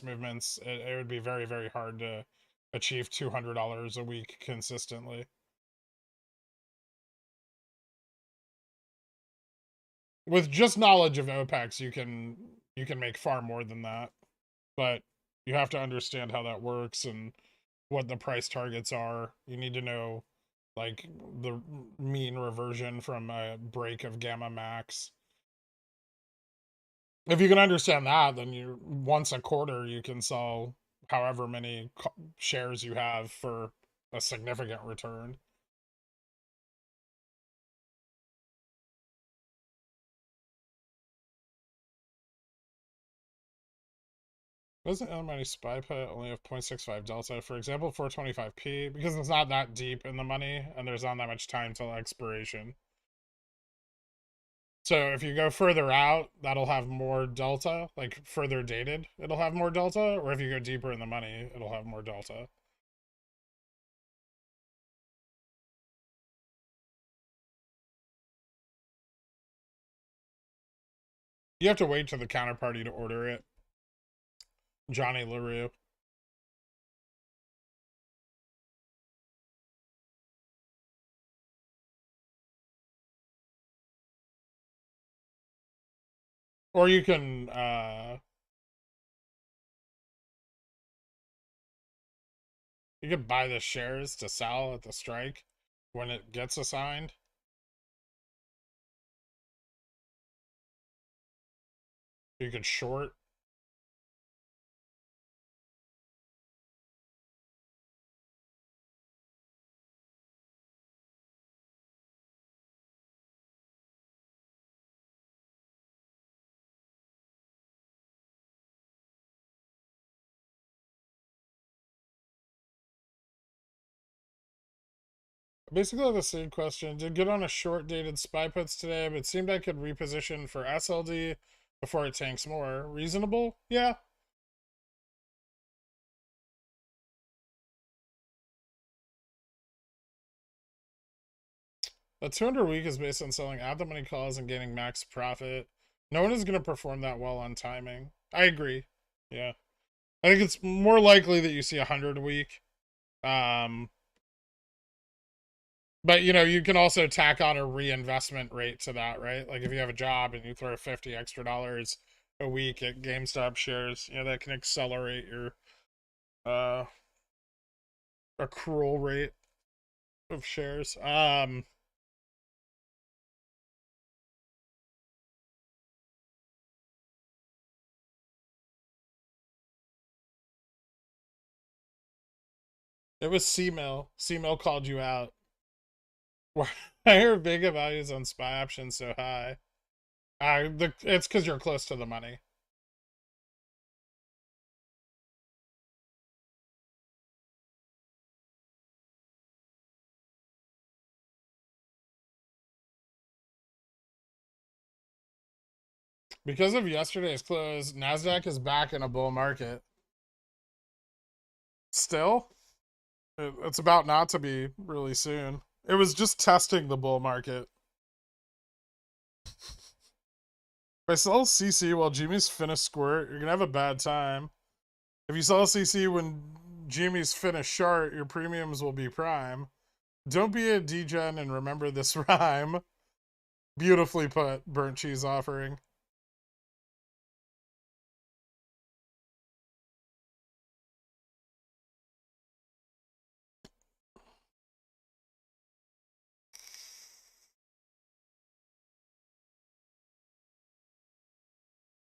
movements, it would be very, very hard to achieve $200 a week consistently. With just knowledge of Opex, you can make far more than that. But you have to understand how that works and what the price targets are. You need to know like the mean reversion from a break of gamma max. If you can understand that, then you once a quarter you can sell however many shares you have for a significant return. Doesn't Illuminati SPY put only have 0.65 delta? For example, 425p, because it's not that deep in the money and there's not that much time till expiration. So if you go further out, that'll have more delta, like further dated, it'll have more delta, or if you go deeper in the money, it'll have more delta. You have to wait till the counterparty to order it. Johnny LaRue. Or you can buy the shares to sell at the strike when it gets assigned. You could short. Basically the same question. Did good on a short dated SPY puts today, but seemed I could reposition for SLD before it tanks more. Reasonable? Yeah. A 200 week is based on selling at the money calls and gaining max profit. No one is going to perform that well on timing. I agree. Yeah. I think it's more likely that you see 100 a week. But you can also tack on a reinvestment rate to that, right? Like if you have a job and you throw 50 extra dollars a week at GameStop shares, that can accelerate your uh accrual rate of shares. It was C-Mill. C-Mill called you out. Why are big values on SPY options so high? It's because you're close to the money. Because of yesterday's close, NASDAQ is back in a bull market. Still, it's about not to be really soon. It was just testing the bull market. If I sell CC while Jimmy's finished squirt, you're gonna have a bad time. If you sell CC when Jimmy's finished short, your premiums will be prime. Don't be a degen and remember this rhyme. Beautifully put, burnt cheese offering.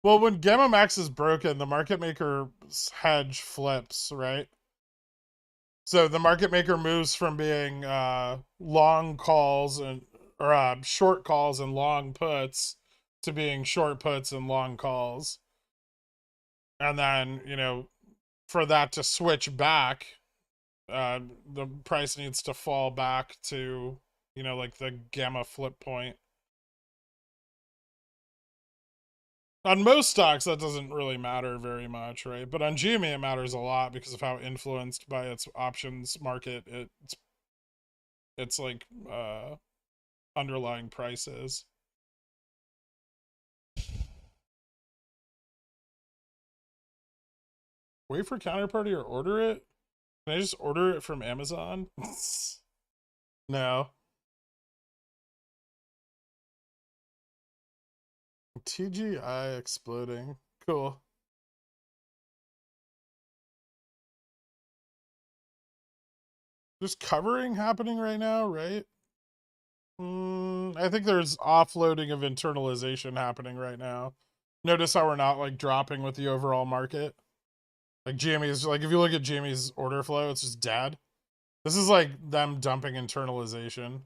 Well, when Gamma Max is broken, the market maker's hedge flips, right? So the market maker moves from being long calls or short calls and long puts to being short puts and long calls. And then, for that to switch back, the price needs to fall back to, like the gamma flip point. On most stocks, that doesn't really matter very much, right? But on GME, it matters a lot because of how influenced by its options market it's like underlying prices. Wait for counterparty or order it? Can I just order it from Amazon? No. TGI exploding. Cool. There's covering happening right now, right? I think there's offloading of internalization happening right now. Notice how we're not like dropping with the overall market. Like GME's, like if you look at GME's order flow, it's just dead. This is like them dumping internalization.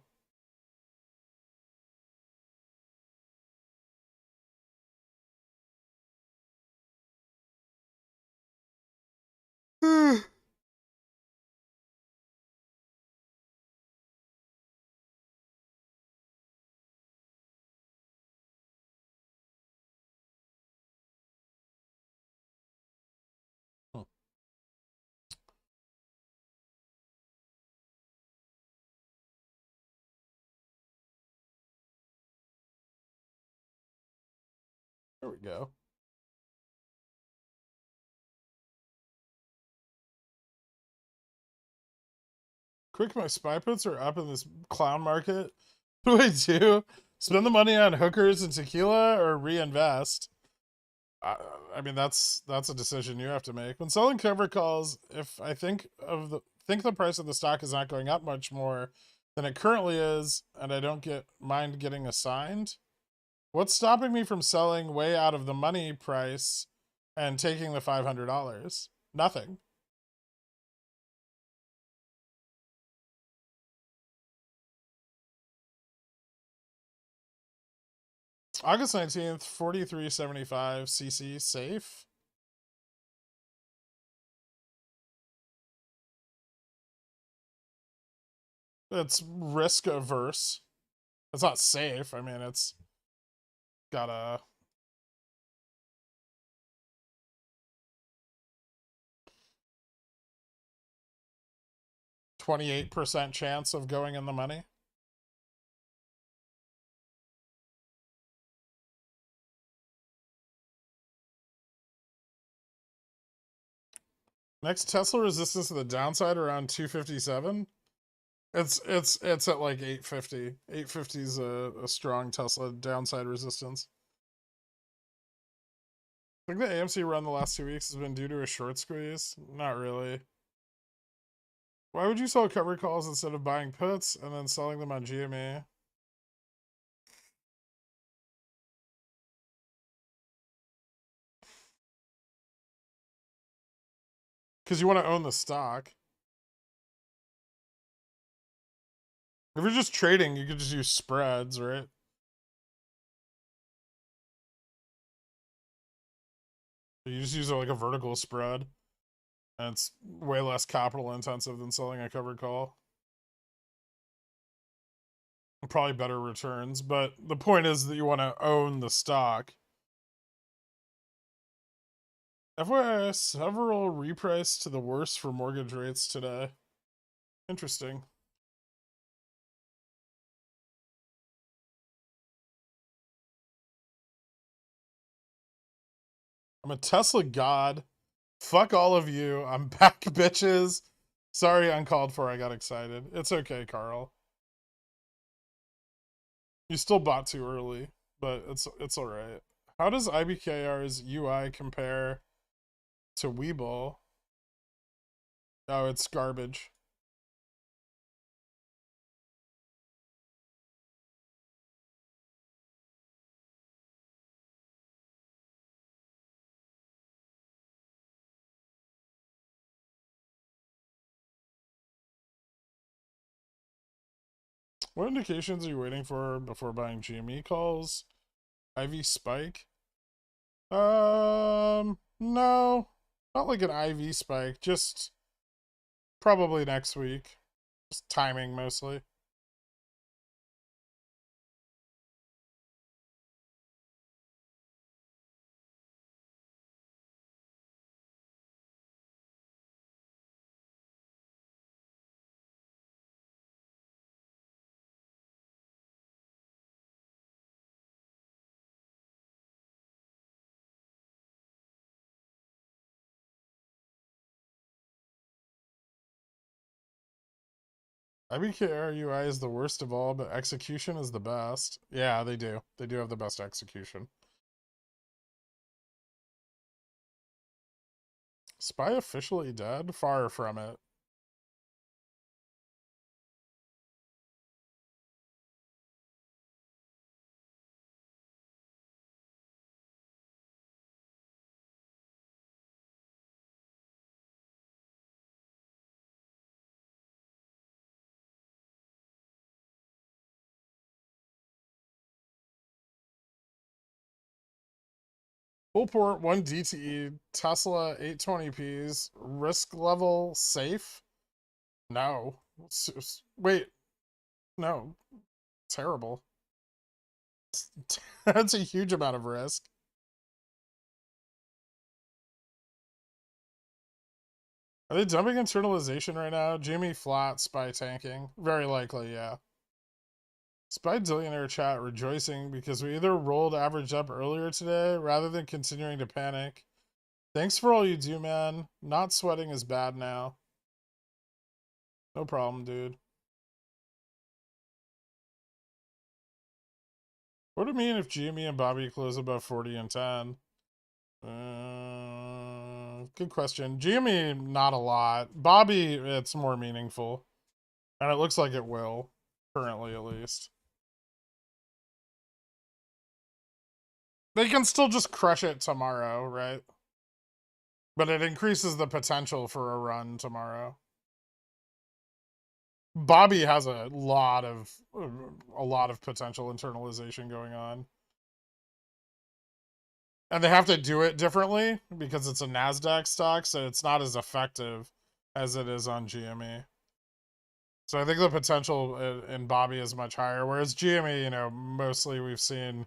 There we go. Quick, my spy puts are up in this clown market. What do I do? Spend the money on hookers and tequila or reinvest? I mean, that's a decision you have to make. When selling cover calls, if I think the price of the stock is not going up much more than it currently is, and I don't mind getting assigned, what's stopping me from selling way out of the money price and taking the $500? Nothing. August 19th, 43.75 CC safe. It's risk averse. It's not safe. I mean, it's got a 28% chance of going in the money. Next Tesla resistance to the downside around 257. It's at like 850. 850 is a strong Tesla downside resistance. I think the AMC run the last 2 weeks has been due to a short squeeze. Not really. Why would you sell covered calls instead of buying puts and then selling them on GME? Because you want to own the stock. If you're just trading, you could just use spreads, right? You just use like a vertical spread, and it's way less capital intensive than selling a covered call. Probably better returns, but the point is that you want to own the stock. FYI, several repriced to the worst for mortgage rates today. Interesting. I'm a Tesla god. Fuck all of you. I'm back, bitches. Sorry, uncalled for. I got excited. It's okay, Carl. You still bought too early, but it's all right. How does IBKR's UI compare to WeBull? Oh, it's garbage. What indications are you waiting for before buying GME calls? IV spike? No. Not like an IV spike, just probably next week. Just timing mostly. IBKR UI is the worst of all, but execution is the best. Yeah, they do. They do have the best execution. SPY officially dead? Far from it. Full port, 1 DTE, Tesla 820p's, risk level safe? No. Wait, no. Terrible. That's a huge amount of risk. Are they dumping internalization right now? Jimmy flat, SPY tanking. Very likely, yeah. SPY Billionaire chat rejoicing because we either rolled average up earlier today rather than continuing to panic. Thanks for all you do, man. Not sweating is bad now. No problem, dude. What would it mean if GME and Bobby close above 40 and 10? Good question. GME, not a lot. Bobby, it's more meaningful. And it looks like it will. Currently, at least. They can still just crush it tomorrow, right? But it increases the potential for a run tomorrow. Bobby has a lot of potential internalization going on. And they have to do it differently because it's a NASDAQ stock, so it's not as effective as it is on GME. So I think the potential in Bobby is much higher, whereas GME, mostly we've seen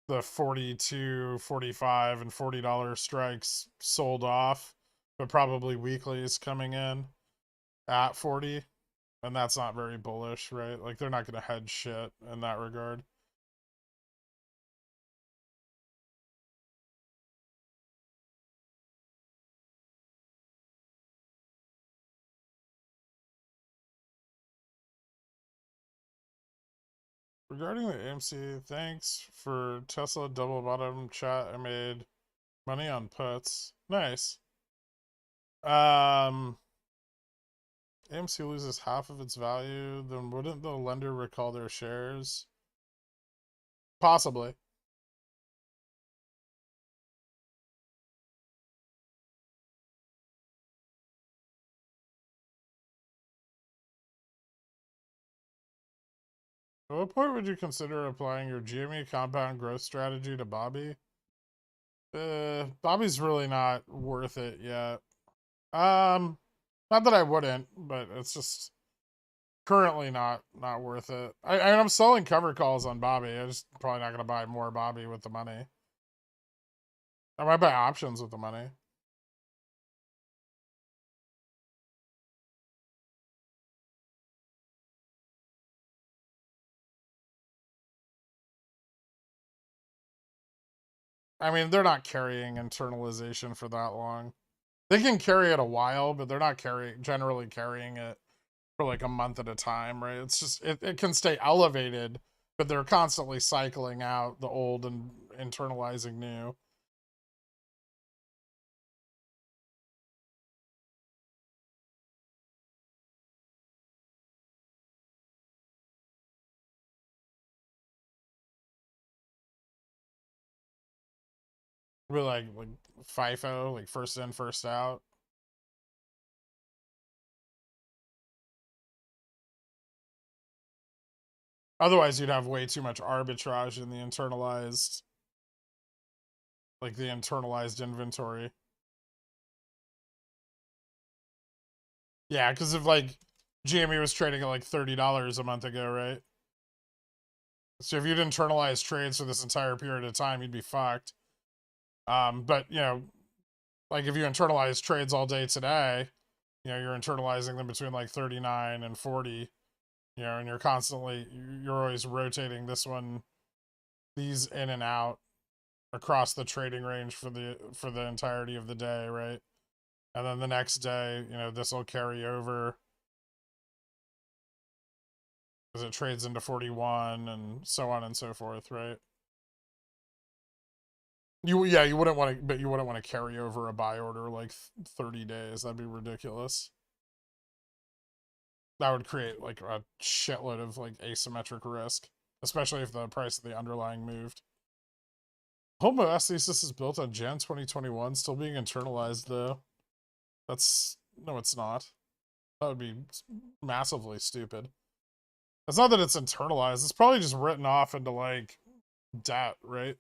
the 42, 45, and $40 strikes sold off, but probably weeklies coming in at 40, and that's not very bullish, right? Like they're not going to hedge shit in that regard. Regarding the AMC, thanks for Tesla double bottom chat. I made money on puts. Nice. AMC loses half of its value, then wouldn't the lender recall their shares? Possibly. At what point would you consider applying your GME compound growth strategy to Bobby? Bobby's really not worth it yet. Not that I wouldn't, but it's just currently not worth it. I'm selling cover calls on Bobby. I'm just probably not gonna buy more Bobby with the money. I might buy options with the money. I mean, they're not carrying internalization for that long. They can carry it a while, but they're not generally carrying it for like a month at a time, right? It's just it can stay elevated, but they're constantly cycling out the old and internalizing new. But like FIFO, like first in, first out. Otherwise, you'd have way too much arbitrage in the internalized inventory. Yeah, because if like GME was trading at like $30 a month ago, right? So if you'd internalize trades for this entire period of time, you'd be fucked. But like if you internalize trades all day today, you're internalizing them between like 39 and 40, and you're always rotating these in and out across the trading range for the entirety of the day, right? And then the next day, this will carry over as it trades into 41 and so on and so forth, right? You wouldn't want to, but you wouldn't want to carry over a buy order like 30 days. That'd be ridiculous. That would create like a shitload of like asymmetric risk, especially if the price of the underlying moved. Home OS thesis is built on Jan 2021, still being internalized though. That's no, it's not. That would be massively stupid. It's not that it's internalized. It's probably just written off into like debt, right?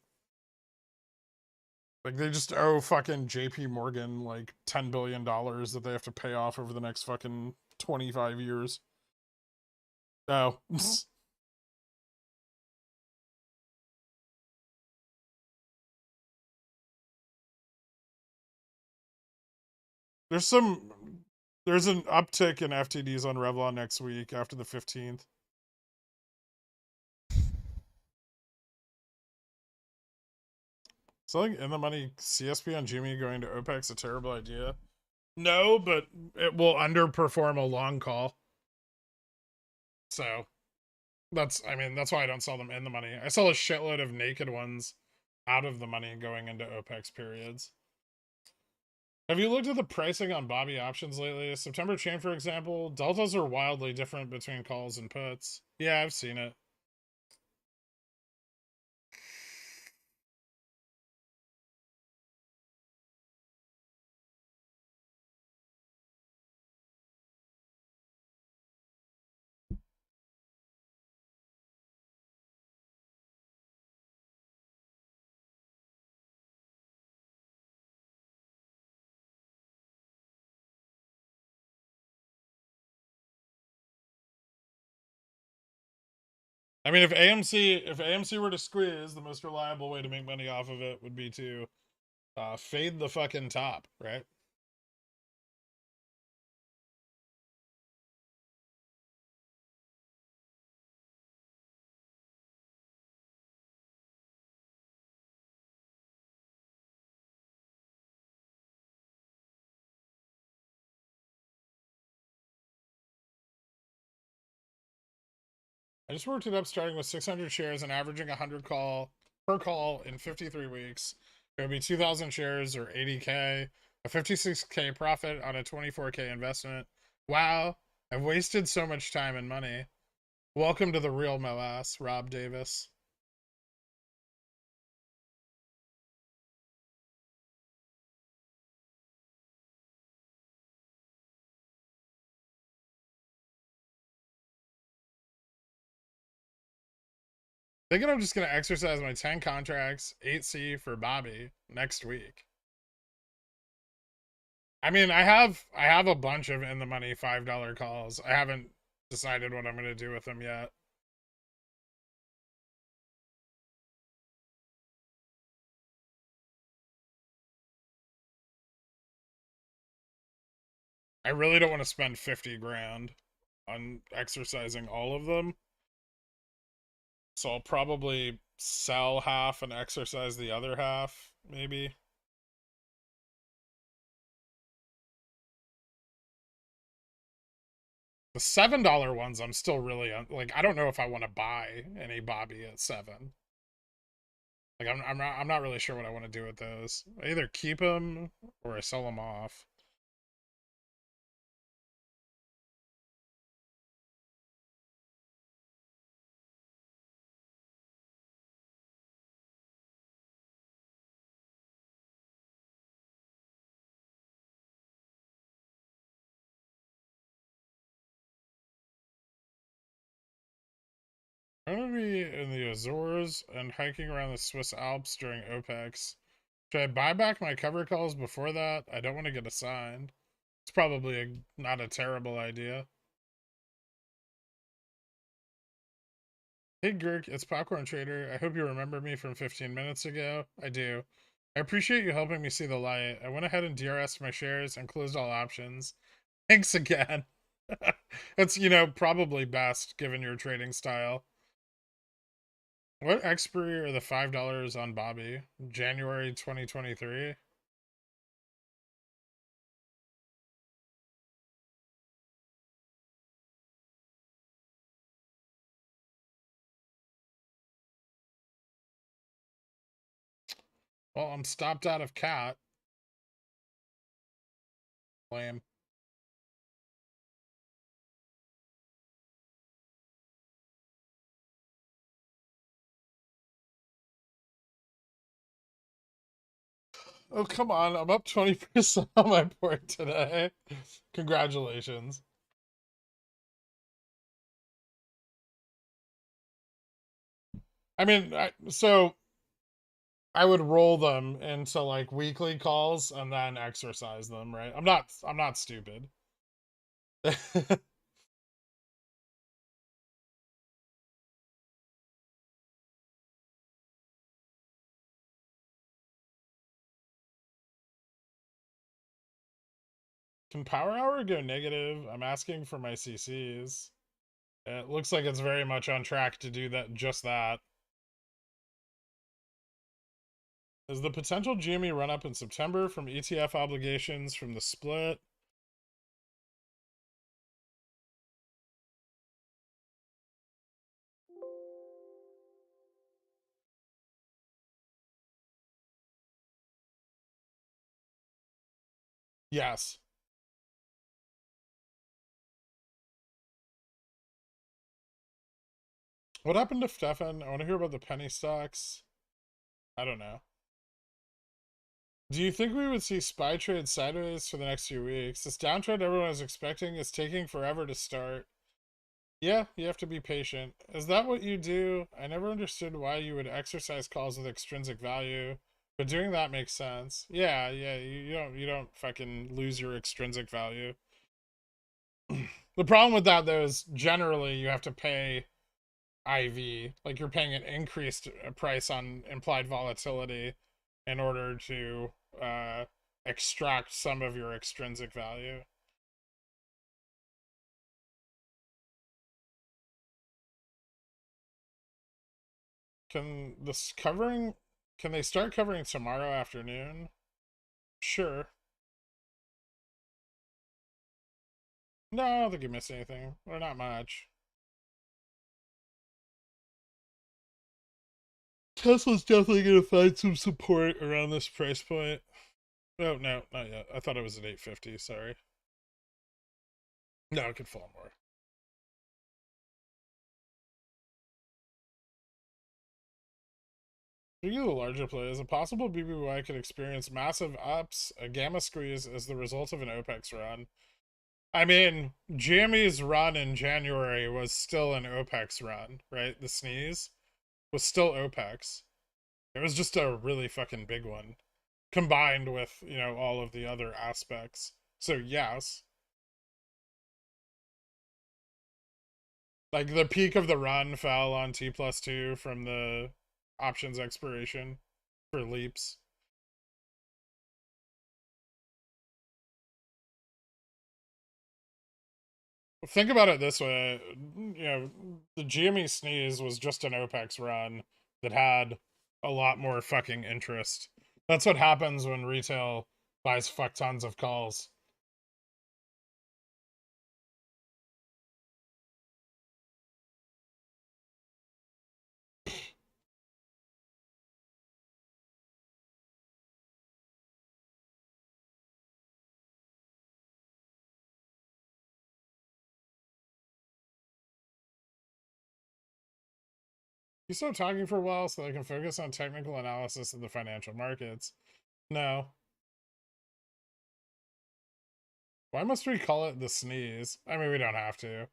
Like they just owe fucking JP Morgan like $10 billion that they have to pay off over the next fucking 25 years. Oh. there's there's an uptick in FTDs on Revlon next week after the 15th. Selling in the money CSP on Jimmy going to Opex a terrible idea? No, but it will underperform a long call. So that's why I don't sell them in the money. I sell a shitload of naked ones out of the money going into Opex periods. Have you looked at the pricing on Bobby options lately? September chain, for example, deltas are wildly different between calls and puts. Yeah, I've seen it. I mean, if AMC were to squeeze, the most reliable way to make money off of it would be to fade the fucking top, right? I just worked it up starting with 600 shares and averaging 100 call per call in 53 weeks. It would be 2,000 shares or 80K, a 56K profit on a 24K investment. Wow, I've wasted so much time and money. Welcome to the real MOASS, Rob Davis. Thinking I'm just gonna exercise my 10 contracts, 8C for Bobby next week. I mean, I have a bunch of in the money $5 calls. I haven't decided what I'm gonna do with them yet. I really don't want to spend 50 grand on exercising all of them. So I'll probably sell half and exercise the other half, maybe. The $7 ones, I'm still really like. I don't know if I want to buy any Bobby at 7. Like I'm not really sure what I want to do with those. I either keep them or I sell them off. I'm gonna be in the Azores and hiking around the Swiss Alps during Opex. Should I buy back my cover calls before that? I don't want to get assigned. It's probably not a terrible idea. Hey Gurk, it's Popcorn Trader. I hope you remember me from 15 minutes ago. I do. I appreciate you helping me see the light. I went ahead and DRS'd my shares and closed all options. Thanks again. That's, probably best given your trading style. What expiry are the $5 on Bobby? January 2023? Well, I'm stopped out of cat. Lame. Oh, come on. I'm up 20% on my port today. Congratulations. I mean, so I would roll them into like weekly calls and then exercise them, right? I'm not stupid. Can Power Hour go negative? I'm asking for my CCs. It looks like it's very much on track to do that, just that. Is the potential GME run up in September from ETF obligations from the split? Yes. What happened to Stefan? I want to hear about the penny stocks. I don't know. Do you think we would see SPY trade sideways for the next few weeks? This downtrend everyone is expecting is taking forever to start. Yeah, you have to be patient. Is that what you do? I never understood why you would exercise calls with extrinsic value, but doing that makes sense. Yeah, yeah, you don't fucking lose your extrinsic value. The problem with that though is generally you have to pay IV. Like you're paying an increased price on implied volatility in order to extract some of your extrinsic value. Can this covering? Can they start covering tomorrow afternoon? Sure. No, I don't think you missed anything. Or not much. Tesla's definitely gonna find some support around this price point. Oh no, not yet. I thought it was at 850. Sorry. No, it could fall more. Speaking of the larger play, is it possible BBY could experience massive ups, a gamma squeeze as the result of an Opex run? I mean, Jimmy's run in January was still an Opex run, right? The sneeze was still Opex. It was just a really fucking big one, combined with, you know, all of the other aspects. So, yes. Like, the peak of the run fell on T+2 from the options expiration for leaps. Think about it this way, you know, the GME sneeze was just an Opex run that had a lot more fucking interest. That's what happens when retail buys fuck tons of calls. You stop talking for a while so they can focus on technical analysis of the financial markets. No. Why must we call it the sneeze? I mean, we don't have to.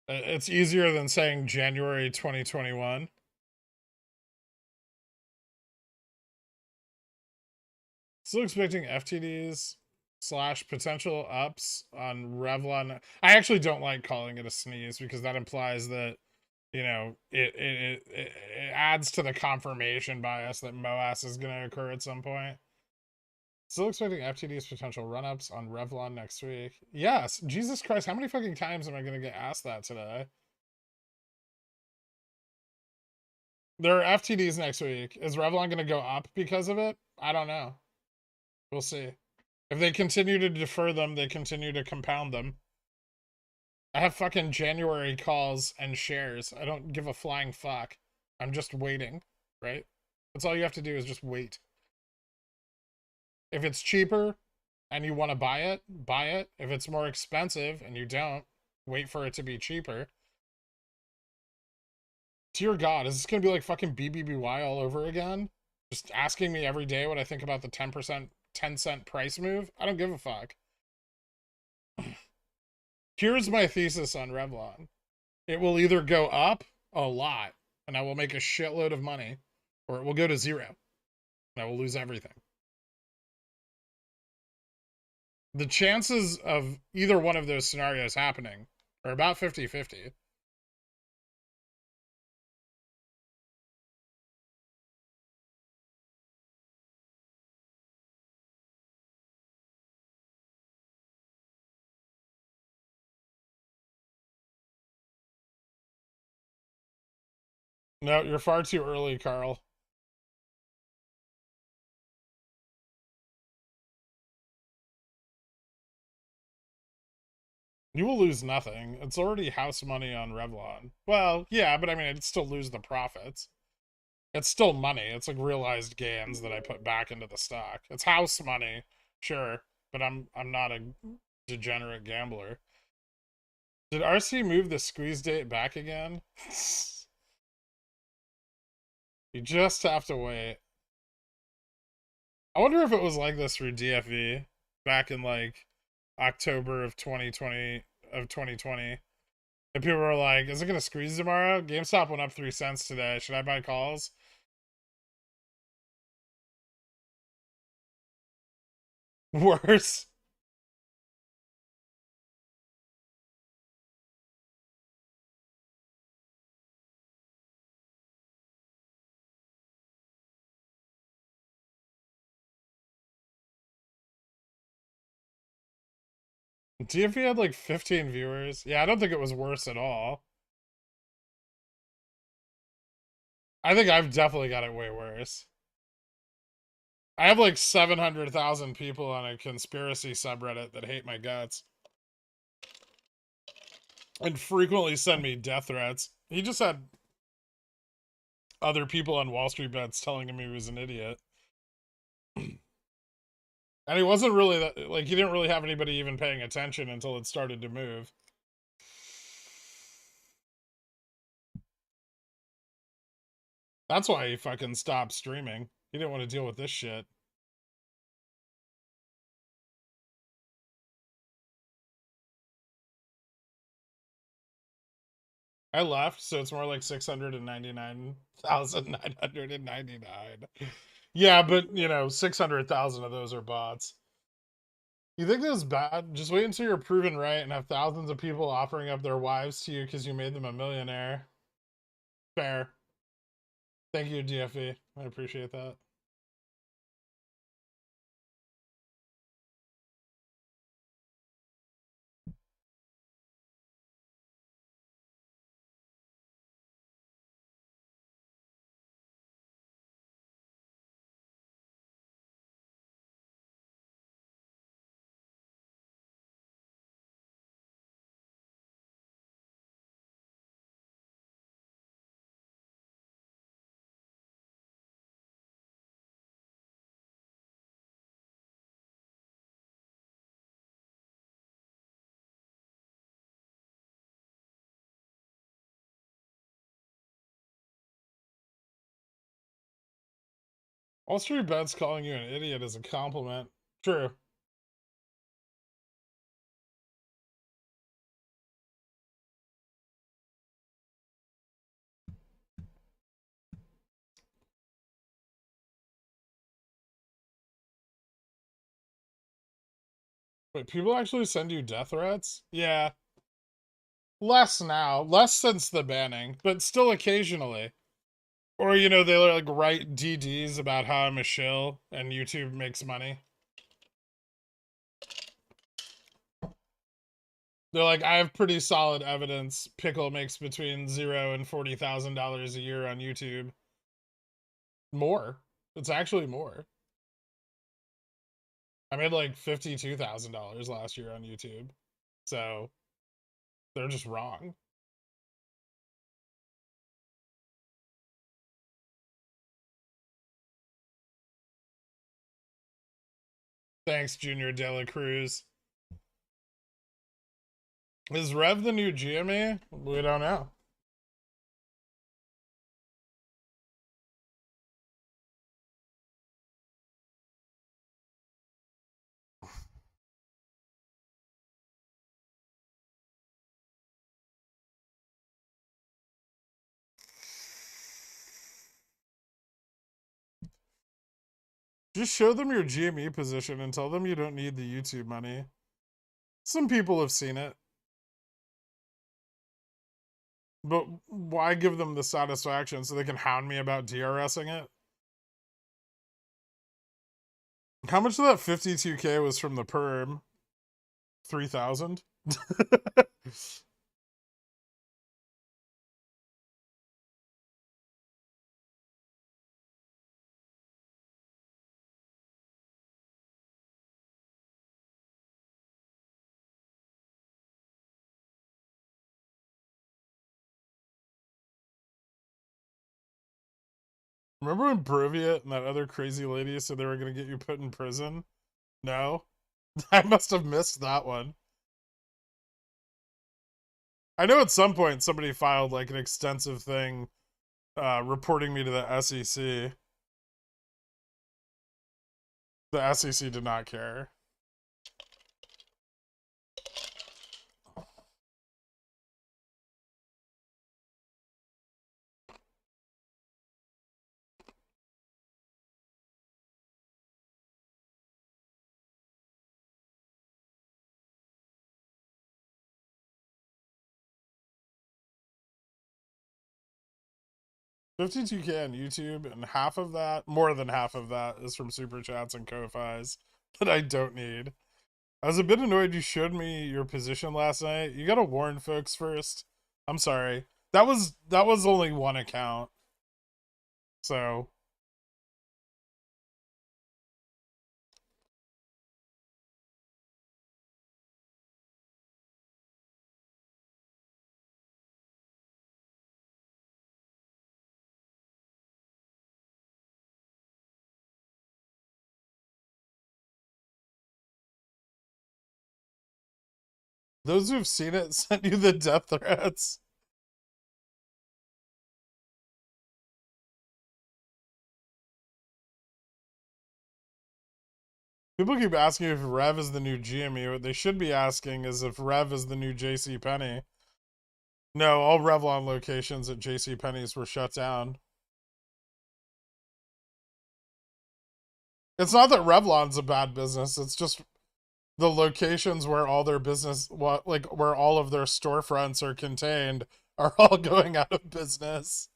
It's easier than saying January 2021. Still expecting FTDs slash potential ups on Revlon. I actually don't like calling it a sneeze because that implies that, you know, it adds to the confirmation bias that MOASS is going to occur at some point. Still expecting FTD's potential run-ups on Revlon next week. Yes, Jesus Christ, how many fucking times am I going to get asked that today? There are FTDs next week. Is Revlon going to go up because of it? I don't know. We'll see. If they continue to defer them, they continue to compound them. I have fucking January calls and shares. I don't give a flying fuck. I'm just waiting, right? That's all you have to do is just wait. If it's cheaper and you want to buy it, buy it. If it's more expensive and you don't, wait for it to be cheaper. Dear God, is this going to be like fucking BBBY all over again? Just asking me every day what I think about the 10%, 10-cent price move? I don't give a fuck. Here's my thesis on Revlon. It will either go up a lot and I will make a shitload of money, or it will go to zero and I will lose everything. The chances of either one of those scenarios happening are about 50-50. No, you're far too early, Carl. You will lose nothing. It's already house money on Revlon. Well, yeah, but I mean, I'd still lose the profits. It's still money. It's like realized gains that I put back into the stock. It's house money, sure, but I'm not a degenerate gambler. Did RC move the squeeze date back again? You just have to wait. I wonder if it was like this for DFV back in like October of 2020. And people were like, is it gonna squeeze tomorrow? GameStop went up 3 cents today. Should I buy calls? Worse. DFE had like 15 viewers. Yeah, I don't think it was worse at all. I think I've definitely got it way worse. I have like 700,000 people on a conspiracy subreddit that hate my guts and frequently send me death threats. He just had other people on Wall Street Bets telling him he was an idiot. And he wasn't really that, like, he didn't really have anybody even paying attention until it started to move. That's why he fucking stopped streaming. He didn't want to deal with this shit. I left, so it's more like 699,999. Yeah, but, you know, 600,000 of those are bots. You think this is bad? Just wait until you're proven right and have thousands of people offering up their wives to you because you made them a millionaire. Fair. Thank you, DFE. I appreciate that. Wall Street Bets calling you an idiot is a compliment. True. Wait, people actually send you death threats? Yeah. Less now. Less since the banning, but still occasionally. Or, you know, they like write DDs about how I'm a shill and YouTube makes money. They're like, I have pretty solid evidence Pickle makes between $0 and $40,000 a year on YouTube. More. It's actually more. I made like $52,000 last year on YouTube. So they're just wrong. Thanks, Junior De La Cruz. Is Rev the new GME? We don't know. Just show them your GME position and tell them you don't need the YouTube money. Some people have seen it. But why give them the satisfaction so they can hound me about DRSing it? How much of that 52K was from the perm? 3,000? Remember when Broviet and that other crazy lady said they were going to get you put in prison? No? I must have missed that one. I know at some point somebody filed like an extensive thing reporting me to the SEC. The SEC did not care. $52K on YouTube, and half of that, more than half of that, is from super chats and Ko-Fis that I don't need. I was a bit annoyed you showed me your position last night. You gotta warn folks first. I'm sorry. That was only one account. So those who've seen it sent you the death threats. People keep asking if Rev is the new GME. What they should be asking is if Rev is the new JC Penney. No, all Revlon locations at JC Penney's were shut down. It's not that Revlon's a bad business. It's just the locations where all their business, what like where all of their storefronts are contained, are all going out of business.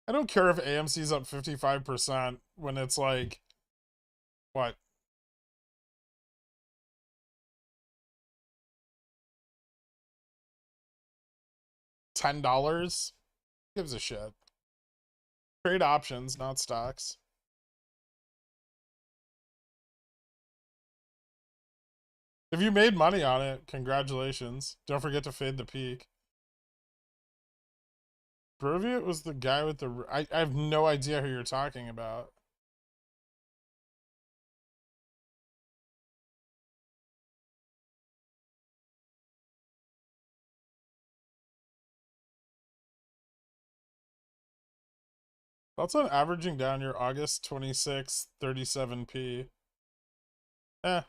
I don't care if AMC's up 55% when it's like, what, $10? Gives a shit. Trade options, not stocks. If you made money on it, congratulations. Don't forget to fade the peak. Broviet was the guy with the... I have no idea who you're talking about. That's on averaging down your August 26th 37p. Eh.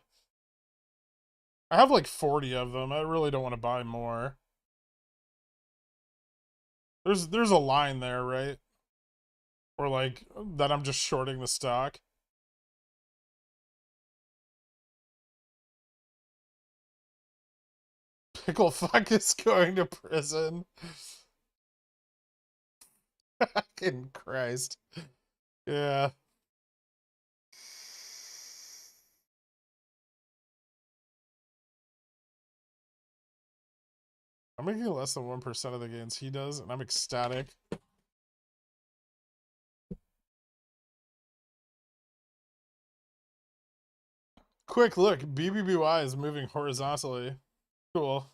I have like 40 of them. I really don't want to buy more. There's a line there, right? Or like that I'm just shorting the stock. Pickle fuck is going to prison. Fucking Christ. Yeah. I'm making less than 1% of the gains he does, and I'm ecstatic. Quick look, BBBY is moving horizontally. Cool.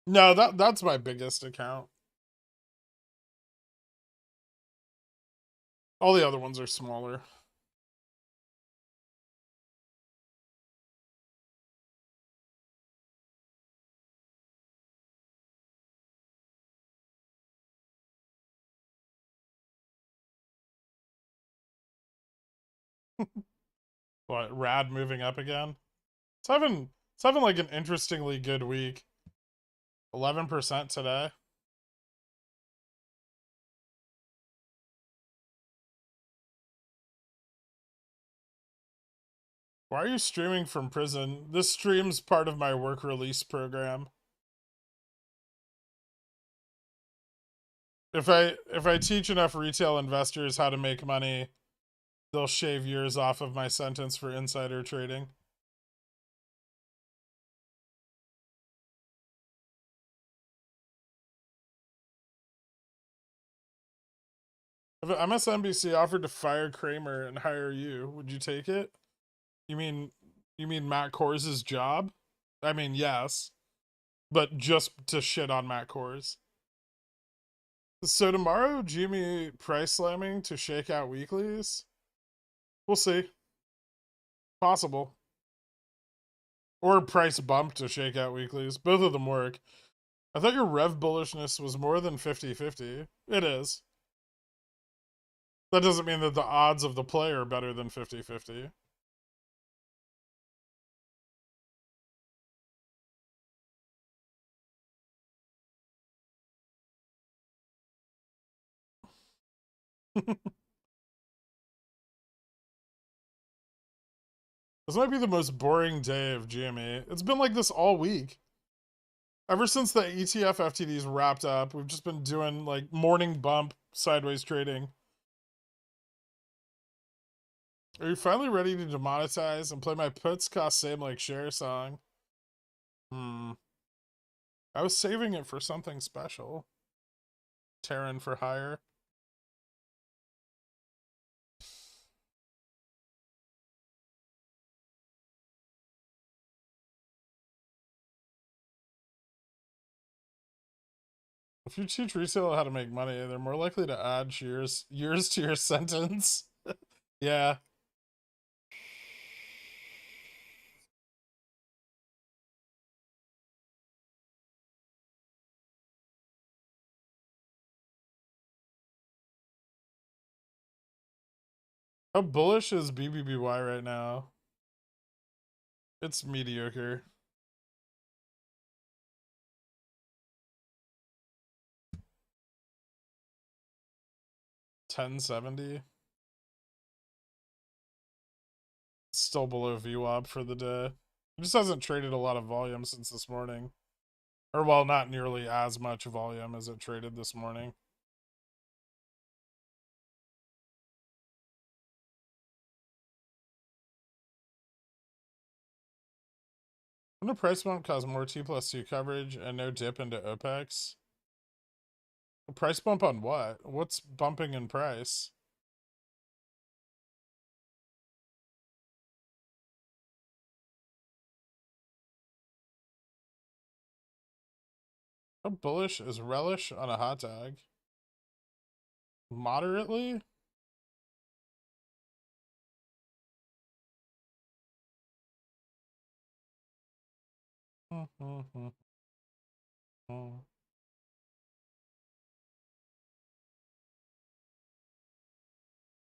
No, that's my biggest account. All the other ones are smaller. What, Rad moving up again? It's having like an interestingly good week. 11% today. Why are you streaming from prison? This stream's part of my work release program. If I teach enough retail investors how to make money, they'll shave years off of my sentence for insider trading. If MSNBC offered to fire Kramer and hire you, would you take it? You mean you mean Matt Kors' job? I mean, yes, but just to shit on Matt Kors. So tomorrow, Jimmy price slamming to shake out weeklies? We'll see. Possible. Or price bump to shake out weeklies. Both of them work. I thought your rev bullishness was more than 50-50. It is. That doesn't mean that the odds of the play are better than 50-50. This might be the most boring day of GME. It's been like this all week. Ever since the ETF FTDs wrapped up, we've just been doing like morning bump sideways trading. Are you finally ready to demonetize and play my puts cost same like share song? I was saving it for something special. Terran for hire. If you teach resale how to make money, they're more likely to add years to your sentence. Yeah. How bullish is BBBY right now? It's mediocre. $10.70. Still below VWAP for the day. It just hasn't traded a lot of volume since this morning. Or, well, not nearly as much volume as it traded this morning. When a price bump cause more T+2 coverage and no dip into Opex? A price bump on what? What's bumping in price? How bullish is relish on a hot dog? Moderately?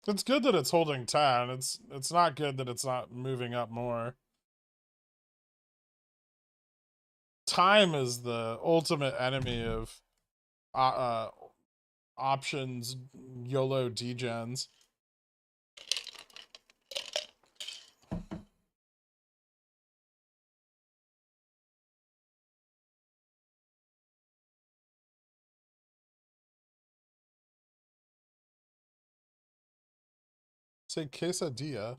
It's good that it's holding 10. It's not good that it's not moving up more. Time is the ultimate enemy of options YOLO degens. Say quesadilla.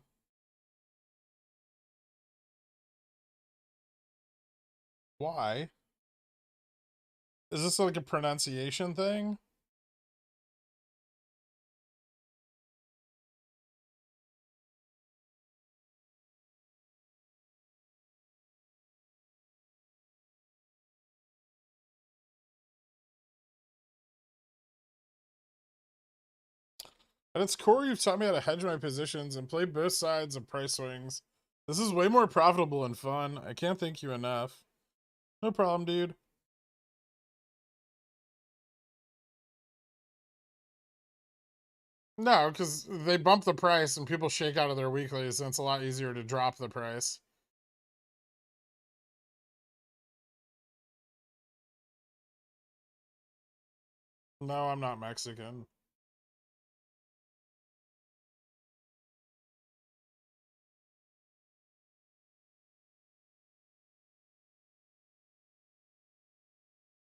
Why? Is this like a pronunciation thing? At its core, you've taught me how to hedge my positions and play both sides of price swings. This is way more profitable and fun. I can't thank you enough. No problem, dude. No, because they bump the price and people shake out of their weeklies, and it's a lot easier to drop the price. No, I'm not Mexican.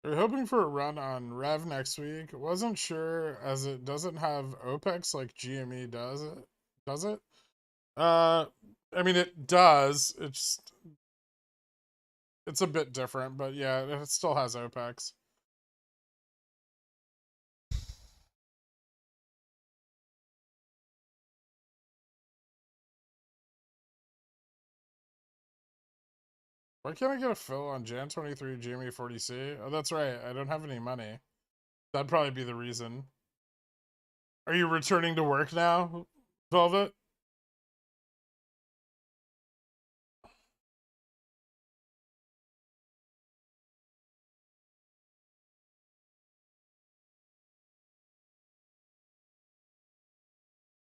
We're hoping for a run on Rev next week. Wasn't sure as it doesn't have Opex like GME does it. Does it? I mean it does. It's a bit different, but yeah, it still has Opex. Why can't I get a fill on Jan 23 GME 40C? Oh, that's right. I don't have any money. That'd probably be the reason. Are you returning to work now, Velvet?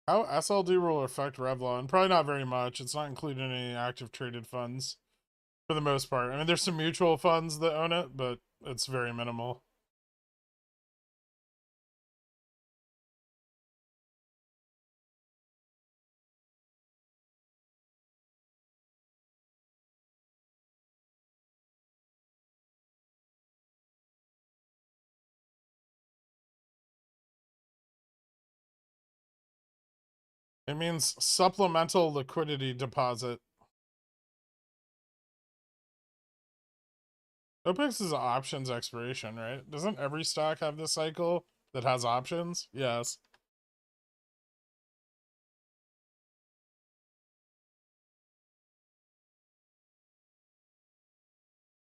How SLD will affect Revlon? Probably not very much. It's not included in any active traded funds for the most part. I mean, there's some mutual funds that own it, but it's very minimal. It means supplemental liquidity deposit. Opex is options expiration, right? Doesn't every stock have this cycle that has options? Yes.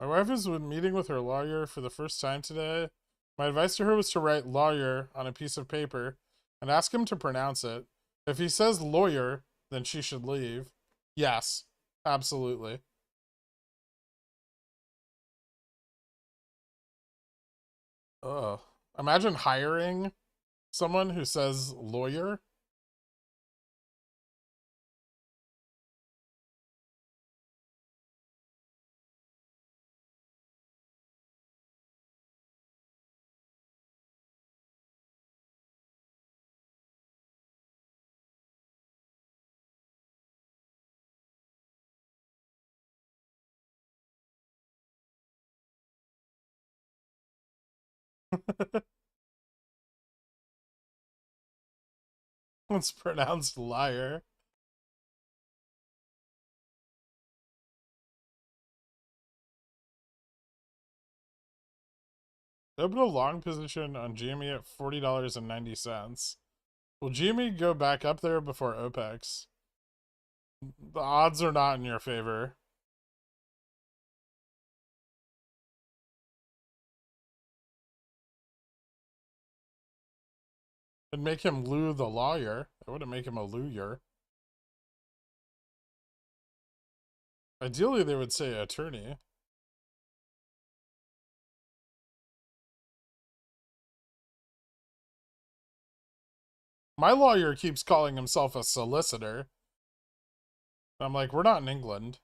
My wife is meeting with her lawyer for the first time today. My advice to her was to write lawyer on a piece of paper and ask him to pronounce it. If he says lawyer, then she should leave. Yes, absolutely. Ugh. Imagine hiring someone who says lawyer. It's pronounced liar. Open a long position on GME at $40.90. Will GME go back up there before Opex? The odds are not in your favor. It'd make him Lou the lawyer. It wouldn't make him a lawyer. Ideally, they would say attorney. My lawyer keeps calling himself a solicitor. I'm like, we're not in England.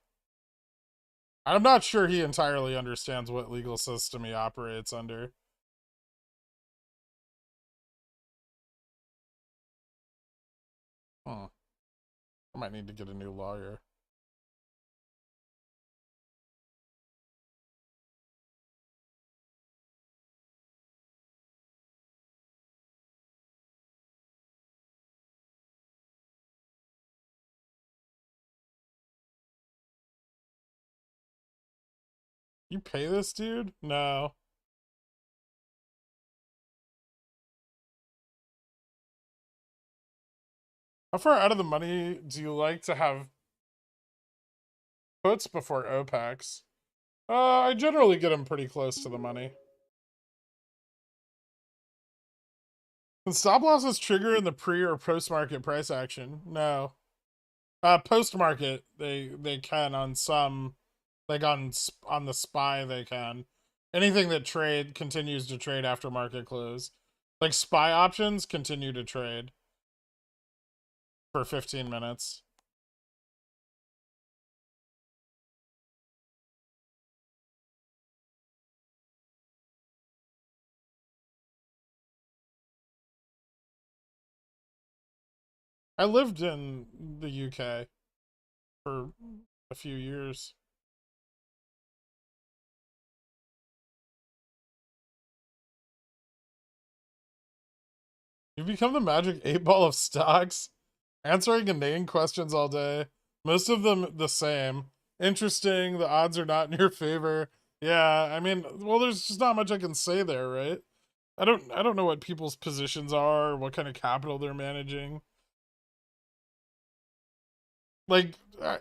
I'm not sure he entirely understands what legal system he operates under. I might need to get a new lawyer. You pay this dude? No. How far out of the money do you like to have puts before OPEX? I generally get them pretty close to the money. Can stop losses trigger in the pre or post market price action? No. Post market they can on some, like on the SPY they can. Anything that trade continues to trade after market close. Like SPY options continue to trade for 15 minutes. I lived in the UK for a few years. You've become the magic 8 ball of stocks, answering inane questions all day. Most of them the same. Interesting, the odds are not in your favor. Yeah, I mean, well, there's just not much I can say there, right? I don't know what people's positions are, what kind of capital they're managing. Like I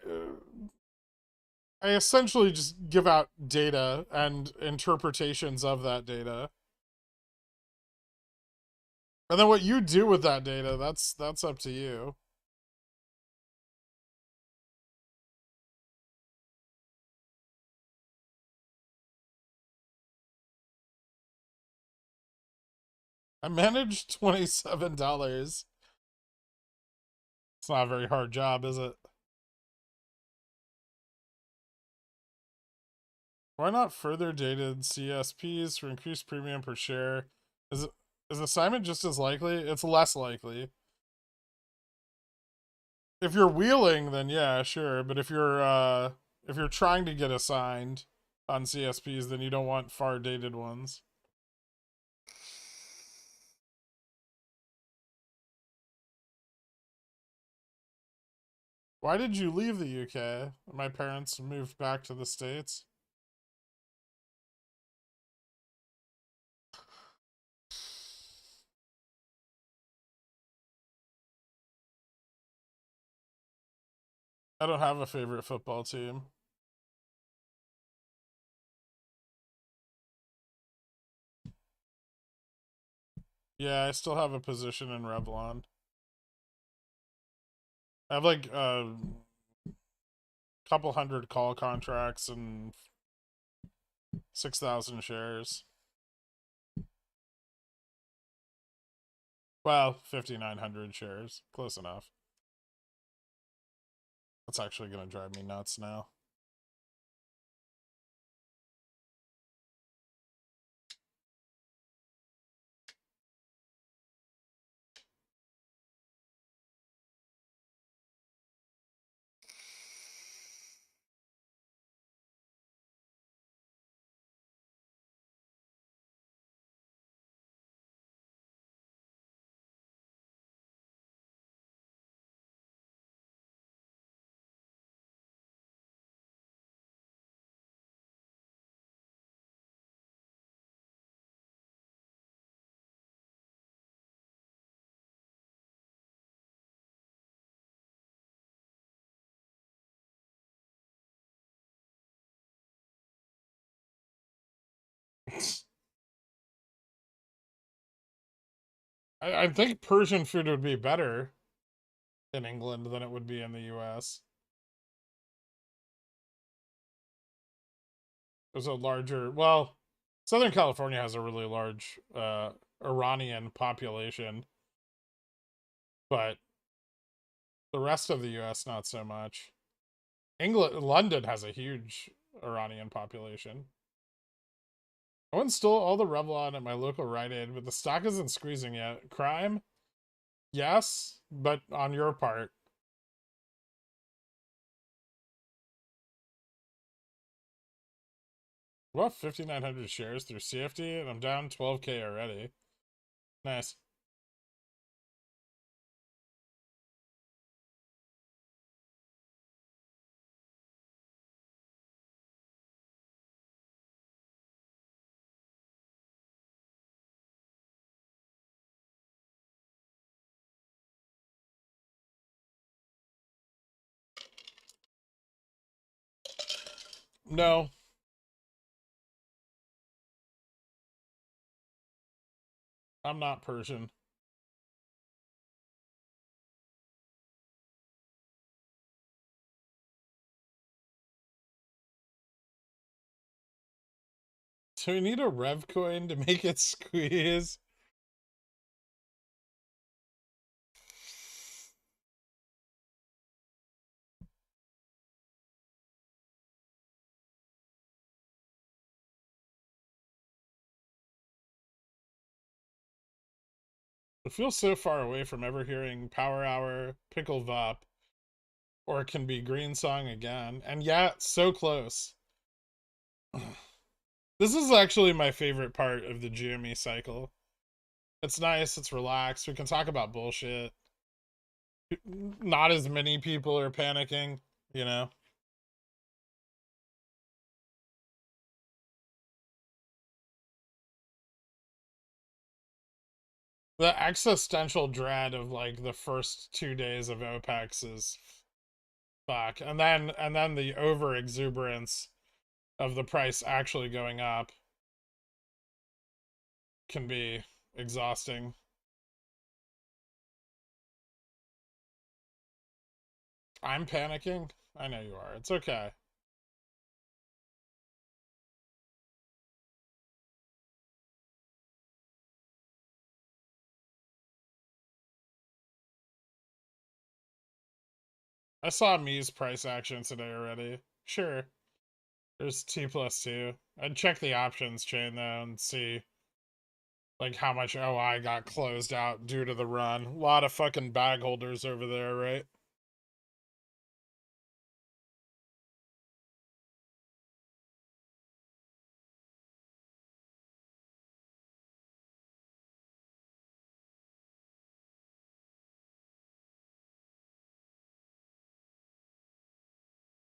essentially just give out data and interpretations of that data. And then what you do with that data, that's up to you. I managed $27. It's not a very hard job, is it? Why not further dated CSPs for increased premium per share? Is it, is assignment just as likely? It's less likely. If you're wheeling, then yeah, sure. But if you're trying to get assigned on CSPs, then you don't want far dated ones. Why did you leave the UK? My parents moved back to the States. I don't have a favorite football team. Yeah, I still have a position in Revlon. I have like a couple hundred call contracts and 6,000 shares. Well, 5,900 shares. Close enough. That's actually going to drive me nuts now. I think Persian food would be better in England than it would be in the US. There's a larger, well, Southern California has a really large Iranian population, but the rest of the US not so much. London has a huge Iranian population. I went and stole all the Revlon at my local Rite Aid, but the stock isn't squeezing yet. Crime? Yes, but on your part. Well, 5,900 shares through CFD, and I'm down 12K already. Nice. No. I'm not Persian. Do we need a Rev coin to make it squeeze? It feels so far away from ever hearing Power Hour, Pickle Vop, or it can be Green Song again. And yet, so close. This is actually my favorite part of the GME cycle. It's nice, it's relaxed, we can talk about bullshit. Not as many people are panicking, you know? The existential dread of like the first 2 days of Opex is fuck. And then the over exuberance of the price actually going up can be exhausting. I'm panicking. I know you are. It's okay. I saw Mi's price action today already. Sure. There's T plus 2. I'd check the options chain though and see like how much OI got closed out due to the run. A lot of fucking bag holders over there, right?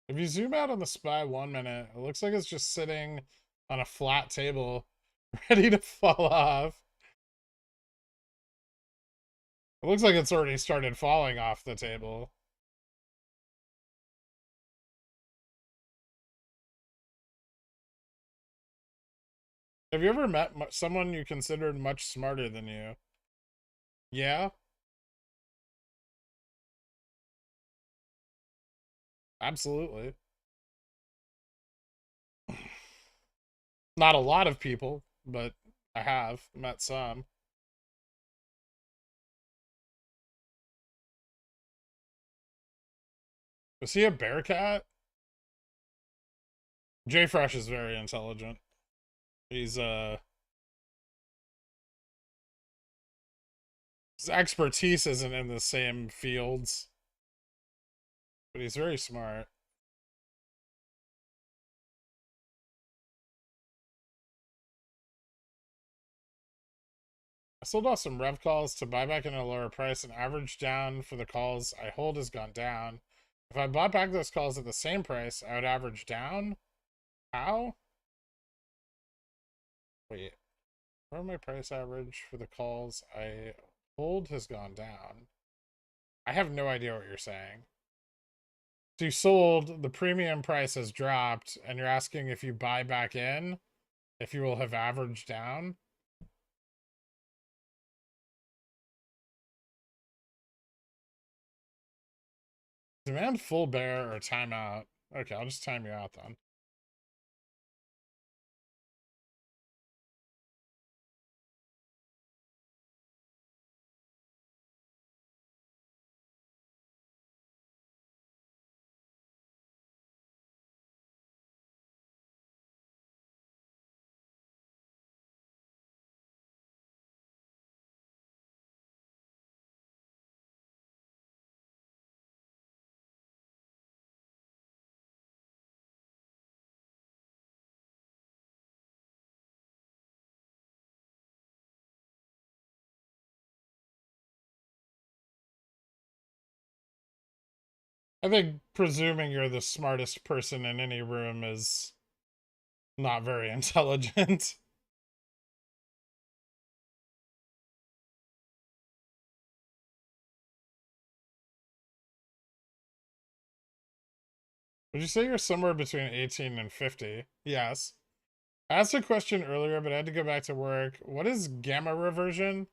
If you zoom out on the SPY 1 minute, it looks like it's just sitting on a flat table, ready to fall off. It looks like it's already started falling off the table. Have you ever met someone you considered much smarter than you? Yeah, absolutely. Not a lot of people, but I have met some. Was he a bear cat? Jay Fresh is very intelligent. He's his expertise isn't in the same fields, but he's very smart. I sold off some rev calls to buy back in a lower price, and average down for the calls I hold has gone down. If I bought back those calls at the same price, I would average down. How? Wait, where my price average for the calls I hold has gone down? I have no idea what you're saying. So you sold, the premium price has dropped, and you're asking if you buy back in, if you will have averaged down? Demand full bear or timeout. Okay, I'll just time you out then. I think presuming you're the smartest person in any room is not very intelligent. Would you say you're somewhere between 18 and 50? Yes. I asked a question earlier, but I had to go back to work. What is gamma reversion?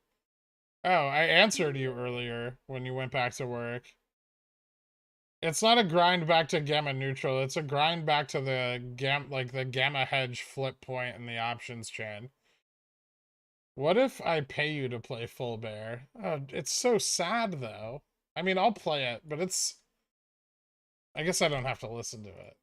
Oh, I answered you earlier when you went back to work. It's not a grind back to gamma neutral. It's a grind back to the gamma hedge flip point in the options chain. What if I pay you to play full bear? It's so sad though. I mean, I'll play it, but I guess I don't have to listen to it.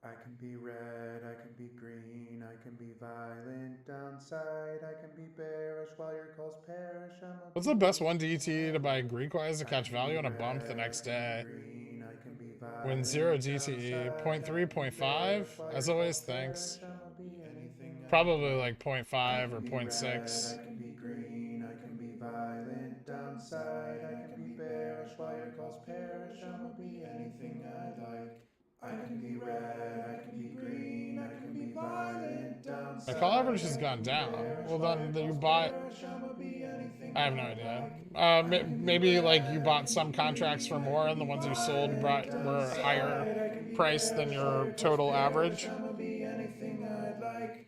I can be red, I can be green, I can be violent downside, I can be bearish while your calls perish. I'ma What's be the best one anything DT I to buy like. Greekwise to I catch can be value on a bump the red, I next can be day? green, I can be Win 0 violent DTE, downside, I 0.3, can be point bearish 0.5? while As your calls always, thanks. perish. I'ma be anything I'd Probably like. like point I 0.5 can or be point red, I 0.6. can be green, I can be violent downside, I can be bearish while your calls perish. I'ma be anything I'd like. I can be red, I can be green, I can be violent My call average downside, has I can gone be down. bearish Well, while your then you calls bought. perish. I'ma be anything I have no I'd idea. like. I can be Maybe like you red, I bought can be some contracts for green, I more, can and the be ones you sold violent were higher downside, I can be price than bearish while your your calls total perish. average. I'ma be anything I'd like.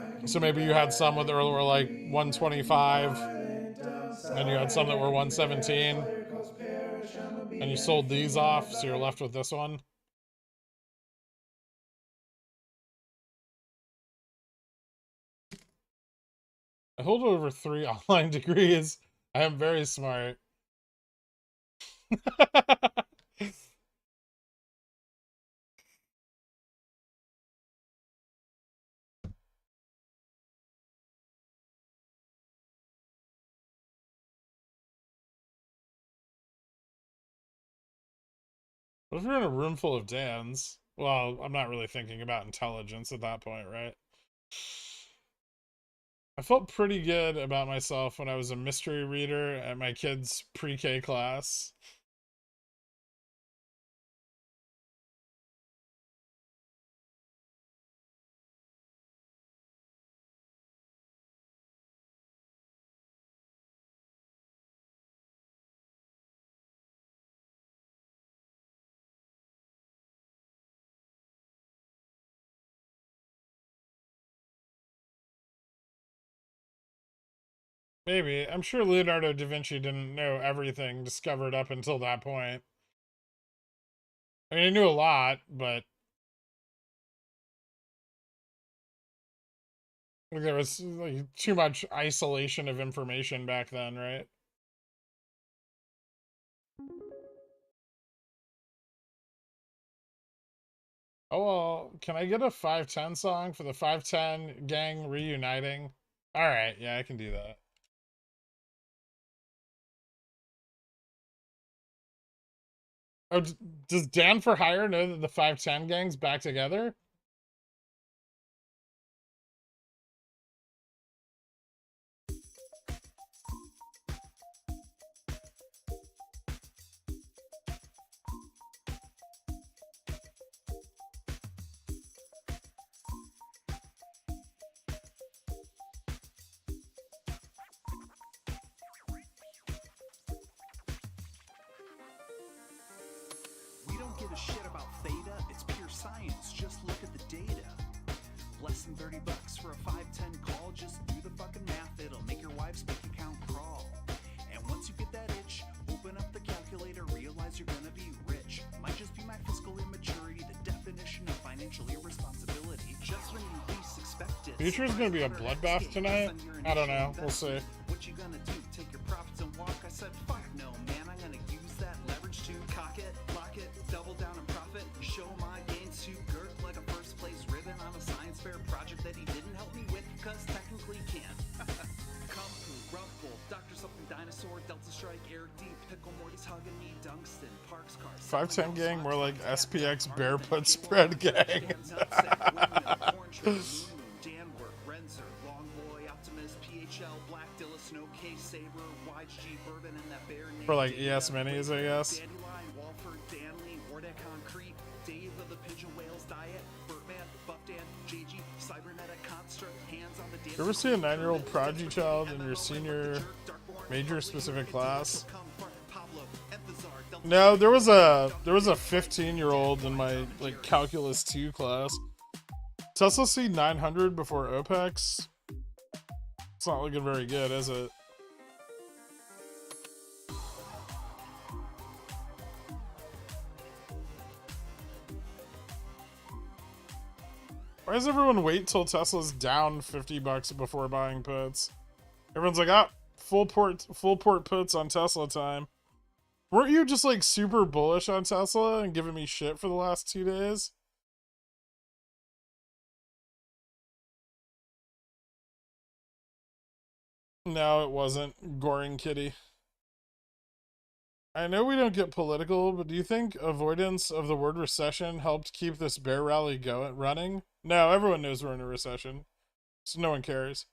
I can So be maybe you had some red, that I can were be like green, I can be 125, violent and you had downside, some that I were can be bearish 117, while your calls perish. I'ma and be you sold these anything off, I'd so you're like. left with this one. I hold over 3 online degrees. I am very smart. What if you're in a room full of Dans? Well, I'm not really thinking about intelligence at that point, right? I felt pretty good about myself when I was a mystery reader at my kid's pre-K class. Maybe. I'm sure Leonardo da Vinci didn't know everything discovered up until that point. I mean, he knew a lot, but there was like too much isolation of information back then, right? Oh, well, can I get a 510 song for the 510 gang reuniting? All right, yeah, I can do that. Oh, does Dan for Hire know that the 510 gang's back together? We don't give a shit about theta, it's pure science, just look at the data. Less than $30 for a 510 call, just do the fucking math, it'll make your wife's bank account crawl. And once you get that itch, open up the calculator, realize you're gonna be rich. Might just be my fiscal immaturity, the definition of financial irresponsibility. Just when you least expect it. Future's gonna be a bloodbath tonight? I don't know, we'll see. What you gonna do, take your profits and walk? I said, fuck no, man, I'm gonna use that leverage to cock it, lock it, double down and profit, show my gains to Gert like a first place ribbon on a science fair project that he didn't help me with, cause technically can't. Kung Fu, Rumble, Dr. Something Dinosaur, Delta Strike, Eric D, Pickle Morty's hugging me, Dungston, Parks Cars. 510 gang, more like SPX barefoot spread gang. For like ES minis, I guess. You ever see a 9-year-old prodigy child in your senior major specific class? No, there was a 15-year-old in my like calculus 2 class. Tesla C900 before Opex. It's not looking very good, is it? Why does everyone wait till Tesla's down $50 before buying puts? Everyone's like, ah, full port puts on Tesla time. Weren't you just like super bullish on Tesla and giving me shit for the last 2 days? No, it wasn't. Goring kitty. I know we don't get political, but do you think avoidance of the word recession helped keep this bear rally running? No, everyone knows we're in a recession, so no one cares.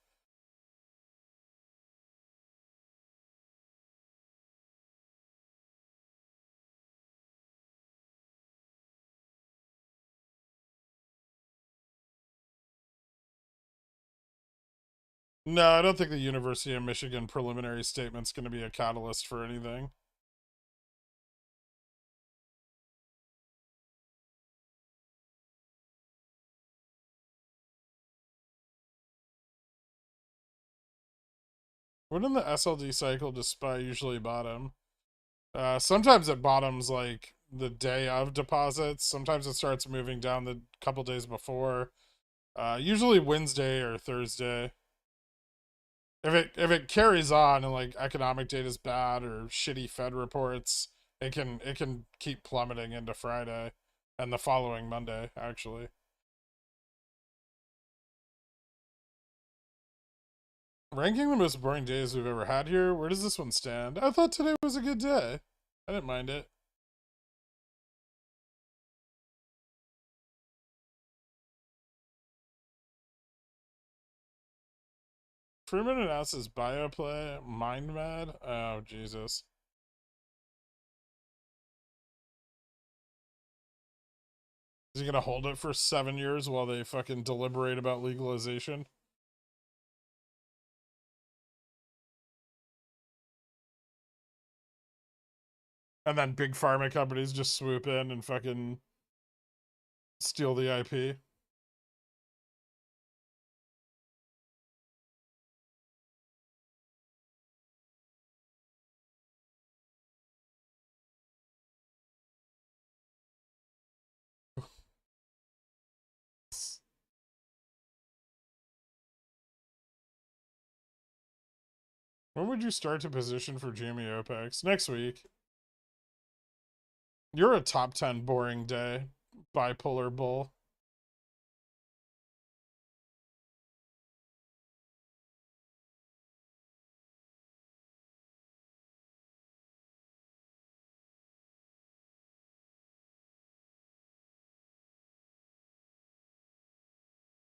No, I don't think the University of Michigan preliminary statement's going to be a catalyst for anything. When in the SLD cycle does SPY usually bottom? Sometimes it bottoms like the day of deposits. Sometimes it starts moving down the couple days before. Usually Wednesday or Thursday. If it carries on and like economic data is bad or shitty Fed reports, it can keep plummeting into Friday and the following Monday, actually. Ranking the most boring days we've ever had here, where does this one stand? I thought today was a good day. I didn't mind it. Freeman announces bioplay, mind mad. Oh, Jesus. Is he gonna hold it for 7 years while they fucking deliberate about legalization? And then big pharma companies just swoop in and fucking steal the IP. When would you start to position for GME Opex? Next week. You're a top 10 boring day, bipolar bull.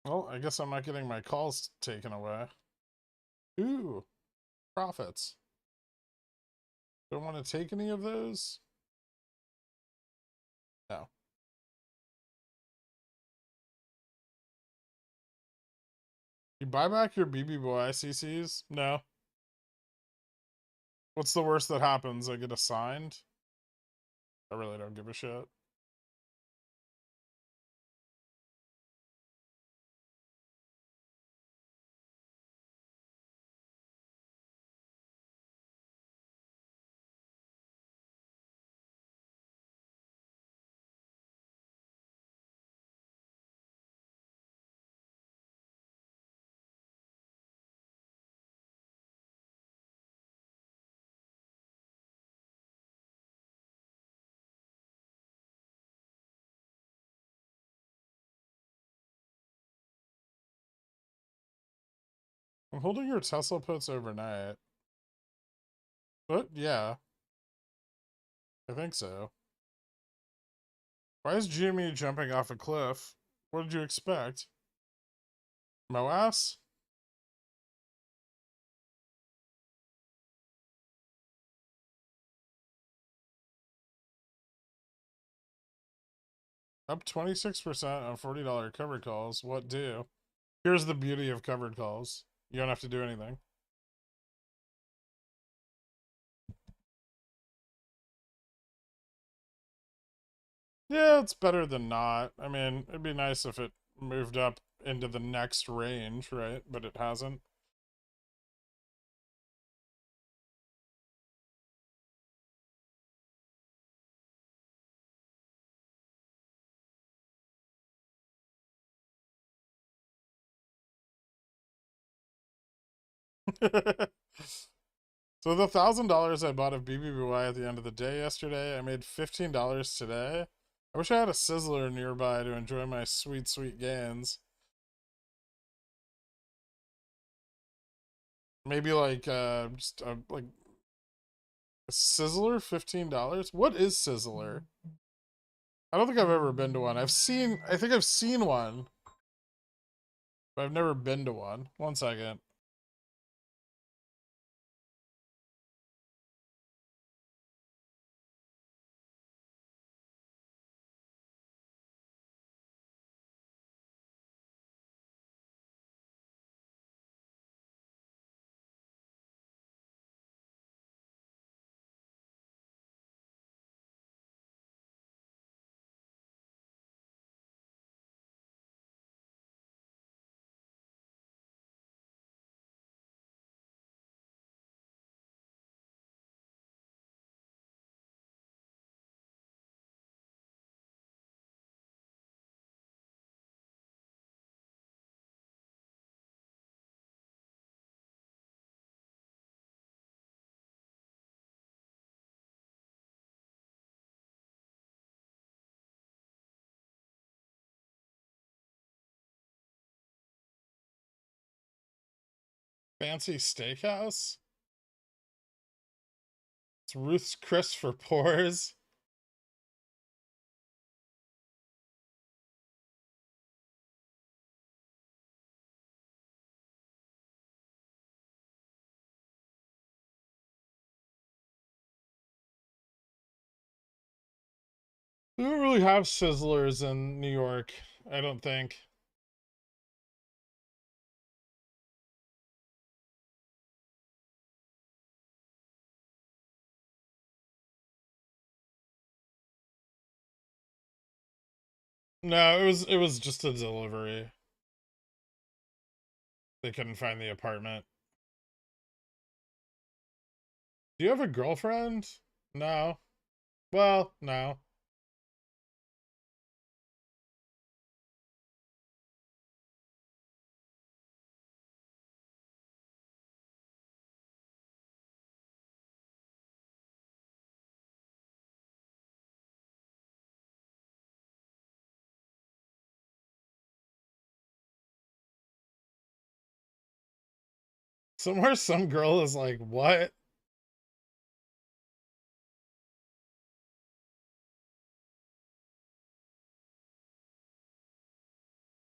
Well, I guess I'm not getting my calls taken away. Ooh, profits. Don't want to take any of those? No. You buy back your BB Boy ICCs? No. What's the worst that happens? I get assigned? I really don't give a shit. I'm holding your Tesla puts overnight. But yeah, I think so. Why is Jimmy jumping off a cliff? What did you expect? MOASS? Up 26% on $40 covered calls. What do? Here's the beauty of covered calls. You don't have to do anything. Yeah, it's better than not. I mean, it'd be nice if it moved up into the next range, right? But it hasn't. So the $1,000 I bought of BBBY at the end of the day yesterday, I made $15 today. I wish I had a sizzler nearby to enjoy my sweet, sweet gains. Maybe like just like a sizzler, $15. What is sizzler? I don't think I've ever been to one. I think I've seen one, but I've never been to one. One second. Fancy steakhouse? It's Ruth's Chris for Poors. We don't really have sizzlers in New York, I don't think. No, it was just a delivery. They couldn't find the apartment. Do you have a girlfriend? No. Well, no. Somewhere some girl is like, what?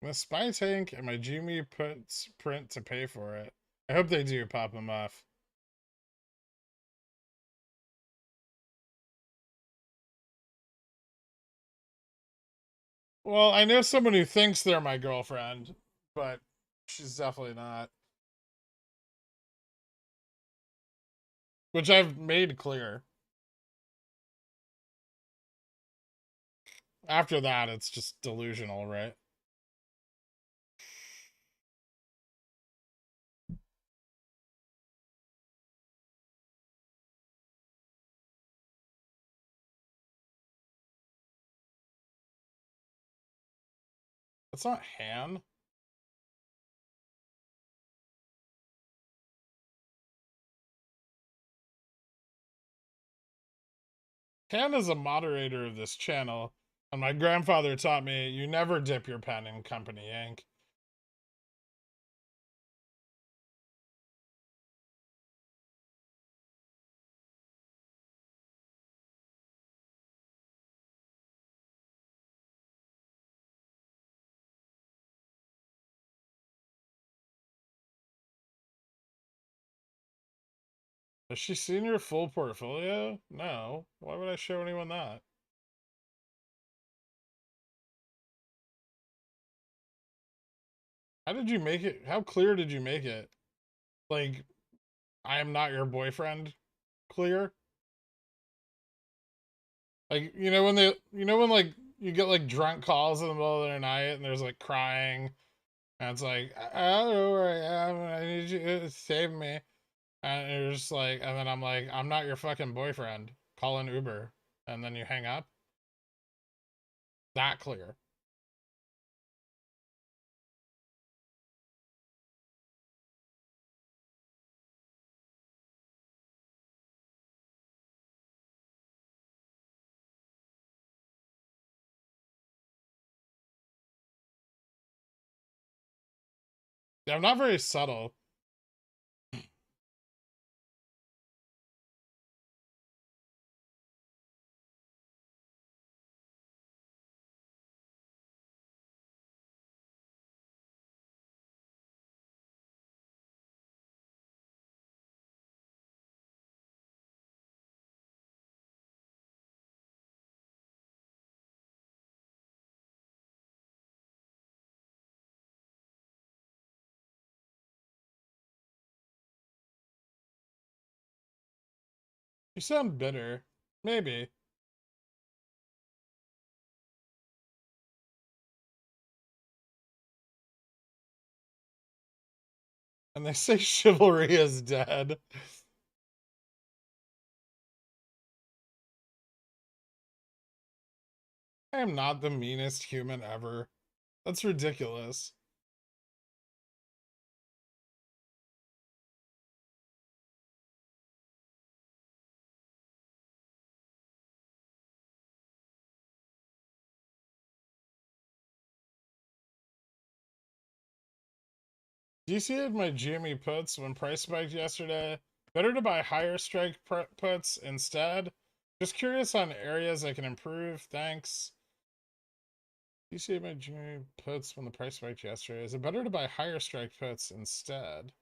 My spy tank and my Jimmy puts print to pay for it. I hope they do pop them off. Well, I know someone who thinks they're my girlfriend, but she's definitely not. Which I've made clear. After that, it's just delusional, right? That's not Han. Han is a moderator of this channel, and my grandfather taught me you never dip your pen in company ink. Has she seen your full portfolio? No. Why would I show anyone that? How did you make it? How clear did you make it? Like, I am not your boyfriend clear? Like, when like you get like drunk calls in the middle of the night and there's like crying and it's like, I don't know where I am, I need you to save me. And you're just like, and then I'm like, I'm not your fucking boyfriend. Call an Uber. And then you hang up. That clear. Yeah, I'm not very subtle. You sound bitter. Maybe. And they say chivalry is dead. I am not the meanest human ever. That's ridiculous. Do you see my GME puts when price spiked yesterday? Better to buy higher strike puts instead. Just curious on areas I can improve. Thanks. Do you see my GME puts when the price spiked yesterday? Is it better to buy higher strike puts instead?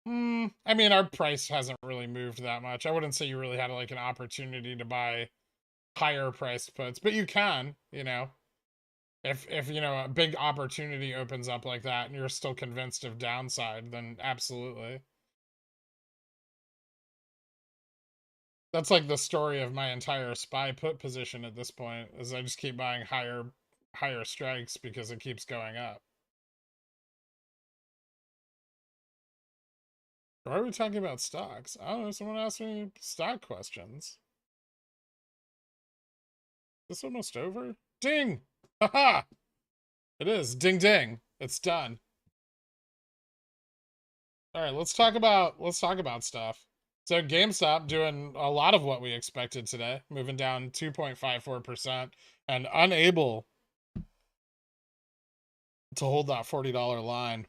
I mean, our price hasn't really moved that much. I wouldn't say you really had like an opportunity to buy higher priced puts, but you can, if a big opportunity opens up like that and you're still convinced of downside, then absolutely. That's like the story of my entire SPY put position at this point, is I just keep buying higher strikes because it keeps going up. Why are we talking about stocks? I don't know, someone asked me stock questions. Is this almost over? Ding! Haha! It is. Ding ding. It's done. All right, let's talk about stuff. So GameStop doing a lot of what we expected today, moving down 2.54% and unable to hold that $40 line.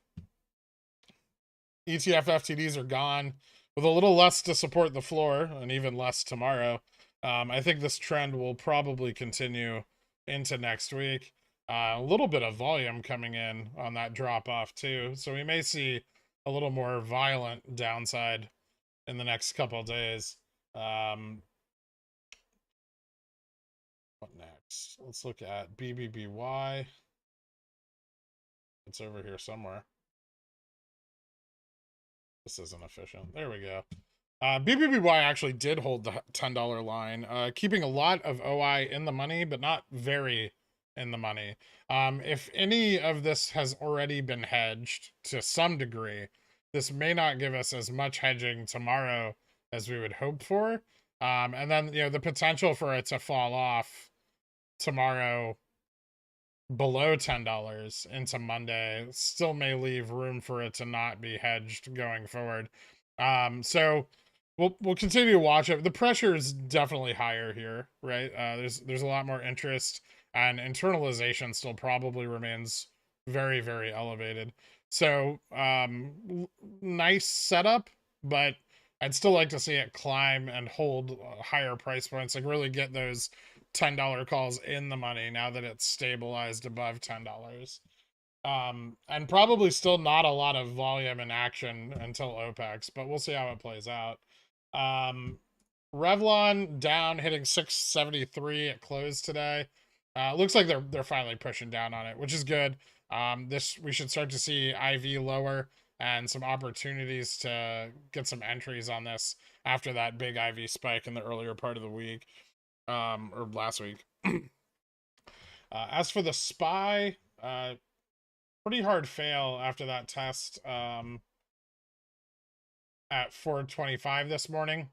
ETF FTDs are gone, with a little less to support the floor and even less tomorrow. I think this trend will probably continue into next week. A little bit of volume coming in on that drop off too, so we may see a little more violent downside in the next couple of days. What next? Let's look at BBBY. It's over here somewhere. This isn't efficient. There we go. BBBY actually did hold the $10 line, keeping a lot of OI in the money, but not very in the money. If any of this has already been hedged to some degree, this may not give us as much hedging tomorrow as we would hope for. And then, you know, the potential for it to fall off tomorrow below $10 into Monday still may leave room for it to not be hedged going forward. So we'll continue to watch it. The pressure is definitely higher here, right? There's a lot more interest, and internalization still probably remains very, very elevated. So nice setup, but I'd still like to see it climb and hold higher price points, like really get those $10 calls in the money now that it's stabilized above $10. And probably still not a lot of volume in action until Opex, but we'll see how it plays out. Revlon down, hitting 673 at close today. Looks like they're finally pushing down on it, which is good. We should start to see IV lower and some opportunities to get some entries on this after that big IV spike in the earlier part of the week, or last week. As for the SPY, pretty hard fail after that test at 425 this morning.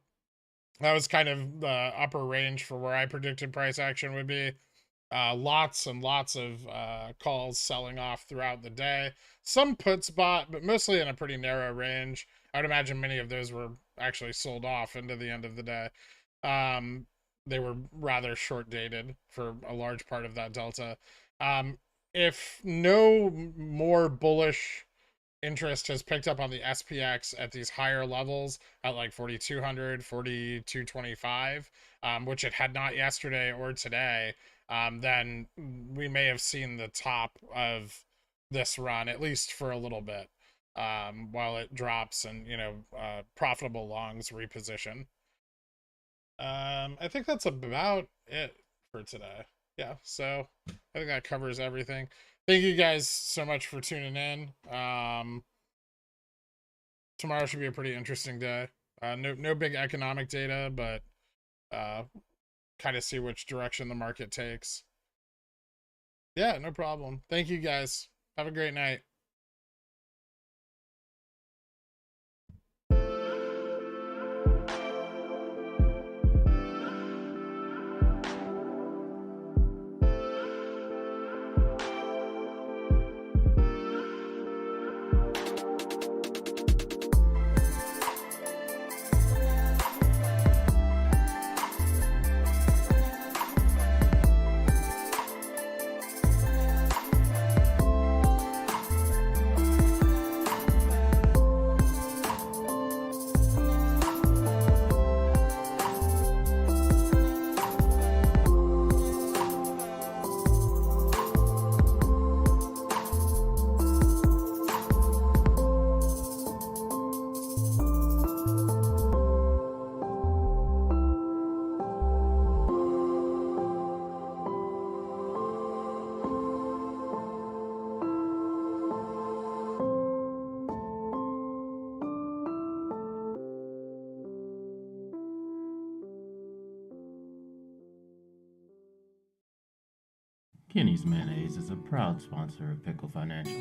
That was kind of the upper range for where I predicted price action would be. Lots and lots of calls selling off throughout the day. Some puts bought, but mostly in a pretty narrow range. I would imagine many of those were actually sold off into the end of the day. They were rather short dated for a large part of that delta. If no more bullish interest has picked up on the SPX at these higher levels at like 4,200, 4,225, which it had not yesterday or today, then we may have seen the top of this run, at least for a little bit, while it drops and, you know, profitable longs reposition. I think that's about it for today. Yeah, so I think that covers everything. Thank you guys so much for tuning in. Tomorrow should be a pretty interesting day. No big economic data, but kind of see which direction the market takes. Yeah, no problem. Thank you guys. Have a great night. Kenny's Mayonnaise is a proud sponsor of Pickle Financial,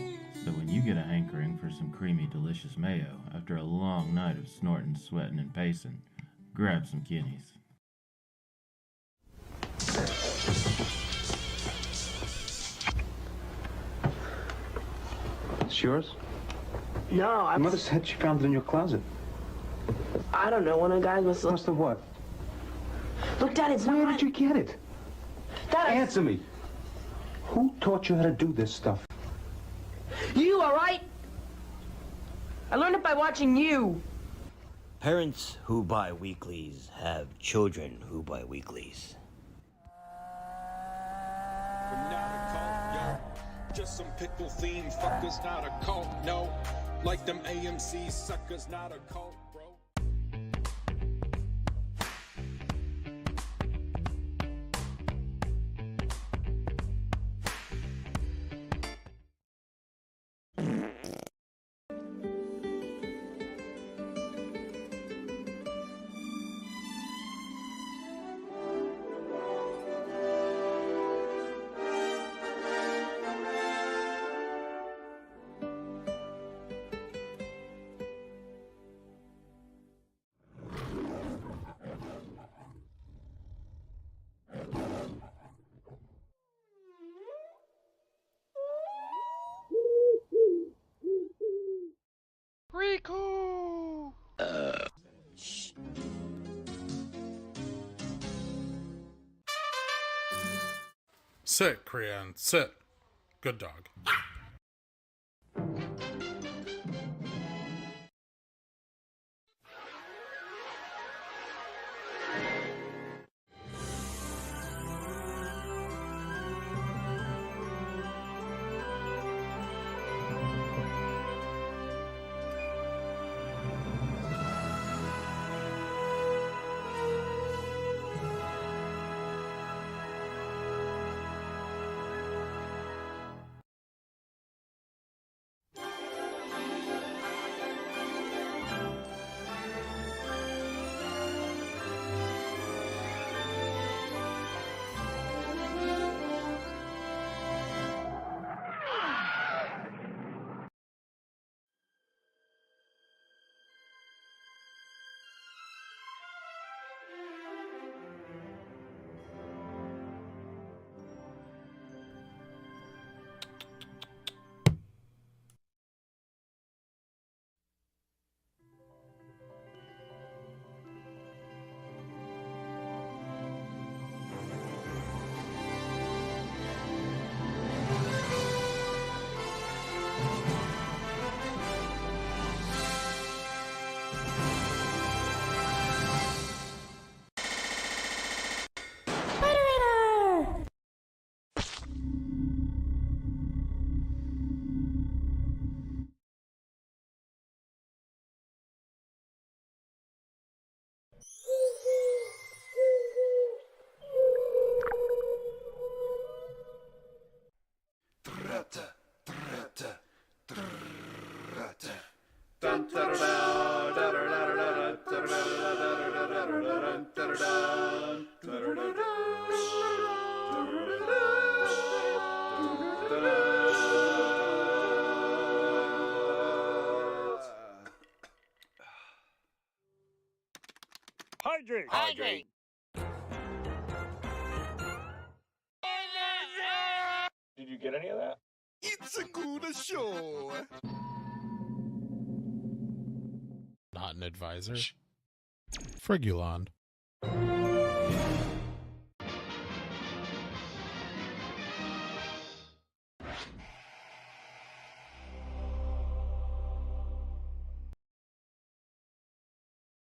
so when you get a hankering for some creamy, delicious mayo after a long night of snorting, sweating, and pacing, grab some Kenny's. It's yours? No, My mother said she found it in your closet. I don't know. One of the guys must Must have what? Look, Dad, it's Where not. did you get it? Dad, Answer me. Who taught you how to do this stuff? You, all right? I learned it by watching you. Parents who buy weeklies have children who buy weeklies. We're not a cult, yo. Just some pickle theme fuckers, not a cult, no. Like them AMC suckers, not a cult, bro. Rico! Sit, Krian, sit. Good dog. Hydrate! Hydrate! Did you get any of that? It's a good show. Not an advisor. Frigulon.